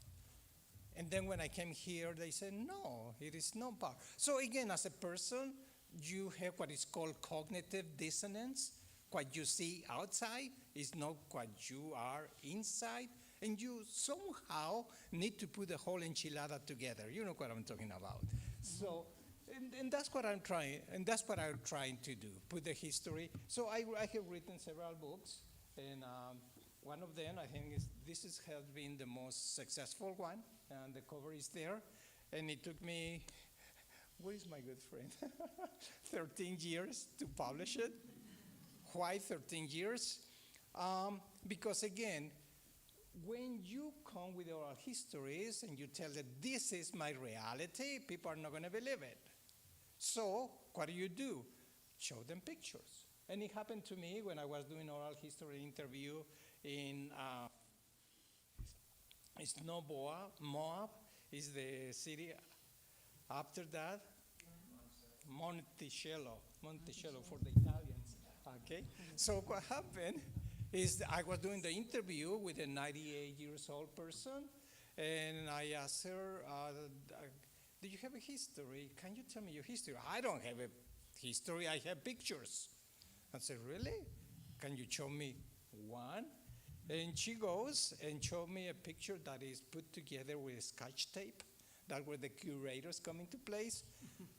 And then when I came here, they said, no, it is not part. So again, as a person, you have what is called cognitive dissonance. What you see outside is not what you are inside. And you somehow need to put the whole enchilada together. You know what I'm talking about. So, and that's what I'm trying, and that's what I'm trying to do, put the history. So I have written several books, and one of them, I think, has been the most successful one, and the cover is there. And it took me, where is my good friend? 13 years to publish it. Why 13 years? Because again, when you come with oral histories and you tell that this is my reality, people are not going to believe it. So what do? Show them pictures. And it happened to me when I was doing oral history interview in Moab is the city. After that, Monticello for the Italians. Okay. So what happened is I was doing the interview with a 98 years old person, and I asked her, do you have a history? Can you tell me your history? I don't have a history, I have pictures. I said, really? Can you show me one? And she goes and showed me a picture that is put together with Scotch tape. That were the curators come into place.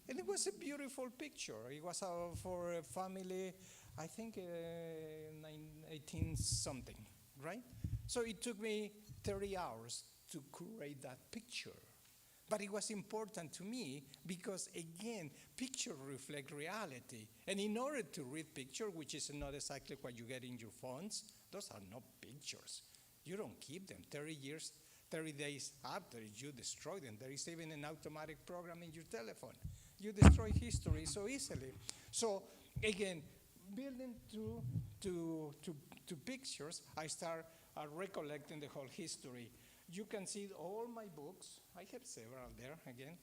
And it was a beautiful picture. It was for a family, I think 18 something, right? So it took me 30 hours to curate that picture. But it was important to me because, again, pictures reflect reality. And in order to read picture, which is not exactly what you get in your phones, those are not pictures. You don't keep them 30 days after you destroy them. There is even an automatic program in your telephone. You destroy history so easily. So, again, building to pictures, I start recollecting the whole history. You can see all my books. I have several there, again,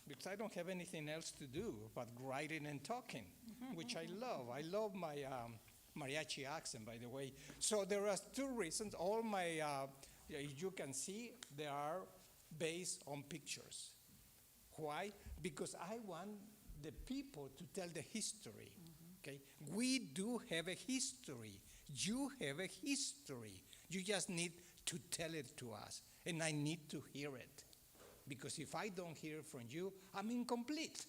because I don't have anything else to do but writing and talking, which I love. I love my mariachi accent, by the way. So there are two reasons. All my, you can see, they are based on pictures. Why? Because I want the people to tell the history. Okay? We do have a history. You have a history. You just need to tell it to us, and I need to hear it. Because if I don't hear from you, I'm incomplete.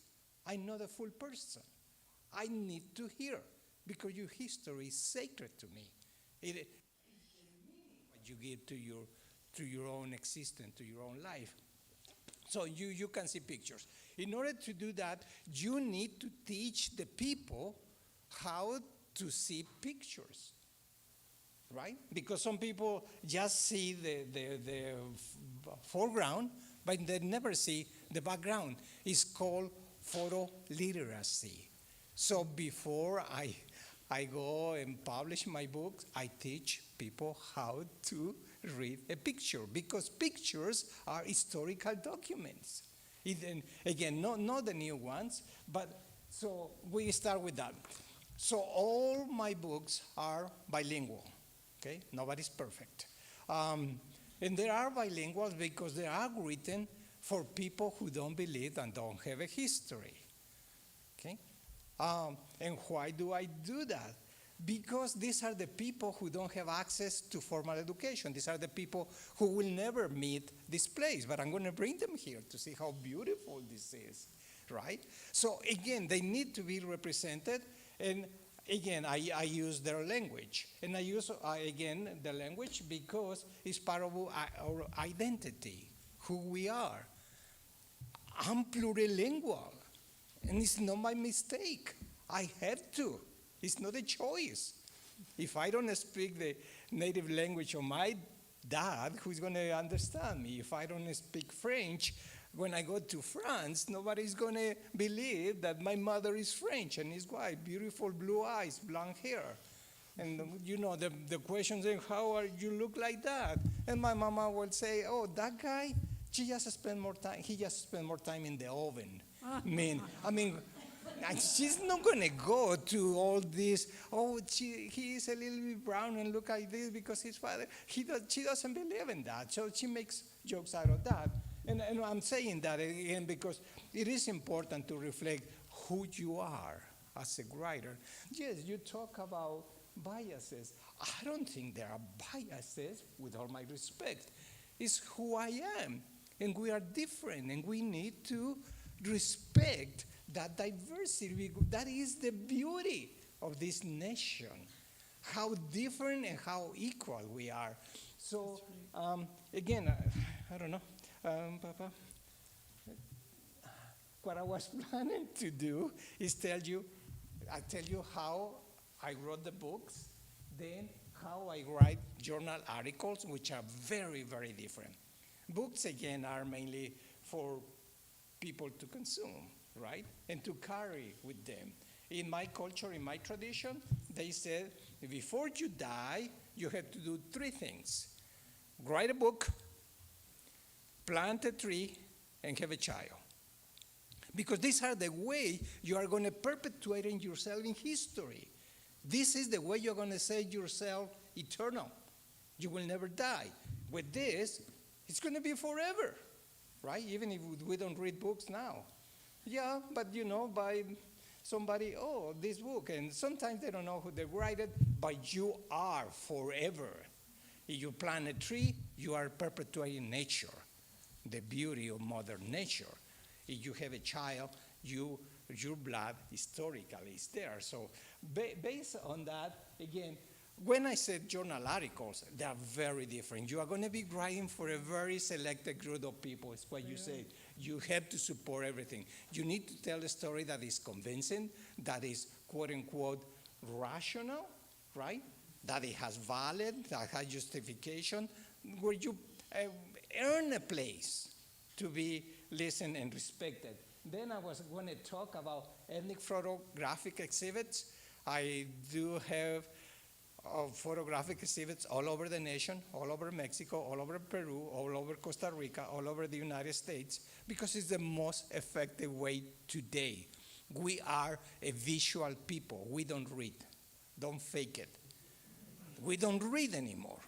I'm not a full person. I need to hear, because your history is sacred to me. It what you give to your own existence, to your own life. So you can see pictures. In order to do that, you need to teach the people how to see pictures. Right? Because some people just see the foreground, but they never see the background. It's called photo literacy. So before I go and publish my books, I teach people how to read a picture, because pictures are historical documents. Again, not the new ones, but so we start with that. So all my books are bilingual. Okay, nobody's perfect. And they are bilingual because they are written for people who don't believe and don't have a history. Okay? And why do I do that? Because these are the people who don't have access to formal education. These are the people who will never meet this place, but I'm going to bring them here to see how beautiful this is, right? So again, they need to be represented, and again, I use their language. And I use, again, the language because it's part of our identity, who we are. I'm plurilingual, and it's not my mistake. I have to. It's not a choice. If I don't speak the native language of my dad, who's going to understand me? If I don't speak French, when I go to France, nobody's going to believe that my mother is French and is white, beautiful blue eyes, blonde hair. And you know, the questions are, how are you look like that? And my mama will say, oh, that guy, he just spent more time in the oven. I mean, she's not going to go to all this, oh, he is a little bit brown and look like this because his father, she doesn't believe in that. So she makes jokes out of that. And I'm saying that again because it is important to reflect who you are as a writer. Yes, you talk about biases. I don't think there are biases, with all my respect. It's who I am. And we are different, and we need to respect that diversity. That is the beauty of this nation, how different and how equal we are. So, again, I don't know. Papa, what I was planning to do is tell you how I wrote the books, then how I write journal articles, which are very, very different. Books, again, are mainly for people to consume, right? And to carry with them. In my culture, in my tradition, they said, before you die, you have to do 3 things. Write a book, plant a tree, and have a child. Because these are the way you are going to perpetuate yourself in history. This is the way you're going to say yourself eternal. You will never die. With this, it's going to be forever, right? Even if we don't read books now. Yeah, but you know, by somebody, oh, this book, and sometimes they don't know who they write it, but you are forever. If you plant a tree, you are perpetuating nature, the beauty of Mother Nature. If you have a child, your blood historically is there. So based on that, again, when I said journal articles, they are very different. You are going to be writing for a very selected group of people, is what you say. You have to support everything. You need to tell a story that is convincing, that is, quote unquote, rational, right? That it has valid, that has justification, where you earn a place to be listened and respected. Then I was going to talk about ethnic photographic exhibits. I do have photographic exhibits all over the nation, all over Mexico, all over Peru, all over Costa Rica, all over the United States, because it's the most effective way today. We are a visual people. We don't read. Don't fake it. We don't read anymore.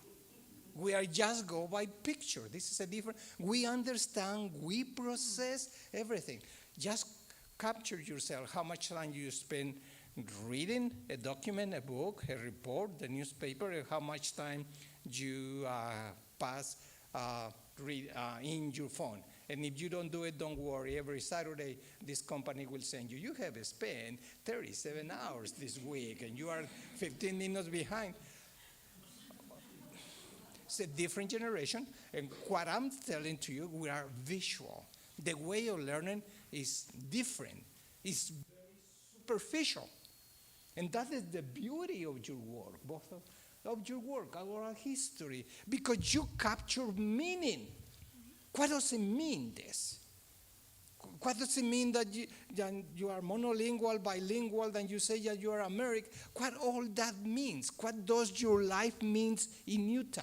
We are just go by picture. This is a different, we understand, we process everything. Just capture yourself, how much time you spend reading a document, a book, a report, the newspaper, and how much time you pass in your phone. And if you don't do it, don't worry. Every Saturday, this company will send you. You have spent 37 hours this week, and you are 15 minutes behind. It's a different generation, and what I'm telling to you, we are visual. The way of learning is different. It's very superficial. And that is the beauty of your work, both of your work, our history, because you capture meaning. What does it mean, this? What does it mean that you are monolingual, bilingual, then you say that you are American? What all that means? What does your life means in Utah?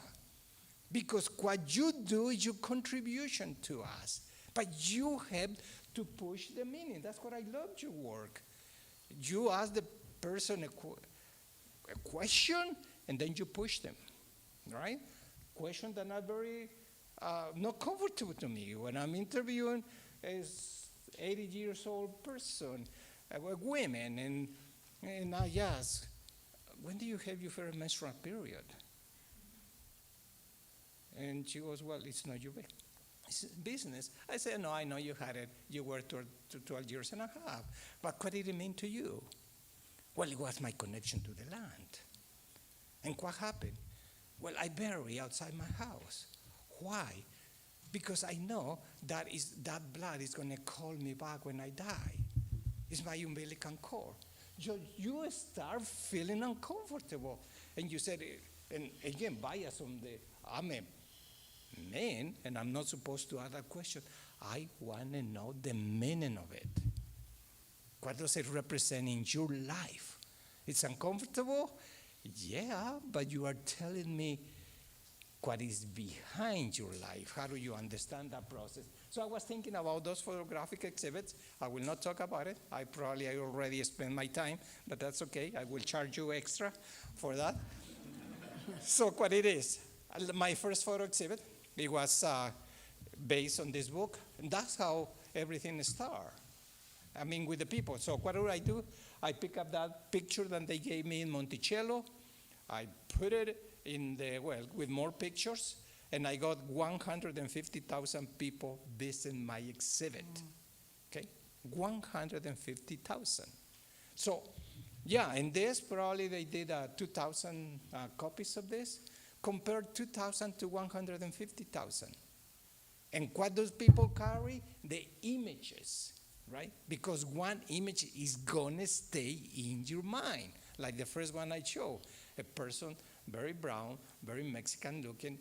Because what you do is your contribution to us. But you have to push the meaning. That's what I love your work. You ask the person a question, and then you push them, right? Questions that are very not comfortable to me. When I'm interviewing a 80 years old person, women, and I ask, when do you have your first menstrual period? And she goes, well, it's not your business. I said, no, I know you had it. You were 12 years and a half. But what did it mean to you? Well, it was my connection to the land. And what happened? Well, I bury outside my house. Why? Because I know that blood is going to call me back when I die. It's my umbilical cord. You start feeling uncomfortable. And you said, and again, bias on I'm a man, and I'm not supposed to ask that question. I want to know the meaning of it. What does it represent in your life? It's uncomfortable? Yeah, but you are telling me what is behind your life. How do you understand that process? So I was thinking about those photographic exhibits. I will not talk about it. I already spent my time, but that's okay. I will charge you extra for that. So what it is, my first photo exhibit, it was based on this book. And that's how everything started. I mean, with the people. So what do? I pick up that picture that they gave me in Monticello. I put it with more pictures, and I got 150,000 people visiting my exhibit. Okay? 150,000. So, yeah, and this probably they did 2,000 copies of this, compared 2,000 to 150,000. And what those people carry? The images, right? Because one image is gonna stay in your mind. Like the first one I showed, a person, very brown, very Mexican looking,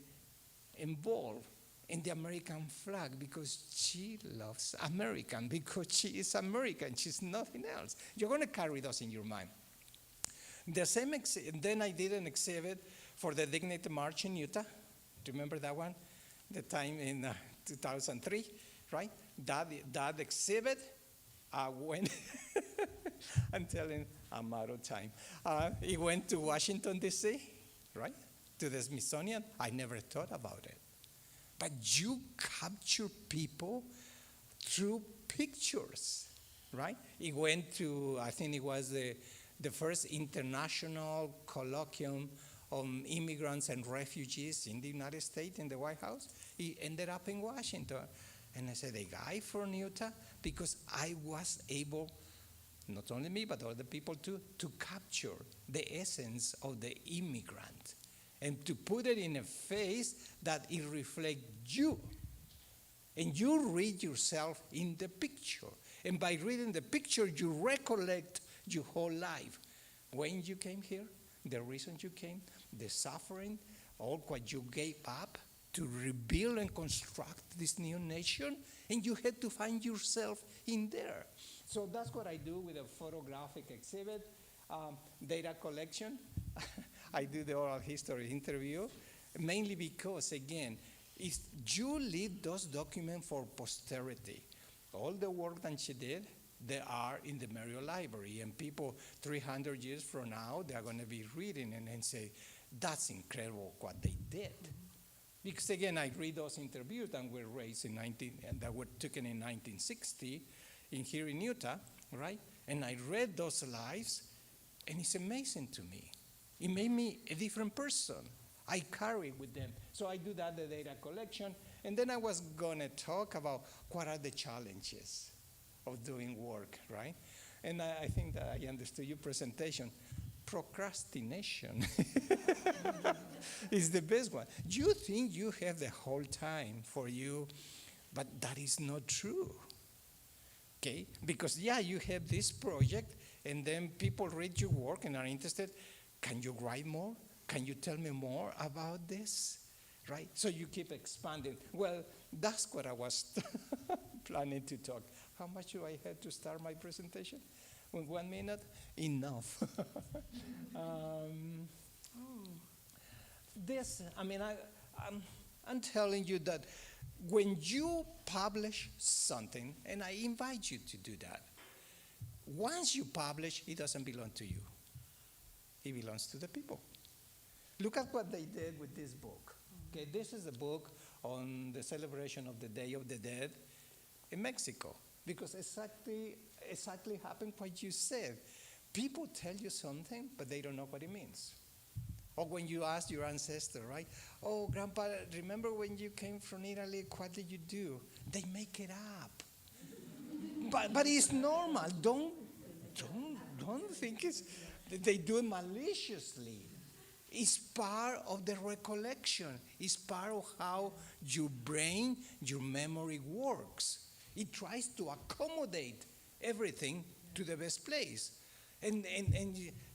involved in the American flag because she loves American, because she is American, she's nothing else. You're gonna carry those in your mind. The same, then I did an exhibit for the Dignity March in Utah. Do you remember that one? The time in 2003, right? That exhibit, I went, I'm out of time. It went to Washington, D.C., right? To the Smithsonian. I never thought about it. But you capture people through pictures, right? It went to, I think it was the first international colloquium on immigrants and refugees in the United States, in the White House. It ended up in Washington. And I said, a guy from Utah, because I was able, not only me, but other people too, to capture the essence of the immigrant and to put it in a face that it reflects you. And you read yourself in the picture. And by reading the picture, you recollect your whole life. When you came here, the reason you came, the suffering, all what you gave up to rebuild and construct this new nation, and you had to find yourself in there. So that's what I do with a photographic exhibit, data collection. I do the oral history interview, mainly because, again, you leave those documents for posterity. All the work that she did, they are in the Mural Library, and people 300 years from now, they're going to be reading and say, that's incredible what they did. Because again, I read those interviews that were raised and that were taken in 1960 here in Utah, right? And I read those lives, and it's amazing to me. It made me a different person. I carry with them. So I do that, the data collection, and then I was gonna talk about what are the challenges of doing work, right? And I think that I understood your presentation. Procrastination is the best one. You think you have the whole time for you, but that is not true, okay? Because, yeah, you have this project, and then people read your work and are interested. Can you write more? Can you tell me more about this, right? So you keep expanding. Well, that's what I was planning to talk. How much do I have to start my presentation? 1 minute? Enough. I'm telling you that when you publish something, and I invite you to do that, once you publish, it doesn't belong to you. It belongs to the people. Look at what they did with this book. Okay, this is a book on the celebration of the Day of the Dead in Mexico. Because exactly happened what you said. People tell you something, but they don't know what it means. Or when you ask your ancestor, right? Oh, Grandpa, remember when you came from Italy, what did you do? They make it up. but it's normal. Don't don't think they do it maliciously. It's part of the recollection. It's part of how your brain, your memory works. It tries to accommodate everything to the best place. And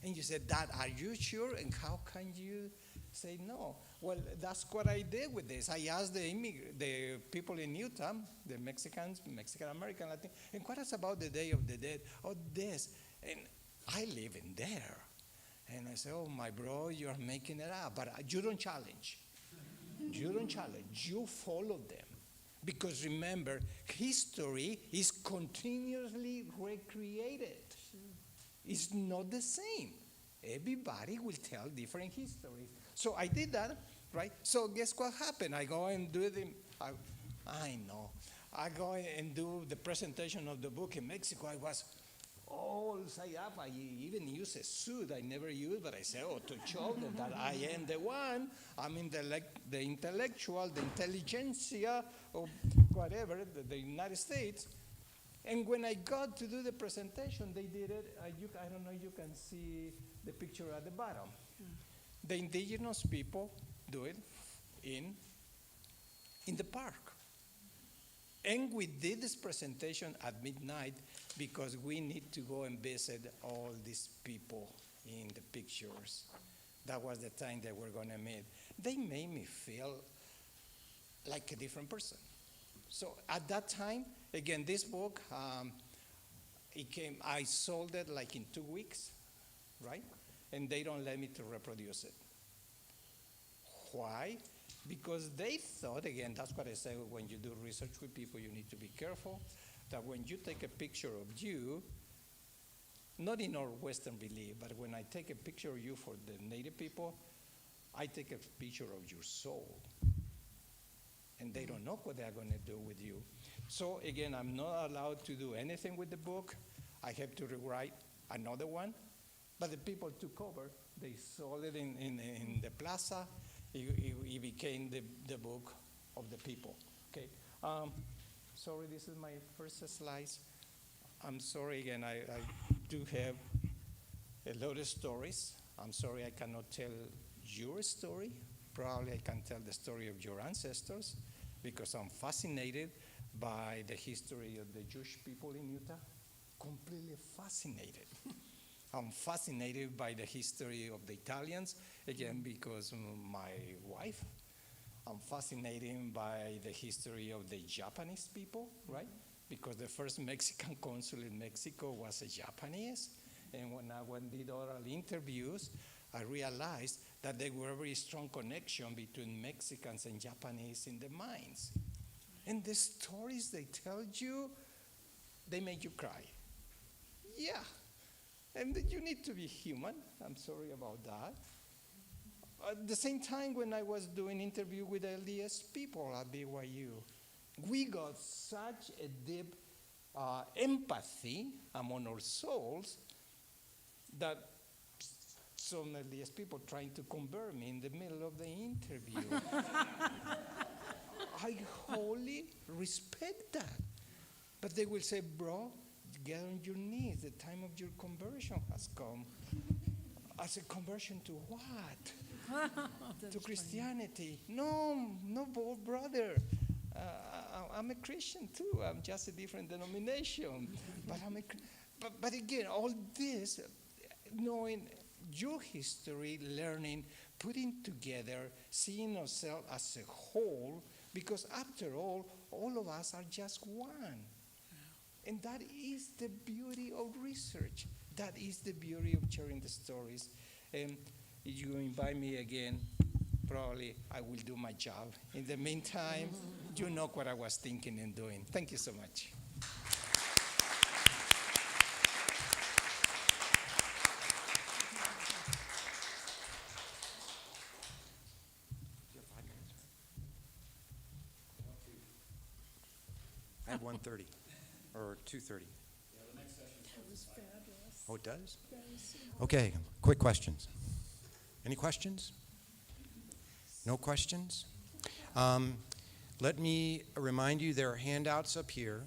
you said, Dad, are you sure? And how can you say no? Well, that's what I did with this. I asked the people in Utah, the Mexicans, Mexican-American, Latin, and what is about the Day of the Dead? Oh, this. And I live in there. And I said, oh, my bro, you're making it up. But you don't challenge. You don't challenge. You follow them. Because remember, history is continuously recreated. It's not the same. Everybody will tell different histories. So I did that, right? So guess what happened? I go and do I go and do the presentation of the book in Mexico. I was all say up. I even used a suit I never used, but I said, to show them that I am the one. I'm the intellectual, the intelligentsia, or whatever, the United States. And when I got to do the presentation, they did it. I don't know, you can see the picture at the bottom. The indigenous people do it in the park. And we did this presentation at midnight because we need to go and visit all these people in the pictures. That was the time that we're going to meet. They made me feel like a different person. So at that time, again, this book, I sold it like in 2 weeks, right? And they don't let me to reproduce it. Why? Because they thought, again, that's what I say when you do research with people, you need to be careful that when you take a picture of you, not in our Western belief, but when I take a picture of you for the Native people, I take a picture of your soul. And they don't know what they're going to do with you. So again, I'm not allowed to do anything with the book. I have to rewrite another one. But the people took over. They sold it in the plaza. It became the book of the people. Okay. Sorry, this is my first slide. I'm sorry again. I do have a lot of stories. I'm sorry I cannot tell your story. Probably I can tell the story of your ancestors because I'm fascinated by the history of the Jewish people in Utah. Completely fascinated. I'm fascinated by the history of the Italians, again, because my wife. I'm fascinated by the history of the Japanese people, right? Because the first Mexican consul in Mexico was a Japanese. And when I went did oral interviews, I realized that there were a very strong connection between Mexicans and Japanese in the mines. And the stories they tell you, they make you cry. Yeah. And you need to be human. I'm sorry about that. At the same time, when I was doing interview with LDS people at BYU, we got such a deep empathy among our souls that some LDS people trying to convert me in the middle of the interview. I wholly respect that. But they will say, bro, get on your knees. The time of your conversion has come. I said, conversion to what? To Christianity. Funny. No, brother. I'm a Christian too. I'm just a different denomination. But again, all this, knowing your history, learning, putting together, seeing ourselves as a whole, because after all of us are just one. And that is the beauty of research. That is the beauty of sharing the stories. And if you invite me again, probably I will do my job. In the meantime, you know what I was thinking and doing. Thank you so much. I have 1:30 or 2:30. That was fabulous. Oh, it does? Yes. Okay, quick questions. Any questions? No questions? Let me remind you there are handouts up here.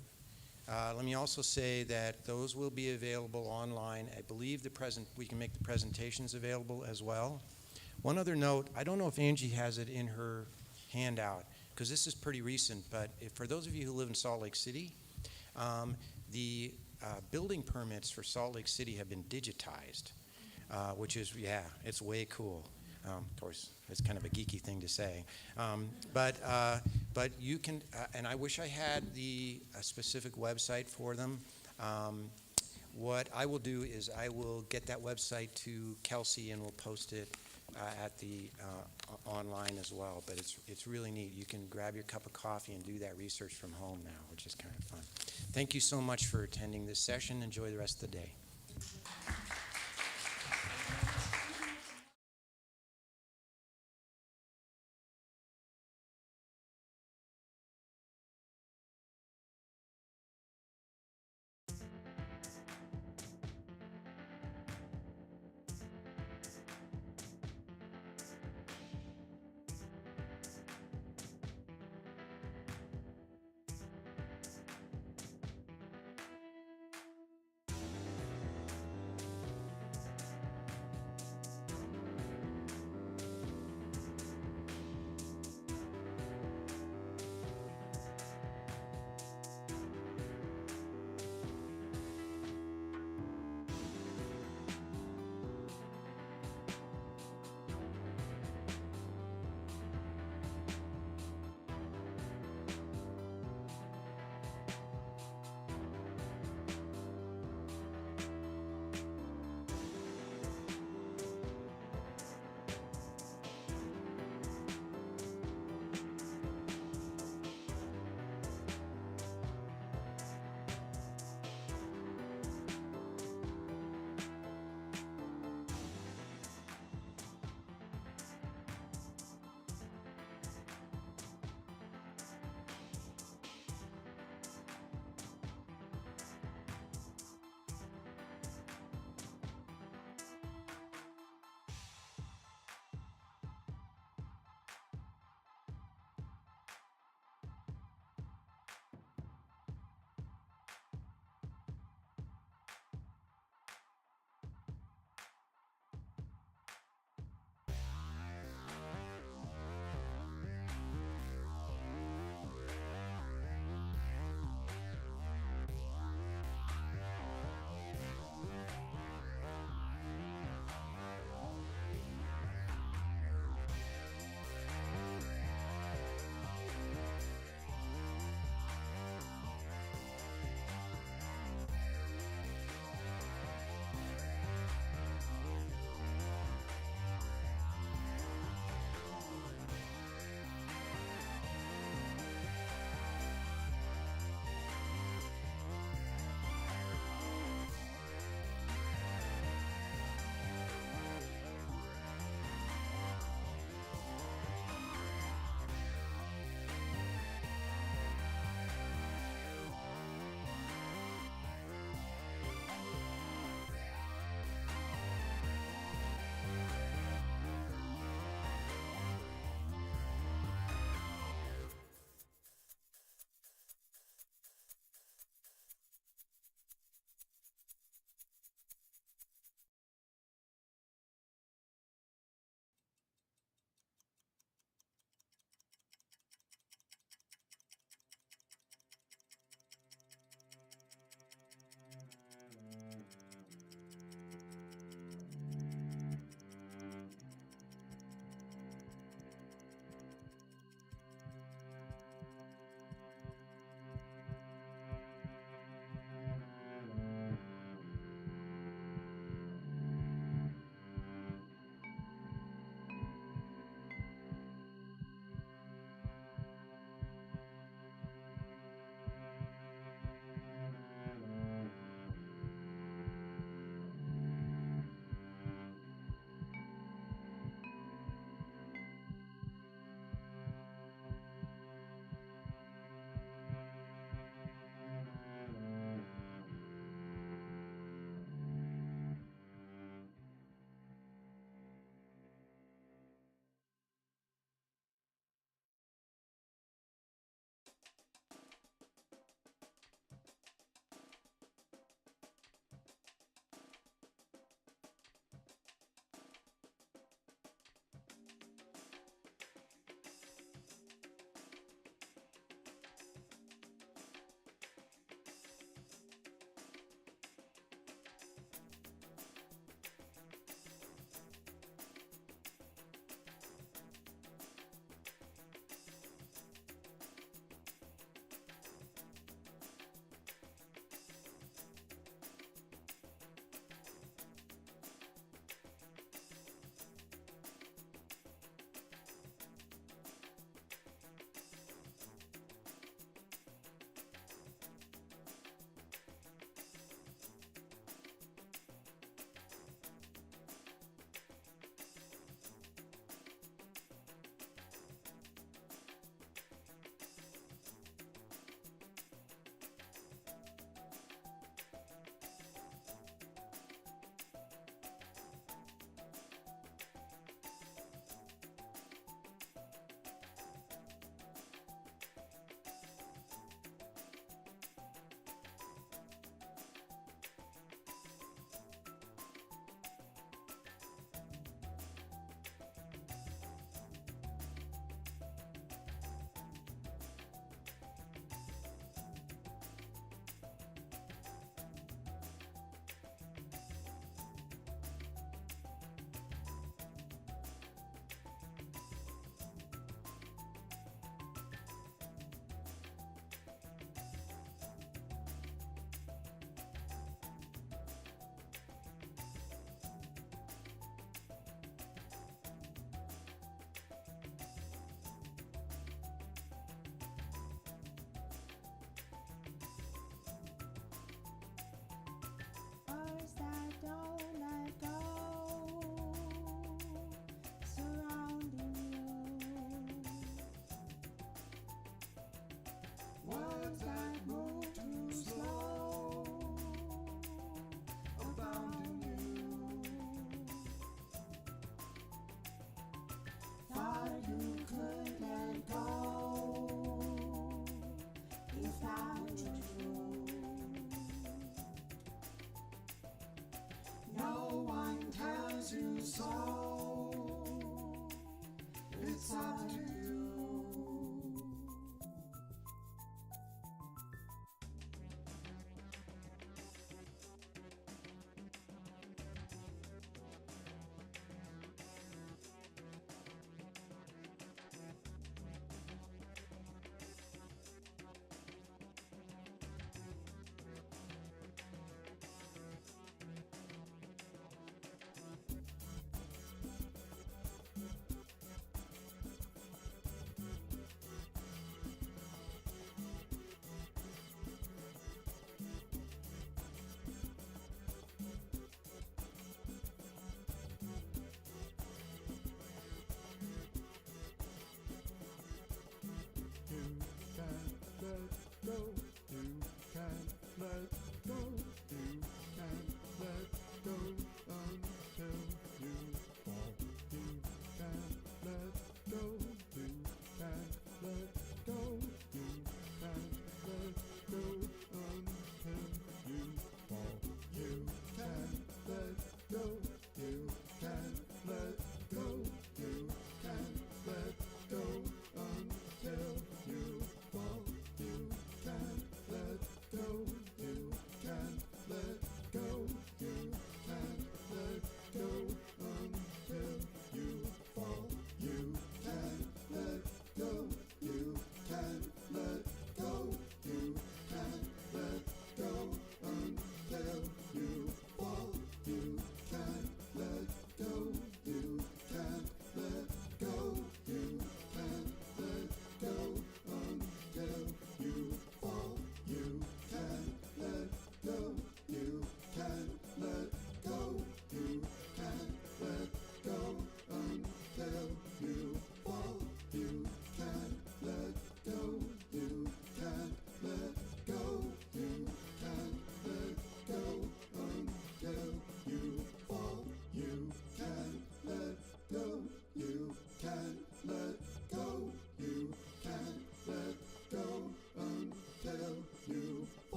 Let me also say that those will be available online. I believe we can make the presentations available as well. One other note, I don't know if Angie has it in her handout, because this is pretty recent, but for those of you who live in Salt Lake City, the building permits for Salt Lake City have been digitized, which is, yeah, it's way cool. Of course, it's kind of a geeky thing to say. But you can, and I wish I had the specific website for them. What I will do is I will get that website to Kelsey and we'll post it at the online as well. But it's really neat. You can grab your cup of coffee and do that research from home now, which is kind of fun. Thank you so much for attending this session. Enjoy the rest of the day. So it's up to you.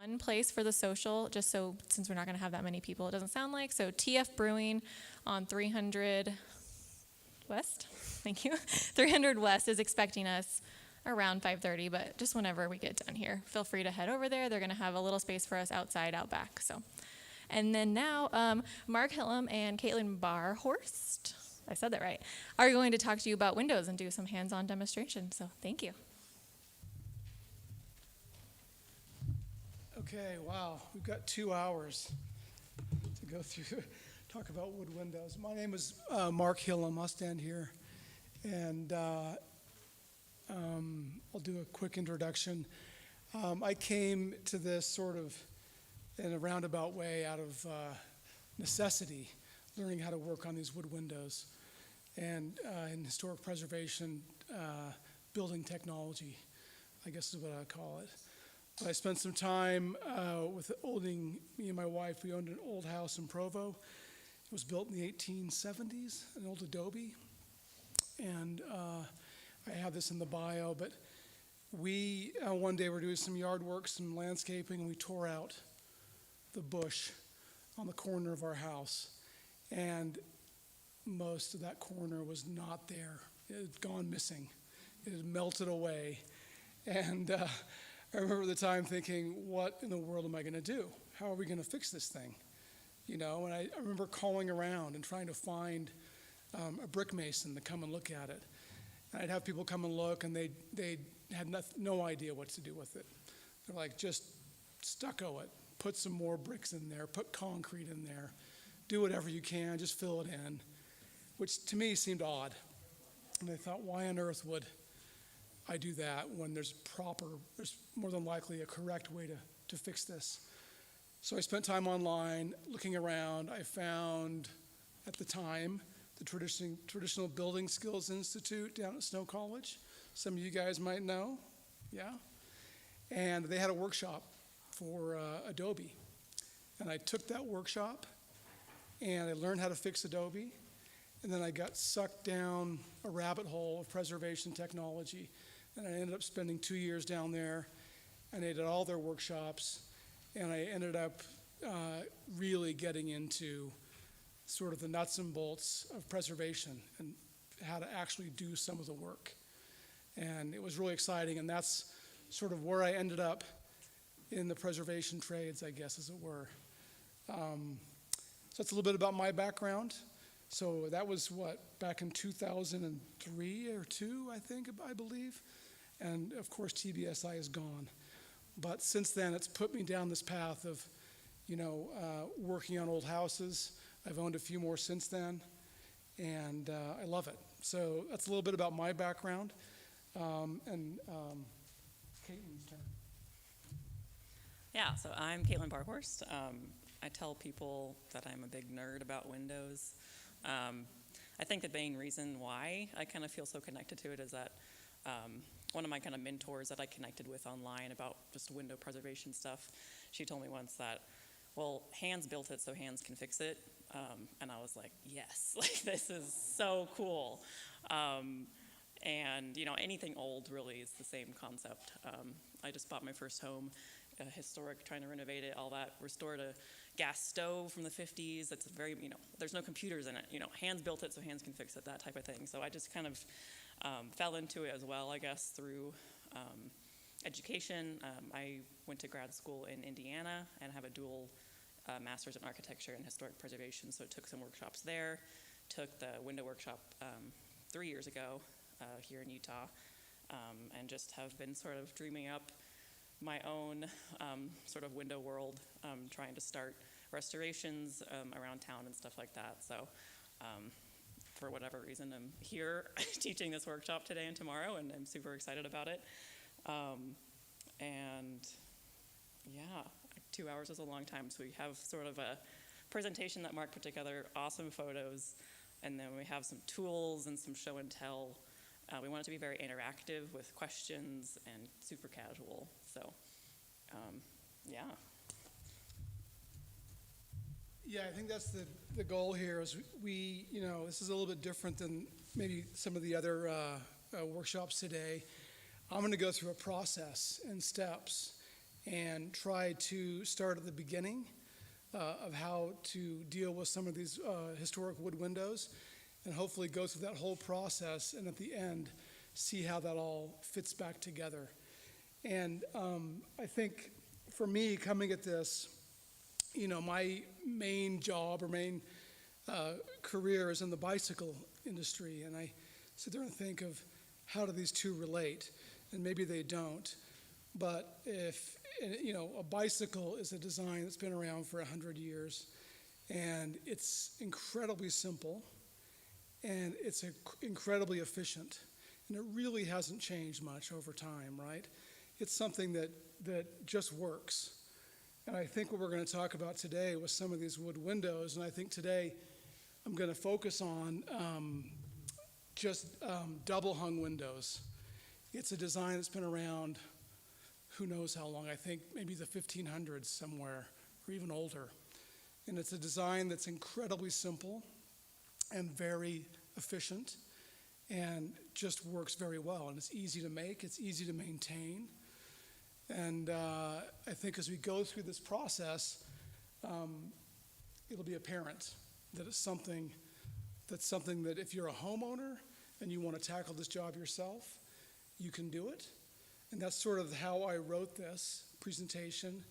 One place for the social, just so since we're not going to have that many people, it doesn't sound like. So TF Brewing on 300 West, thank you. 300 West is expecting us around 5:30, but just whenever we get done here, feel free to head over there. They're going to have a little space for us outside, out back. So, and then now, Mark Hillam and Caitlin Barhorst, I said that right, are going to talk to you about windows and do some hands-on demonstration. So, thank you. Okay, wow, we've got 2 hours to go through, talk about wood windows. My name is Mark Hillam. I'll stand here, and I'll do a quick introduction. I came to this sort of in a roundabout way out of necessity, learning how to work on these wood windows, and in historic preservation, building technology, I guess is what I call it. I spent some time with owning, me and my wife, we owned an old house in Provo. It was built in the 1870s, an old adobe. And I have this in the bio, but we, one day, were doing some yard work, some landscaping, and we tore out the bush on the corner of our house. And most of that corner was not there. It had gone missing. It had melted away. And I remember the time thinking, what in the world am I going to do? How are we going to fix this thing? You know, and I remember calling around and trying to find a brick mason to come and look at it. And I'd have people come and look, and they had no idea what to do with it. They're like, just stucco it, put some more bricks in there, put concrete in there, do whatever you can, just fill it in, which to me seemed odd. And I thought, why on earth would I do that when there's more than likely a correct way to fix this? So I spent time online looking around. I found, at the time, the Traditional Building Skills Institute down at Snow College. Some of you guys might know, yeah? And they had a workshop for Adobe. And I took that workshop, and I learned how to fix Adobe. And then I got sucked down a rabbit hole of preservation technology. And I ended up spending 2 years down there, and I did all their workshops, and I ended up really getting into sort of the nuts and bolts of preservation and how to actually do some of the work. And it was really exciting, and that's sort of where I ended up in the preservation trades, I guess, as it were. So that's a little bit about my background. So that was back in 2003 or 2, I believe. And of course, TBSI is gone. But since then, it's put me down this path of, working on old houses. I've owned a few more since then, and I love it. So that's a little bit about my background. And Caitlin's turn. Yeah, so I'm Caitlin Barhorst. I tell people that I'm a big nerd about windows. I think the main reason why I kind of feel so connected to it is that one of my kind of mentors that I connected with online about just window preservation stuff, she told me once that, well, hands built it so hands can fix it. And I was like, yes, like this is so cool. And, anything old really is the same concept. I just bought my first home, historic, trying to renovate it, all that, restored a gas stove from the 50s. That's very, there's no computers in it. Hands built it so hands can fix it, that type of thing. So I just kind of fell into it as well, I guess, through education. I went to grad school in Indiana and have a dual master's in architecture and historic preservation, so took some workshops there. Took the window workshop 3 years ago here in Utah, and just have been sort of dreaming up my own sort of window world, trying to start restorations around town and stuff like that. So for whatever reason, I'm here teaching this workshop today and tomorrow, and I'm super excited about it. And yeah, 2 hours is a long time, so we have sort of a presentation that Mark put together, awesome photos, and then we have some tools and some show and tell. We want it to be very interactive with questions and super casual. So, yeah. Yeah, I think that's the goal here is we, this is a little bit different than maybe some of the other workshops today. I'm going to go through a process and steps, and try to start at the beginning of how to deal with some of these historic wood windows, and hopefully go through that whole process, and at the end, see how that all fits back together. And I think for me, coming at this, my main job or main career is in the bicycle industry, and I sit there and think of how do these two relate, and maybe they don't. But if, a bicycle is a design that's been around for 100 years, and it's incredibly simple, and it's incredibly efficient, and it really hasn't changed much over time, right? It's something that just works. And I think what we're going to talk about today was some of these wood windows, and I think today I'm going to focus on just double hung windows. It's a design that's been around who knows how long, I think maybe the 1500s somewhere, or even older. And it's a design that's incredibly simple and very efficient and just works very well. And it's easy to make, it's easy to maintain. And I think as we go through this process, it'll be apparent that it's something that if you're a homeowner and you want to tackle this job yourself, you can do it. And that's sort of how I wrote this presentation.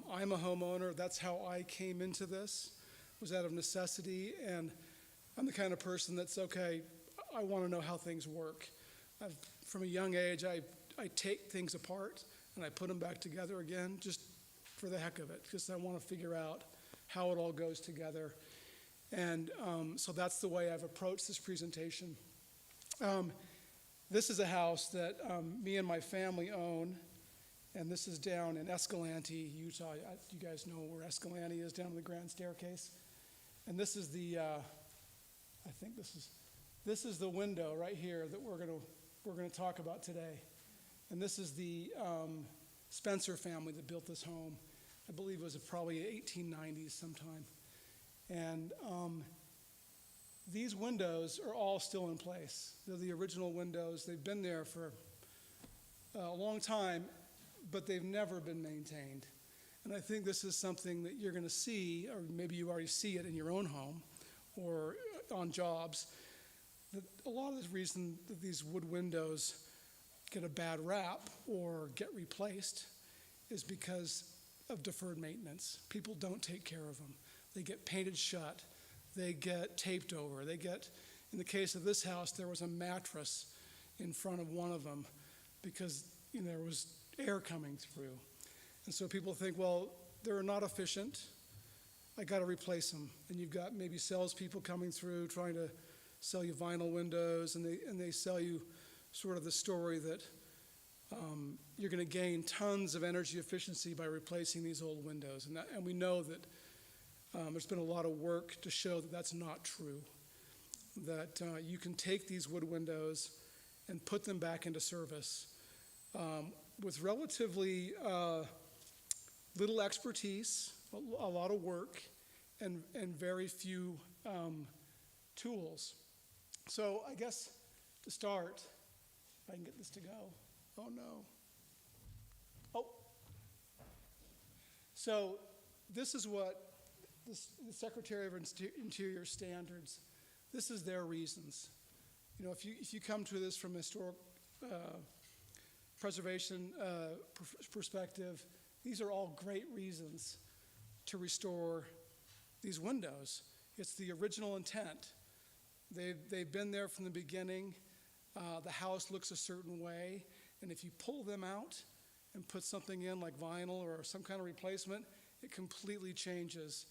I'm a homeowner. That's how I came into this, was out of necessity. And I'm the kind of person that's, okay, I want to know how things work. From a young age, I take things apart and I put them back together again just for the heck of it, because I want to figure out how it all goes together. And so that's the way I've approached this presentation. This is a house that me and my family own, and this is down in Escalante, Utah. You guys know where Escalante is, down on the Grand Staircase. And this is the, I think this is the window right here that we're gonna talk about today. And this is the Spencer family that built this home. I believe it was probably 1890s sometime. And these windows are all still in place. They're the original windows. They've been there for a long time, but they've never been maintained. And I think this is something that you're going to see, or maybe you already see it in your own home or on jobs, that a lot of the reason that these wood windows get a bad rap or get replaced is because of deferred maintenance. People don't take care of them. They get painted shut. They get taped over. They get, in the case of this house, there was a mattress in front of one of them because there was air coming through. And so people think, well, they're not efficient. I got to replace them. And you've got maybe salespeople coming through trying to sell you vinyl windows, and they sell you sort of the story that you're going to gain tons of energy efficiency by replacing these old windows. And we know that there's been a lot of work to show that that's not true, that you can take these wood windows and put them back into service with relatively little expertise, a lot of work, and very few tools. So I guess to start, if I can get this to go. Oh no. Oh. So this is what the Secretary of Interior Standards, this is their reasons. If you come to this from a historic preservation perspective, these are all great reasons to restore these windows. It's the original intent. They've been there from the beginning. The house looks a certain way, and if you pull them out and put something in like vinyl or some kind of replacement, it completely changes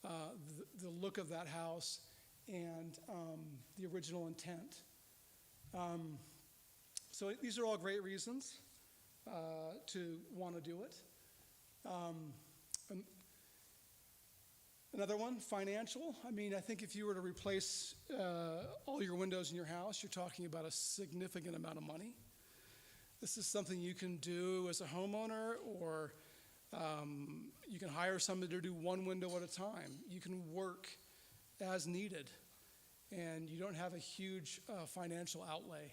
the look of that house and the original intent. So these are all great reasons to want to do it. Another one, financial. I think if you were to replace all your windows in your house, you're talking about a significant amount of money. This is something you can do as a homeowner, or you can hire somebody to do one window at a time. You can work as needed, and you don't have a huge financial outlay.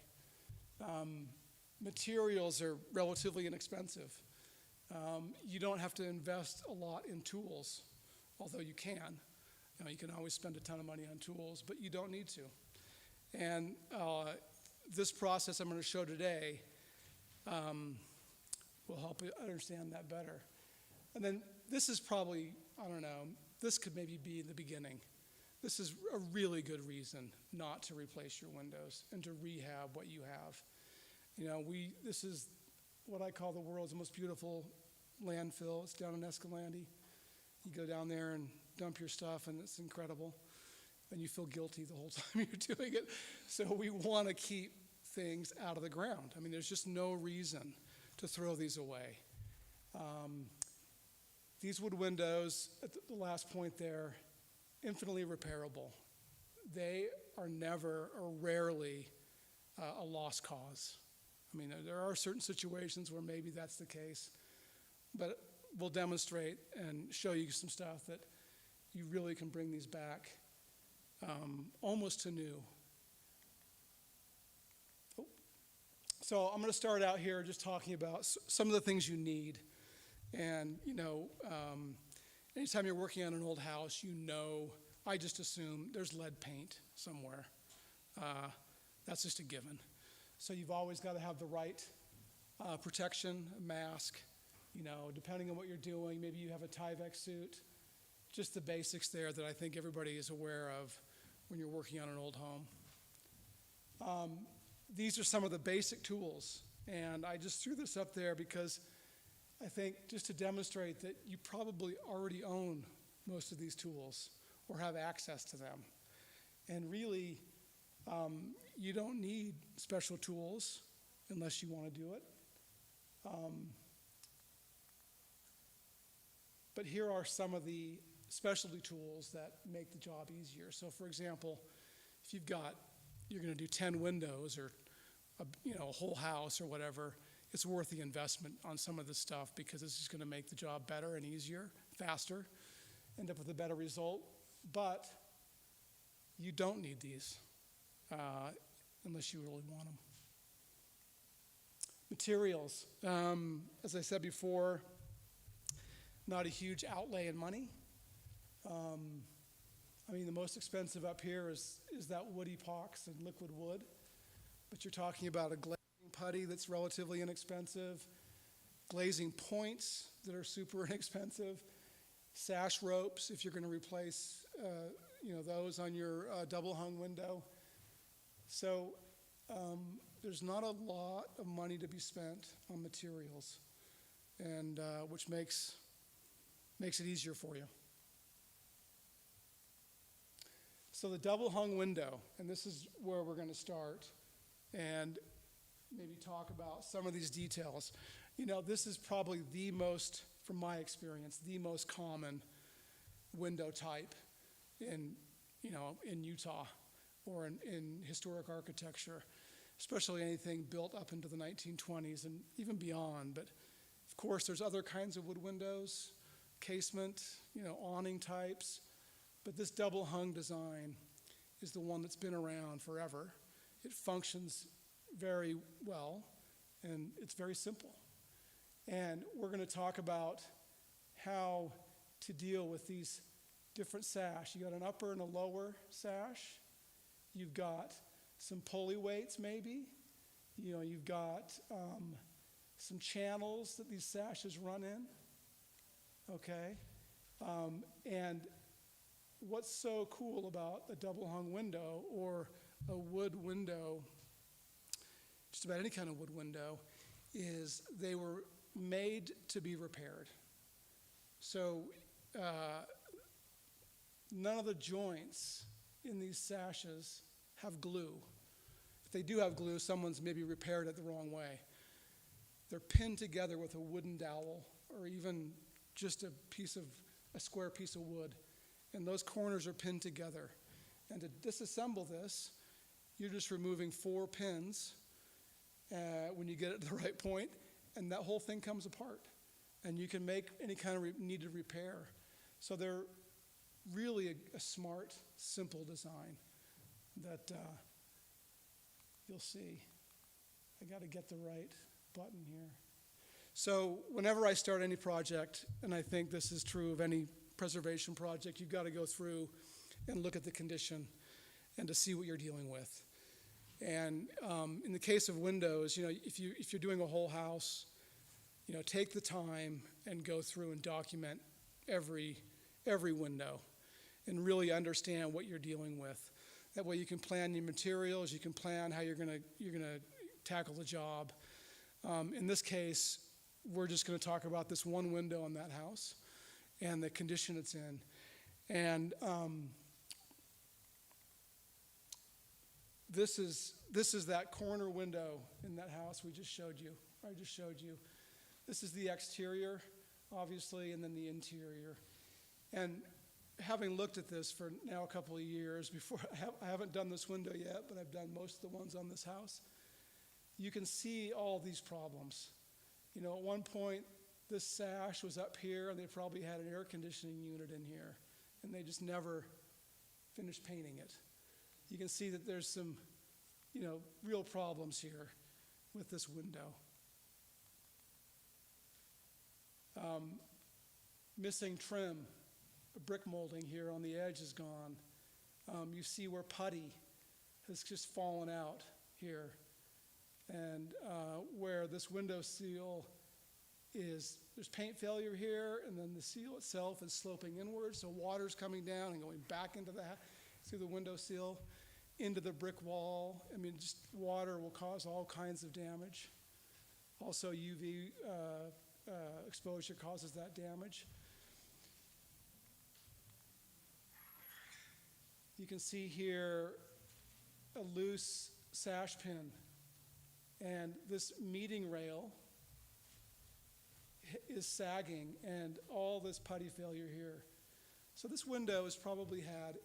Materials are relatively inexpensive. You don't have to invest a lot in tools, although you can. You can always spend a ton of money on tools, but you don't need to. And this process I'm going to show today will help you understand that better. And then this is probably, I don't know, this could maybe be the beginning. This is a really good reason not to replace your windows and to rehab what you have. This is what I call the world's most beautiful landfill. It's down in Escalante. You go down there and dump your stuff, and it's incredible. And you feel guilty the whole time you're doing it. So we want to keep things out of the ground. I mean, there's just no reason to throw these away. These wood windows, at the last point there, infinitely repairable. They are never or rarely a lost cause. I mean, there are certain situations where maybe that's the case, but we'll demonstrate and show you some stuff that you really can bring these back almost to new. So I'm going to start out here just talking about some of the things you need. And, anytime you're working on an old house, I just assume there's lead paint somewhere. That's just a given. So you've always got to have the right protection, mask, depending on what you're doing. Maybe you have a Tyvek suit. Just the basics there that I think everybody is aware of when you're working on an old home. These are some of the basic tools, and I just threw this up there because I think just to demonstrate that you probably already own most of these tools or have access to them. And really, you don't need special tools unless you want to do it. But here are some of the specialty tools that make the job easier. So for example, if you're going to do 10 windows or a whole house or whatever, it's worth the investment on some of this stuff because it's just going to make the job better and easier, faster, end up with a better result. But you don't need these unless you really want them. Materials. As I said before, not a huge outlay in money. The most expensive up here is that wood epox and liquid wood. But you're talking about a glazing putty that's relatively inexpensive, glazing points that are super inexpensive, sash ropes if you're going to replace those on your double hung window. So there's not a lot of money to be spent on materials, and which makes it easier for you. So the double hung window, and this is where we're going to start and maybe talk about some of these details. This is probably the most, from my experience, the most common window type in Utah or in historic architecture, especially anything built up into the 1920s and even beyond. But of course, there's other kinds of wood windows, casement, awning types. But this double hung design is the one that's been around forever. It functions very well, and it's very simple. And we're going to talk about how to deal with these different sash. You got an upper and a lower sash. You've got some pulley weights maybe. You've got some channels that these sashes run in. Okay? And what's so cool about a double hung window or a wood window, just about any kind of wood window, is they were made to be repaired. So none of the joints in these sashes have glue. If they do have glue, someone's maybe repaired it the wrong way. They're pinned together with a wooden dowel or even just a square piece of wood. And those corners are pinned together. And to disassemble this, you're just removing 4 pins when you get it to the right point, and that whole thing comes apart. And you can make any kind of needed repair. So they're really a smart, simple design that you'll see. I got to get the right button here. So whenever I start any project, and I think this is true of any preservation project, you've got to go through and look at the condition and to see what you're dealing with. And in the case of windows, if you're doing a whole house, take the time and go through and document every window and really understand what you're dealing with. That way you can plan your materials, you can plan how you're gonna tackle the job. In this case, we're just gonna talk about this one window on that house and the condition it's in. And this is that corner window in that house I just showed you. This is the exterior, obviously, and then the interior. And having looked at this for now a couple of years, I haven't done this window yet, but I've done most of the ones on this house. You can see all these problems. At one point, this sash was up here, and they probably had an air conditioning unit in here, and they just never finished painting it. You can see that there's some, real problems here with this window. Missing trim, brick molding here on the edge is gone. You see where putty has just fallen out here, and where this window seal there's paint failure here, and then the seal itself is sloping inward, so water's coming down and going back through the window seal, into the brick wall. Just water will cause all kinds of damage. Also, UV exposure causes that damage. You can see here a loose sash pin, and this meeting rail is sagging, and all this putty failure here. So this window has probably had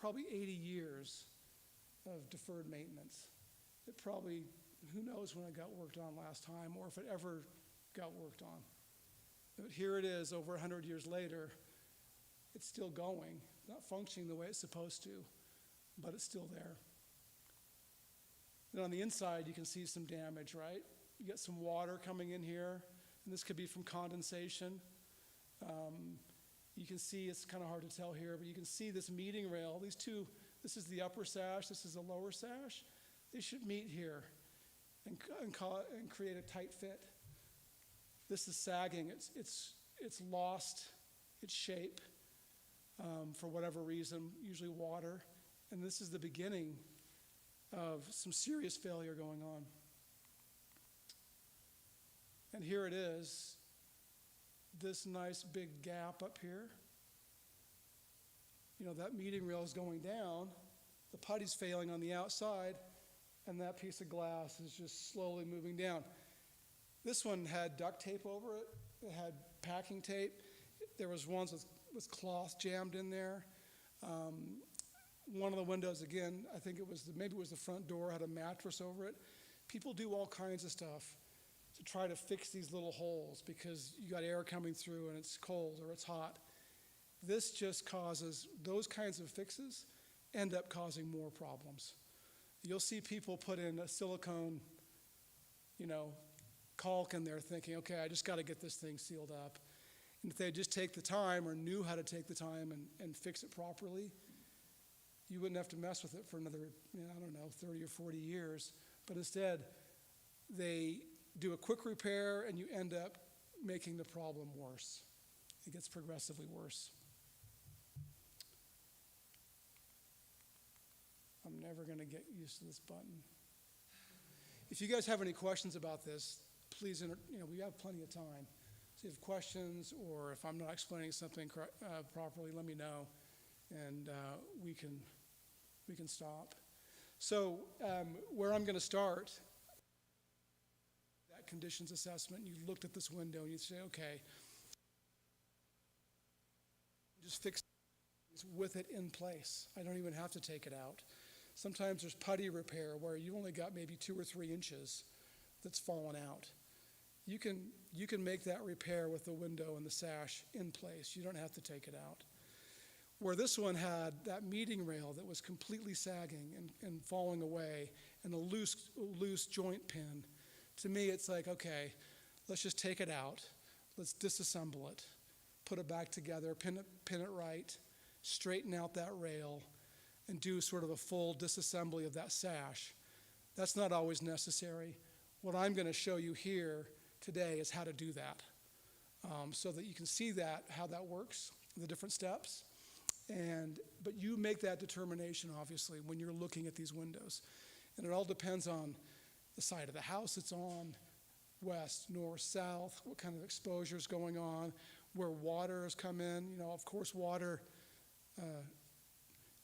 80 years of deferred maintenance. It probably, who knows when it got worked on last time, or if it ever got worked on. But here it is, over 100 years later. It's still going, not functioning the way it's supposed to, but it's still there. Then on the inside, you can see some damage, right? You get some water coming in here, and this could be from condensation. You can see, it's kind of hard to tell here, but you can see this meeting rail. These two, this is the upper sash, this is the lower sash. They should meet here and create a tight fit. This is sagging. It's lost its shape for whatever reason, usually water. And this is the beginning of some serious failure going on. And here it is, this nice big gap up here. That meeting rail is going down, the putty's failing on the outside, and that piece of glass is just slowly moving down. This one had duct tape over it. It had packing tape. There was ones with cloth jammed in there. One of the windows, again, I think maybe it was the front door, had a mattress over it. People do all kinds of stuff to try to fix these little holes because you got air coming through and it's cold or it's hot. This just causes, those kinds of fixes end up causing more problems. You'll see people put in a silicone, caulk in there thinking, okay, I just got to get this thing sealed up. And if they just take the time or knew how to take the time and fix it properly, you wouldn't have to mess with it for another, 30 or 40 years. But instead, they do a quick repair and you end up making the problem worse. It gets progressively worse. I'm never going to get used to this button. If you guys have any questions about this, please, we have plenty of time. So if you have questions or if I'm not explaining something properly, let me know, and we can stop. So where I'm going to start, that conditions assessment, you looked at this window and you say, okay, just fix it with it in place. I don't even have to take it out. Sometimes there's putty repair where you only got maybe 2 or 3 inches that's fallen out. You can make that repair with the window and the sash in place. You don't have to take it out. Where this one had that meeting rail that was completely sagging and falling away and a loose joint pin, to me it's like, okay, let's just take it out. Let's disassemble it, put it back together, pin it right, straighten out that rail, and do sort of a full disassembly of that sash. That's not always necessary. What I'm going to show you here today is how to do that, so that you can see that, how that works, the different steps. But you make that determination, obviously, when you're looking at these windows. And it all depends on the side of the house it's on, west, north, south, what kind of exposure is going on, where water has come in. Of course, water,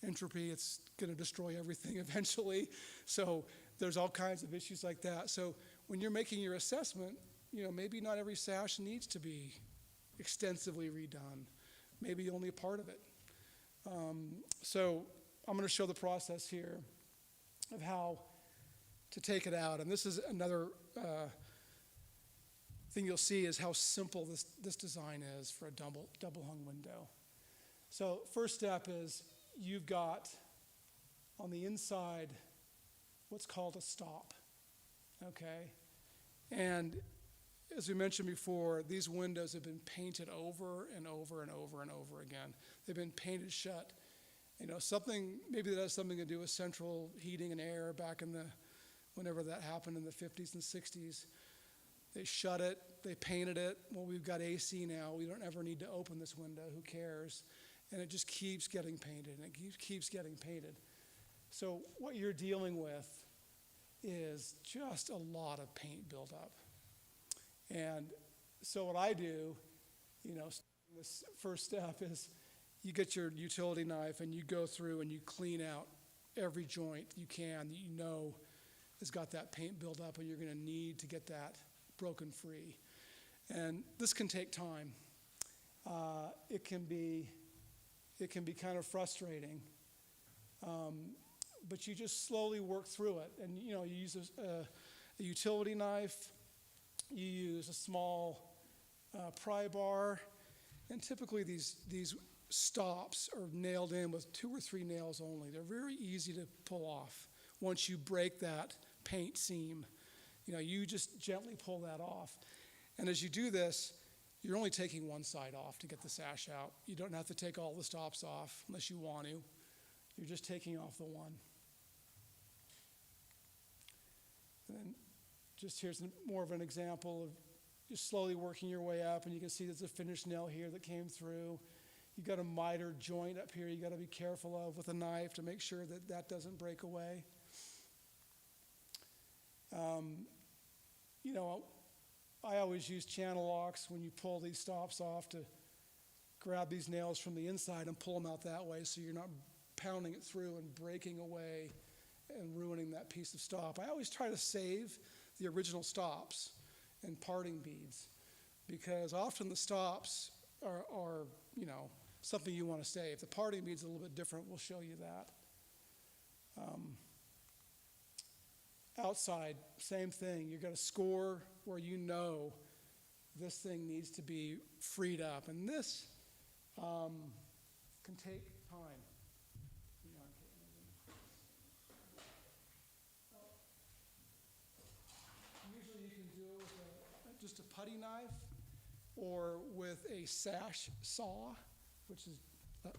entropy, it's going to destroy everything eventually. So there's all kinds of issues like that. So when you're making your assessment, maybe not every sash needs to be extensively redone. Maybe only a part of it. So I'm going to show the process here of how to take it out. And this is another thing you'll see is how simple this design is for a double hung window. So first step is you've got on the inside what's called a stop, okay? And as we mentioned before, these windows have been painted over and over and over and over again. They've been painted shut. Maybe that has something to do with central heating and air back in whenever that happened in the 50s and 60s. They shut it, they painted it. Well, we've got AC now. We don't ever need to open this window. Who cares? And it just keeps getting painted, and it keeps getting painted. So what you're dealing with is just a lot of paint buildup. And so what I do, this first step is you get your utility knife and you go through and you clean out every joint you can that you know has got that paint buildup, and you're going to need to get that broken free. And this can take time. It can be kind of frustrating, but you just slowly work through it. And you use a utility knife. You use a small pry bar, and typically these stops are nailed in with 2 or 3 nails only. They're very easy to pull off once you break that paint seam. You just gently pull that off. And as you do this, you're only taking one side off to get the sash out. You don't have to take all the stops off unless you want to. You're just taking off the one. And then just here's more of an example of just slowly working your way up, and you can see there's a finished nail here that came through. You've got a miter joint up here you got to be careful of with a knife to make sure that doesn't break away. I always use channel locks when you pull these stops off to grab these nails from the inside and pull them out that way, so you're not pounding it through and breaking away and ruining that piece of stop. I always try to save the original stops and parting beads, because often the stops are something you want to save. The parting bead's a little bit different. We'll show you that. Outside, same thing. You've got to score where this thing needs to be freed up. And this can take time. Usually you can do it with just a putty knife or with a sash saw, which is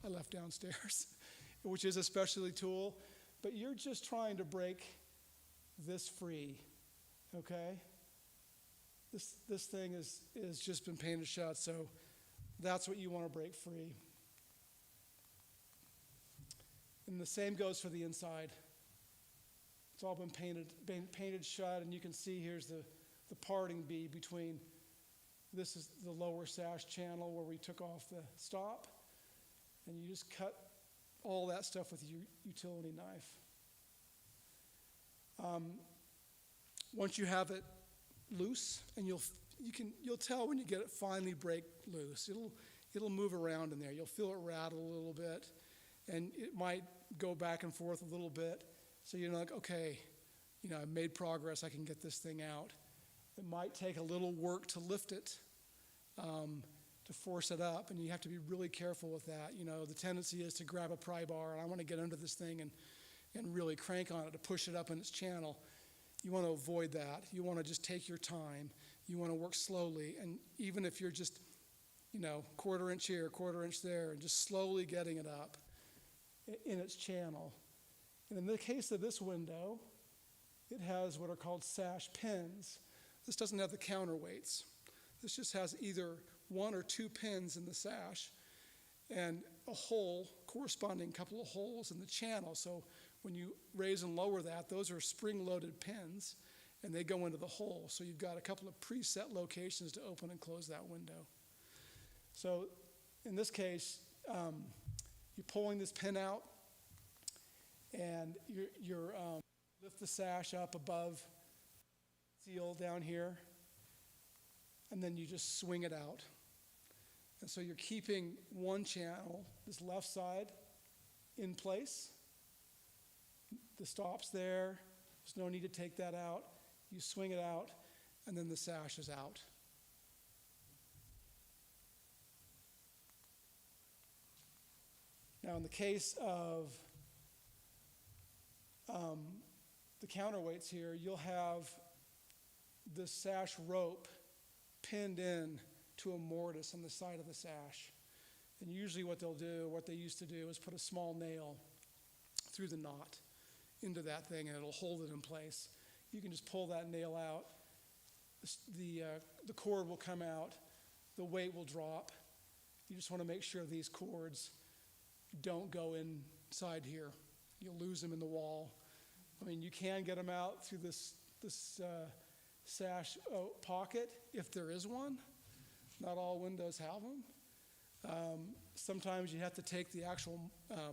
I left downstairs, which is a specialty tool. But you're just trying to break this free, okay? This thing is just been painted shut, so that's what you want to break free. And the same goes for the inside. It's all been painted shut, and you can see here's the parting bead between, this is the lower sash channel where we took off the stop, and you just cut all that stuff with your utility knife. Once you have it loose, and you'll tell when you get it finally break loose. It'll move around in there. You'll feel it rattle a little bit, and it might go back and forth a little bit. So you're like, okay, I've made progress. I can get this thing out. It might take a little work to lift it, to force it up, and you have to be really careful with that. The tendency is to grab a pry bar, and I want to get under this thing and really crank on it to push it up in its channel. You want to avoid that. You want to just take your time. you want to work slowly, and even if you're just, quarter inch here, quarter inch there, and just slowly getting it up in its channel. And in the case of this window, it has what are called sash pins. This doesn't have the counterweights. This just has either 1 or 2 pins in the sash and a hole, corresponding couple of holes in the channel. So when you raise and lower that, those are spring-loaded pins, and they go into the hole. So you've got a couple of preset locations to open and close that window. So in this case, you're pulling this pin out, and you're lift the sash up above seal down here, and then you just swing it out. And so you're keeping one channel, this left side, in place. The stop's there. There's no need to take that out. You swing it out, and then the sash is out. Now, in the case of the counterweights here, you'll have the sash rope pinned in to a mortise on the side of the sash. And usually what they used to do is put a small nail through the knot into that thing, and it'll hold it in place. You can just pull that nail out. The cord will come out. The weight will drop. You just want to make sure these cords don't go inside here. You'll lose them in the wall. I mean, you can get them out through this sash pocket if there is one. Not all windows have them. Sometimes you have to take the actual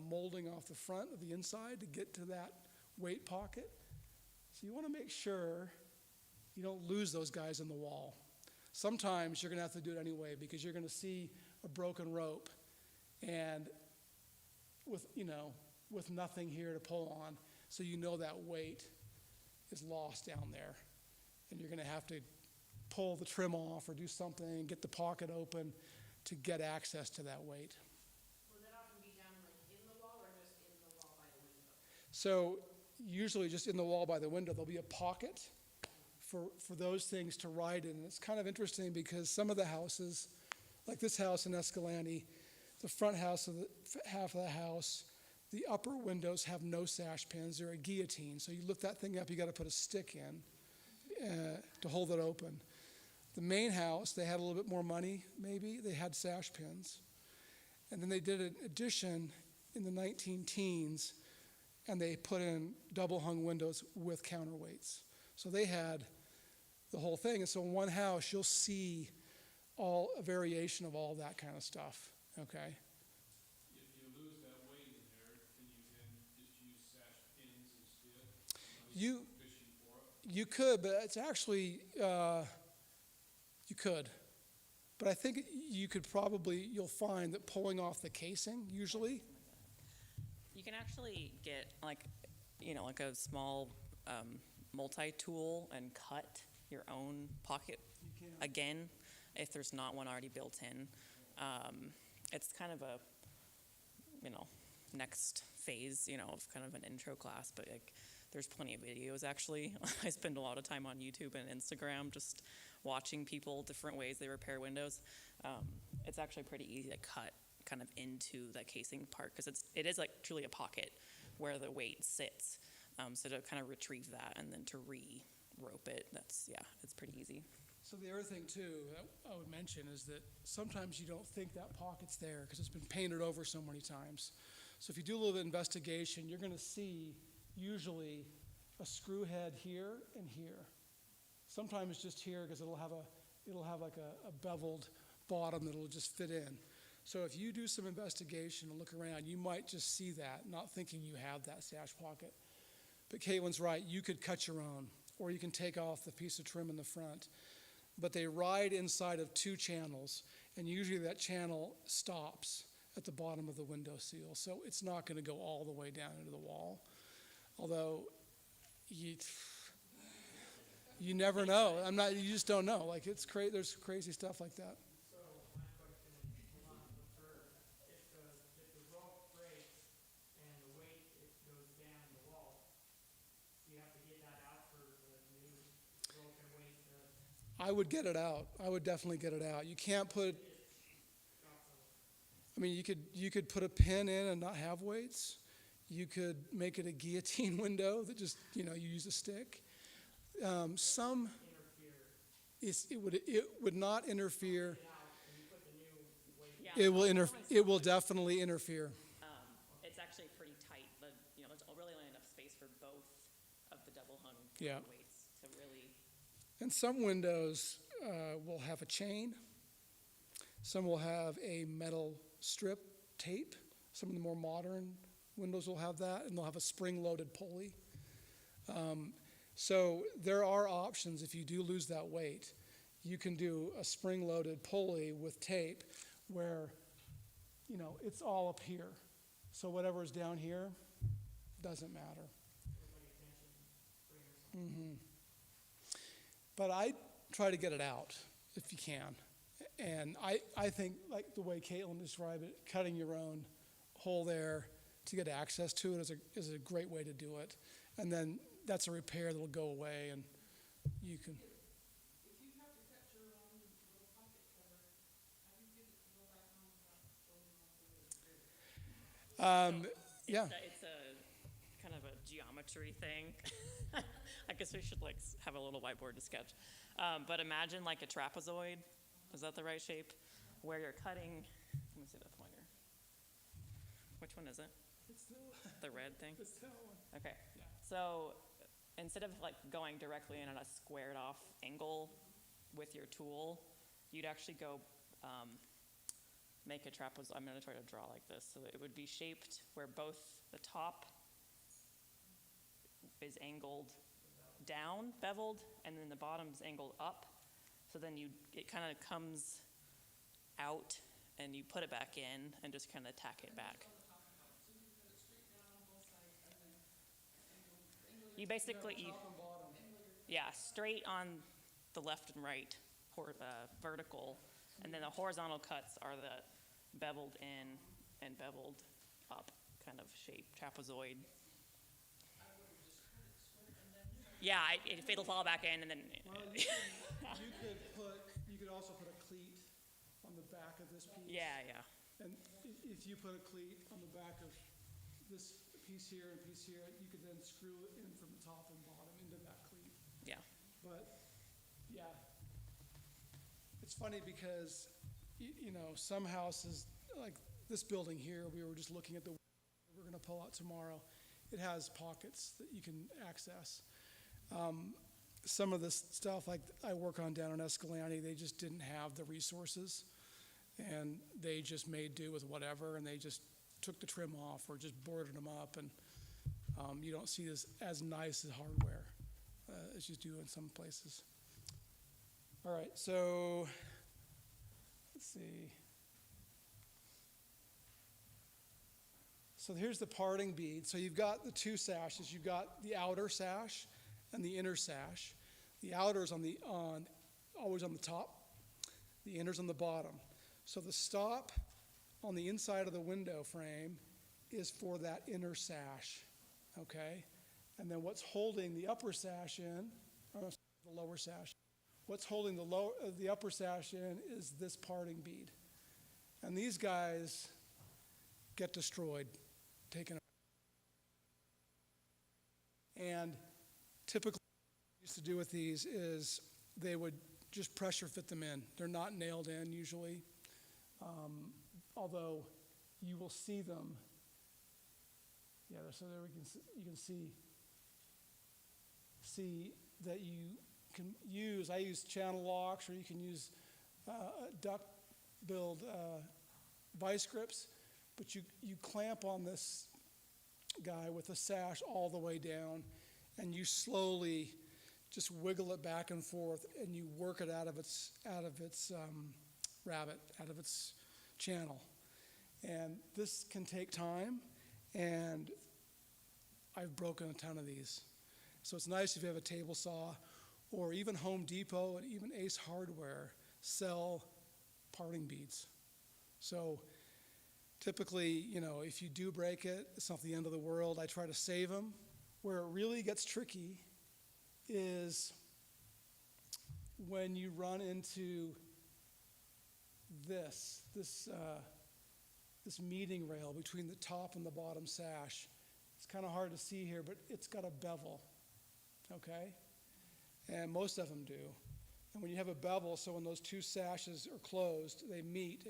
molding off the front of the inside to get to that weight pocket. So you want to make sure you don't lose those guys in the wall. Sometimes you're going to have to do it anyway because you're going to see a broken rope, and with nothing here to pull on, so that weight is lost down there, and you're going to have to pull the trim off or do something, get the pocket open to get access to that weight. Will that often be down in the wall or just in the wall by the window? So usually just in the wall by the window, there'll be a pocket for those things to ride in. And it's kind of interesting because some of the houses, like this house in Escalante, the front half of the house, the upper windows have no sash pins. They're a guillotine. So you lift that thing up, you got to put a stick in to hold it open. The main house, they had a little bit more money, maybe. They had sash pins. And then they did an addition in the 19-teens, and they put in double-hung windows with counterweights. So they had the whole thing. And so in one house, you'll see a variation of all that kind of stuff, okay? If you lose that weight in there, can you then just use sash pins instead? You could, but it's actually, you could. But I think you'll find that pulling off the casing, usually. You can actually get like a small multi-tool and cut your own pocket again if there's not one already built in. It's kind of a, next phase, of kind of an intro class, but there's plenty of videos actually. I spend a lot of time on YouTube and Instagram just watching people, different ways they repair windows. It's actually pretty easy to cut kind of into the casing part because it is like truly a pocket where the weight sits. So to kind of retrieve that and then to re-rope it, it's pretty easy. So the other thing too I would mention is that sometimes you don't think that pocket's there because it's been painted over so many times. So if you do a little bit of investigation, you're going to see usually a screw head here and here. Sometimes just here because it'll have like a beveled bottom that'll just fit in. So if you do some investigation and look around, you might just see that, not thinking you have that sash pocket. But Caitlin's right, you could cut your own, or you can take off the piece of trim in the front. But they ride inside of 2 channels, and usually that channel stops at the bottom of the window seal. So it's not going to go all the way down into the wall. Although you never know. You just don't know. Like there's crazy stuff like that. So my question is along with her. If the rope breaks and the weight goes down the wall, do you have to get that out for the new broken weight? I would get it out. I would definitely get it out. You can't put, I mean, you could put a pin in and not have weights. You could make it a guillotine window that just, you use a stick. It would not interfere. It will definitely interfere. It's actually pretty tight. There's really only enough space for both of the double hung weights to really. And some windows will have a chain. Some will have a metal strip tape. Some of the more modern windows will have that, and they'll have a spring-loaded pulley. So there are options if you do lose that weight. You can do a spring-loaded pulley with tape where, it's all up here. So whatever is down here doesn't matter. Mm-hmm. But I try to get it out if you can. And I think, like the way Caitlin described it, cutting your own hole there to get access to it is a great way to do it. And then that's a repair that'll go away, and you can. If you have to cut your own little pocket cover, how do you get it to go back on without going off the Yeah. It's a kind of a geometry thing. I guess we should have a little whiteboard to sketch. But imagine like a trapezoid. Is that the right shape? Where you're cutting. Let me see the pointer. Which one is it? It's the red thing? It's that one. Okay. Yeah. So instead of going directly in at a squared off angle with your tool, you'd actually go make a trapezoid. I'm going to try to draw like this. So it would be shaped where both the top is angled down, beveled, and then the bottom's angled up. So then it kind of comes out, and you put it back in and just kind of tack it back. You basically, straight on the left and right, vertical, and then the horizontal cuts are the beveled in and beveled up kind of shape, trapezoid. Yeah, it'll fall back in, and then. Well, you could also put a cleat on the back of this piece. Yeah. And if you put a cleat on the back of this piece here and piece here, you could then screw it in from the top and bottom into that cleat. Yeah. But yeah, it's funny because some houses, like this building here, we were just looking at we're going to pull out tomorrow. It has pockets that you can access. Some of this stuff, like I work on down in Escalante, they just didn't have the resources, and they just made do with whatever, and they just took the trim off or just boarded them up, and you don't see this as nice as hardware as you do in some places. All right, so let's see. So here's the parting bead. So you've got the two sashes. You've got the outer sash and the inner sash. The outer is always on the top. The inner's on the bottom. So the stop on the inside of the window frame is for that inner sash, okay? And then what's holding the upper sash in, or the lower sash, what's holding the upper sash in is this parting bead. And these guys get destroyed, taken out. And typically what we used to do with these is they would just pressure fit them in. They're not nailed in usually, although you will see them. Yeah, so there you can see that you can use, I use channel locks, or you can use duck build vice grips, but you clamp on this guy with a sash all the way down, and you slowly just wiggle it back and forth, and you work it out of its rabbit, out of its channel. And this can take time, and I've broken a ton of these. So it's nice if you have a table saw, or even Home Depot and even Ace Hardware sell parting beads. So typically, if you do break it, it's not the end of the world. I try to save them. Where it really gets tricky is when you run into this meeting rail between the top and the bottom sash. It's kind of hard to see here, but it's got a bevel, okay? And most of them do. And when you have a bevel, so when those two sashes are closed, they meet.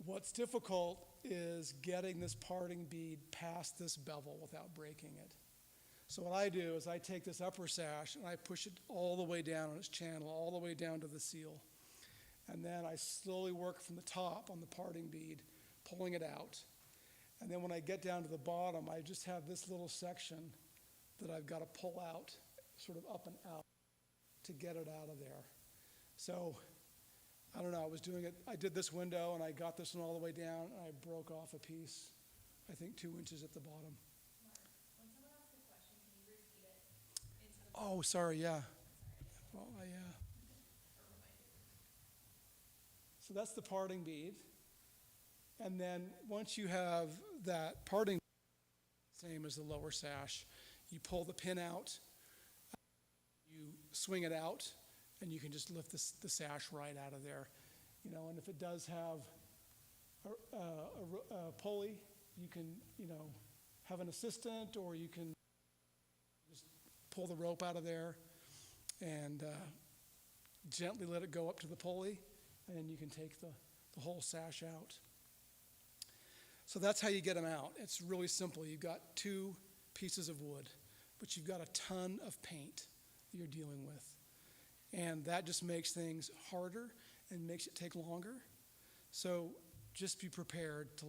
What's difficult is getting this parting bead past this bevel without breaking it. So what I do is I take this upper sash and I push it all the way down on its channel, all the way down to the seal. And then I slowly work from the top on the parting bead, pulling it out. And then when I get down to the bottom, I just have this little section that I've got to pull out, sort of up and out, to get it out of there. So, I don't know, I did this window and I got this one all the way down and I broke off a piece, I think 2 inches at the bottom. Oh, sorry, yeah. Well, So that's the parting bead. And then once you have that parting bead, same as the lower sash, you pull the pin out, you swing it out, and you can just lift the sash right out of there. And if it does have a pulley, you can, have an assistant, or you can just pull the rope out of there and gently let it go up to the pulley, and then you can take the whole sash out. So that's how you get them out. It's really simple. You've got 2 pieces of wood, but you've got a ton of paint that you're dealing with. And that just makes things harder and makes it take longer. So just be prepared to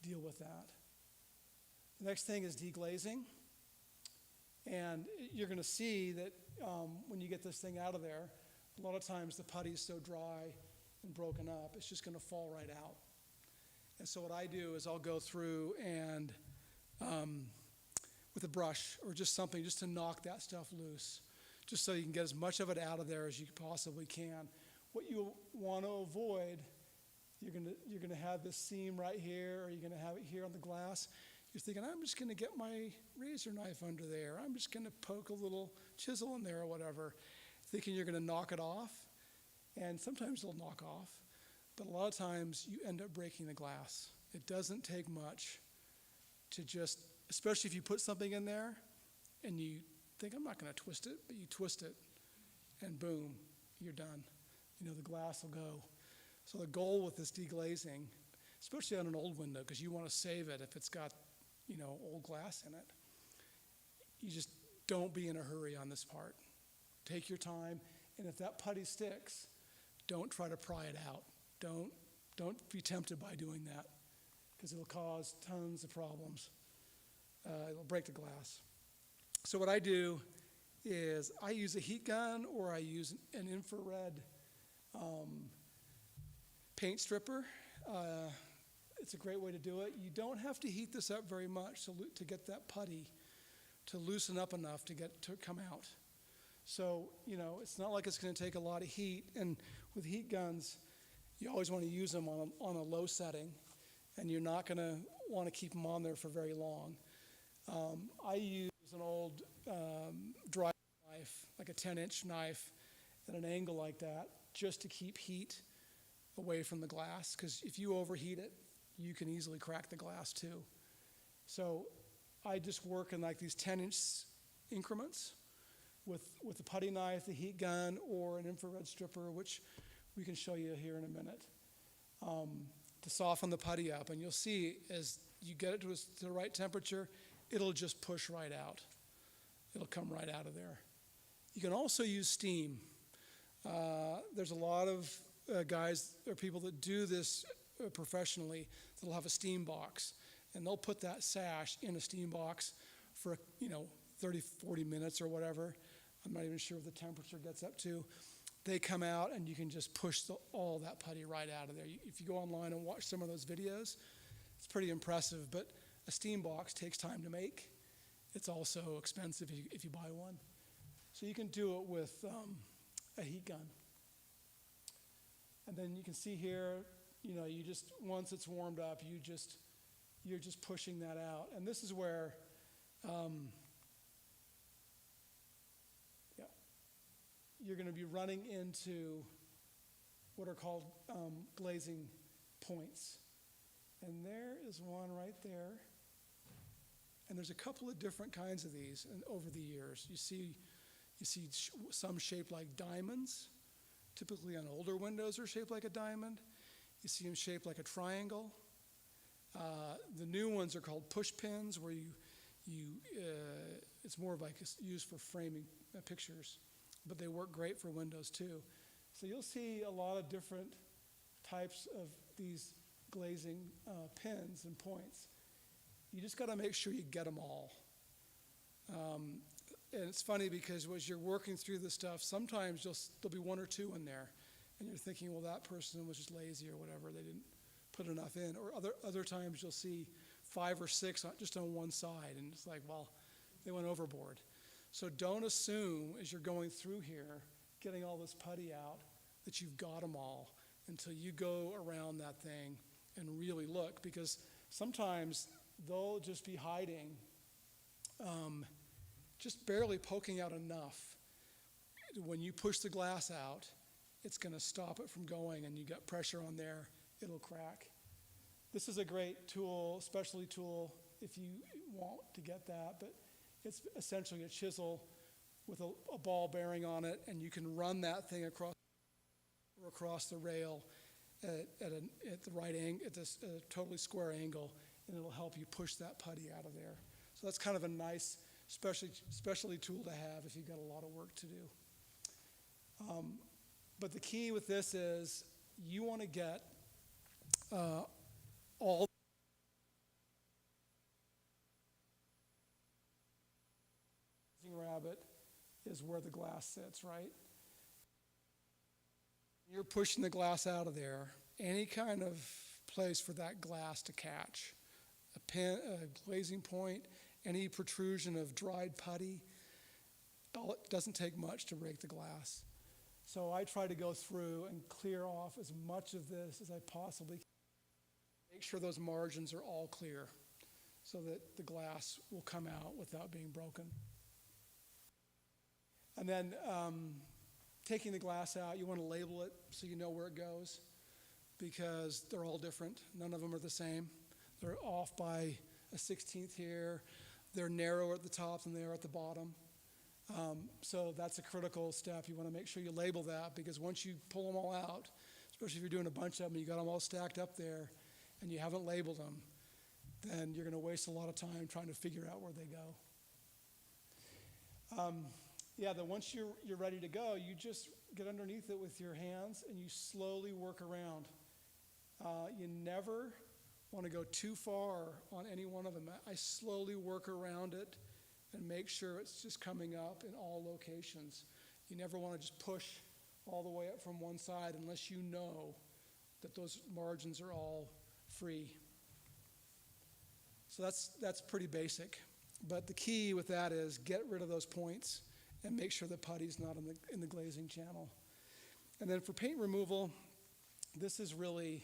deal with that. The next thing is deglazing. And you're going to see that when you get this thing out of there, a lot of times the putty is so dry and broken up, it's just going to fall right out. And so what I do is I'll go through and with a brush or just something just to knock that stuff loose, just so you can get as much of it out of there as you possibly can. What you want to avoid, you're going to have this seam right here, or you're going to have it here on the glass. You're thinking, I'm just going to get my razor knife under there. I'm just going to poke a little chisel in there or whatever, thinking you're going to knock it off. And sometimes it'll knock off, but a lot of times you end up breaking the glass. It doesn't take much to just, especially if you put something in there and you think, I'm not going to twist it, but you twist it and boom, you're done. The glass will go. So the goal with this deglazing, especially on an old window, because you want to save it if it's got, old glass in it, you just don't be in a hurry on this part. Take your time, and if that putty sticks, don't try to pry it out. Don't be tempted by doing that, because it'll cause tons of problems. It'll break the glass. So what I do is I use a heat gun, or I use an infrared paint stripper. It's a great way to do it. You don't have to heat this up very much to get that putty to loosen up enough to come out. So, it's not like it's going to take a lot of heat. And with heat guns, you always want to use them on a low setting, and you're not going to want to keep them on there for very long. I use an old dry knife, like a 10-inch knife at an angle like that, just to keep heat away from the glass, because if you overheat it, you can easily crack the glass too. So I just work in these 10-inch increments with the putty knife, the heat gun, or an infrared stripper, which we can show you here in a minute, to soften the putty up. And you'll see as you get it to the right temperature, it'll just push right out. It'll come right out of there. You can also use steam. There's a lot of guys or people that do this professionally that'll have a steam box, and they'll put that sash in a steam box for 30, 40 minutes or whatever. I'm not even sure what the temperature gets up to. They come out and you can just push all that putty right out of there. If you go online and watch some of those videos, it's pretty impressive, but a steam box takes time to make. It's also expensive if you buy one. So you can do it with a heat gun. And then you can see here, you just, once it's warmed up, you're just pushing that out. And this is where you're going to be running into what are called glazing points. And there is one right there. And there's a couple of different kinds of these over the years. You see some shaped like diamonds. Typically on older windows are shaped like a diamond. You see them shaped like a triangle. The new ones are called push pins, where it's more of like used for framing pictures, but they work great for windows too. So you'll see a lot of different types of these glazing pins and points. You just got to make sure you get them all. And it's funny because as you're working through this stuff, sometimes there'll be one or two in there, and you're thinking, well, that person was just lazy or whatever, they didn't put enough in. Or other times you'll see 5 or 6 just on one side, and it's like, well, they went overboard. So don't assume as you're going through here, getting all this putty out, that you've got them all until you go around that thing and really look, because sometimes they'll just be hiding, just barely poking out enough. When you push the glass out, it's going to stop it from going, and you got pressure on there, it'll crack. This is a great tool, specialty tool, if you want to get that, but it's essentially a chisel with a ball bearing on it, and you can run that thing across the rail at the right angle, at this totally square angle, and it'll help you push that putty out of there. So that's kind of a nice specialty tool to have if you've got a lot of work to do. But the key with this is you want to get all rabbit is where the glass sits, right? You're pushing the glass out of there. Any kind of place for that glass to catch, a glazing point, any protrusion of dried putty, it doesn't take much to break the glass. So I try to go through and clear off as much of this as I possibly can. Make sure those margins are all clear so that the glass will come out without being broken. And then taking the glass out, you want to label it so you know where it goes, because they're all different. None of them are the same. They're off by a 16th here. They're narrower at the top than they are at the bottom. So that's a critical step. You want to make sure you label that, because once you pull them all out, especially if you're doing a bunch of them, you got them all stacked up there and you haven't labeled them, then you're going to waste a lot of time trying to figure out where they go. Then once you're ready to go, you just get underneath it with your hands and you slowly work around. You never want to go too far on any one of them. I slowly work around it and make sure it's just coming up in all locations. You never want to just push all the way up from one side unless you know that those margins are all free. So that's pretty basic. But the key with that is get rid of those points and make sure the putty's not in the glazing channel. And then for paint removal, this is really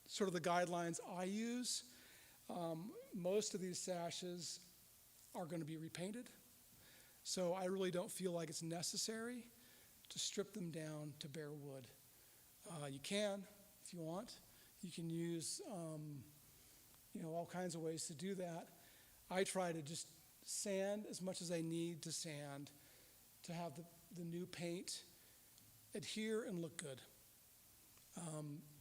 sort of the guidelines I use. Most of these sashes are going to be repainted, so I really don't feel like it's necessary to strip them down to bare wood. You can, if you want. You can use all kinds of ways to do that. I try to just sand as much as I need to sand to have the new paint adhere and look good.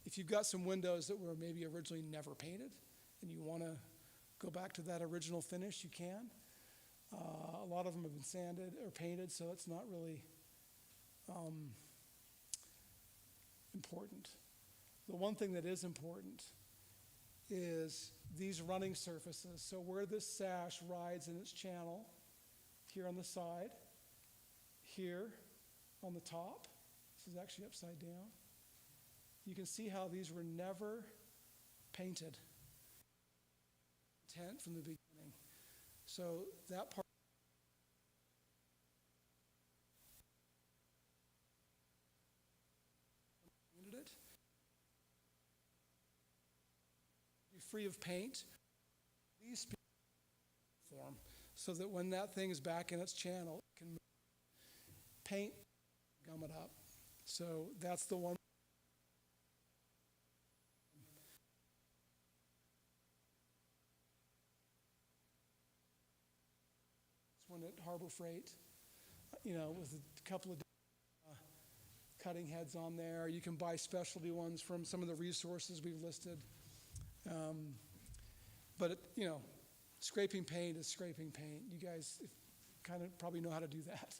If you've got some windows that were maybe originally never painted and you want to go back to that original finish, you can. A lot of them have been sanded or painted, so it's not really important. The one thing that is important is these running surfaces. So where this sash rides in its channel, here on the side, here on the top, this is actually upside down, you can see how these were never painted. Intent from the beginning. So that part painted it. Be free of paint. These form so that when that thing is back in its channel, it can move. paint, gum it up. So that's the one. This one at Harbor Freight, with a couple of cutting heads on there. You can buy specialty ones from some of the resources we've listed. But scraping paint is scraping paint. You guys kind of probably know how to do that.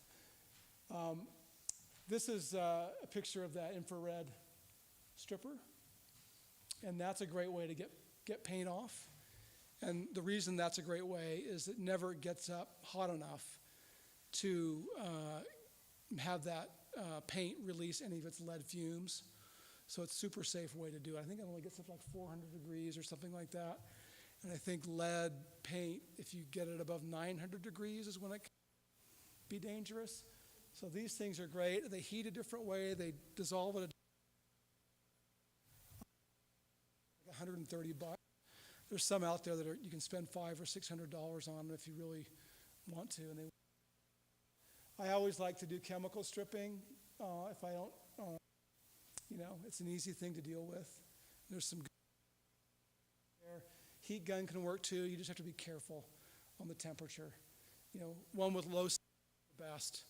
This is a picture of that infrared stripper, and that's a great way to get paint off. And the reason that's a great way is it never gets up hot enough to have that paint release any of its lead fumes. So it's a super safe way to do it. I think it only gets up like 400 degrees or something like that. And I think lead paint, if you get it above 900 degrees, is when it can be dangerous. So these things are great. They heat a different way. They dissolve at $130. There's some out there that you can spend $500 or $600 on if you really want to. And I always like to do chemical stripping if I don't. It's an easy thing to deal with. There's some good there. Heat gun can work too. You just have to be careful on the temperature. One with low is the best.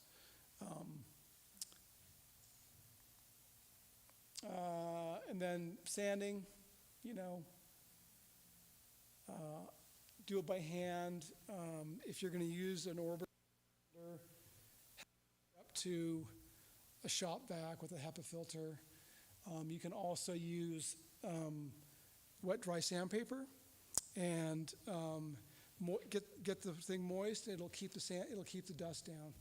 And then sanding, do it by hand. If you're going to use an orbiter, up to a shop vac with a HEPA filter. You can also use wet dry sandpaper and get the thing moist. It'll keep the dust down.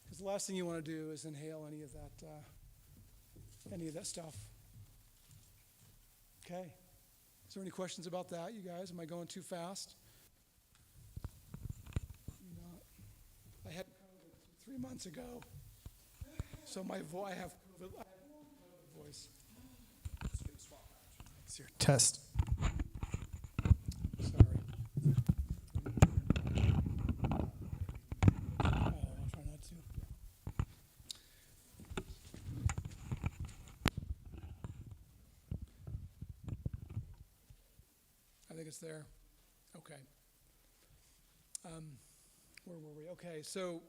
Because the last thing you want to do is inhale any of that stuff. Okay. Is there any questions about that, you guys? Am I going too fast? Not. I had COVID 3 months ago, so I have COVID voice. It's your test. Sorry. I'll try not to. I think it's there. Okay. Where were we? Okay, so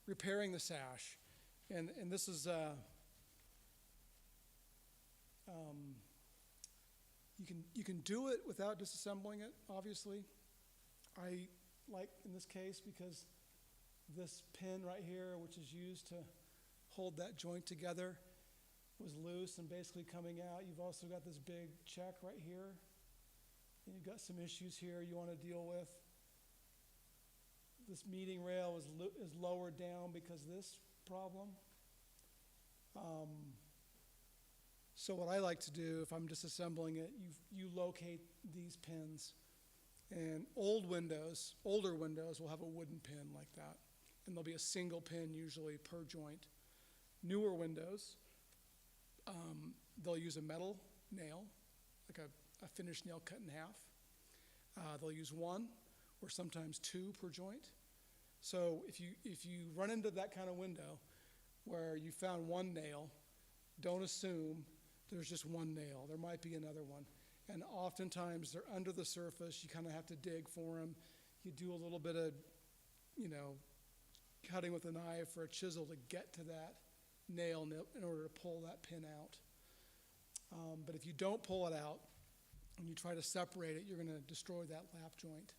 repairing the sash. And this is, you can do it without disassembling it, obviously. I like in this case because this pin right here, which is used to hold that joint together, was loose and basically coming out. You've also got this big check right here. And you've got some issues here you want to deal with. This meeting rail is lowered down because of this problem. So what I like to do, if I'm disassembling it, you locate these pins. And older windows will have a wooden pin like that. And there'll be a single pin usually per joint. Newer windows, they'll use a metal nail, like a finished nail cut in half. They'll use one or sometimes two per joint. So if you run into that kind of window where you found one nail, don't assume there's just one nail. There might be another one. And oftentimes they're under the surface. You kind of have to dig for them. You do a little bit of, cutting with a knife or a chisel to get to that nail in order to pull that pin out. But if you don't pull it out and you try to separate it, you're going to destroy that lap joint.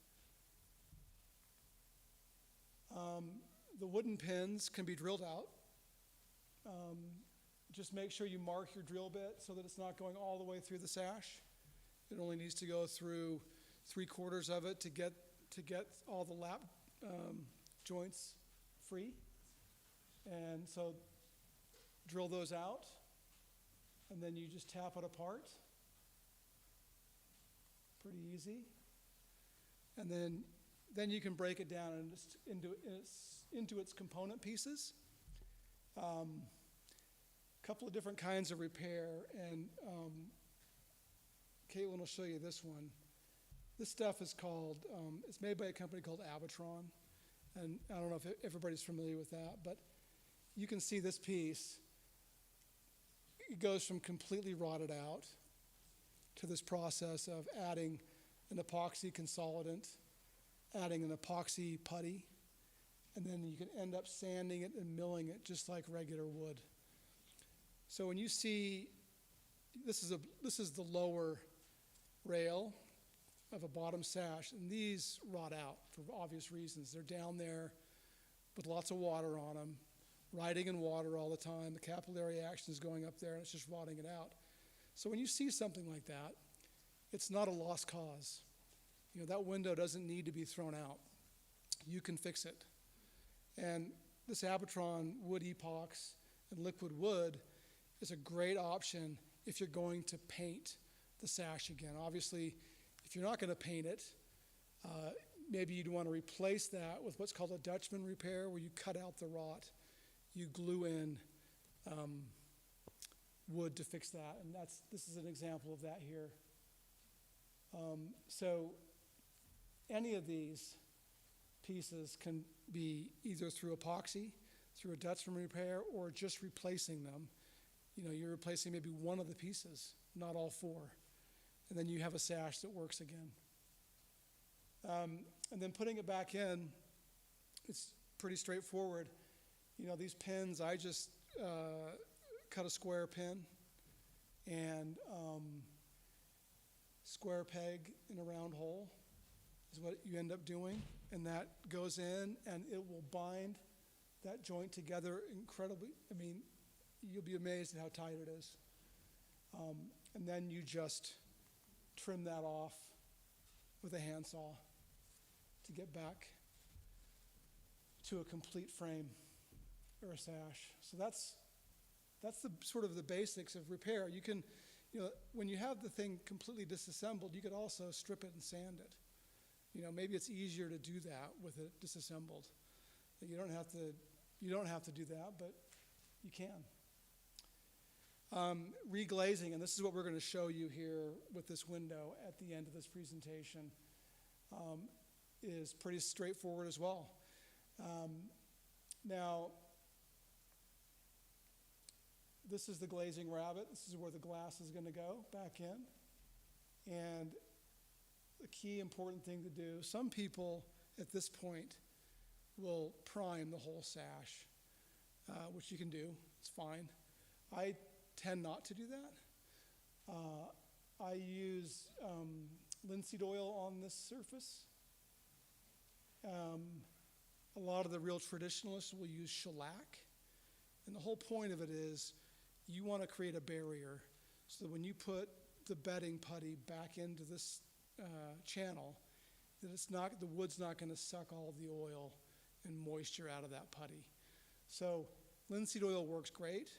The wooden pins can be drilled out. Just make sure you mark your drill bit so that it's not going all the way through the sash. It only needs to go through 3/4 of it to get all the lap joints free. And so drill those out, and then you just tap it apart. Pretty easy. And then you can break it down into its component pieces. Couple of different kinds of repair, and Caitlin will show you this one. This stuff is called, it's made by a company called Avatron, And I don't know if everybody's familiar with that, but you can see this piece. It goes from completely rotted out to this process of adding an epoxy consolidant, adding an epoxy putty, and then you can end up sanding it and milling it just like regular wood. So when you see, this is the lower rail of a bottom sash, and these rot out for obvious reasons. They're down there with lots of water on them, riding in water all the time. The capillary action is going up there, and it's just rotting it out. So when you see something like that, it's not a lost cause. That window doesn't need to be thrown out. You can fix it. And this Abitron wood epox and liquid wood is a great option if you're going to paint the sash again. Obviously, if you're not going to paint it, maybe you'd want to replace that with what's called a Dutchman repair, where you cut out the rot, you glue in wood to fix that, and this is an example of that here. So any of these pieces can be either through epoxy, through a Dutchman repair, or just replacing them. You're replacing maybe one of the pieces, not all four. And then you have a sash that works again. And then putting it back in, it's pretty straightforward. These pins, I just cut a square pin and square peg in a round hole is what you end up doing. And that goes in, and it will bind that joint together incredibly. You'll be amazed at how tight it is. And then you just trim that off with a handsaw to get back to a complete frame or a sash. So that's the sort of the basics of repair. You can, when you have the thing completely disassembled, you could also strip it and sand it. Maybe it's easier to do that with it disassembled. You don't have to do that, but you can. Reglazing, and this is what we're going to show you here with this window at the end of this presentation, is pretty straightforward as well. Now, this is the glazing rabbit. This is where the glass is going to go back in. And the key important thing to do, some people at this point will prime the whole sash, which you can do. It's fine. I tend not to do that. I use linseed oil on this surface. A lot of the real traditionalists will use shellac. And the whole point of it is you want to create a barrier so that when you put the bedding putty back into this channel, that the wood's not going to suck all of the oil and moisture out of that putty. So linseed oil works great.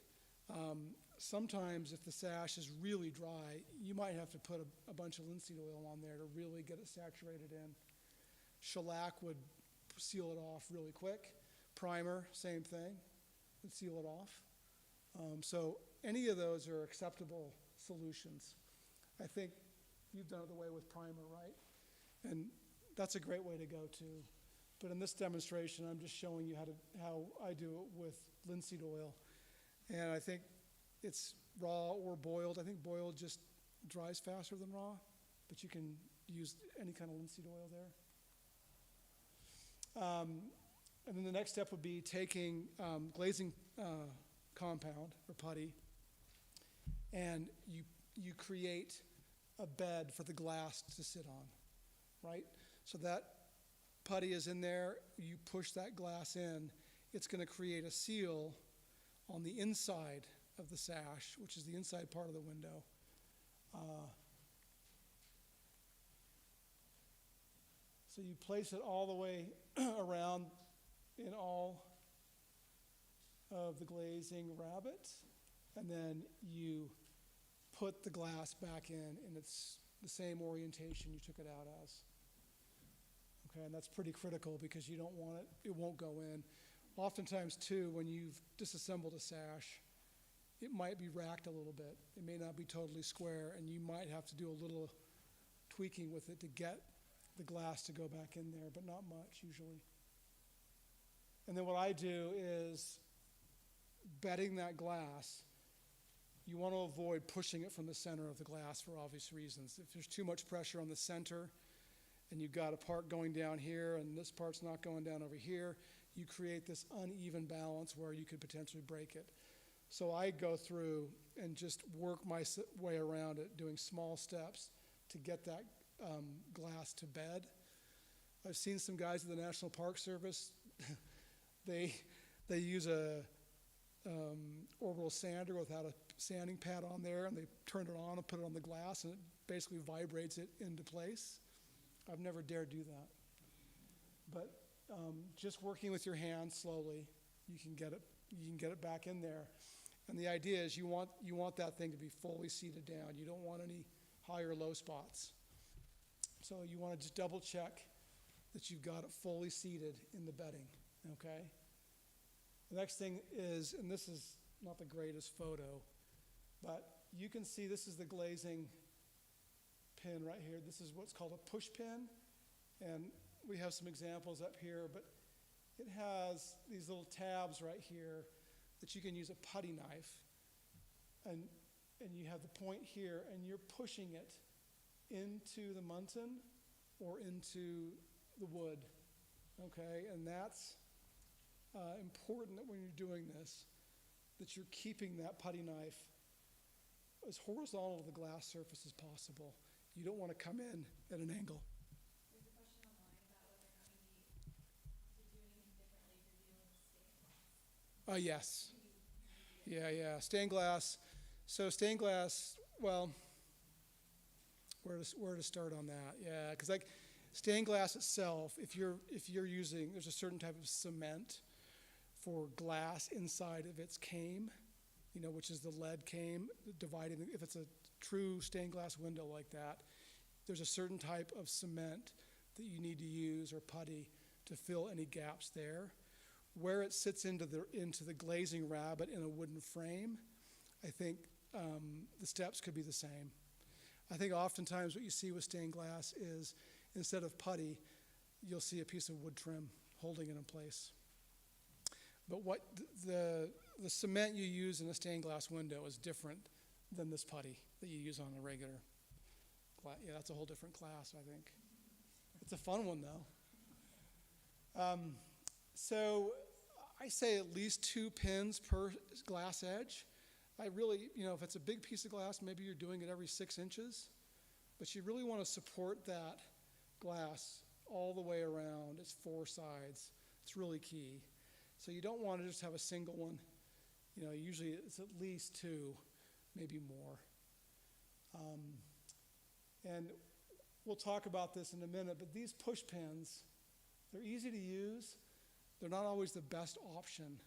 Sometimes if the sash is really dry, you might have to put a bunch of linseed oil on there to really get it saturated in. Shellac would seal it off really quick. Primer, same thing, would seal it off. So any of those are acceptable solutions. I think you've done it the way with primer, right? And that's a great way to go too. But in this demonstration, I'm just showing you how I do it with linseed oil. And I think it's raw or boiled. I think boiled just dries faster than raw, but you can use any kind of linseed oil there. And then the next step would be taking glazing compound or putty, and you create a bed for the glass to sit on, right? So that putty is in there, you push that glass in, it's going to create a seal on the inside of the sash, which is the inside part of the window. So you place it all the way around in all of the glazing rabbit, and then you put the glass back in it's the same orientation you took it out as. Okay, and that's pretty critical because you don't want it won't go in. Oftentimes too, when you've disassembled a sash, it might be racked a little bit. It may not be totally square, and you might have to do a little tweaking with it to get the glass to go back in there, but not much usually. And then what I do is bedding that glass. You want to avoid pushing it from the center of the glass for obvious reasons. If there's too much pressure on the center and you've got a part going down here and this part's not going down over here, you create this uneven balance where you could potentially break it. So I go through and just work my way around it, doing small steps to get that glass to bed. I've seen some guys at the National Park Service, they use a orbital sander without a sanding pad on there, and they turn it on and put it on the glass, and it basically vibrates it into place. I've never dared do that. But just working with your hands slowly, you can get it back in there. And the idea is you want that thing to be fully seated down. You don't want any high or low spots. So you want to just double check that you've got it fully seated in the bedding, okay? The next thing is, and this is not the greatest photo, but you can see this is the glazing pin right here. This is what's called a push pin, and we have some examples up here, but it has these little tabs right here that you can use a putty knife, and you have the point here, and you're pushing it into the muntin or into the wood, okay? And that's important that when you're doing this, that you're keeping that putty knife as horizontal to the glass surface as possible. You don't want to come in at an angle. There's a question online about whether or not you need to do anything differently if you're dealing with stained glass. Yes. Yeah. Stained glass. So stained glass, well, where to start on that? Yeah, because like stained glass itself, if you're using, there's a certain type of cement for glass inside of its came, which is the lead came divided. If it's a true stained glass window like that, there's a certain type of cement that you need to use or putty to fill any gaps there. Where it sits into the glazing rabbet in a wooden frame, I think the steps could be the same. I think oftentimes what you see with stained glass is instead of putty, you'll see a piece of wood trim holding it in place. But what the cement you use in a stained glass window is different than this putty that you use on a regular glass. Yeah, that's a whole different class, I think. It's a fun one, though. So I say at least 2 pins per glass edge. I really, if it's a big piece of glass, maybe you're doing it every 6 inches. But you really want to support that glass all the way around its 4 sides. It's really key. So you don't want to just have a single one. Usually it's at least 2, maybe more. And we'll talk about this in a minute, but these push pins, they're easy to use. They're not always the best option.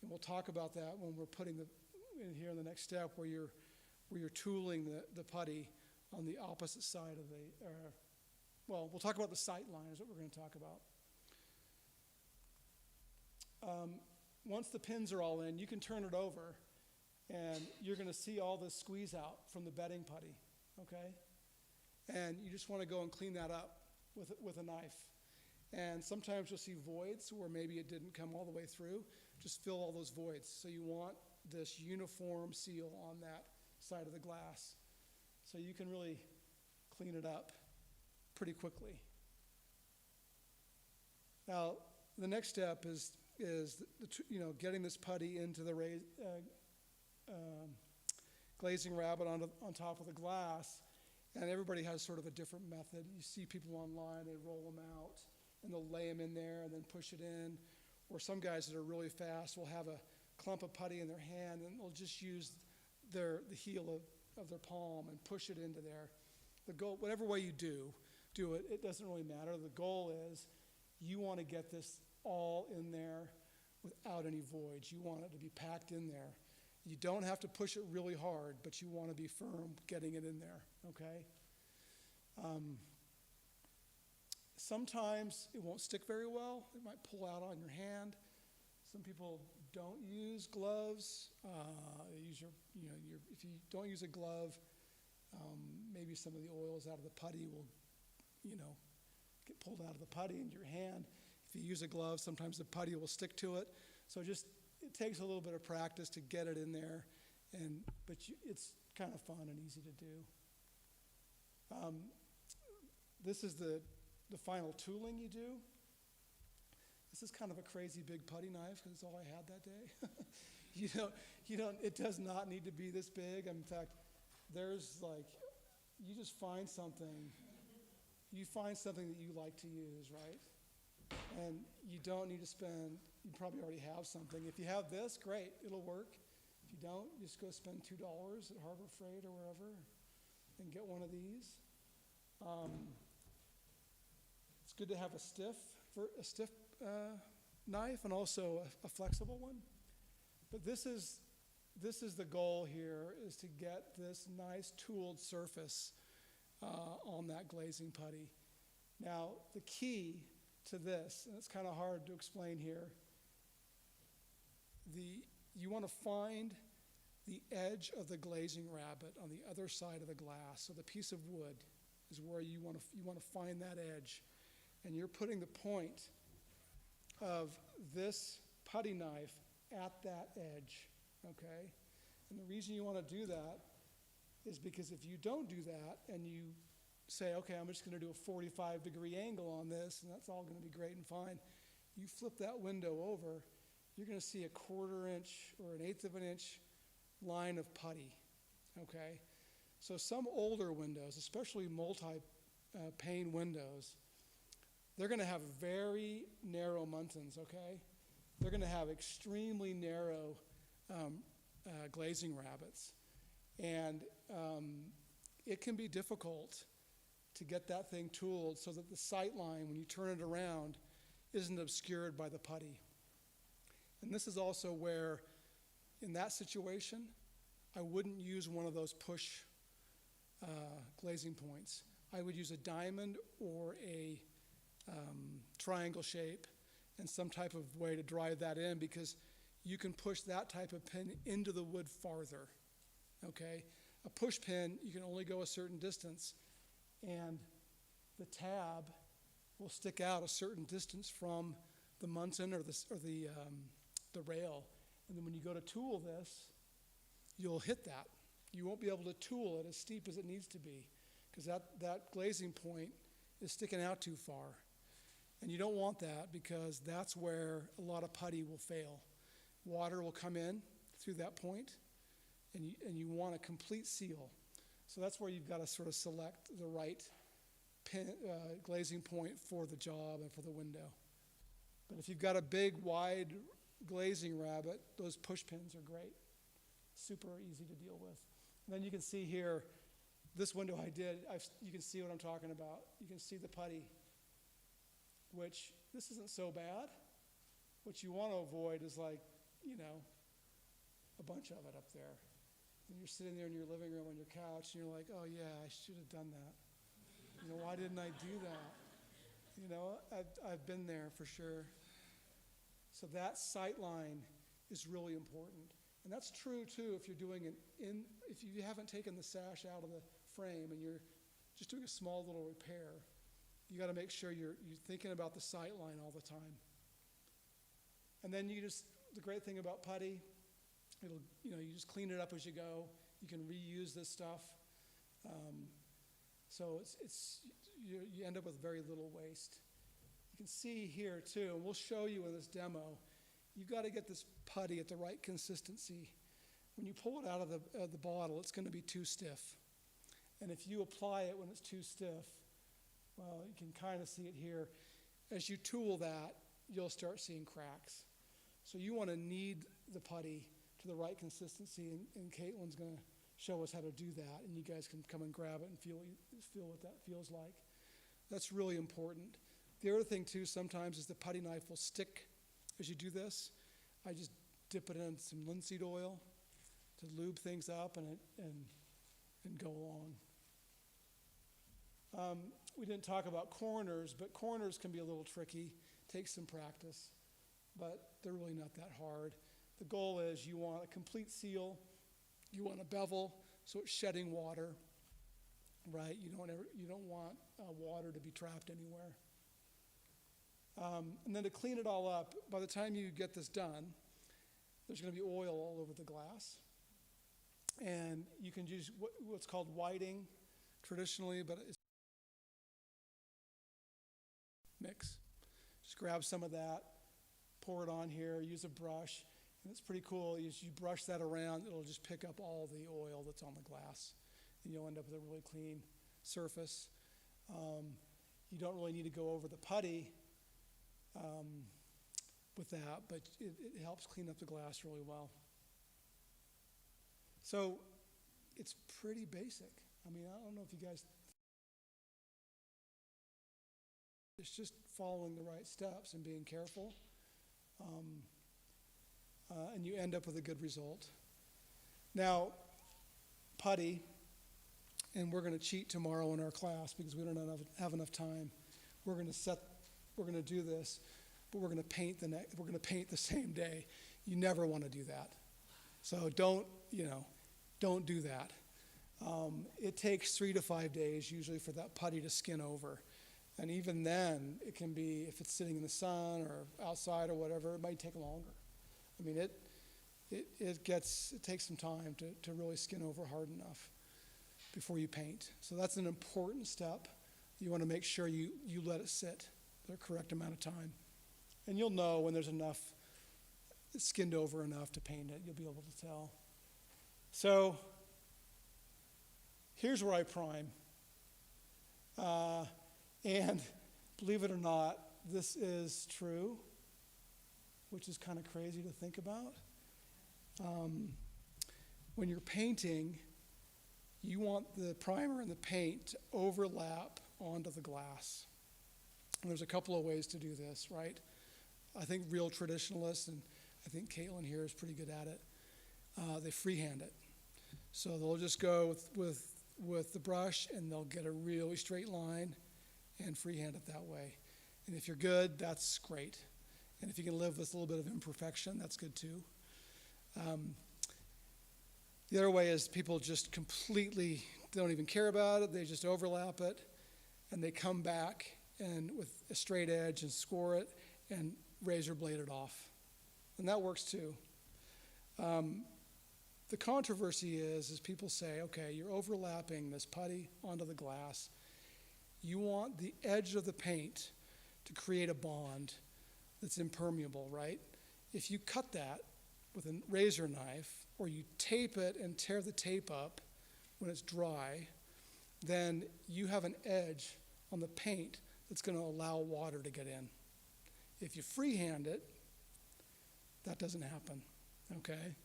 And we'll talk about that when we're putting in here in the next step where you're tooling the putty on the opposite side of we'll talk about the sight line is what we're going to talk about. Once the pins are all in, you can turn it over, and you're going to see all this squeeze out from the bedding putty, okay? And you just want to go and clean that up with a knife. And sometimes you'll see voids where maybe it didn't come all the way through. Just fill all those voids. So you want this uniform seal on that side of the glass. So you can really clean it up pretty quickly. Now, the next step is getting this putty into the glazing rabbet on top of the glass, and everybody has sort of a different method. You see people online, they roll them out, and they'll lay them in there and then push it in. Or some guys that are really fast will have a clump of putty in their hand, and they'll just use the heel of their palm and push it into there. The goal, whatever way you do it, it doesn't really matter. The goal is you want to get this all in there without any voids. You want it to be packed in there. You don't have to push it really hard, but you want to be firm getting it in there, okay? Sometimes it won't stick very well. It might pull out on your hand. Some people don't use gloves. If you don't use a glove, maybe some of the oils out of the putty will, get pulled out of the putty into your hand. If you use a glove, sometimes the putty will stick to it. So it takes a little bit of practice to get it in there, but it's kind of fun and easy to do. This is the final tooling you do. This is kind of a crazy big putty knife because it's all I had that day. It does not need to be this big. In fact, you just find something. You find something that you like to use, right? And you don't need to spend, you probably already have something. If you have this, great, it'll work. If you don't, just go spend $2 at Harbor Freight or wherever and get one of these. It's good to have a stiff knife and also a flexible one. But this is the goal here, is to get this nice tooled surface on that glazing putty. Now, the key to this, and it's kind of hard to explain here, you want to find the edge of the glazing rabbet on the other side of the glass. So the piece of wood is where you want to find that edge. And you're putting the point of this putty knife at that edge, okay? And the reason you want to do that is because if you don't do that and you say, okay, I'm just going to do a 45-degree angle on this, and that's all going to be great and fine, you flip that window over, you're going to see a 1/4 inch or 1/8 of an inch line of putty, okay? So some older windows, especially multi-pane windows, they're going to have very narrow muntins, okay? They're going to have extremely narrow glazing rabbets. And it can be difficult to get that thing tooled so that the sight line, when you turn it around, isn't obscured by the putty. And this is also where, in that situation, I wouldn't use one of those push glazing points. I would use a diamond or a triangle shape and some type of way to drive that in, because you can push that type of pin into the wood farther, okay? A push pin, you can only go a certain distance, and the tab will stick out a certain distance from the muntin or the rail. And then when you go to tool this, you'll hit that. You won't be able to tool it as steep as it needs to be, because that glazing point is sticking out too far. And you don't want that, because that's where a lot of putty will fail. Water will come in through that point, and you want a complete seal. So that's where you've got to sort of select the right glazing point for the job and for the window. But if you've got a big, wide glazing rabbet, those push pins are great. Super easy to deal with. And then you can see here, this window I did, you can see what I'm talking about. You can see the putty, which this isn't so bad. What you want to avoid is a bunch of it up there. And you're sitting there in your living room on your couch, and you're like, oh yeah, I should have done that. Why didn't I do that? I've been there for sure. So that sight line is really important. And that's true too if you're doing if you haven't taken the sash out of the frame and you're just doing a small little repair, you got to make sure you're thinking about the sight line all the time. And then the great thing about putty, you just clean it up as you go. You can reuse this stuff. So you end up with very little waste. You can see here too, and we'll show you in this demo, you've got to get this putty at the right consistency. When you pull it out of the bottle, it's going to be too stiff. And if you apply it when it's too stiff, well, you can kind of see it here. As you tool that, you'll start seeing cracks. So you want to knead the putty to the right consistency, and Caitlin's going to show us how to do that, and you guys can come and grab it and feel what that feels like. That's really important. The other thing too sometimes is the putty knife will stick as you do this. I just dip it in some linseed oil to lube things up and go along. We didn't talk about corners, but corners can be a little tricky. Takes some practice, but they're really not that hard. The goal is you want a complete seal. You want a bevel so it's shedding water, right? You don't want water to be trapped anywhere. And then to clean it all up, by the time you get this done, there's going to be oil all over the glass. And you can use what's called whiting traditionally, but it's mix. Just grab some of that, pour it on here, use a brush, and it's pretty cool. As you brush that around, it'll just pick up all the oil that's on the glass, and you'll end up with a really clean surface. You don't really need to go over the putty with that, but it helps clean up the glass really well. So it's pretty basic. I mean, I don't know if you guys, it's just following the right steps and being careful, and you end up with a good result. Now, putty, and we're going to cheat tomorrow in our class because we don't have enough time. We're going to do this, but we're going to paint the same day. You never want to do that. So don't do that. It takes 3 to 5 days usually for that putty to skin over. And even then, it can be, if it's sitting in the sun or outside or whatever, it might take longer. I mean, it takes some time to really skin over hard enough before you paint. So that's an important step. You want to make sure you let it sit the correct amount of time. And you'll know when there's enough, it's skinned over enough to paint it. You'll be able to tell. So here's where I prime. And believe it or not, this is true, which is kind of crazy to think about. When you're painting, you want the primer and the paint to overlap onto the glass. And there's a couple of ways to do this, right? I think real traditionalists, and I think Caitlin here is pretty good at it, they freehand it. So they'll just go with the brush and they'll get a really straight line and freehand it that way. And if you're good, that's great. And if you can live with a little bit of imperfection, that's good too. The other way is people just completely don't even care about it. They just overlap it, and they come back and with a straight edge and score it and razor blade it off. And that works too. The controversy is people say, okay, you're overlapping this putty onto the glass. You want the edge of the paint to create a bond that's impermeable, right? If you cut that with a razor knife, or you tape it and tear the tape up when it's dry, then you have an edge on the paint that's going to allow water to get in. If you freehand it, that doesn't happen, okay?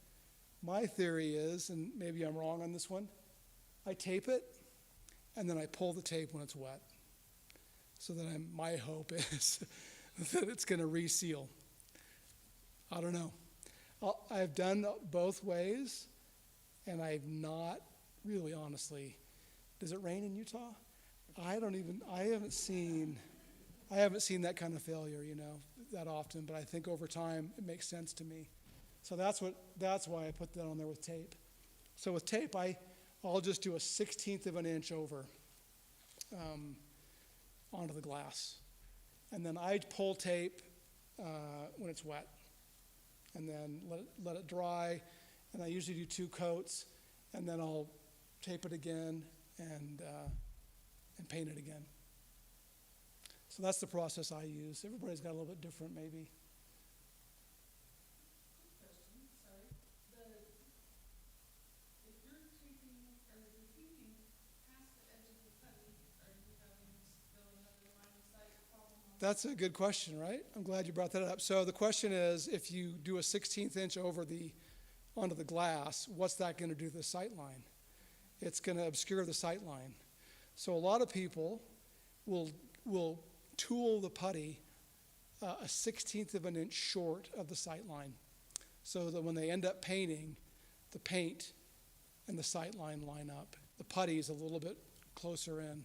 My theory is, and maybe I'm wrong on this one, I tape it, and then I pull the tape when it's wet. So that my hope is that it's going to reseal. I don't know. I've done both ways, and I've not really, honestly. Does it rain in Utah? I haven't seen that kind of failure, that often. But I think over time it makes sense to me. So that's why I put that on there with tape. So with tape, I'll just do a 1/16 of an inch over onto the glass, and then I pull tape when it's wet. And then let it dry, and I usually do 2 coats, and then I'll tape it again and paint it again. So that's the process I use. Everybody's got a little bit different, maybe. That's a good question, right? I'm glad you brought that up. So the question is, if you do a 1/16 inch onto the glass, what's that going to do to the sight line? It's going to obscure the sight line. So a lot of people will tool the putty a 1/16 of an inch short of the sight line, so that when they end up painting, the paint and the sight line line up. The putty is a little bit closer in.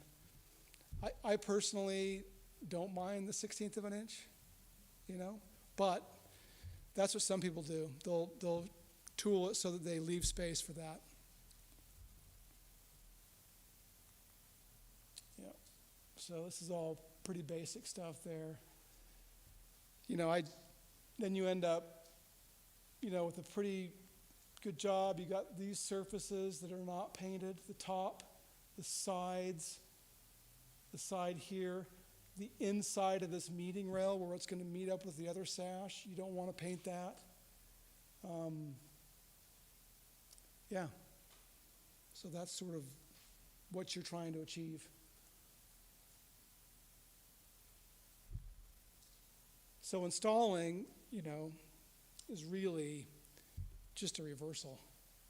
I personally don't mind the 1/16 of an inch, but that's what some people do. They'll tool it so that they leave space for that. Yeah. So this is all pretty basic stuff there. then you end up, with a pretty good job. You got these surfaces that are not painted, the top, the sides, the side here, the inside of this meeting rail where it's going to meet up with the other sash. You don't want to paint that. Yeah. So that's sort of what you're trying to achieve. So installing, is really just a reversal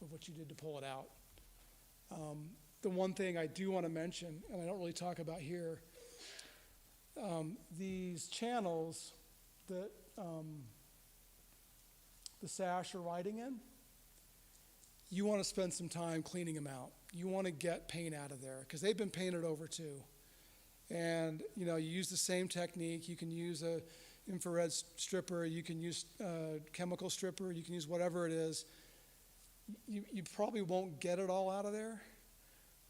of what you did to pull it out. The one thing I do want to mention, and I don't really talk about here, these channels that the sash are riding in, you want to spend some time cleaning them out. You want to get paint out of there because they've been painted over too. And you use the same technique. You can use a infrared stripper, you can use chemical stripper, you can use whatever it is. You probably won't get it all out of there,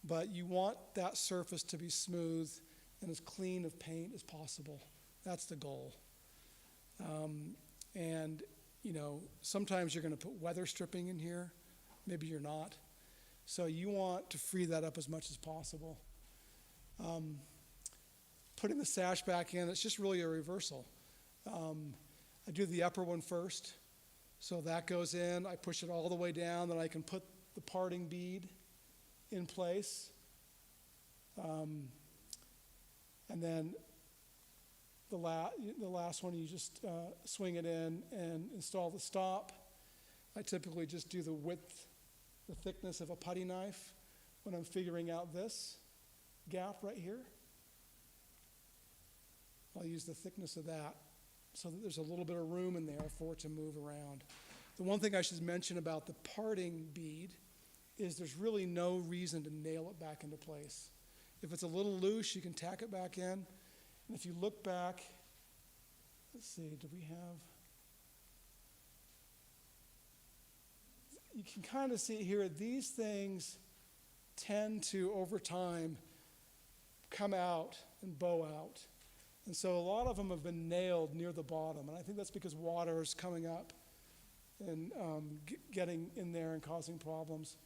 but you want that surface to be smooth and as clean of paint as possible. That's the goal. And sometimes you're going to put weather stripping in here, maybe you're not. So you want to free that up as much as possible. Putting the sash back in, it's just really a reversal. I do the upper one first. So that goes in, I push it all the way down, then I can put the parting bead in place. And then the last one, you just swing it in and install the stop. I typically just do the width, the thickness of a putty knife when I'm figuring out this gap right here. I'll use the thickness of that so that there's a little bit of room in there for it to move around. The one thing I should mention about the parting bead is there's really no reason to nail it back into place. If it's a little loose, you can tack it back in. And if you look back, let's see, do we have? You can kind of see here, these things tend to, over time, come out and bow out. And so a lot of them have been nailed near the bottom. And I think that's because water is coming up and getting in there and causing problems.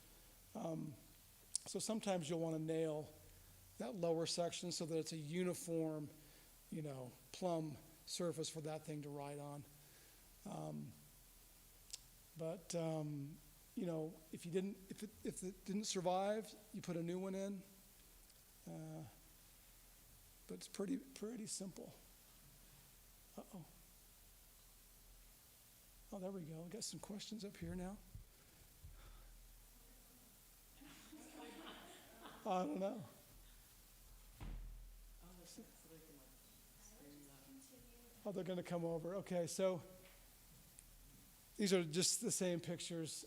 So sometimes you'll want to nail that lower section so that it's a uniform, plumb surface for that thing to ride on. But if it didn't survive, you put a new one in. But it's pretty simple. Uh-oh. Oh, there we go. Got some questions up here now. I don't know. Oh, they're going to come over. Okay, so these are just the same pictures.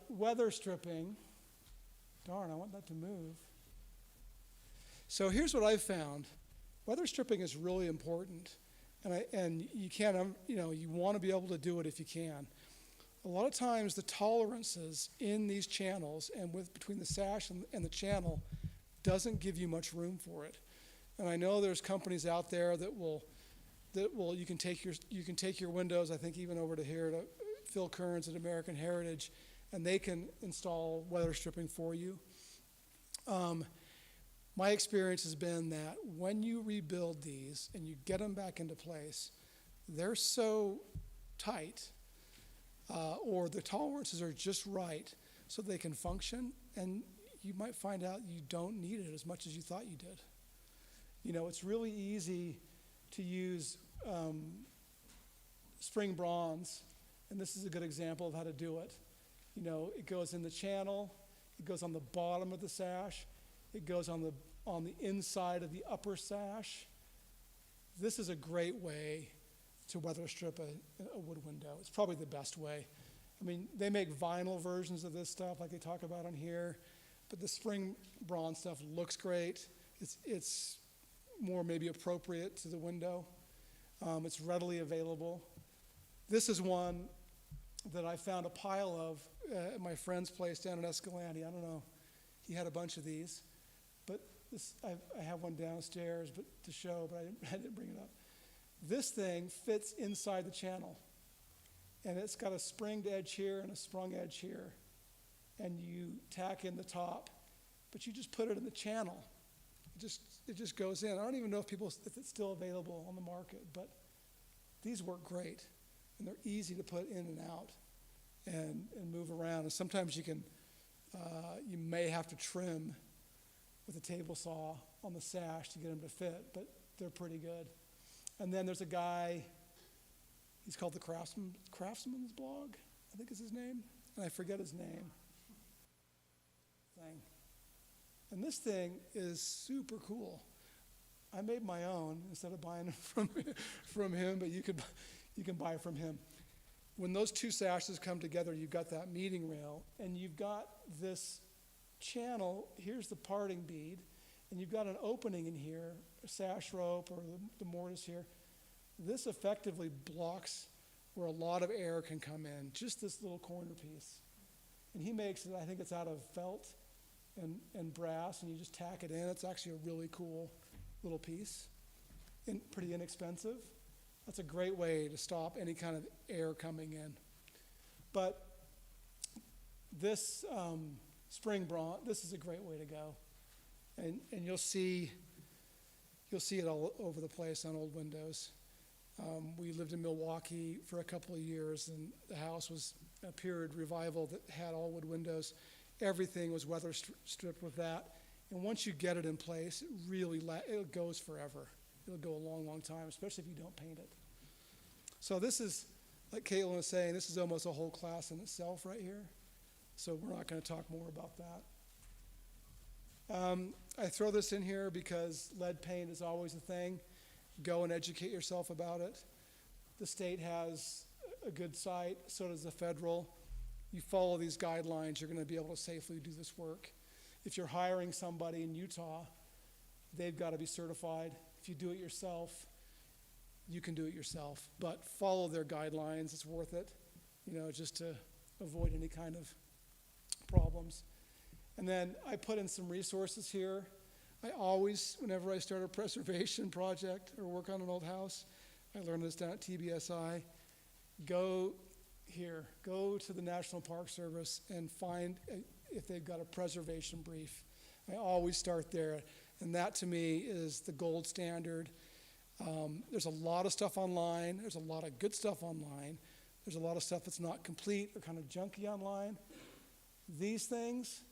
Weather stripping. Darn, I want that to move. So here's what I've found. Weather stripping is really important, and you can't, you want to be able to do it if you can. A lot of times the tolerances in these channels and between the sash and the channel doesn't give you much room for it. And I know there's companies out there that will you can take your windows, I think even over to here to Phil Kearns at American Heritage, and they can install weather stripping for you. My experience has been that when you rebuild these and you get them back into place, they're so tight, or the tolerances are just right so they can function, and you might find out you don't need it as much as you thought you did. It's really easy to use spring bronze, and this is a good example of how to do it. It goes in the channel, it goes on the bottom of the sash, it goes on the inside of the upper sash. This is a great way to weather strip a wood window. It's probably the best way. I mean, they make vinyl versions of this stuff like they talk about on here, but the spring bronze stuff looks great. It's more maybe appropriate to the window. It's readily available. This is one that I found a pile of at my friend's place down in Escalante. I don't know. He had a bunch of these. But I have one downstairs to show, but I didn't bring it up. This thing fits inside the channel. And it's got a springed edge here and a sprung edge here. And you tack in the top, but you just put it in the channel. It just goes in. I don't even know if it's still available on the market, but these work great. And they're easy to put in and out and move around. And sometimes you may have to trim with a table saw on the sash to get them to fit, but they're pretty good. And then there's a guy, he's called the Craftsman's Blog, I think is his name, and I forget his name. And this thing is super cool. I made my own instead of buying it from him, but you can buy it from him. When those two sashes come together, you've got that meeting rail, and you've got this channel. Here's the parting bead, and you've got an opening in here, a sash rope or the mortise here. This effectively blocks where a lot of air can come in, just this little corner piece. And he makes it, I think it's out of felt and brass, and you just tack it in. It's actually a really cool little piece, and pretty inexpensive. That's a great way to stop any kind of air coming in. But this spring bronze, this is a great way to go. And you'll see it all over the place on old windows. We lived in Milwaukee for a couple of years, and the house was a period revival that had all wood windows. Everything was weather stripped with that. And once you get it in place, it goes forever. It'll go a long, long time, especially if you don't paint it. So this is, like Caitlin was saying, this is almost a whole class in itself right here. So we're not going to talk more about that. I throw this in here because lead paint is always a thing. Go and educate yourself about it. The state has a good site, so does the federal. You follow these guidelines, you're going to be able to safely do this work. If you're hiring somebody in Utah, they've got to be certified. If you do it yourself, you can do it yourself. But follow their guidelines, it's worth it, just to avoid any kind of problems. And then I put in some resources here. I always, whenever I start a preservation project or work on an old house, I learned this down at TBSI, go to the National Park Service and find if they've got a preservation brief. I always start there, and that to me is the gold standard. There's a lot of stuff online. There's a lot of good stuff online. There's a lot of stuff that's not complete or kind of junky online. These things,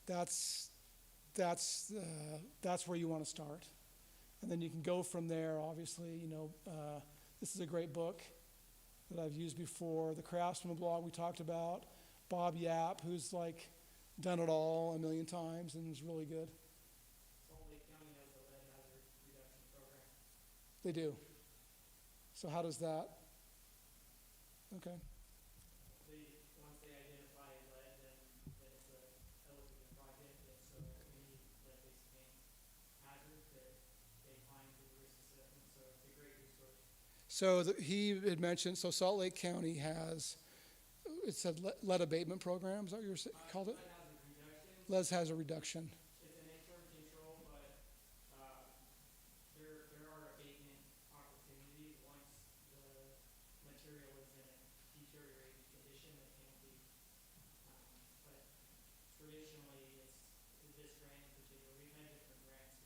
that's where you want to start. And then you can go from there, obviously. This is a great book that I've used before. The Craftsman blog we talked about. Bob Yap, who's done it all a million times and is really good. Salt Lake County has a lead hazard reduction program. They do. So how does that? Okay. Once they identify lead, then it's a eligible project. It's any lead-based paint hazard that they find through the risk assessment. So it's a great resource. So he had mentioned, Salt Lake County has, it said lead abatement program, is that what you called it? Lead hazard reduction. It's an interim control, but there are abatement opportunities once the material is in a deteriorated condition that can be. But traditionally, it's this grant in particular. We've had different grants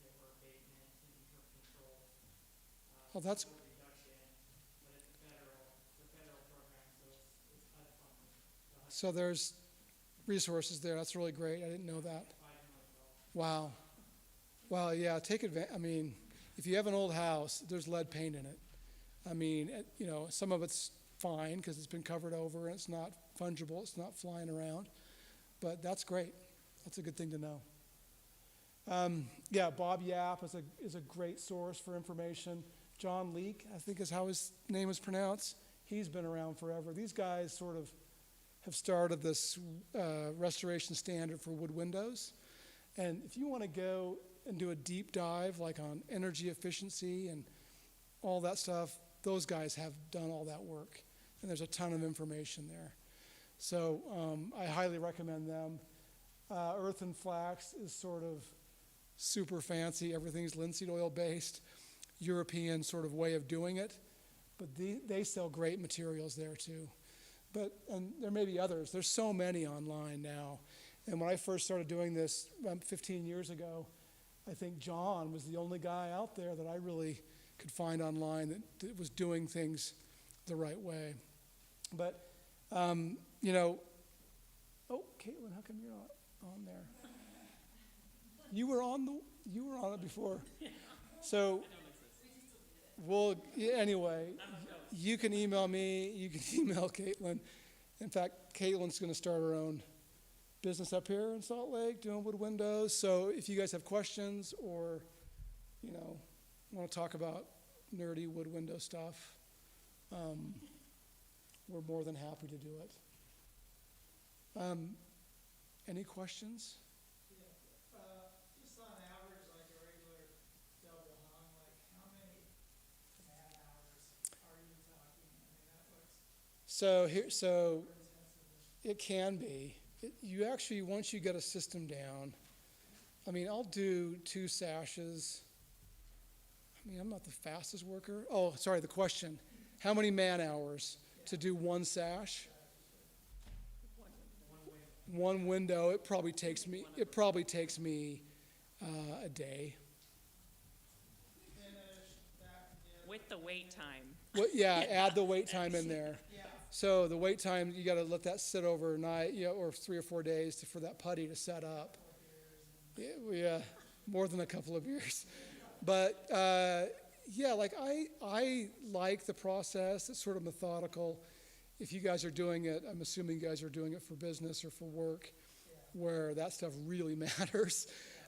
that were abatement and interim control. Oh, that's. So there's resources there. That's really great. I didn't know that. Wow. Well, yeah, take advantage. I mean, if you have an old house, there's lead paint in it. I mean, some of it's fine because it's been covered over and it's not fungible. It's not flying around. But that's great. That's a good thing to know. Bob Yap is a great source for information. John Leake, I think is how his name is pronounced. He's been around forever. These guys sort of have started this restoration standard for wood windows. And if you want to go and do a deep dive like on energy efficiency and all that stuff, those guys have done all that work. And there's a ton of information there. So I highly recommend them. Earth and Flax is sort of super fancy. Everything's linseed oil based. European sort of way of doing it, but they sell great materials there too. And there may be others. There's so many online now. And when I first started doing this 15 years ago, I think John was the only guy out there that I really could find online that was doing things the right way. But, you know, oh, Caitlin, how come you're not on there? You were on it before. So, well, anyway, you can email me, you can email Caitlin. In fact, Caitlin's going to start her own business up here in Salt Lake doing wood windows. So if you guys have questions or, you know, want to talk about nerdy wood window stuff, we're more than happy to do it. Any questions? Just on average, like a regular double hung, like how many man hours are you talking? I mean, that looks So it can be. You actually, once you get a system down, I mean, I'll do 2 sashes. I mean, I'm not the fastest worker. Oh, sorry, the question. How many man hours to do 1 sash? One window. It probably takes me a day. With the wait time. Well, yeah, add the wait time in there. So the wait time, you got to let that sit overnight, or 3 or 4 days for that putty to set up. Yeah, more than a couple of years. But yeah, like I like the process. It's sort of methodical. If you guys are doing it, I'm assuming you guys are doing it for business or for work, where that stuff really matters.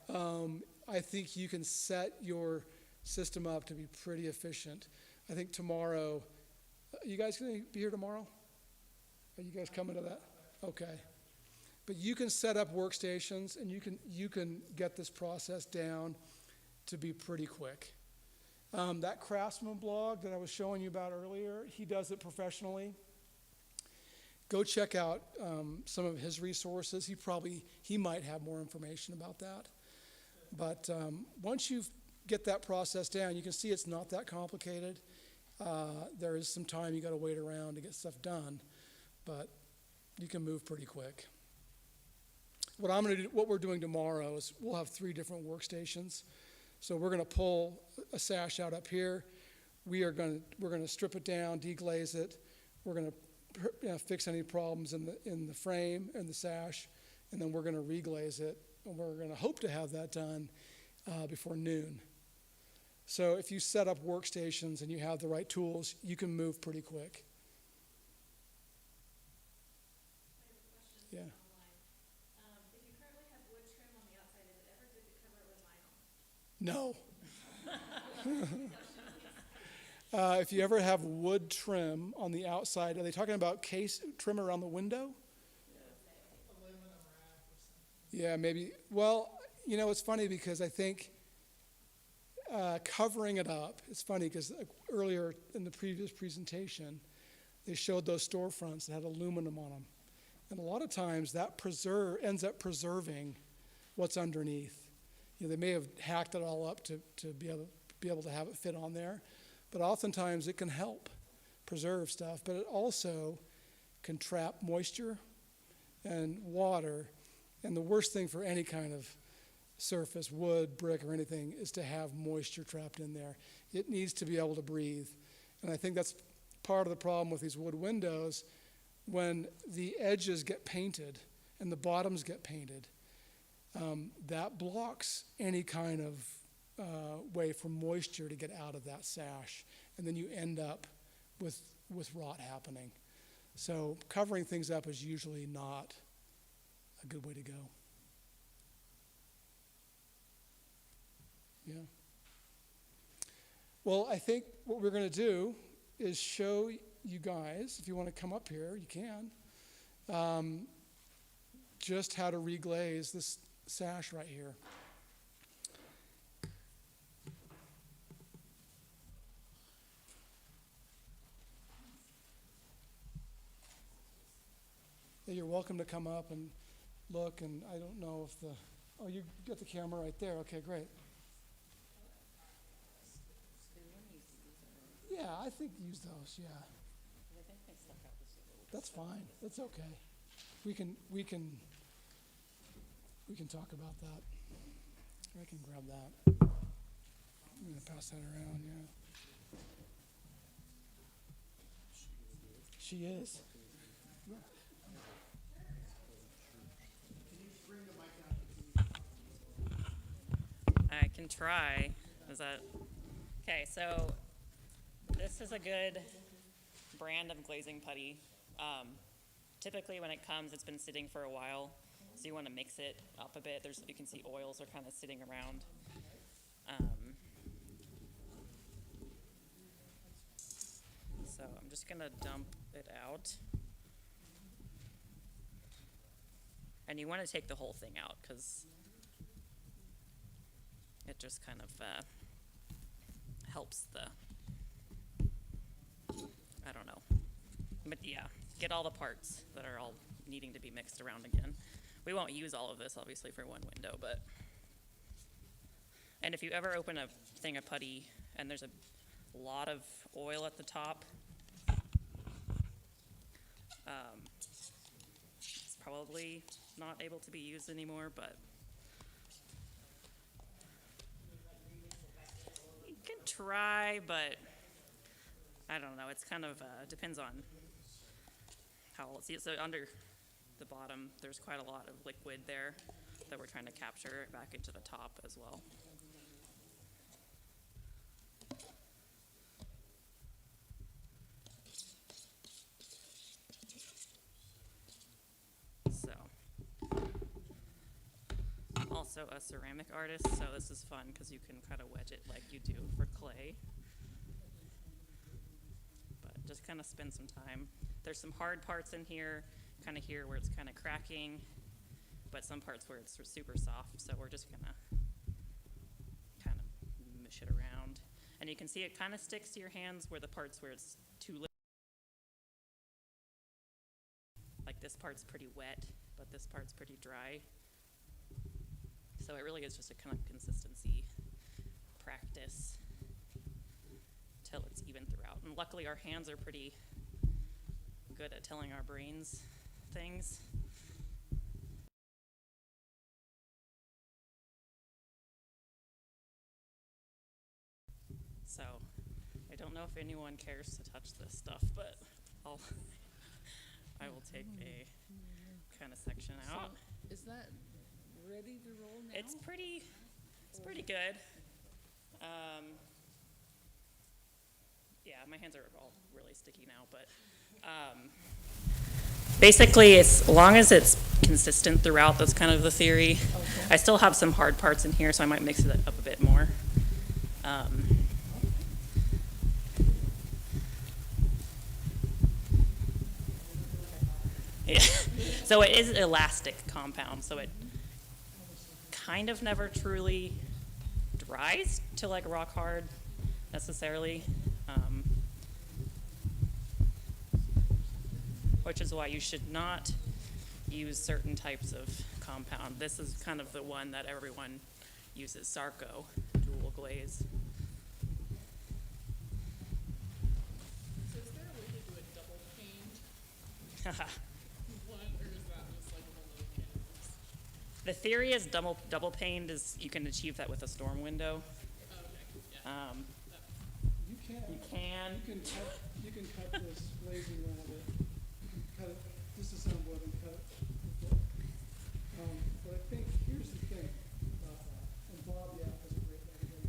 I think you can set your system up to be pretty efficient. I think tomorrow, you guys going to be here tomorrow? Are you guys coming to that? Okay. But you can set up workstations and you can get this process down to be pretty quick. That Craftsman blog that I was showing you about earlier, he does it professionally. Go check out some of his resources. He might have more information about that. But once you get that process down, you can see it's not that complicated. There is some time you got to wait around to get stuff done, but you can move pretty quick. What we're doing tomorrow is we'll have 3 different workstations. So we're going to pull a sash out up here. We're going to strip it down, deglaze it. We're going to fix any problems in the frame and the sash, and then we're going to reglaze it. And we're going to hope to have that done before noon. So if you set up workstations and you have the right tools, you can move pretty quick. Yeah. If you currently have wood trim on the outside, is it ever good to cover it with vinyl? No. If you ever have wood trim on the outside, are they talking about case trim around the window? Yeah, maybe. Well, it's funny because I think covering it up, it's funny because earlier in the previous presentation, they showed those storefronts that had aluminum on them. And a lot of times that ends up preserving what's underneath. They may have hacked it all up to be able to have it fit on there, but oftentimes it can help preserve stuff, but it also can trap moisture and water. And the worst thing for any kind of surface, wood, brick, or anything, is to have moisture trapped in there. It needs to be able to breathe. And I think that's part of the problem with these wood windows. When the edges get painted and the bottoms get painted, that blocks any kind of way for moisture to get out of that sash. And then you end up with rot happening. So covering things up is usually not a good way to go. Yeah. Well, I think what we're going to do is show you guys, if you want to come up here, you can, just how to reglaze this sash right here. You're welcome to come up and look, and I don't know if you got the camera right there. Okay, great. I think use those, yeah. That's fine, that's okay. We can talk about that. I can grab that. I'm gonna pass that around, yeah. She is. Yeah. I can try. Is that okay? So this is a good brand of glazing putty. Typically, when it comes, it's been sitting for a while, so you want to mix it up a bit. You can see oils are kind of sitting around. So I'm just gonna dump it out, and you want to take the whole thing out because it just kind of helps the, I don't know. But yeah, get all the parts that are all needing to be mixed around again. We won't use all of this, obviously, for one window, but. And if you ever open a thing of putty and there's a lot of oil at the top, it's probably not able to be used anymore, but. You can try, but I don't know. It's kind of depends on how see. So under the bottom, there's quite a lot of liquid there that we're trying to capture back into the top as well. So, also a ceramic artist, so this is fun because you can kind of wedge it like you do for clay. But just kind of spend some time. There's some hard parts in here, kind of here where it's kind of cracking, but some parts where it's super soft, so we're just gonna kind of mush it around. And you can see it kind of sticks to your hands where the parts where it's too little. Like this part's pretty wet, but this part's pretty dry. So it really is just a kind of consistency practice till it's even throughout. And luckily our hands are pretty good at telling our brains things. So I don't know if anyone cares to touch this stuff, but I will take a kind of section out. So is that ready to roll now? It's pretty good. Yeah, my hands are all really sticky now, but basically, as long as it's consistent throughout, that's kind of the theory. Okay. I still have some hard parts in here, so I might mix it up a bit more. Yeah. So it is elastic compound, so it kind of never truly dries to like rock hard necessarily. Which is why you should not use certain types of compound. This is kind of the one that everyone uses, Sarco, dual glaze. So is there a way to do a double paned one, or is that just like a whole other canvas? The theory is double paned is you can achieve that with a storm window. Oh, okay. Yeah. You can. You can cut this glazing around it. Cut it, disassemble it and cut it. But I think here's the thing about that, and Bob, yeah, has a great idea.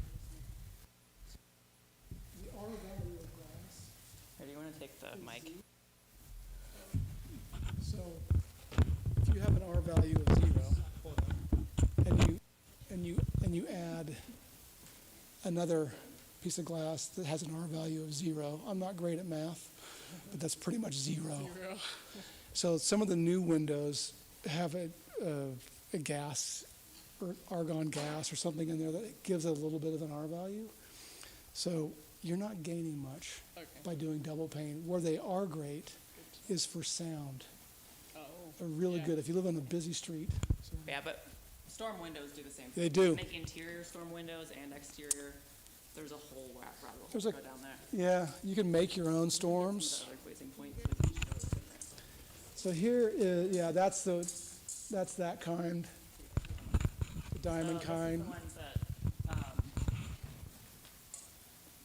The R value of glass. Here, do you want to take the mic? So if you have an R value of 0, and you add another piece of glass that has an R value of 0. I'm not great at math, but that's pretty much 0. So some of the new windows have a gas or argon gas or something in there that gives it a little bit of an R value. So you're not gaining much by doing double pane. Where they are great is for sound. They're really good if you live on a busy street. So. Yeah, but storm windows do the same thing. They do. Make interior storm windows and exterior there's a whole rabbit hole There's to a, go down there. yeah, you can make your own storms. The other glazing points, but each show is different. So here is, yeah, that's that kind, the diamond So kind. This is the ones that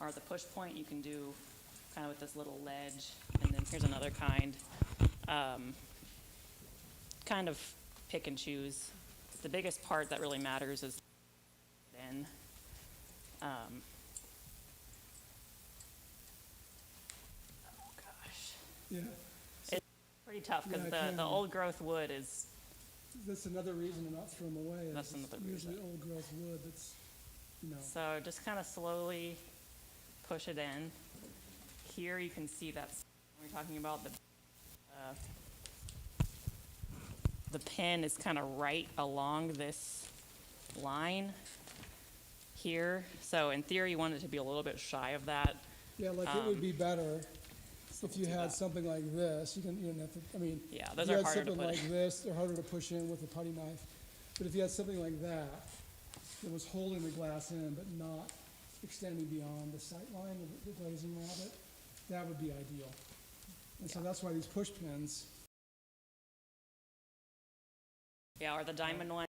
are the push point. You can do kind of with this little ledge, and then here's another kind. Kind of pick and choose. The biggest part that really matters is then. Oh gosh. Yeah. It's pretty tough because Yeah, the old growth wood is. That's another reason to not throw them away. That's another reason. Usually old growth wood that's, you know. So just kind of slowly push it in. Here you can see that we're talking about the pin is kind of right along this line here. So in theory, you want it to be a little bit shy of that. Yeah, like it would be better if you had something like this. You don't have to, I mean, yeah, if those you are had harder to something put like this, they're harder to push in with a putty knife. But if you had something like that was holding the glass in but not extending beyond the sight line of the glazing rabbit, that would be ideal. And so that's why these push pins. Yeah, or the diamond ones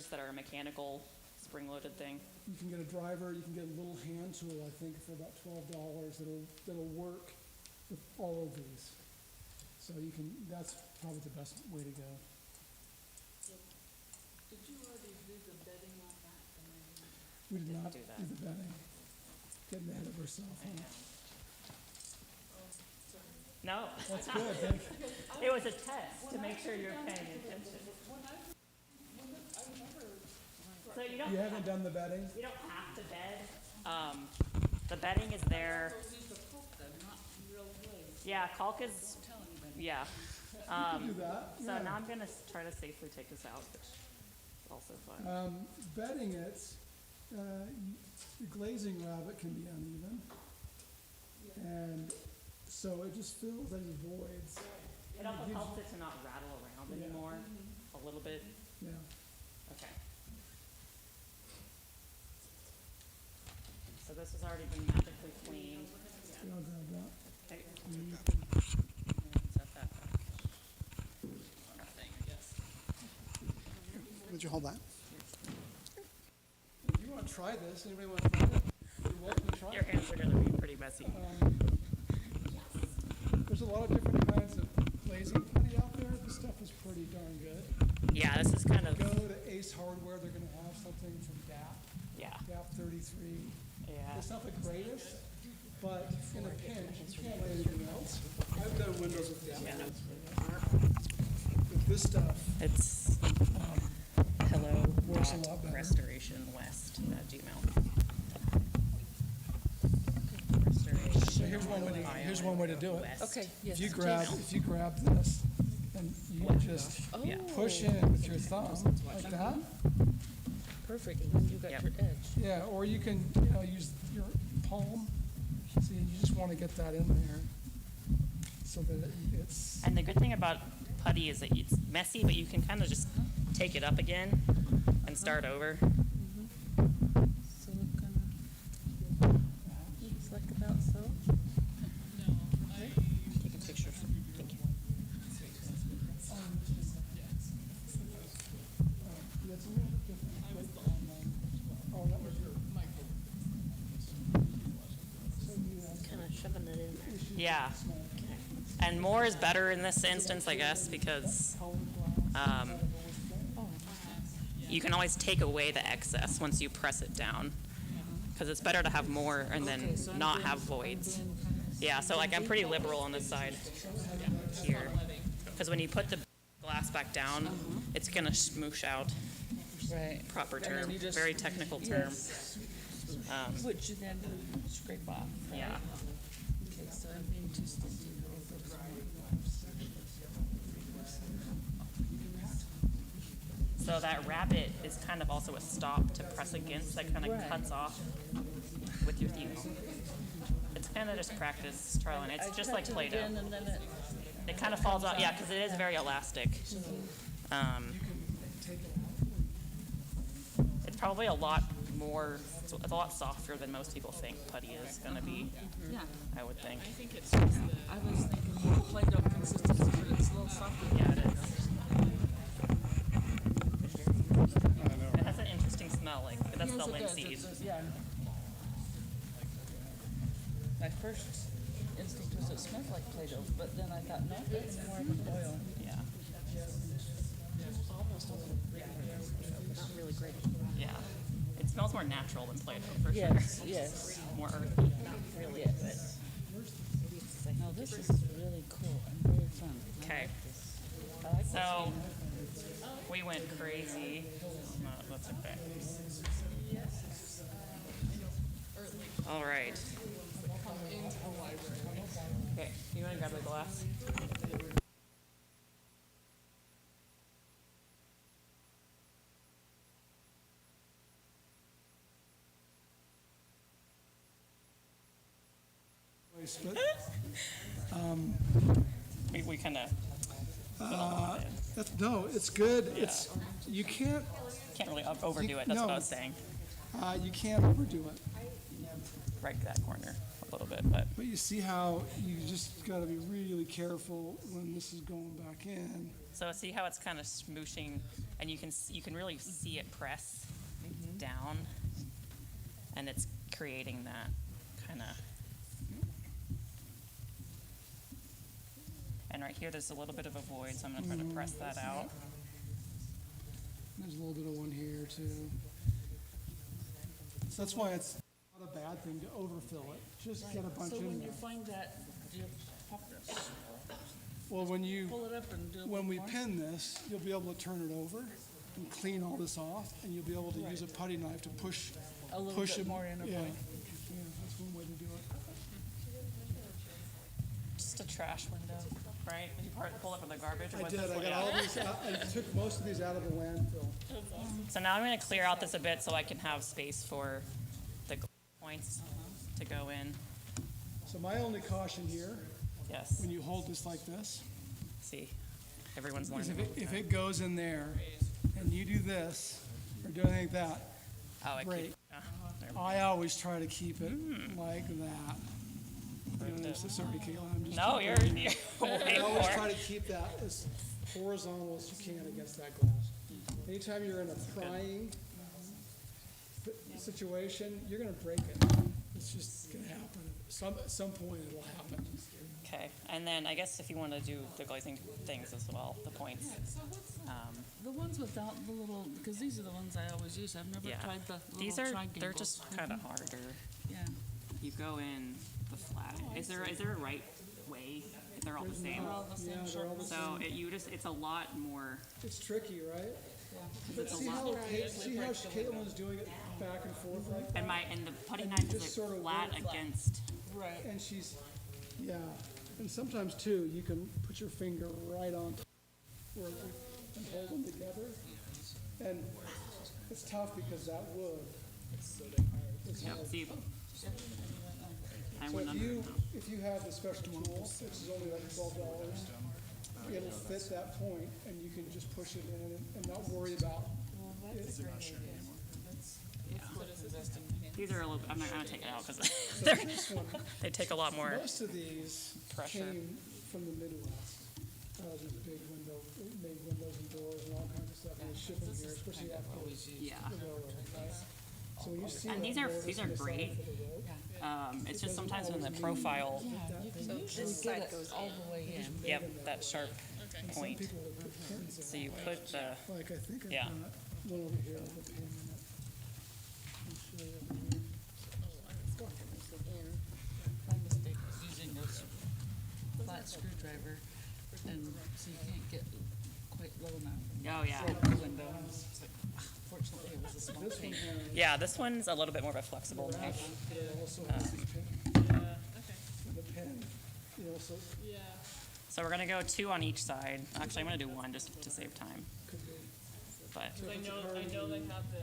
that are a mechanical spring-loaded thing. You can get a driver, you can get a little hand tool, I think, for about $12 that'll work with all of these. So you can, that's probably the best way to go. Did you already do the bedding on that? We did not do do that. the bedding. Getting ahead of ourselves, huh? No. That's good, thank you. It was a test to make sure you're paying attention. So you don't. You haven't done the bedding? You don't have to bed. The bedding is there. Yeah, caulk is. Yeah. Do that, So yeah. now I'm gonna try to safely take this out, which is also fun. Bedding it, the glazing rabbit can be uneven. And so it just fills any voids. It also helps it to not rattle around Yeah. anymore. A little bit. Yeah. Okay. So this has already been magically cleaned. Yeah, I'll grab that. Okay. Mhm. Set that back. Nothing, I guess. Would you hold that? If you want to try this, anybody want to try it? You're welcome to try Your hands are gonna be pretty messy. There's a lot of different kinds of glazing putty out there. This stuff is pretty darn good. Yeah, this is kind of. Go to Ace Hardware, they're going to have something from DAP. Yeah. DAP 33. Yeah. It's not the greatest, but in a pinch, you can't lay anything else. I've done windows with DAP. Yeah. With this stuff, It's hello works a lot better. restorationwest@gmail. So here's one way to do it. Okay, yes. If you grab this and you just push in with your thumb like that. Perfect, and then you got your edge. Yeah, or you can use your palm. See, you just want to get that in there so that it's. And the good thing about putty is that it's messy, but you can kind of just take it up again and start over. So we're gonna, looks like about so. Take a picture. Thank you. That's a little different. Oh, that was your Kind of shoving it in there. Yeah. And more is better in this instance, I guess, because you can always take away the excess once you press it down. Because it's better to have more and then not have voids. Yeah, so like I'm pretty liberal on this side here. Because when you put the glass back down, it's going to smoosh out. Right. Proper And then term, you just- very technical term. Which you then scrape off. Right? Yeah. Okay, so I'm being too stingy. So that rabbit is kind of also a stop to press against that kind of Right. cuts off with your theme. It's kind of just practice, trial and it's just like Play-Doh. And then It kind of falls out, yeah, because it is very elastic. It's probably a lot more, it's a lot softer than most people think putty is going to be. Yeah. I would think. I think it's just I was thinking more Play-Doh consistency, but it's a little softer. Yeah, it is. It has an interesting smell, like that's Yes, the it does. linseed. Yeah. My first instinct was it smelled like Play-Doh, but then I thought, no, it's more of an oil. Yeah. Almost a little but not really great. Yeah. It smells more natural than Play-Doh, for Yes, sure. yes. More earthy. Not really, but. No, this is really cool and very fun. Okay. I like So, we went crazy. No, that's okay. All right. Okay, you want to grab the glass? We kind of. No, it's good. It's you can't really overdo it. That's what I was saying. You can't overdo it. Right that corner a little bit, but. But you see how you just got to be really careful when this is going back in. So see how it's kind of smooshing, and you can really see it press down, and it's creating that kind of. And right here, there's a little bit of a void, so I'm going to try to press that out. There's a little bit of one here too. So that's why it's not a bad thing to overfill it. Just get a bunch so in when there. you find that, do you pop this? Well, when you Pull it up and do a when little we more? pin this, you'll be able to turn it over and clean all this off, and you'll be able to use a putty knife to push A little push bit it more in a yeah. point. Yeah, that's one way to do it. Just a trash window, right? Did you pull up with the garbage? Or I what's did. this I one? got all these. I took most of these out of the landfill. So now I'm going to clear out this a bit so I can have space for the points to go in. So my only caution here, Yes. when you hold this like this, See, everyone's is learning. if it goes in there, and you do this or do anything like that, Oh, I great. keep. There we I always try to keep it like that. You know, sorry, Caitlin. I'm just No, keeping you're it. way I always more. try to keep that as horizontal as you can against that glass. Anytime you're in a prying situation, you're going to break it. It's just going to happen. At some point, it'll happen. Okay, and then I guess if you want to do the glazing things as well, the points. The ones without the little, because these are the ones I always use. I've never Yeah. tried the little These are, triangles. they're just kind of harder. Yeah. You go in the flat. Is there a right way? They're all the same. They're all the same Yeah, they're all the So same. it's a lot more. It's tricky, right? But It's a see lot. how Caitlin's doing it back and forth like that? And the putty And knife you is just like sort of flat work against. Right. And she's, yeah. And sometimes too, you can put your finger right on top where and hold them together. And it's tough because that wood. It's Yeah, hard. see. I So went under. if you have the special tool, which is only like $12, it'll fit that point, and you can just push it in and not worry about it. These are a little. I'm not gonna take it out because So this one, they take a lot more. most of these pressure. came from the Midwest. These big made windows and doors and all kinds of stuff, and they ship them here, especially after Yeah. the railroad, right? So when you see And that these are notice on the side great. for the road, It's just sometimes when the profile. You can usually get it all the way in. Yep, that sharp and some point. people will put pins in So it. you put the. Like I think I've Yeah. got one over here with a pin in it. I'll show you over here. My mistake was using this flat screwdriver, and so you can't get quite low enough. Oh, yeah. For the window. And it's like, fortunately, it was a small This one pane. has, Yeah, this one's a little bit more of a flexible knife. but it also has this pin. And the pin, you know, so So we're gonna go 2 on each side. Actually, I'm gonna do 1 just to save time. could be. But I know they have the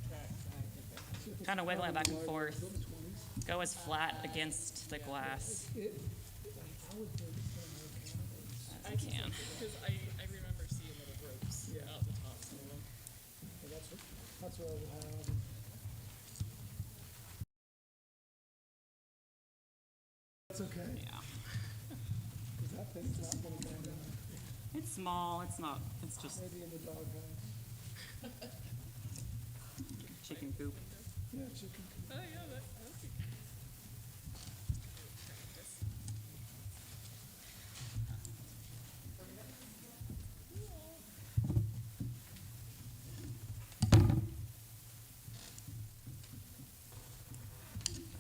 track. kind of wiggle it back and forth. Go as flat against the glass. I can. Because I remember seeing little ropes out the top. Well, That's what I will have. That's okay. Yeah. Because that thing's not going to bend down. It's small. It's not. It's just Maybe in the doghouse. chicken coop. Yeah, chicken coop. Oh, yeah, that'd be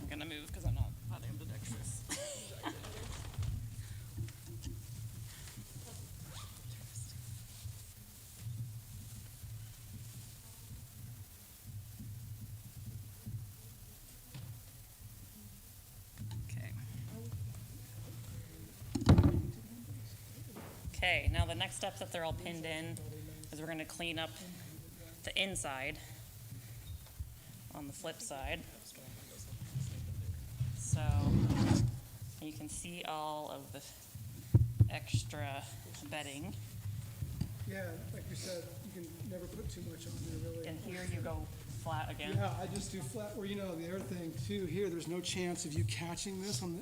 I'm gonna move because I'm not ambidextrous. Okay, now the next steps that they're all pinned in is we're going to clean up the inside on the flip side. So you can see all of the extra bedding. Yeah, like you said, you can never put too much on there, really. And here you go flat again. Yeah, I just do flat. Or the other thing too, here there's no chance of you catching this on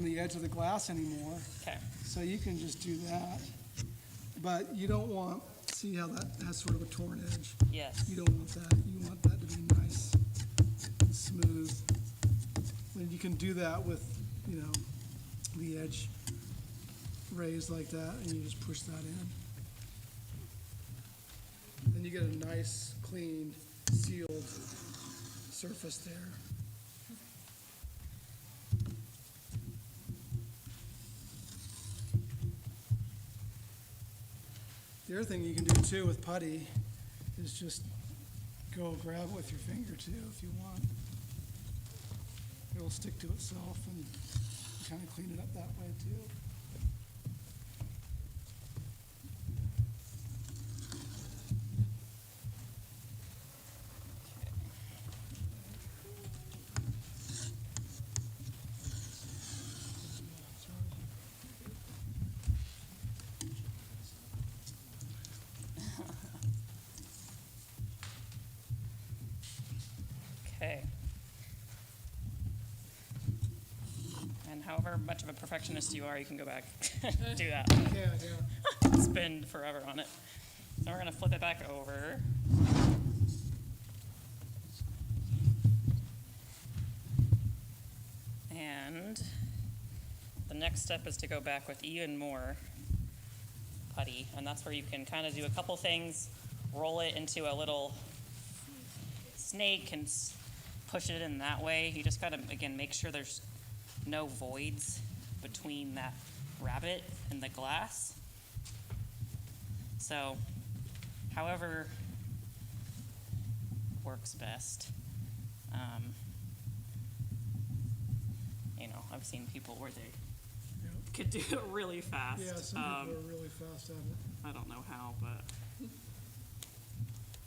the edge of the glass anymore. Okay. So you can just do that. But you don't want, see how that has sort of a torn edge? Yes. You don't want that. You want that to be nice and smooth. And you can do that with, the edge raised like that, and you just push that in. Then you get a nice, clean, sealed surface there. The other thing you can do too with putty is just go grab it with your finger too if you want. It'll stick to itself and kind of clean it up that way too. Okay. And however much of a perfectionist you are, you can go back do that. Yeah. Spend forever on it. So we're going to flip it back over. And the next step is to go back with even more putty, and that's where you can kind of do a couple things, roll it into a little snake and push it in that way. You just gotta, again, make sure there's no voids between that rabbit and the glass. So, however works best. I've seen people where they could do it really fast. Yeah, some people are really fast at it. I don't know how, but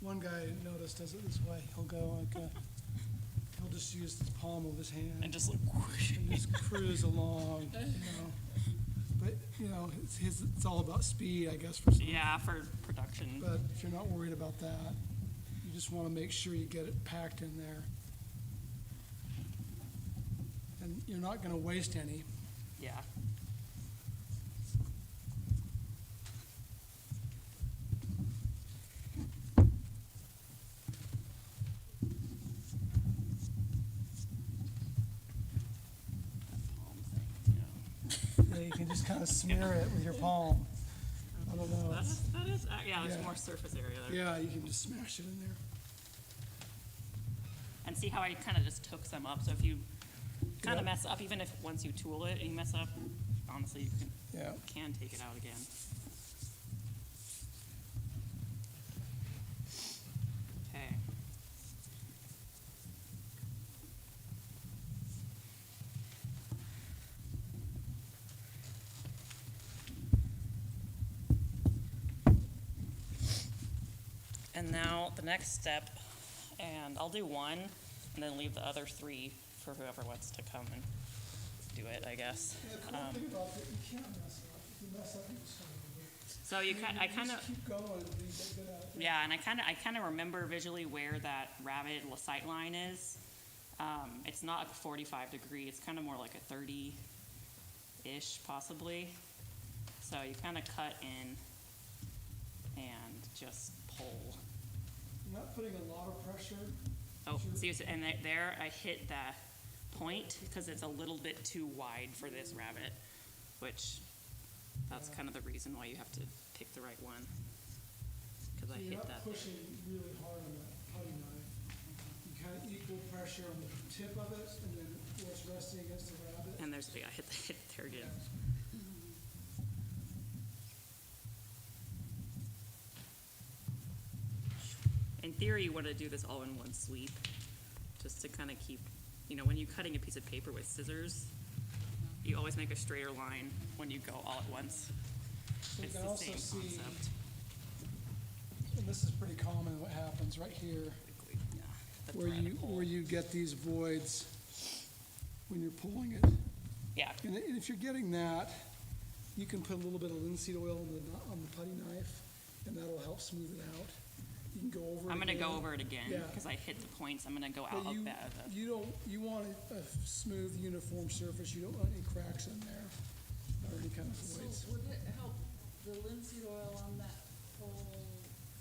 one guy I noticed does it this way. He'll go like he'll just use the palm of his hand and just and just cruise along. But it's all about speed, I guess, for some. Yeah, for production. But if you're not worried about that, you just want to make sure you get it packed in there, and you're not going to waste any. Yeah. Yeah, you can just kind of smear it with your palm. I don't know. There's more surface area there. Yeah, you can just smash it in there. And see how I kind of just took some up. So if you kind of mess up, even if once you tool it and you mess up, honestly, you can take it out again. Okay. And now the next step, and I'll do one and then leave the other three for whoever wants to come and do it, I guess. Yeah, the cool thing about it, you can't mess up. If you mess up, you just So I kind of, Keep going, and you get good at it. yeah, and I kind of remember visually where that rabbit sight line is. It's not a 45 degree, it's kind of more like a 30-ish possibly. So you kind of cut in and just pull. I'm not putting a lot of pressure. Oh, see, and there I hit that point because it's a little bit too wide for this rabbit, which that's kind of the reason why you have to pick the right one. Because I You're hit not that. pushing really hard on that putty knife. You kind of equal pressure on the tip of it, and then where it's resting against the rabbit. And there's I hit there again. In theory, you want to do this all in one sweep, just to kind of keep, when you're cutting a piece of paper with scissors, you always make a straighter line when you go all at once. So you It's can the also same see, concept. and this is pretty common, what happens right here, The where thread pull. you get these voids when you're pulling it. Yeah. And if you're getting that, you can put a little bit of linseed oil on the putty knife, and that'll help smooth it out. You can go over it I'm going to again. go over it again Yeah. because I hit the points. I'm going to go But out of you, that. you want a smooth, uniform surface. You don't want any cracks in there or any kind of voids. So would it help the linseed oil on that whole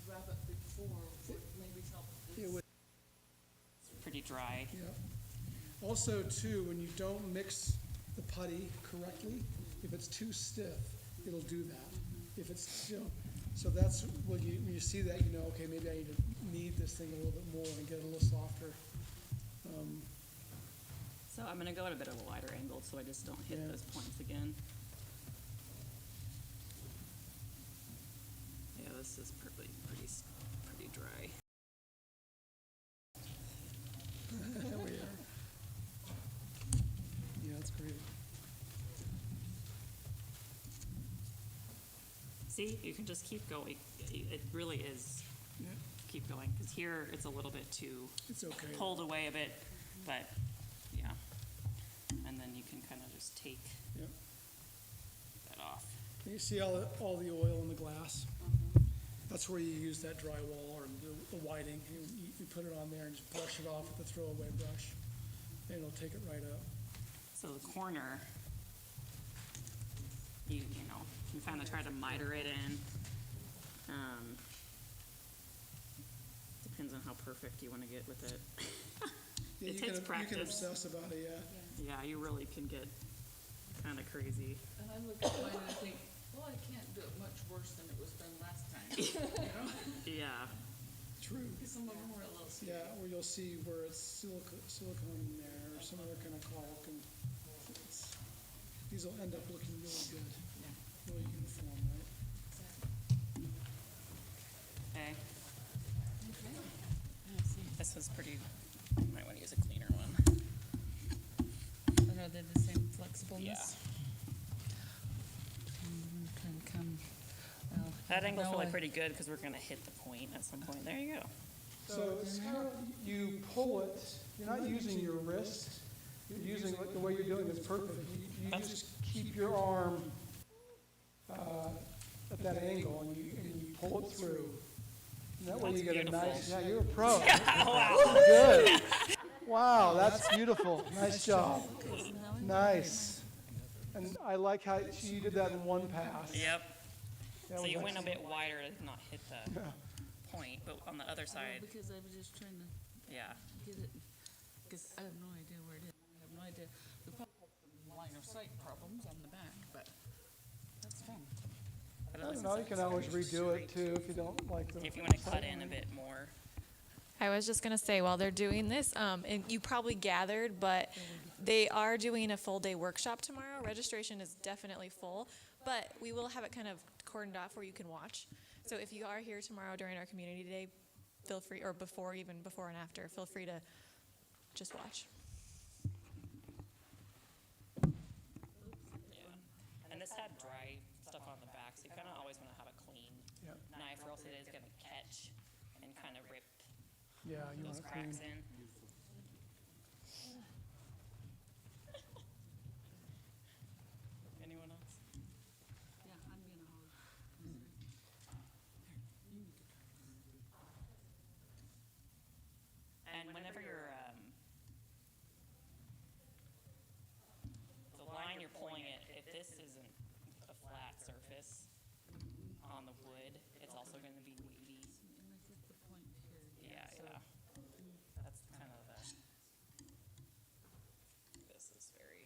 rabbit before, would maybe help this? It would, It's pretty dry. yeah. Also, too, when you don't mix the putty correctly, if it's too stiff, it'll do that. If it's, so that's when you see that, okay, maybe I need to knead this thing a little bit more and get it a little softer. So I'm going to go at a bit of a wider angle so I just don't hit those points again. Yeah, this is pretty dry. There we are. Yeah, that's great. See, you can just keep going. It really is. Yeah. Keep going because here it's a little bit too It's okay. pulled away a bit, but yeah. And then you can kind of just take Yep. that off. You see all the oil in the glass? That's where you use that drywall or the whiting. You put it on there and just brush it off with a throwaway brush, and it'll take it right up. So the corner, you kind of try to miter it in. Depends on how perfect you want to get with it. Yeah, It takes practice. You can obsess about it, yeah. Yeah, you really can get kind of crazy. And I look at mine and I think, well, I can't do it much worse than it was done last time, Yeah. True. Because some of them were a little scary. Yeah, or you'll see where it's silicone in there or some other kind of caulk, and these will end up looking really good. Really uniform, right? Okay. This was pretty, you might want to use a cleaner one. But are they the same flexibleness? Yeah. Well, That angle's now probably I- pretty good because we're going to hit the point at some point. There you go. So it's kind of, you pull it, you're not using your wrist, you're using, the way you're doing it's perfect. You just keep your arm at that angle and you pull it through. And that way you get a nice, yeah, you're a pro. Wow. Good. Wow, that's beautiful. Nice job. Nice. And I like how you did that in one pass. Yep. That So was you went a excellent. bit wider to not hit the point, but on the other side, Because I was just trying to yeah. get it, because I have no idea where it is. I have no idea. We probably have some line of sight problems on the back, but that's fun. I don't know, you can always redo it too if you don't like the. If you want to cut in a bit more. I was just going to say, while they're doing this, and you probably gathered, but they are doing a full day workshop tomorrow. Registration is definitely full, but we will have it kind of cordoned off where you can watch. So if you are here tomorrow during our community day, feel free, or before and after, feel free to just watch. Yeah. And this had dry stuff on the back, so you kind of always want to have a clean knife, or else it is going to catch and kind of rip Yeah, you those want it clean. cracks in. Anyone else? Yeah, I'm being a hose. on the wood, it's also going to be wavy. Yeah, yeah. That's kind of the. This is very.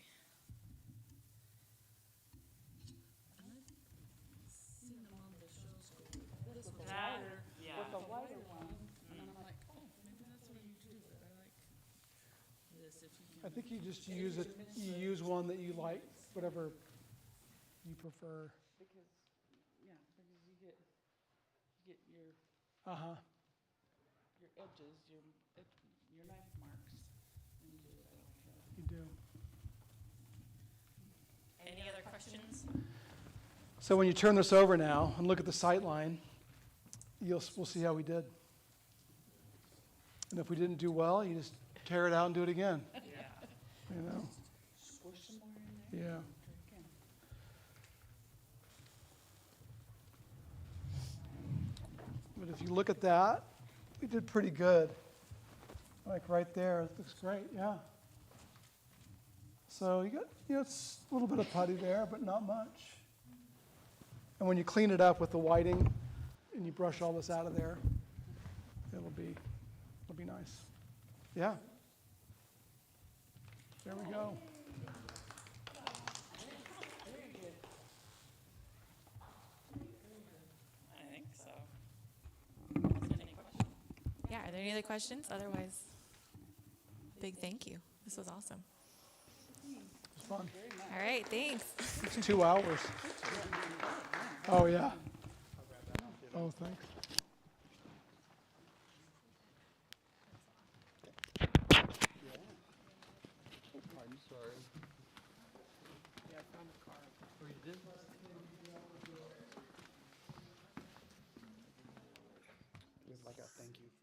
That, yeah. With the wider one, and I'm like, oh, maybe that's what you do, but I like this if you can. I think you just use it, you use one that you like, whatever you prefer. Because, yeah, because you get your Uh-huh. your edges, your knife marks, and you do it like that. You do. Any other questions? So when you turn this over now and look at the sight line, we'll see how we did. And if we didn't do well, you just tear it out and do it again. Yeah. You know? Squish some more in there. Yeah. Again. But if you look at that, we did pretty good. Like right there, it looks great, yeah. So you got, it's a little bit of putty there, but not much. And when you clean it up with the whiting and you brush all this out of there, it'll be nice. Yeah. There we go. I think so. Yeah, are there any other questions? Otherwise, big thank you. This was awesome. It's fun. All right, thanks. It's 2 hours. Oh, yeah. Oh, thanks. I'm sorry. Yeah, I found a card. Oh, you did? With like a thank you for.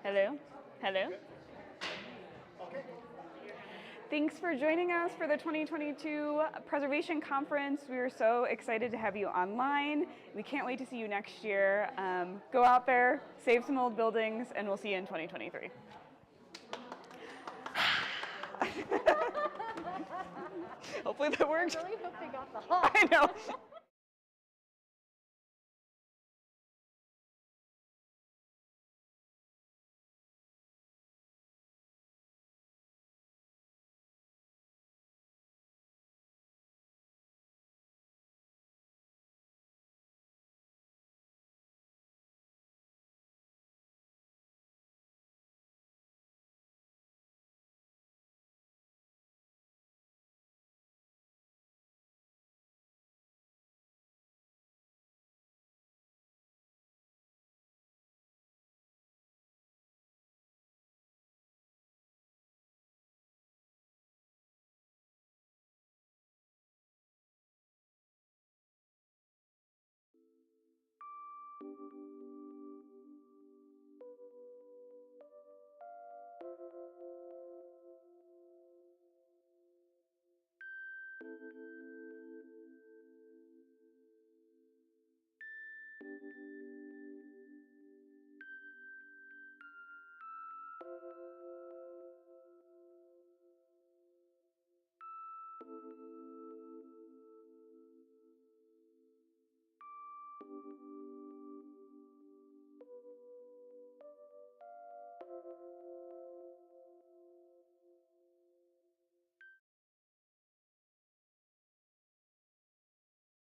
Hello? Hello? Thanks for joining us for the 2022 Preservation Conference. We are so excited to have you online. We can't wait to see you next year. Go out there, save some old buildings, and we'll see you in 2023. Hopefully that worked. I really hope they got the hall. I know.